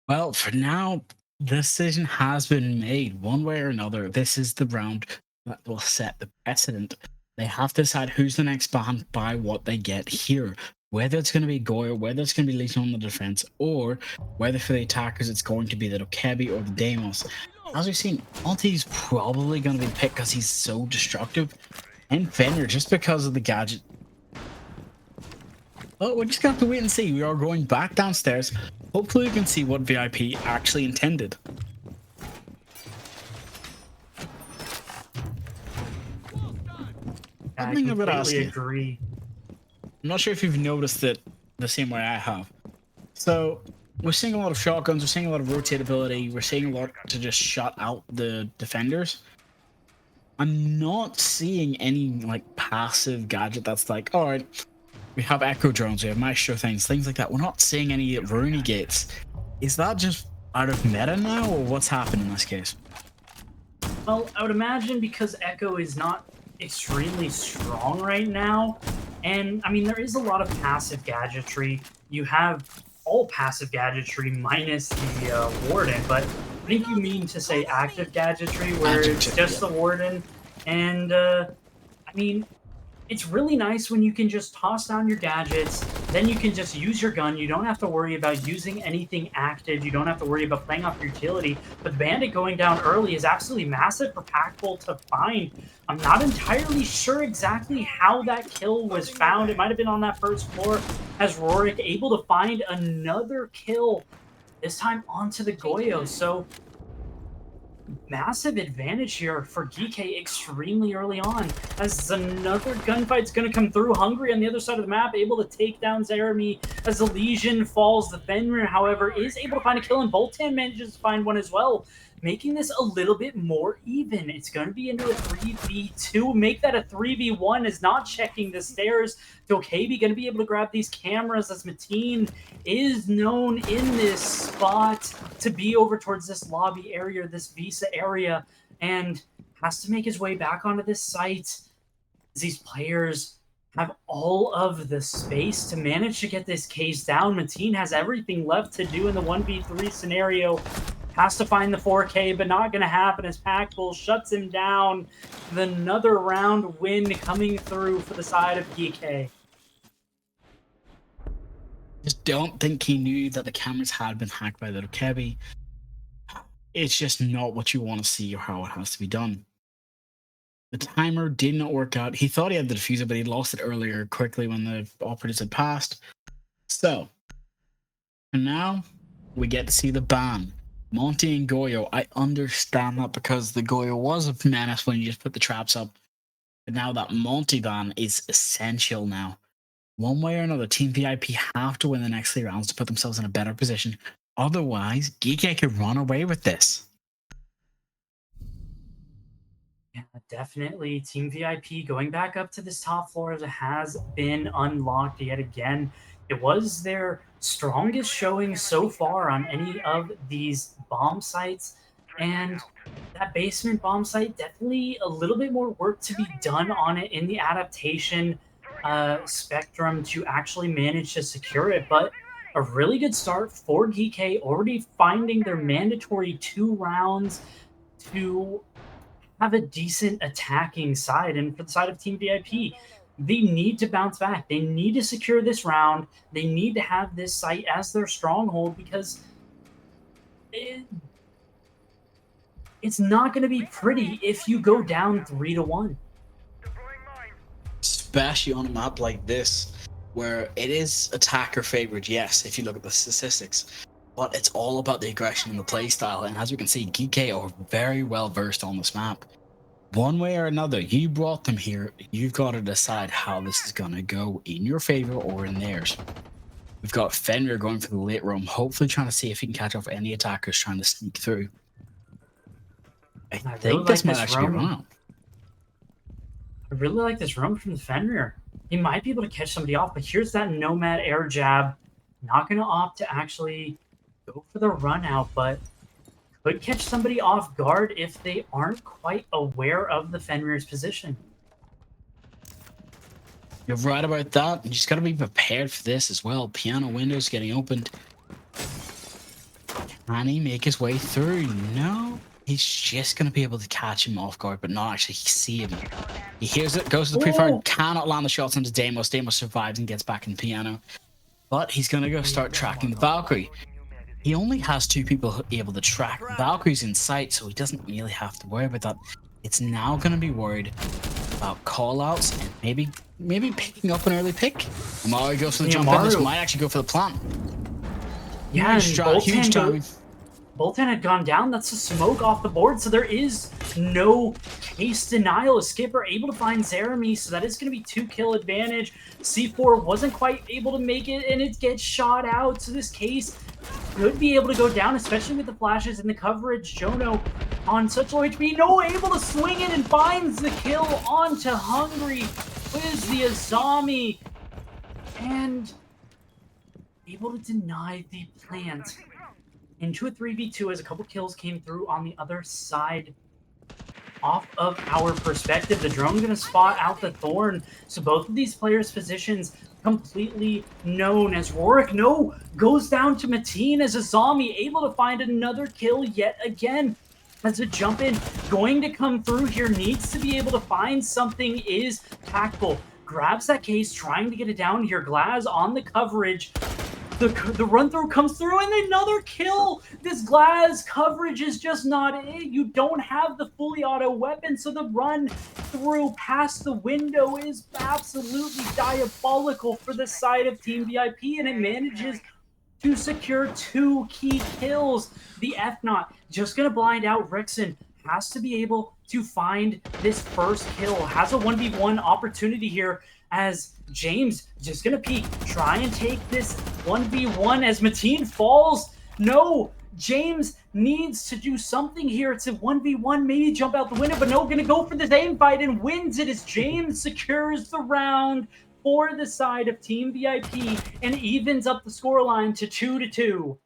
Well, for now, the decision has been made one way or another. This is the round that will set the precedent. They have to decide who's the next band by what they get here. Whether it's going to be Goyo, whether it's going to be Legion on the defense, or whether for the attackers it's going to be the Dokebi or the Deimos. As we've seen, Monty's probably going to be picked because he's so destructive. And Fender, just because of the gadget. Well, we're just going to have to wait and see. We are going back downstairs. Hopefully we can see what VIP actually intended. I Something I would ask completely you. agree. I'm not sure if you've noticed it the same way I have. So, we're seeing a lot of shotguns, we're seeing a lot of rotatability, we're seeing a lot to just shut out the defenders. I'm not seeing any like passive gadget that's like, alright, we have echo drones, we have maestro things like that. We're not seeing any Rooney gates. Is that just out of meta now, or what's happened in this case? Well, I would imagine because Echo is not extremely strong right now, and I mean, there is a lot of passive gadgetry. You have all passive gadgetry minus the Warden, but I think you mean to say active gadgetry, where it's just the Warden, and I mean, it's really nice when you can just toss down your gadgets, then you can just use your gun. You don't have to worry about using anything active. You don't have to worry about playing off your utility. But the Bandit going down early is absolutely massive for Packbull to find. I'm not entirely sure exactly how that kill was found. It might have been on that first floor as Rorik able to find another kill, this time onto the Goyo. So massive advantage here for DK extremely early on, as another gunfight's going to come through. Hungry on the other side of the map, able to take down Jeremy as the Legion falls. The Fenrir, however, is able to find a kill, and Voltan manages to find one as well, making this a little bit more even. It's going to be into a 3v2. Make that a 3v1 is not checking the stairs. Dokebi going to be able to grab these cameras as Mateen is known in this spot to be over towards this lobby area, this Visa area, and has to make his way back onto this site. These players have all of the space to manage to get this case down. Mateen has everything left to do in the 1v3 scenario. Has to find the 4K, but not going to happen as Packbull shuts him down. Another round win coming through for the side of DK. Just don't think he knew that the cameras had been hacked by the Dokebi. It's just not what you want to see or how it has to be done. The timer did not work out. He thought he had the diffuser, but he lost it earlier quickly when the operatives had passed. So, and now we get to see the ban. Monty and Goyo. I understand that because the Goyo was a menace when you just put the traps up. But now that Monty ban is essential now. One way or another, Team VIP have to win the next 3 rounds to put themselves in a better position. Otherwise, GK could run away with this. Yeah, definitely. Team VIP going back up to this top floor as it has been unlocked yet again. It was their strongest showing so far on any of these bomb sites. And that basement bomb site, definitely a little bit more work to be done on it in the adaptation spectrum to actually manage to secure it. But a really good start for DK, already finding their mandatory 2 rounds to have a decent attacking side. And for the side of Team VIP, they need to bounce back. They need to secure this round. They need to have this site as their stronghold, because it's not going to be pretty if you go down 3-1. Especially on a map like this, where it is attacker favored, yes, if you look at the statistics, but it's all about the aggression and the playstyle. And as we can see, GK are very well versed on this map. One way or another, you brought them here. You've got to decide how this is going to go in your favor or in theirs. We've got Fenrir going for the late roam, hopefully trying to see if he can catch off any attackers trying to sneak through. I really think this like might this actually be roam. wrong. I really like this roam from the Fenrir. He might be able to catch somebody off, but here's that Nomad air jab. Not going to opt to actually go for the run out, but could catch somebody off guard if they aren't quite aware of the Fenrir's position. You're right about that. You just got to be prepared for this as well. Piano windows getting opened. Can he make his way through? No. He's just going to be able to catch him off guard, but not actually see him. He hears it, goes to the pre-fire, cannot land the shots onto Deimos. Deimos survives and gets back in Piano. But he's going to go start tracking the Valkyrie. He only has 2 people able to track. Valkyrie's in sight, so he doesn't really have to worry about that. It's now going to be worried about callouts and maybe picking up an early pick. Amari goes for the jump in. This might actually go for the plant. Yeah, huge timing. Bolton had gone down. That's a smoke off the board, so there is no case denial. Skipper able to find Zeremy, so that is going to be 2-kill advantage. C4 wasn't quite able to make it, and it gets shot out. So this case could be able to go down, especially with the flashes and the coverage. Jono on such low HP, no, able to swing in and finds the kill onto Hungry. With the Azami, and able to deny the plant. Into a 3v2 as a couple kills came through on the other side. Off of our perspective, the drone going to spot out the Thorn. So both of these players' positions completely known as Rorik. No, goes down to Mateen as a zombie, able to find another kill yet again. As a jump in, going to come through here, needs to be able to find something, is tactful. Grabs that case, trying to get it down here. Glaz on the coverage. The run through comes through and another kill. This Glaz coverage is just not it. You don't have the fully auto weapon, so the run through past the window is absolutely diabolical for the side of Team VIP, and it manages to secure 2 key kills. The F0 just going to blind out Rixon. Has to be able to find this first kill. Has a 1v1 opportunity here as James just going to peek. Try and take this 1v1 as Mateen falls. No, James needs to do something here. It's a 1v1, maybe jump out the window, but no, going to go for this aim fight and wins it as James secures the round for the side of Team VIP and evens up the scoreline to 2-2.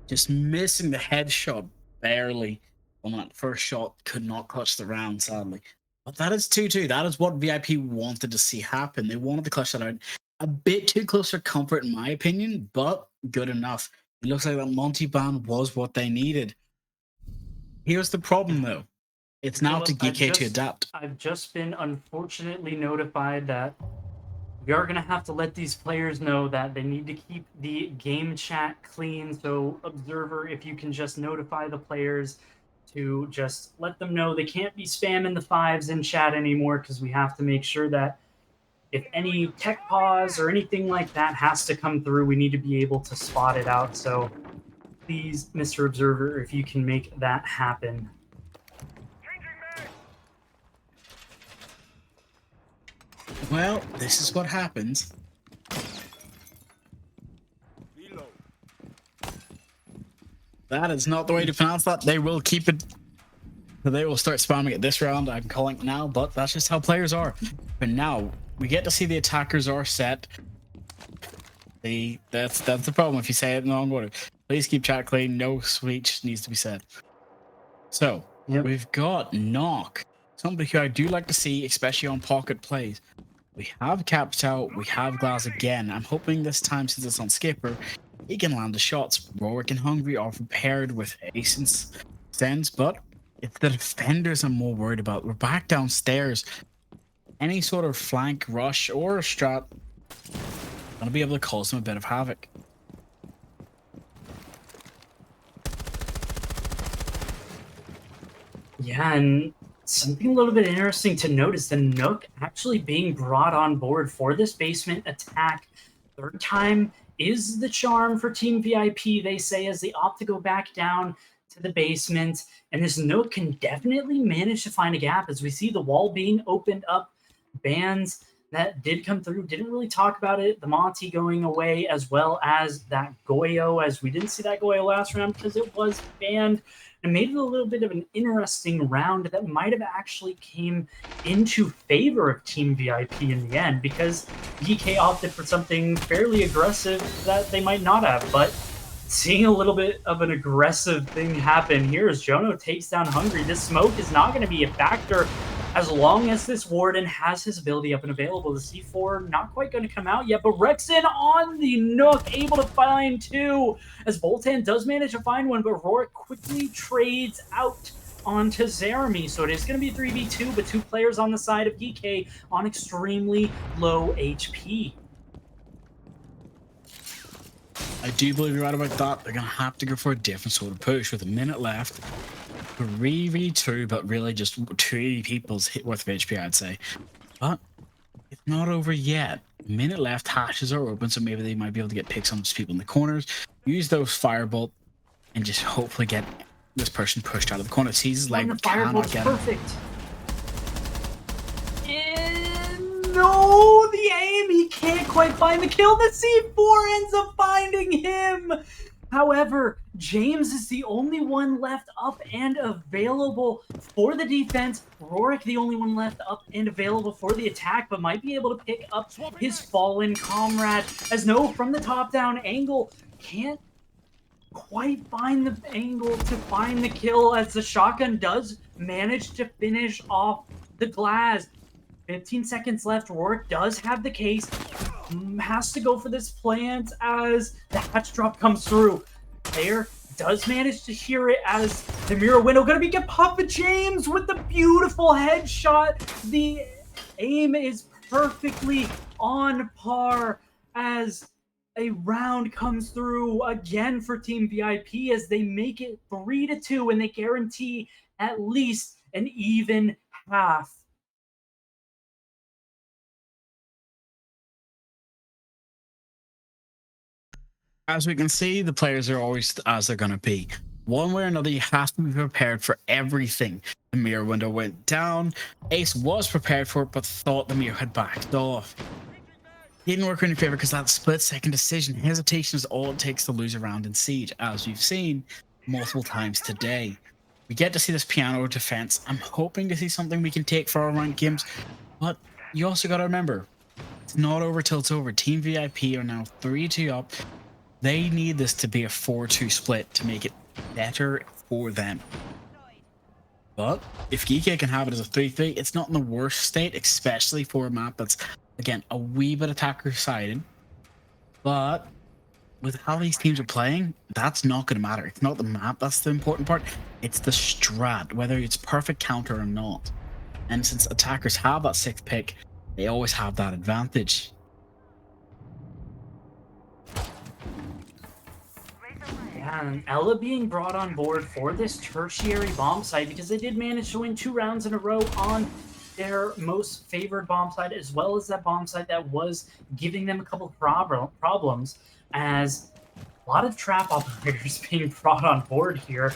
Just missing the headshot barely on that first shot. Could not clutch the round, sadly. But that is 2-2. That is what VIP wanted to see happen. They wanted to clutch that out. A bit too close for comfort, in my opinion, but good enough. It looks like that multi-ban was what they needed. Here's the problem, though. It's now up to GK to adapt. I've just been unfortunately notified that we are going to have to let these players know that they need to keep the game chat clean. So, Observer, if you can just notify the players to just let them know they can't be spamming the 5s in chat anymore, because we have to make sure that if any tech pause or anything like that has to come through, we need to be able to spot it out. So please, Mr. Observer, if you can make that happen. Well, this is what happens. That is not the way to pronounce that. They will keep it. They will start spamming it this round. I'm calling it now, but that's just how players are. But now we get to see the attackers are set. That's the problem if you say it in the wrong order. Please keep chat clean. No speech needs to be said. So we've got Knock, somebody who I do like to see, especially on pocket plays. We have Capped out. We have Glass again. I'm hoping this time, since it's on Skipper, he can land the shots. Rorik and Hungry are prepared with Ace and Sens, but it's the defenders I'm more worried about. We're back downstairs. Any sort of flank rush or a strat gonna be able to cause them a bit of havoc. Yeah, and something a little bit interesting to note is the Nook actually being brought on board for this basement attack. Third time is the charm for Team VIP, they say, as they opt to go back down to the basement. And this Nook can definitely manage to find a gap as we see the wall being opened up. Bans that did come through, didn't really talk about it. The Monty going away, as well as that Goyo, as we didn't see that Goyo last round because it was banned, and made it a little bit of an interesting round that might have actually came into favor of Team VIP in the end, because DK opted for something fairly aggressive that they might not have. But seeing a little bit of an aggressive thing happen here as Jono takes down Hungry, this smoke is not going to be a factor as long as this Warden has his ability up and available. The C4 not quite going to come out yet, but Rexon on the Nook, able to find two, as Voltan does manage to find one, but Rorik quickly trades out onto Zeremy. So it is going to be 3v2, but two players on the side of DK on extremely low HP. I do believe you're right about that. They're going to have to go for a different sort of push with a minute left. 3v2, but really just 2 people's hit worth of HP, I'd say. But it's not over yet. Minute left, hashes are open, so maybe they might be able to get picks on those people in the corners, use those firebolt, and just hopefully get this person pushed out of the corner. Sees his leg, the but cannot firebolt's get him. perfect. And no, the aim, he can't quite find the kill. The C4 ends up finding him. However, James is the only one left up and available for the defense. Rorik, the only one left up and available for the attack, but might be able to pick up his fallen comrade. As no, from the top-down angle, can't quite find the angle to find the kill, as the shotgun does manage to finish off the glass. 15 seconds left. Rorik does have the case. Has to go for this plant as the hatch drop comes through. Player does manage to hear it as the mirror window going to be get Papa James with the beautiful headshot. The aim is perfectly on par as a round comes through again for Team VIP as they make it 3-2 and they guarantee at least an even half. As we can see, the players are always as they're going to be. One way or another, you have to be prepared for everything. The mirror window went down. Ace was prepared for it, but thought the mirror had backed off. Didn't work in your favor because that split-second decision. Hesitation is all it takes to lose a round in Siege, as we've seen multiple times today. We get to see this piano defense. I'm hoping to see something we can take for our ranked games, but you also got to remember, it's not over till it's over. Team VIP are now 3-2 up. They need this to be a 4-2 split to make it better for them. But if Geeky can have it as a 3-3, it's not in the worst state, especially for a map that's, again, a wee bit attacker-sided. But with how these teams are playing, that's not going to matter. It's not the map that's the important part. It's the strat, whether it's perfect counter or not. And since attackers have that 6th pick, they always have that advantage. And Ella being brought on board for this tertiary bomb site because they did manage to win 2 rounds in a row on their most favored bomb site, as well as that bomb site that was giving them a couple of problems, as a lot of trap operators being brought on board here,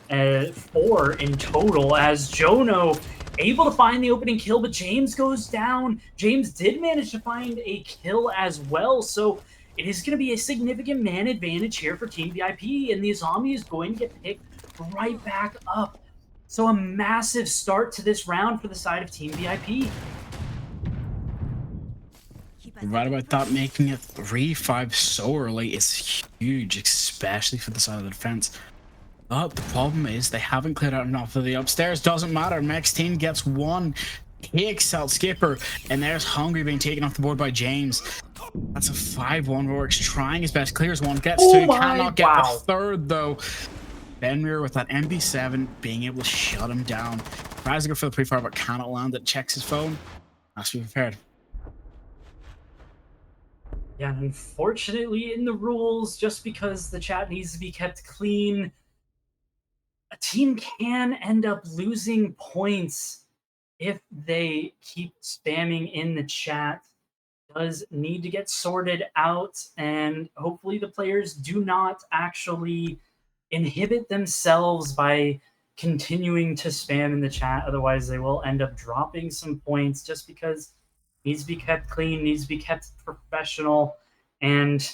4 in total, as Jono able to find the opening kill, but James goes down. James did manage to find a kill as well, so it is going to be a significant man advantage here for Team VIP, and the zombie is going to get picked right back up. So a massive start to this round for the side of Team VIP. Right about that, making it 3-5 so early is huge, especially for the side of the defense. But the problem is they haven't cleared out enough of the upstairs. Doesn't matter. Max team gets 1, takes out Skipper, and there's Hungry being taken off the board by James. That's a 5-1. Rorik's trying his best, clears 1, gets 2, cannot get a 3rd though. Benmir with that MP7 being able to shut him down. Tries to go for the pre-fire but cannot land it, checks his phone. Has to be prepared. Yeah, unfortunately in the rules, just because the chat needs to be kept clean, a team can end up losing points if they keep spamming in the chat. Does need to get sorted out, and hopefully the players do not actually inhibit themselves by continuing to spam in the chat. Otherwise, they will end up dropping some points just because it needs to be kept clean, needs to be kept professional, and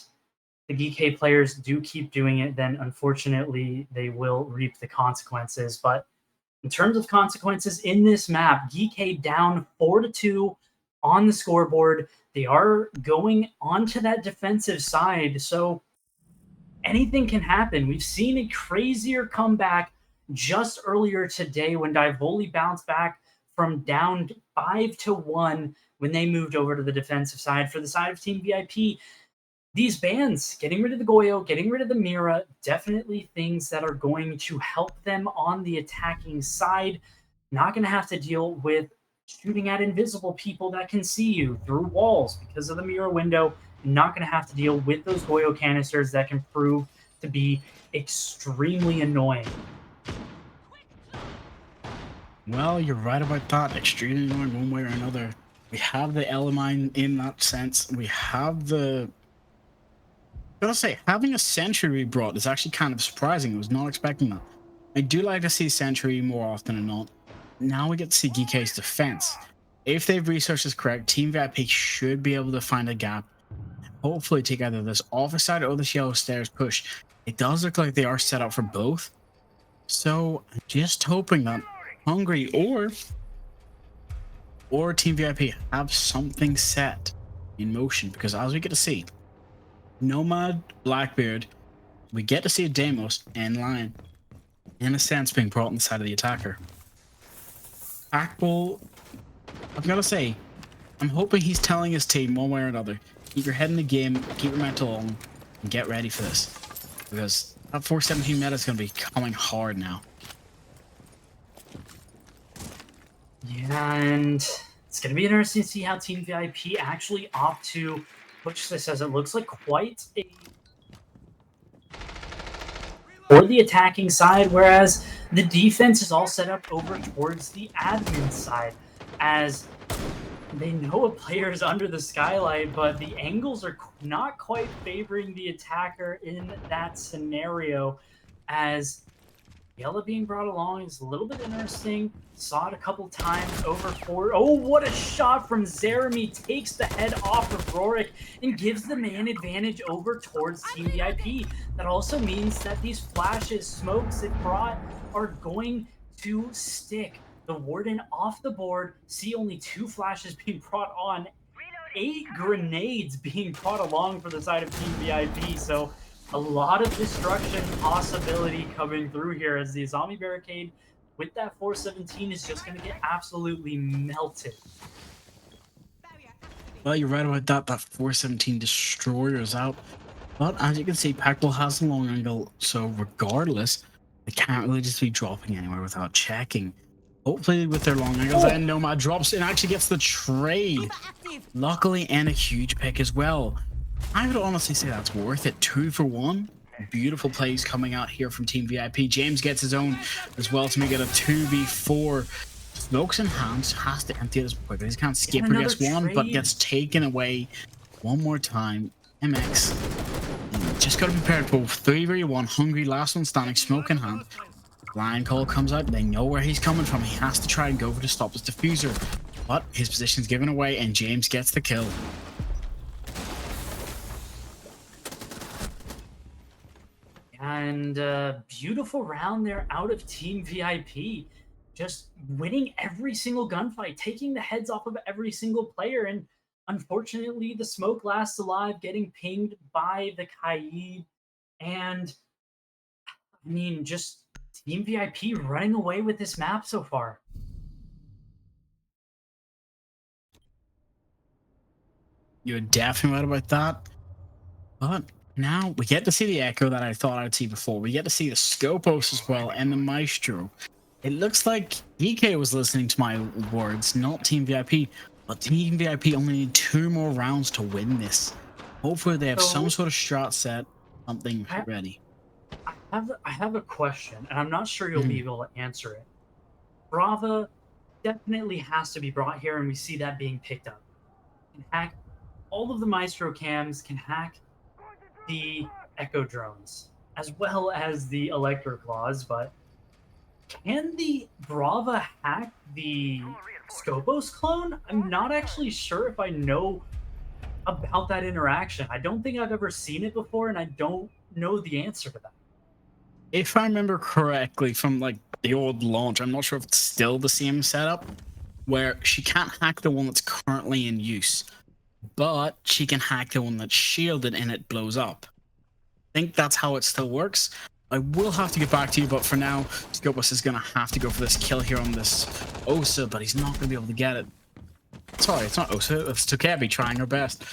the GK players do keep doing it, then unfortunately they will reap the consequences. But in terms of consequences in this map, GK down 4-2 on the scoreboard. They are going onto that defensive side, so anything can happen. We've seen a crazier comeback just earlier today when Divoli bounced back from down 5-1 when they moved over to the defensive side. For the side of Team VIP, these bans, getting rid of the Goyo, getting rid of the Mira, definitely things that are going to help them on the attacking side. Not going to have to deal with shooting at invisible people that can see you through walls because of the Mira window. Not going to have to deal with those Goyo canisters that can prove to be extremely annoying. Well, you're right about that. Extremely annoying one way or another. We have the Elamine in that sense. We have the... I gotta say, having a Sentry brought is actually kind of surprising. I was not expecting that. I do like to see Sentry more often than not. Now we get to see GK's defense. If they've researched this correct, Team VIP should be able to find a gap. Hopefully take either this office side or this yellow stairs push. It does look like they are set up for both. So I'm just hoping that Hungry or Team VIP have something set in motion, because as we get to see, Nomad, Blackbeard, we get to see Deimos and Lion, in a sense, being brought on the side of the attacker. Packbull, I've got to say, I'm hoping he's telling his team one way or another, keep your head in the game, keep your mental on, and get ready for this. Because that 417 meta is going to be coming hard now. Yeah, and it's going to be interesting to see how Team VIP actually opt to push this, as it looks like quite a... for the attacking side, whereas the defense is all set up over towards the admin side, as they know a player is under the skylight, but the angles are not quite favoring the attacker in that scenario, as Yella being brought along is a little bit interesting. Saw it a couple times over forward. Oh, what a shot from Zeremy. Takes the head off of Rorik and gives the man advantage over towards Team VIP. That also means that these flashes, smokes it brought are going to stick. The Warden off the board. See only 2 flashes being brought on. 8 grenades being brought along for the side of Team VIP. So a lot of destruction possibility coming through here, as the zombie barricade with that 417 is just going to get absolutely melted. Well, you're right about that. That 417 destroyer is out. But as you can see, Packbull has the long angle, so regardless, they can't really just be dropping anywhere without checking. Hopefully with their long angles, and Nomad drops and actually gets the trade. Luckily, and a huge pick as well. I would honestly say that's worth it. 2 for 1. Beautiful plays coming out here from Team VIP. James gets his own as well to make it a 2v4. Smokes in hands, has to empty this quickly. He can't skip or gets one, but gets taken away one more time. MX. Just got to be prepared for 3v1. Hungry, last one standing, smoke in hand. Lion call comes out. They know where he's coming from. He has to try and go for to stop his diffuser. But his position's given away, and James gets the kill. And beautiful round there out of Team VIP. Just winning every single gunfight, taking the heads off of every single player. And unfortunately, the smoke lasts alive, getting pinged by the Kaid. And I mean, just Team VIP running away with this map so far. You're definitely right about that. But now we get to see the Echo that I thought I'd see before. We get to see the Scopos as well and the Maestro. It looks like DK was listening to my words, not Team VIP. But Team VIP only need 2 more rounds to win this. Hopefully they have some sort of strat set, something ready. I have a question, and I'm not sure you'll be able to answer it. Brava definitely has to be brought here, and we see that being picked up. Can hack all of the Maestro cams, can hack the Echo drones, as well as the Electro Claws, but can the Brava hack the Scopos clone? I'm not actually sure if I know about that interaction. I don't think I've ever seen it before, and I don't know the answer to that. If I remember correctly from like the old launch, I'm not sure if it's still the same setup, where she can't hack the one that's currently in use, but she can hack the one that's shielded and it blows up. I think that's how it still works. I will have to get back to you, but for now, Scopus is going to have to go for this kill here on this Osa, but he's not going to be able to get it. Sorry, it's not Osa, it's Tokebi trying her best.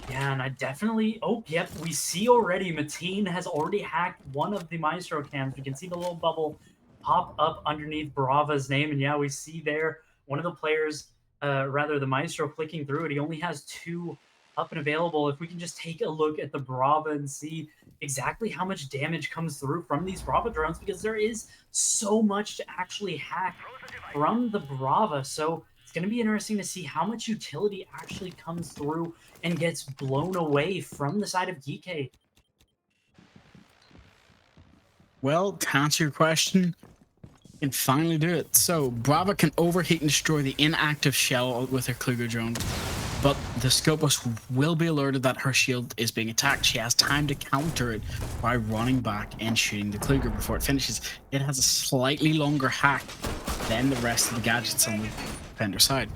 Yeah, and I definitely... Oh, yep, we see already Mateen has already hacked one of the Maestro cams. We can see the little bubble pop up underneath Brava's name, and yeah, we see there one of the players, rather the Maestro clicking through it. He only has 2 up and available. If we can just take a look at the Brava and see exactly how much damage comes through from these Brava drones, because there is so much to actually hack from the Brava. So it's going to be interesting to see how much utility actually comes through and gets blown away from the side of Geekay. Well, to answer your question, you can finally do it. So, Brava can overheat and destroy the inactive shell with her Kluger drone, but the Scopus will be alerted that her shield is being attacked. She has time to counter it by running back and shooting the Kluger before it finishes. It has a slightly longer hack than the rest of the gadgets on the defender side.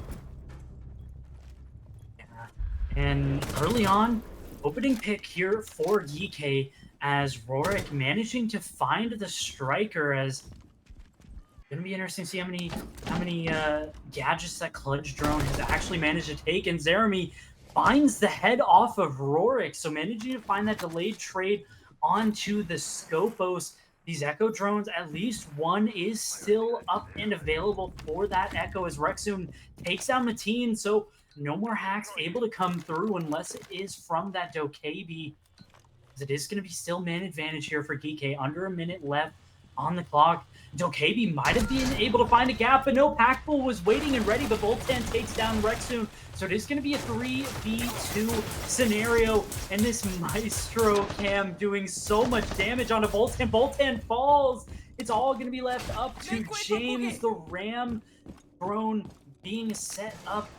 And early on, opening pick here for Geekay as Rorik managing to find the striker. As gonna be interesting to see how many gadgets that Clutch drone has actually managed to take. And Zeremy finds the head off of Rorik, so managing to find that delayed trade onto the Scopos. These Echo drones, at least one is still up and available for that Echo as Rexun takes down Mateen. So no more hacks able to come through unless it is from that Dokebi. It is going to be still man advantage here for Geekay. Under a minute left on the clock. Dokebi might have been able to find a gap, but no, Packbull was waiting and ready, but Voltan takes down Rexun. So it is going to be a 3v2 scenario, and this Maestro cam doing so much damage onto Voltan. Voltan falls. It's all going to be left up to James, the Ram drone being set up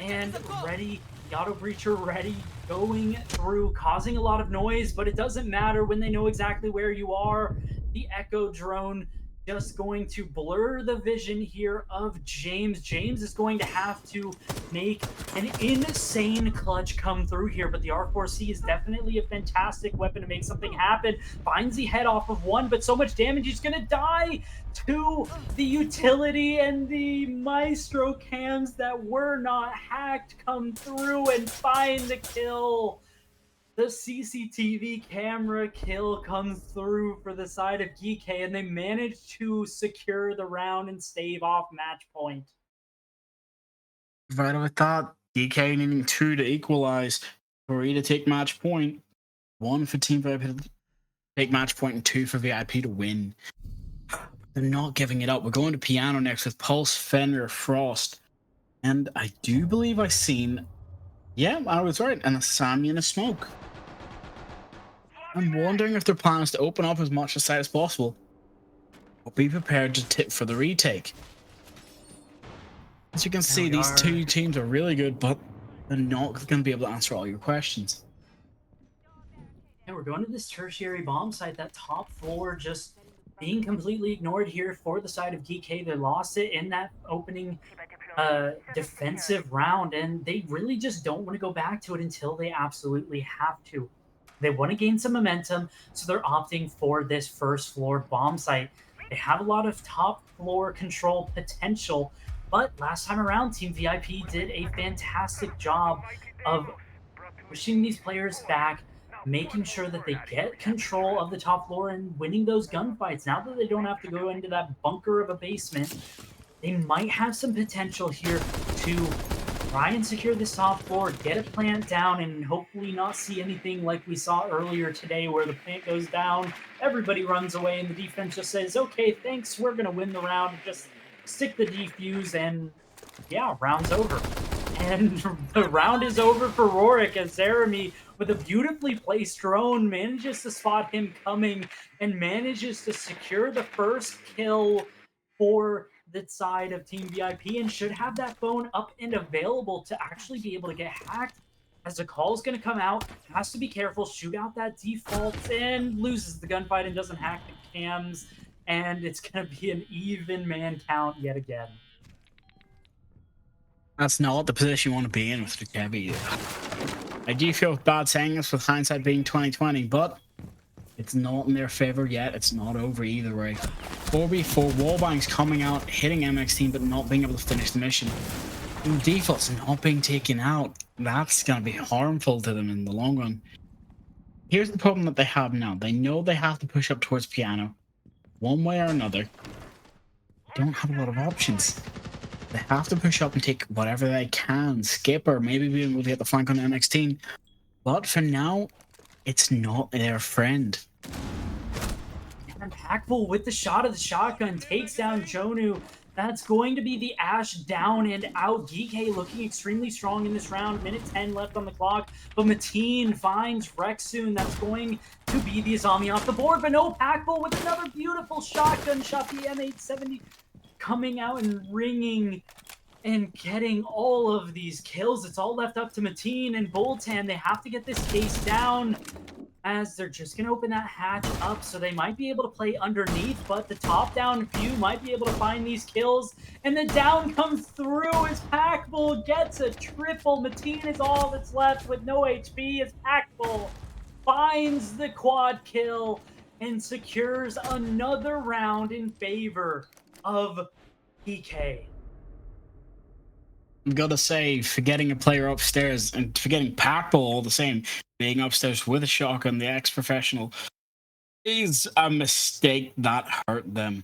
and ready. The auto breacher ready, going through, causing a lot of noise, but it doesn't matter when they know exactly where you are. The Echo drone just going to blur the vision here of James. James is going to have to make an insane clutch come through here, but the R4C is definitely a fantastic weapon to make something happen. Finds the head off of one, but so much damage, he's going to die to the utility, and the Maestro cams that were not hacked come through and find the kill. The CCTV camera kill comes through for the side of Geekay, and they manage to secure the round and stave off match point. Right with that, DK needing 2 to equalize, 3 to take match point, 1 for Team VIP to take match point, and 2 for VIP to win. They're not giving it up. We're going to Piano next with Pulse, Fenrir, Frost, and I do believe I've seen, yeah, I was right, an Asami and a Smoke. I'm wondering if their plan is to open up as much of the site as possible, but be prepared to tip for the retake. As you can see, these 2 teams are really good, but they're not going to be able to answer all your questions. And we're going to this tertiary bomb site, that top floor just being completely ignored here for the side of Geekay. They lost it in that opening defensive round, and they really just don't want to go back to it until they absolutely have to. They want to gain some momentum, so they're opting for this first floor bomb site. They have a lot of top floor control potential, but last time around, Team VIP did a fantastic job of pushing these players back, making sure that they get control of the top floor and winning those gunfights. Now that they don't have to go into that bunker of a basement, they might have some potential here to try and secure this top floor, get a plant down, and hopefully not see anything like we saw earlier today where the plant goes down, everybody runs away, and the defense just says, okay, thanks, we're going to win the round. Just stick the defuse, and yeah, round's over. And the round is over for Rorik as Jeremy, with a beautifully placed drone, manages to spot him coming and manages to secure the first kill for the side of Team VIP, and should have that phone up and available to actually be able to get hacked. As the call is going to come out, has to be careful, shoot out that default, and loses the gunfight and doesn't hack the cams. And it's going to be an even man count yet again. That's not the position you want to be in with the Chevy. I do feel bad saying this with hindsight being 2020, but it's not in their favor yet. It's not over either way. 4v4 wallbangs coming out, hitting MX team, but not being able to finish the mission. And defaults not being taken out. That's going to be harmful to them in the long run. Here's the problem that they have now. They know they have to push up towards piano one way or another. They don't have a lot of options. They have to push up and take whatever they can. Skipper, maybe being able to get the flank on the MX team. But for now, it's not their friend. And Impactful with the shot of the shotgun takes down Jonu. That's going to be the Ash down and out. DK looking extremely strong in this round. Minute 10 left on the clock. But Mateen finds Rexsoon. That's going to be the Azami off the board. But no, Packful with another beautiful shotgun shot. The M870 coming out and ringing and getting all of these kills. It's all left up to Mateen and Boltan. They have to get this case down, as they're just going to open that hatch up, so they might be able to play underneath, but the top-down view might be able to find these kills, and the down comes through as Packful gets a triple. Mateen is all that's left with no HP as Packful finds the quad kill and secures another round in favor of PK. I've got to say, forgetting a player upstairs and forgetting Packball all the same, being upstairs with a shotgun, the ex-professional, is a mistake that hurt them.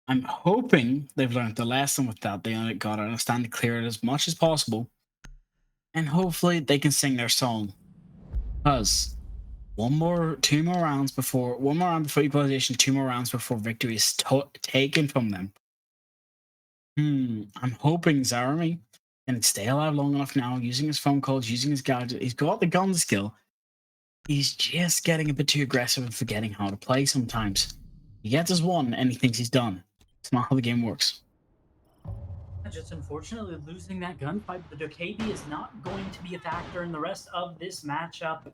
I'm hoping they've learned the lesson with that. They got to understand to clear it as much as possible. And hopefully they can sing their song. Because one more round before equalization, 2 more rounds before victory is taken from them. I'm hoping Zarami can stay alive long enough now, using his phone calls, using his gadget. He's got the gun skill. He's just getting a bit too aggressive and forgetting how to play sometimes. He gets his one and he thinks he's done. It's not how the game works. Just unfortunately losing that gunfight, but the Dokkaebi is not going to be a factor in the rest of this matchup,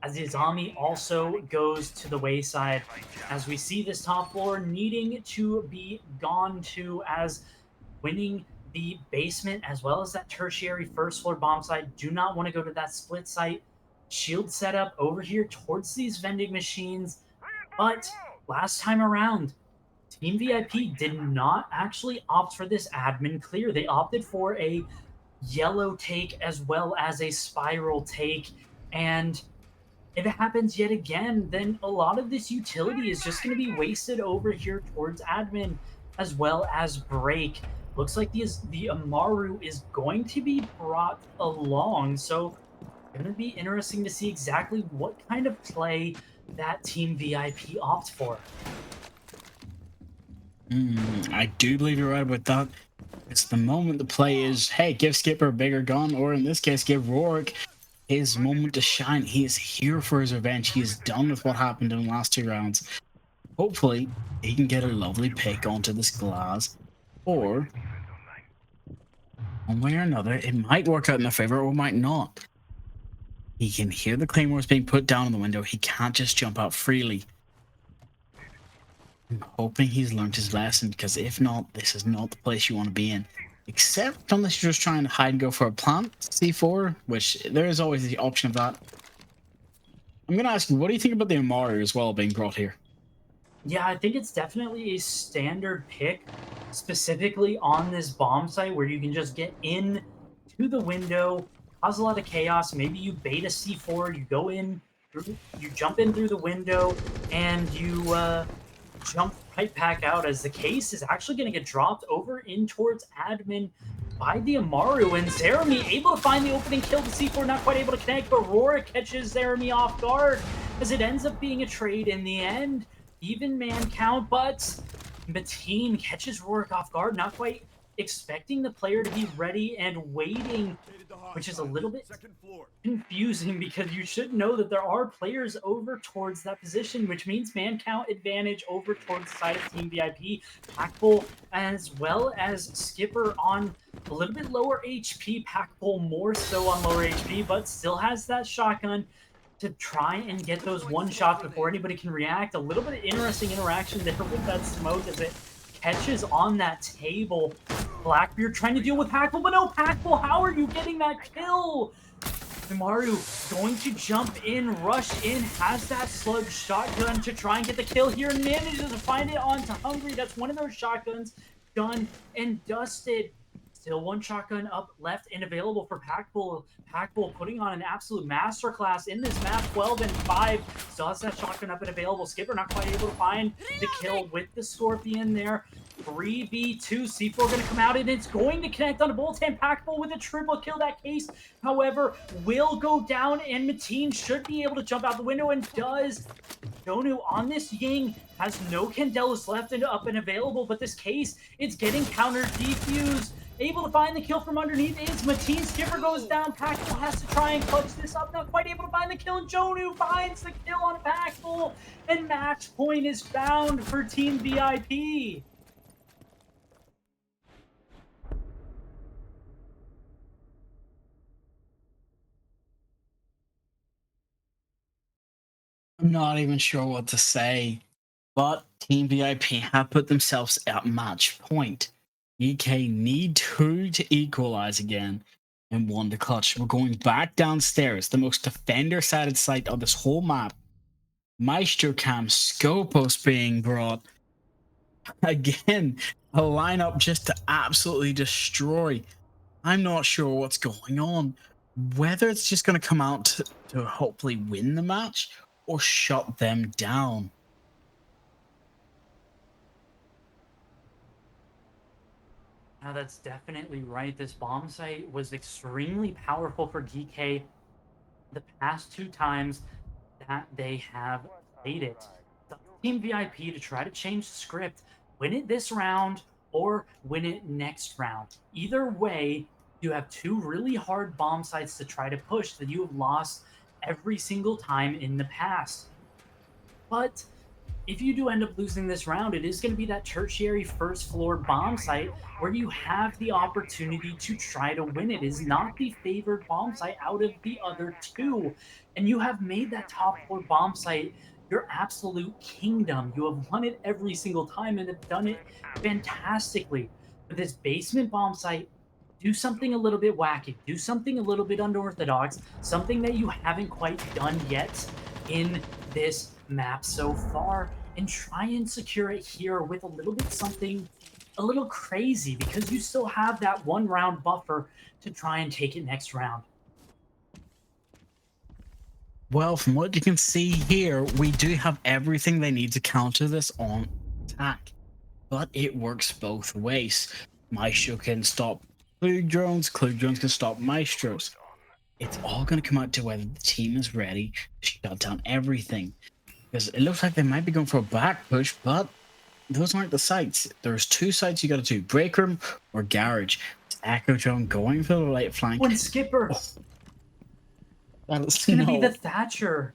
as the Azami also goes to the wayside, as we see this top floor needing to be gone to, as winning the basement as well as that tertiary first floor bomb site. Do not want to go to that split site. Shield setup over here towards these vending machines. But last time around, Team VIP did not actually opt for this admin clear. They opted for a yellow take as well as a spiral take. And if it happens yet again, then a lot of this utility is just going to be wasted over here towards admin as well as break. Looks like the Amaru is going to be brought along, so going to be interesting to see exactly what kind of play that Team VIP opts for. I do believe you're right about that. It's the moment the play is, hey, give Skipper a bigger gun, or in this case, give Rorik his moment to shine. He is here for his revenge. He is done with what happened in the last 2 rounds. Hopefully, he can get a lovely pick onto this glass, or one way or another, it might work out in their favor or might not. He can hear the claymores being put down in the window. He can't just jump out freely. I'm hoping he's learned his lesson, because if not, this is not the place you want to be in. Except unless you're just trying to hide and go for a plant C4, which there is always the option of that. I'm going to ask you, what do you think about the Amaru as well being brought here? Yeah, I think it's definitely a standard pick, specifically on this bomb site where you can just get in to the window, cause a lot of chaos. Maybe you bait a C4, you go in, you jump in through the window, and you jump right back out, as the case is actually going to get dropped over in towards admin. by the Amaru, and Zeremi able to find the opening kill to C4, not quite able to connect, but Roar catches Zeremi off guard as it ends up being a trade in the end. Even man count, but Mateen catches Rorik off guard, not quite expecting the player to be ready and waiting, which is a little bit confusing because you should know that there are players over towards that position, which means man count advantage over towards the side of Team VIP. Packbull as well as Skipper on a little bit lower HP, Packbull more so on lower HP, but still has that shotgun to try and get those one shots before anybody can react. A little bit of interesting interaction there with that smoke as it catches on that table. Blackbeard trying to deal with Packbull, but no, Packbull, how are you getting that kill? Maru going to jump in, rush in, has that slug shotgun to try and get the kill here, and manages to find it onto Hungry. That's one of those shotguns done and dusted. Still one shotgun up left and available for Packbull. Packbull putting on an absolute masterclass in this map, 12 and 5. Still has that shotgun up and available. Skipper not quite able to find the kill with the Scorpion there. 3v2, C4 going to come out, and it's going to connect on a bolt, and Packbull with a triple kill. That case, however, will go down, and Mateen should be able to jump out the window, and does. Donu on this Ying has no Candelas left and up and available, but this case, it's getting counter defused. Able to find the kill from underneath is Mateen. Skipper goes down. Packbull has to try and clutch this up. Not quite able to find the kill. And Jonu finds the kill on Packbull. And match point is found for Team VIP. I'm not even sure what to say, but Team VIP have put themselves at match point. EK need 2 to equalize again and 1 to clutch. We're going back downstairs, the most defender-sided site of this whole map. Maestro Cam, Scopos being brought. Again, a lineup just to absolutely destroy. I'm not sure what's going on. Whether it's just going to come out to hopefully win the match or shut them down. Now that's definitely right. This bomb site was extremely powerful for DK the past 2 times that they have played it. Team VIP to try to change the script, win it this round or win it next round. Either way, you have 2 really hard bomb sites to try to push that you have lost every single time in the past. But if you do end up losing this round, it is going to be that tertiary first floor bomb site where you have the opportunity to try to win it. It is not the favored bomb site out of the other 2. And you have made that top floor bomb site your absolute kingdom. You have won it every single time and have done it fantastically. But this basement bomb site, do something a little bit wacky, do something a little bit unorthodox, something that you haven't quite done yet in this map so far, and try and secure it here with a little bit something a little crazy, because you still have that 1 round buffer to try and take it next round. Well, from what you can see here, we do have everything they need to counter this on attack, but it works both ways. Maestro can stop Klug drones can stop Maestros. It's all going to come out to whether the team is ready to shut down everything. Because it looks like they might be going for a back push, but those aren't the sites. There's 2 sites you got to do: break room or garage. It's Echo Drone going for the right flank. When Skipper, It's going to be the Thatcher.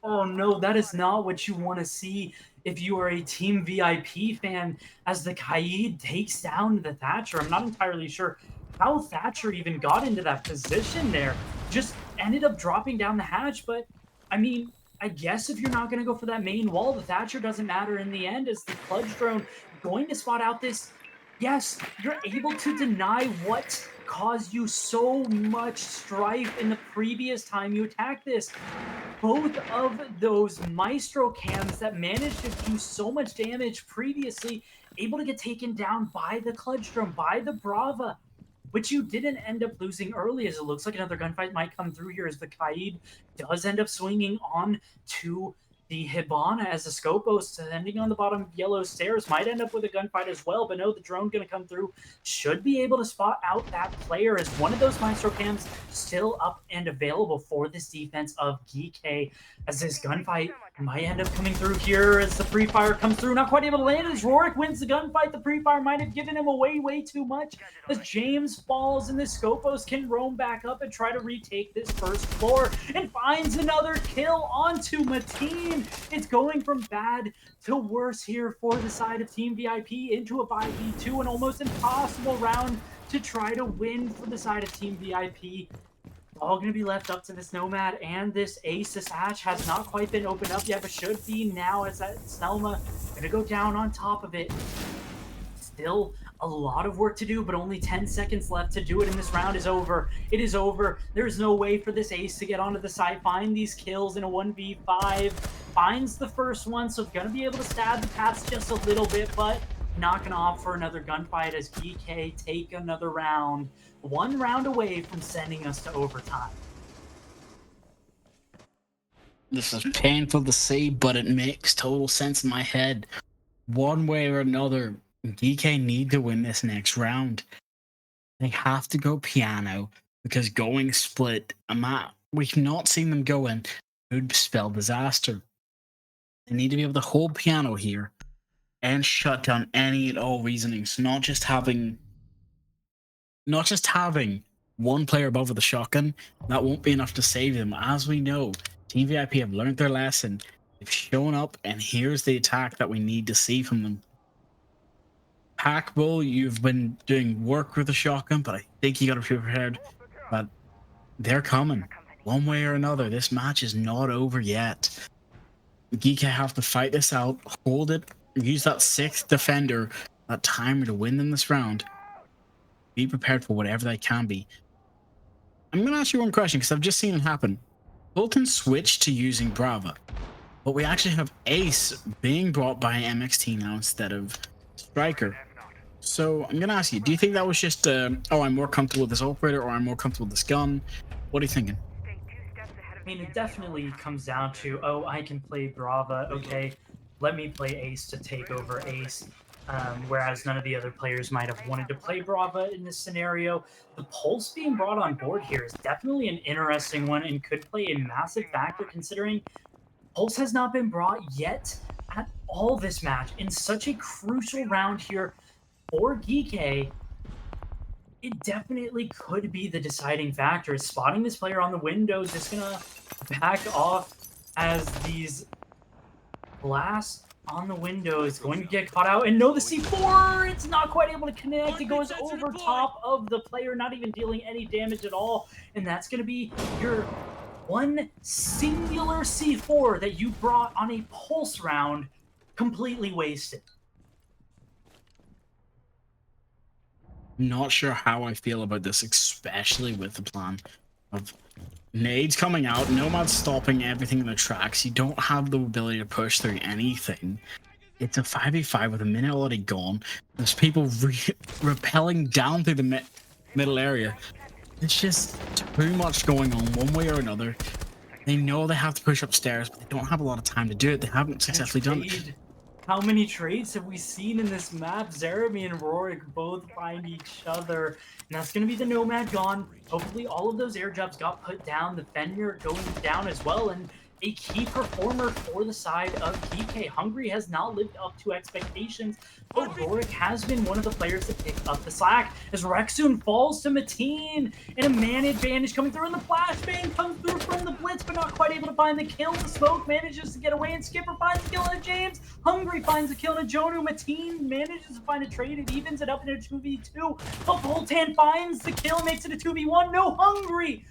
Oh no, that is not what you want to see if you are a Team VIP fan, as the Kaid takes down the Thatcher. I'm not entirely sure how Thatcher even got into that position there. Just ended up dropping down the hatch, but I mean, I guess if you're not going to go for that main wall, the Thatcher doesn't matter in the end, as the Clutch Drone going to spot out this. Yes, you're able to deny what caused you so much strife in the previous time you attacked this. Both of those Maestro cams that managed to do so much damage previously, able to get taken down by the Clutch Drone, by the Brava, which you didn't end up losing early, as it looks like another gunfight might come through here, as the Kaid does end up swinging on to the Hibana as the Scopo standing on the bottom of yellow stairs might end up with a gunfight as well, but no, the drone going to come through. Should be able to spot out that player as one of those Maestro cams still up and available for this defense of GK, as this gunfight might end up coming through here as the pre-fire comes through. Not quite able to land as Rorik wins the gunfight. The pre-fire might have given him away way too much as James falls and the Scopos can roam back up and try to retake this first floor and finds another kill onto Mateen. It's going from bad to worse here for the side of Team VIP into a 5v2, an almost impossible round to try to win for the side of Team VIP. All going to be left up to this Nomad and this Ace. This hatch has not quite been opened up yet, but should be now as that Selma going to go down on top of it. Still a lot of work to do, but only 10 seconds left to do it, and this round is over. It is over. There's no way for this Ace to get onto the side, find these kills in a 1v5. Finds the first one, so going to be able to stab the paths just a little bit, but not going to opt for another gunfight as GK take another round. One round away from sending us to overtime. This is painful to see, but it makes total sense in my head. One way or another, DK need to win this next round. They have to go piano, because going split, we've not seen them go in, would spell disaster. They need to be able to hold piano here and shut down any and all reasonings, not just having one player above with a shotgun. That won't be enough to save them. As we know, Team VIP have learned their lesson. They've shown up, and here's the attack that we need to see from them. Packbull, you've been doing work with a shotgun, but I think you got to be prepared. But they're coming. One way or another, this match is not over yet. Geeka have to fight this out, hold it, use that 6th defender, that timer to win them this round. Be prepared for whatever they can be. I'm going to ask you one question, because I've just seen it happen. Bolton switched to using Brava, but we actually have Ace being brought by MXT now instead of Striker. So I'm going to ask you, do you think that was just, oh, I'm more comfortable with this operator, or I'm more comfortable with this gun? What are you thinking? I mean, it definitely comes down to, oh, I can play Brava. Okay, let me play Ace to take over Ace. Whereas none of the other players might have wanted to play Brava in this scenario. The Pulse being brought on board here is definitely an interesting one and could play a massive factor, considering Pulse has not been brought yet at all this match. In such a crucial round here for GK, it definitely could be the deciding factor. Spotting this player on the windows is going to back off as these blasts on the window is going to get caught out. And no, the C4, it's not quite able to connect. It goes over top of the player, not even dealing any damage at all. And that's going to be your one singular C4 that you brought on a Pulse round completely wasted. Not sure how I feel about this, especially with the plan of nades coming out, Nomad's stopping everything in the tracks. You don't have the ability to push through anything. It's a 5v5 with a minute already gone. There's people rappelling down through the middle area. It's just too much going on one way or another. They know they have to push upstairs, but they don't have a lot of time to do it. They haven't successfully done it. How many trades have we seen in this map? Zeremy and Rorik both find each other. And that's going to be the Nomad gone. Hopefully all of those air jobs got put down. The Fenrir going down as well. And a key performer for the side of PK. Hungry has not lived up to expectations, but Rorik has been one of the players to pick up the slack as Rexun falls to Mateen, and a man advantage coming through, and the flashbang comes through from the blitz, but not quite able to find the kill. The smoke manages to get away, and Skipper finds the kill on James. Hungry finds the kill on Jonu. Mateen manages to find a trade. It evens it up in a 2v2, but Voltan finds the kill, makes it a 2v1. No, Hungry!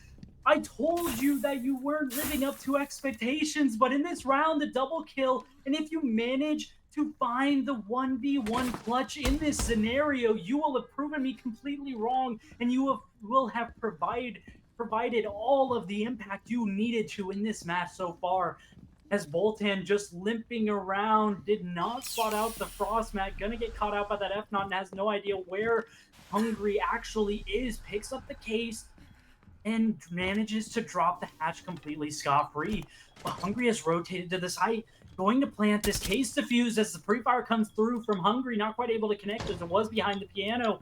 I told you that you weren't living up to expectations, but in this round, the double kill, and if you manage to find the 1v1 clutch in this scenario, you will have proven me completely wrong, and you will have provided all of the impact you needed to in this match so far. As Boltan just limping around, did not spot out the Frostmat, gonna get caught out by that F-Naught and has no idea where Hungry actually is, picks up the case, and manages to drop the hatch completely scot-free. But Hungry has rotated to the site, going to plant this case diffuse as the pre-fire comes through from Hungry, not quite able to connect as it was behind the piano.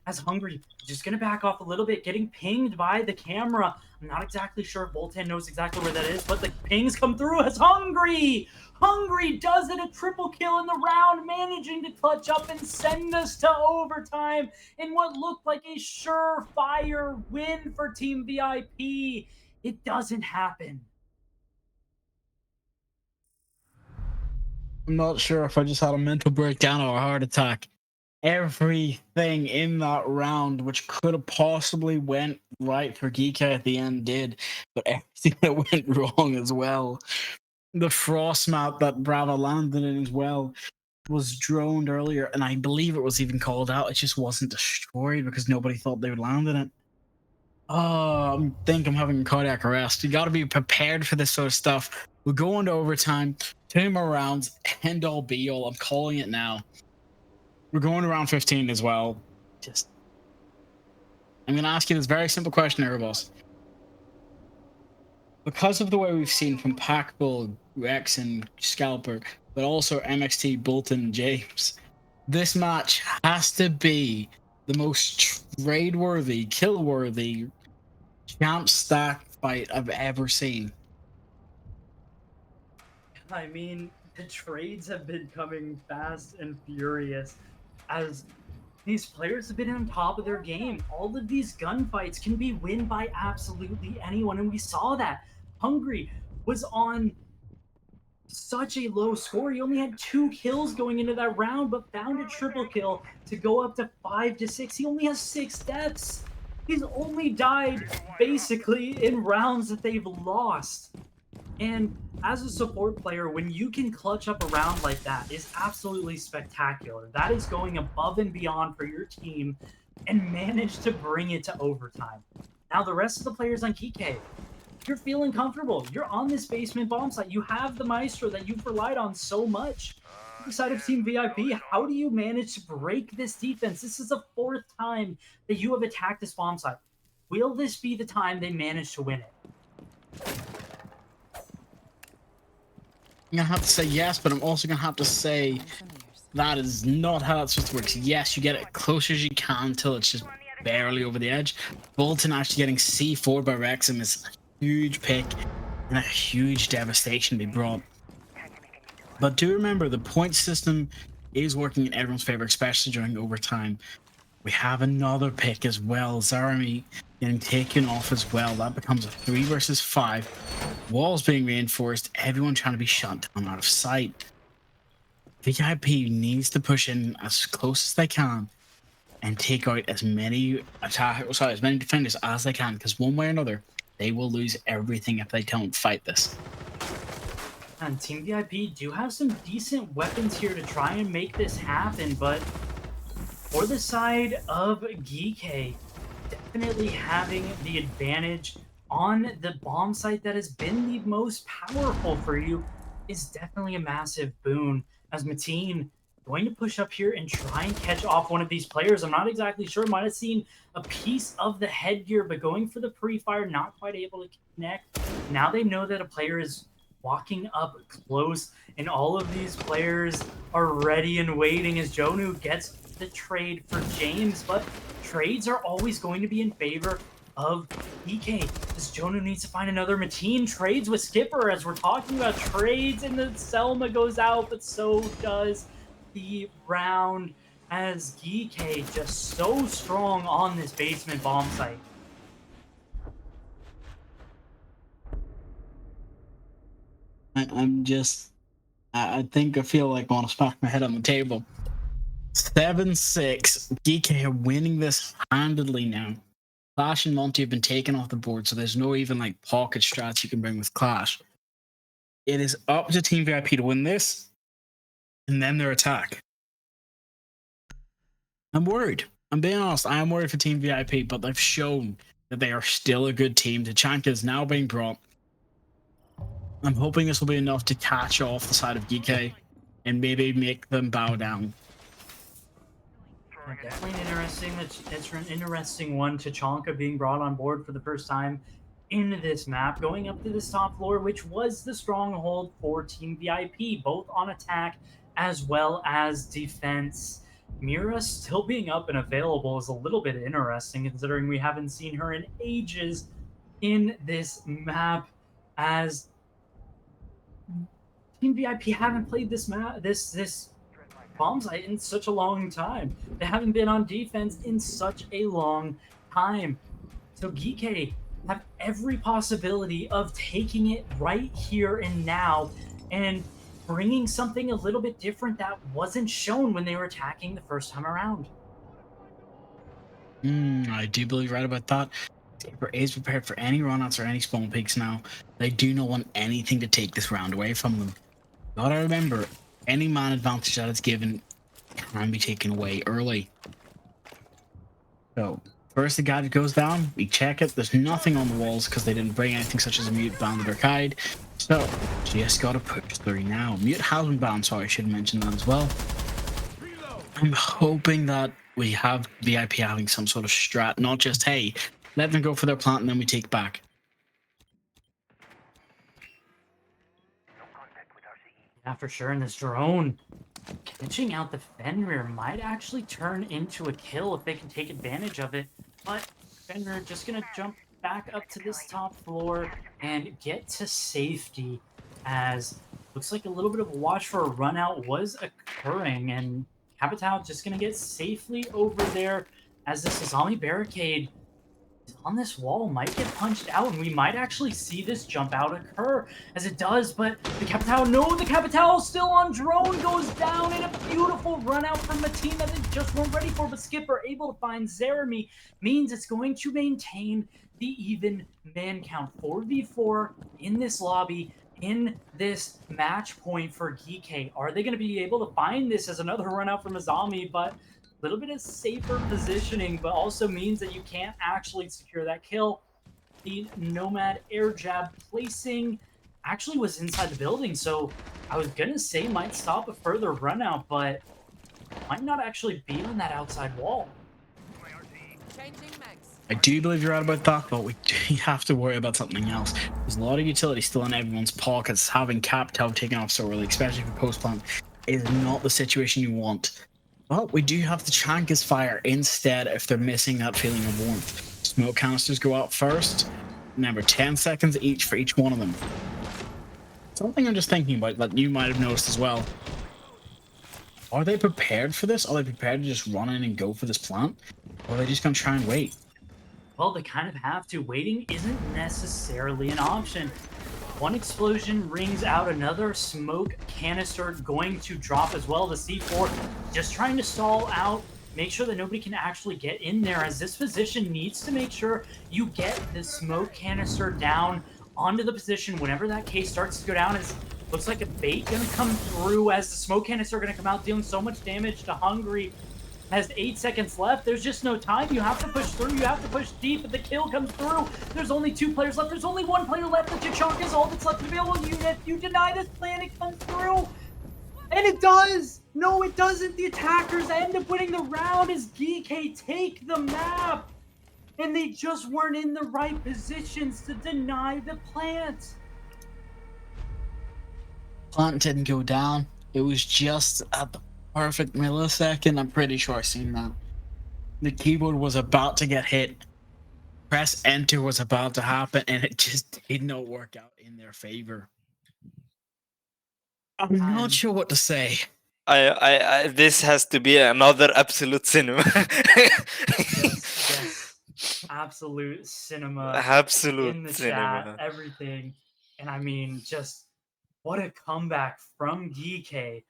As Hungry just going to back off a little bit, getting pinged by the camera. I'm not exactly sure if Boltan knows exactly where that is, but the pings come through as Hungry does it, a triple kill in the round, managing to clutch up and send us to overtime in what looked like a surefire win for Team VIP. It doesn't happen. I'm not sure if I just had a mental breakdown or a heart attack. Everything in that round, which could have possibly went right for Geeka at the end, did, but everything that went wrong as well. The frost map that Bravo landed in as well was droned earlier, and I believe it was even called out. It just wasn't destroyed because nobody thought they would land in it. Oh, I think I'm having a cardiac arrest. You got to be prepared for this sort of stuff. We're going to overtime. 2 more rounds. End all be all. I'm calling it now. We're going to round 15 as well. I'm going to ask you this very simple question, Erebos. Because of the way we've seen from Packbull, Rex, and Scalper, but also MXT, Bolton, and James, this match has to be the most trade-worthy, kill-worthy champ stack fight I've ever seen. I mean, the trades have been coming fast and furious as these players have been on top of their game. All of these gunfights can be won by absolutely anyone, and we saw that. Hungry was on such a low score. He only had 2 kills going into that round, but found a triple kill to go up to 5 to 6. He only has 6 deaths. He's only died basically in rounds that they've lost. And as a support player, when you can clutch up a round like that is absolutely spectacular. That is going above and beyond for your team and manage to bring it to overtime. Now, the rest of the players on Kike, you're feeling comfortable. You're on this basement bomb site. You have the Maestro that you've relied on so much. On the side of Team VIP, how do you manage to break this defense? This is the 4th time that you have attacked this bomb site. Will this be the time they manage to win it? I'm gonna have to say yes, but I'm also gonna have to say that is not how that supposed to work. Yes, you get it close as you can until it's just barely over the edge. Bolton actually getting C4 by Wrexham is a huge pick and a huge devastation to be brought. But do remember, the point system is working in everyone's favor, especially during overtime. We have another pick as well. Zarami getting taken off as well. That becomes a 3 versus 5. Walls being reinforced. Everyone trying to be shut down out of sight. VIP needs to push in as close as they can and take out as many as many defenders as they can, because one way or another, they will lose everything if they don't fight this. And Team VIP do have some decent weapons here to try and make this happen, but for the side of Geek, definitely having the advantage on the bomb site that has been the most powerful for you is definitely a massive boon. As Mateen going to push up here and try and catch off one of these players. I'm not exactly sure. Might have seen a piece of the headgear, but going for the pre-fire, not quite able to connect. Now they know that a player is walking up close, and all of these players are ready and waiting as Jonu gets the trade for James, but trades are always going to be in favor of EK, as Jonu needs to find another Mateen. Trades with Skipper, as we're talking about trades, and the Selma goes out, but so does the round, as EK just so strong on this basement bomb site. I think I feel like I want to smack my head on the table. 7-6. DK are winning this handedly now. Clash and Monty have been taken off the board, so there's no even like pocket strats you can bring with Clash. It is up to Team VIP to win this, and then their attack. I'm worried. I'm being honest. I am worried for Team VIP, but they've shown that they are still a good team. Tachanka is now being brought. I'm hoping this will be enough to catch off the side of GK and maybe make them bow down. Definitely an interesting one. Tachanka being brought on board for the first time in this map, going up to this top floor, which was the stronghold for Team VIP, both on attack as well as defense. Mira still being up and available is a little bit interesting, considering we haven't seen her in ages in this map, as Team VIP haven't played this map, this bomb site in such a long time. They haven't been on defense in such a long time. So Geeke have every possibility of taking it right here and now and bringing something a little bit different that wasn't shown when they were attacking the first time around. I do believe right about that. Skipper is prepared for any runouts or any spawn peaks now. They do not want anything to take this round away from them. Gotta remember, any man advantage that is given can be taken away early. So, first the gadget goes down, we check it, there's nothing on the walls because they didn't bring anything such as a mute, bandit, or guide. So, just gotta push through now. Mute has been banned, so I should mention that as well. I'm hoping that we have VIP having some sort of strat, not just, hey, let them go for their plant and then we take back. Yeah, for sure. And this drone catching out the Fenrir might actually turn into a kill if they can take advantage of it. But Fenrir just going to jump back up to this top floor and get to safety, as looks like a little bit of a watch for a run out was occurring. And Capitao just going to get safely over there, as this Azami barricade on this wall might get punched out, and we might actually see this jump out occur as it does. But the Capitao, no, the Capitao still on drone, goes down in a beautiful run out from a team that they just weren't ready for. But Skipper able to find Zeremy, means it's going to maintain the even man count. 4v4 in this lobby, in this match point for Geeke. Are they going to be able to find this as another run out from Azami? But little bit of safer positioning, but also means that you can't actually secure that kill. The Nomad air jab placing actually was inside the building, so I was gonna say might stop a further run out, but might not actually be on that outside wall. I do believe you're right about that, but we do have to worry about something else. There's a lot of utility still in everyone's pockets. Having Capitao taken off so early, especially for post plant, is not the situation you want. Well, we do have the Chankas fire instead if they're missing that feeling of warmth. Smoke canisters go out first. Remember, 10 seconds each for each one of them. Something I'm just thinking about that you might have noticed as well. Are they prepared for this? Are they prepared to just run in and go for this plant? Or are they just going to try and wait? Well, they kind of have to. Waiting isn't necessarily an option. One explosion rings out, another smoke canister going to drop as well. The C4 just trying to stall out, make sure that nobody can actually get in there, as this position needs to make sure you get the smoke canister down onto the position whenever that case starts to go down. It looks like a bait going to come through, as the smoke canister going to come out, dealing so much damage to Hungry. Has 8 seconds left. There's just no time. You have to push through. You have to push deep. But the kill comes through. There's only 2 players left. There's only 1 player left. The Chichanka is all that's left to be able to use. If you deny this plan, it comes through. And it does. No, it doesn't. The attackers end up winning the round as Geeke take the map. And they just weren't in the right positions to deny the plant. Plant didn't go down. It was just at the perfect millisecond. I'm pretty sure I've seen that. The keyboard was about to get hit. Press enter was about to happen, and it just did not work out in their favor. I'm not sure what to say. I this has to be another absolute cinema. Yes. Absolute cinema. Absolute In the cinema. chat, everything. And I mean, just what a comeback from Geeke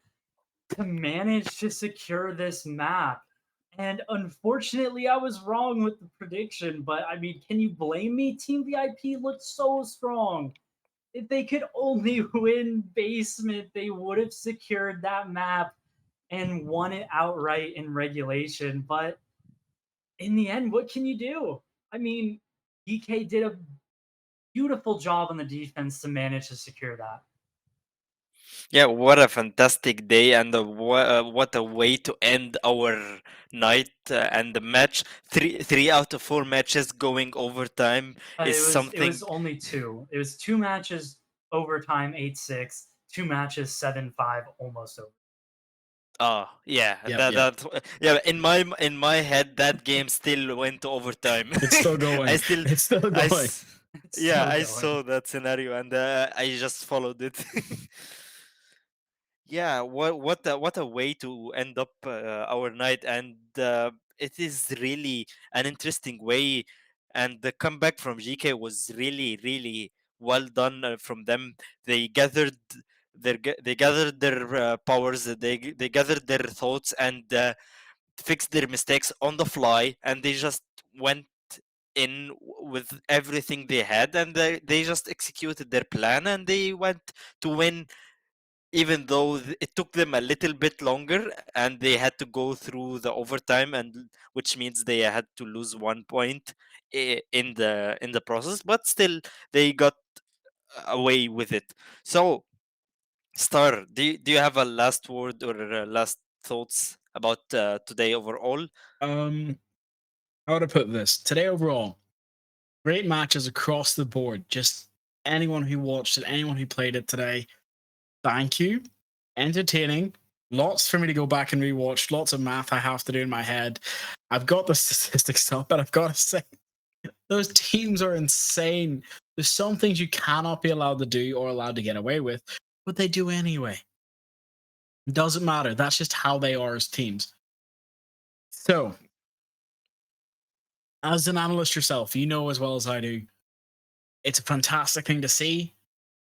to manage to secure this map. And unfortunately, I was wrong with the prediction, but I mean, can you blame me? Team VIP looked so strong. If they could only win basement, they would have secured that map and won it outright in regulation. But in the end, what can you do? I mean, Geeke did a beautiful job on the defense to manage to secure that. Yeah, what a fantastic day, and what a way to end our night and the match. Three out of four matches going overtime is It was something. only two. It was two matches overtime 8-6, two matches 7-5 almost over. Oh yeah, Yep, that yep. that yeah. In my head, that game still went to overtime. It's still going. I still, It's still I going. s- It's yeah, still I going. saw that scenario and I just followed it. Yeah, what a way to end up our night, and it is really an interesting way, and the comeback from GK was really well done from them. They gathered they gathered their powers, they gathered their thoughts, and fixed their mistakes on the fly, and they just went in with everything they had, and they just executed their plan, and they went to win, even though it took them a little bit longer and they had to go through the overtime, and which means they had to lose 1 point in the process, but still they got away with it. So, Star, do you have a last word or last thoughts about today overall? Um, how would I put this? Today overall, great matches across the board. Just anyone who watched it, anyone who played it today, thank you. Entertaining. Lots for me to go back and rewatch. Lots of math I have to do in my head. I've got the statistics up, but I've got to say, those teams are insane. There's some things you cannot be allowed to do or allowed to get away with, but they do anyway. It doesn't matter. That's just how they are as teams. So, as an analyst yourself, you know as well as I do, it's a fantastic thing to see.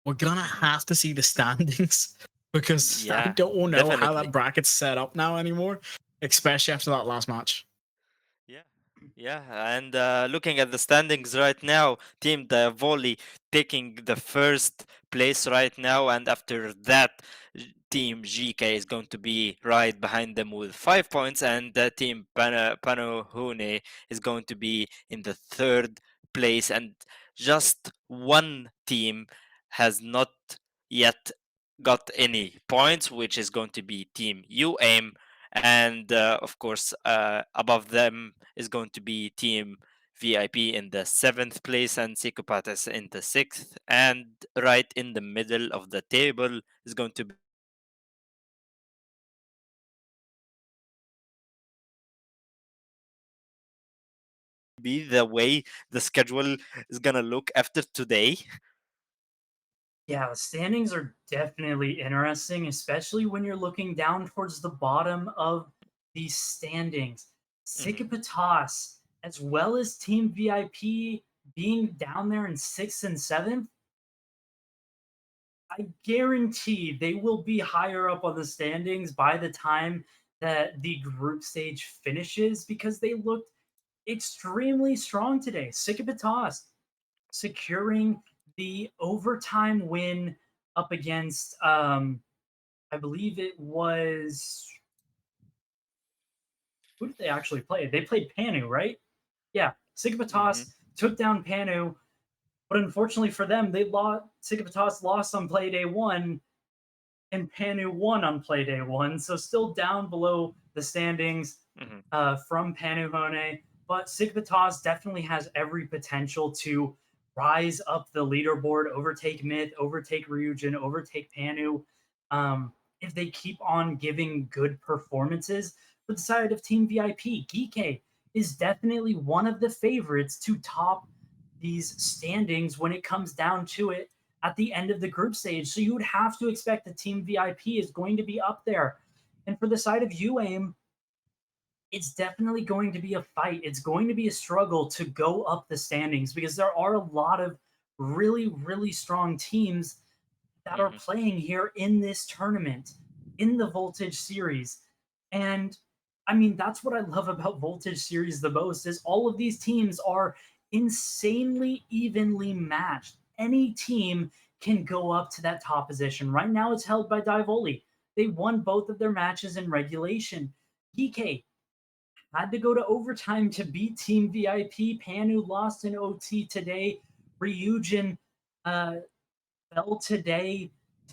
We're gonna have to see the standings because I Yeah, don't know how definitely. that bracket's set up now anymore, especially after that last match. Yeah, yeah, and looking at the standings right now, Team Volley taking the first place right now, and after that, Team GK is going to be right behind them with 5 points, and Team Panohune is going to be in the third place, and just one team has not yet got any points, which is going to be Team UAIM, and of course above them is going to be Team VIP in the seventh place, and Psychopaths in the sixth, and right in the middle of the table is going to be the way the schedule is gonna look after today. Yeah, the standings are definitely interesting, especially when you're looking down towards the bottom of the standings. Mhm, Sikipatas, as well as Team VIP being down there in sixth and seventh, I guarantee they will be higher up on the standings by the time that the group stage finishes because they looked extremely strong today. Sikipatas securing the overtime win up against I believe it was, who did they actually play? They played Panu, right? Yeah. mhm, Sikipatas took down Panu, but unfortunately for them, they lost. Sikipatas lost on play day one, and Panu won on play day one, so still down below the standings mhm, from Panu Hone. But Sigvatas definitely has every potential to rise up the leaderboard, overtake Myth, overtake Ryujin, overtake Panu. If they keep on giving good performances. For the side of Team VIP, Geeke is definitely one of the favorites to top these standings when it comes down to it at the end of the group stage. So you would have to expect the Team VIP is going to be up there. And for the side of UAIM, it's definitely going to be a fight. It's going to be a struggle to go up the standings because there are a lot of really strong teams that are mhm, playing here in this tournament, in the Voltage series. And I mean, that's what I love about Voltage series the most is all of these teams are insanely evenly matched. Any team can go up to that top position. Right now it's held by Divoli. They won both of their matches in regulation. PK had to go to overtime to beat Team VIP. Panu lost in OT today. Ryujin uh, fell today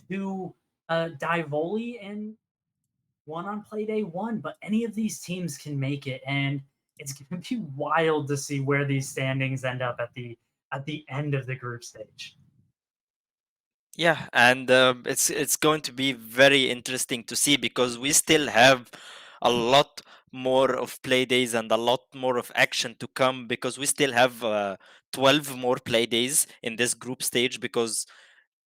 to Divoli and one on play day 1, but any of these teams can make it, and it's going to be wild to see where these standings end up at the end of the group stage. Yeah, and it's going to be very interesting to see because we still have a lot more of play days and a lot more of action to come because we still have 12 more play days in this group stage because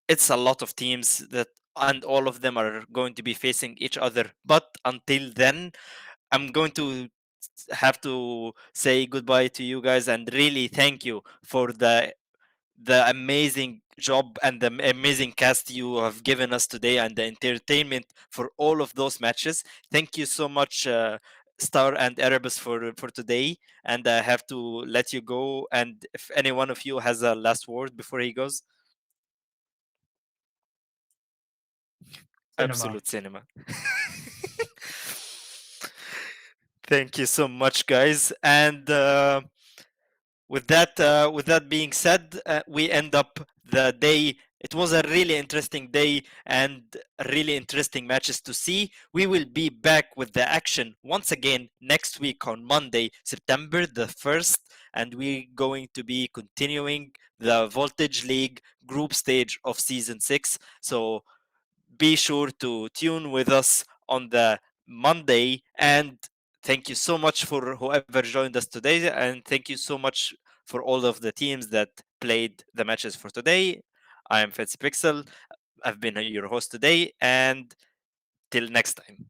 it's a lot of teams that and all of them are going to be facing each other. But until then, I'm going to have to say goodbye to you guys and really thank you for the amazing job and the amazing cast you have given us today and the entertainment for all of those matches. Thank you so much, Star and Erebus, for today. And I have to let you go. And if any one of you has a last word before he goes, Cinema. absolute cinema. Thank you so much, guys. And with that being said, we end up the day. It was a really interesting day and really interesting matches to see. We will be back with the action once again next week on Monday, September the 1st, and we're going to be continuing the Voltage League group stage of season 6. So be sure to tune with us on the Monday. And thank you so much for whoever joined us today. And thank you so much for all of the teams that played the matches for today. I am Fancy Pixel. I've been your host today. And till next time.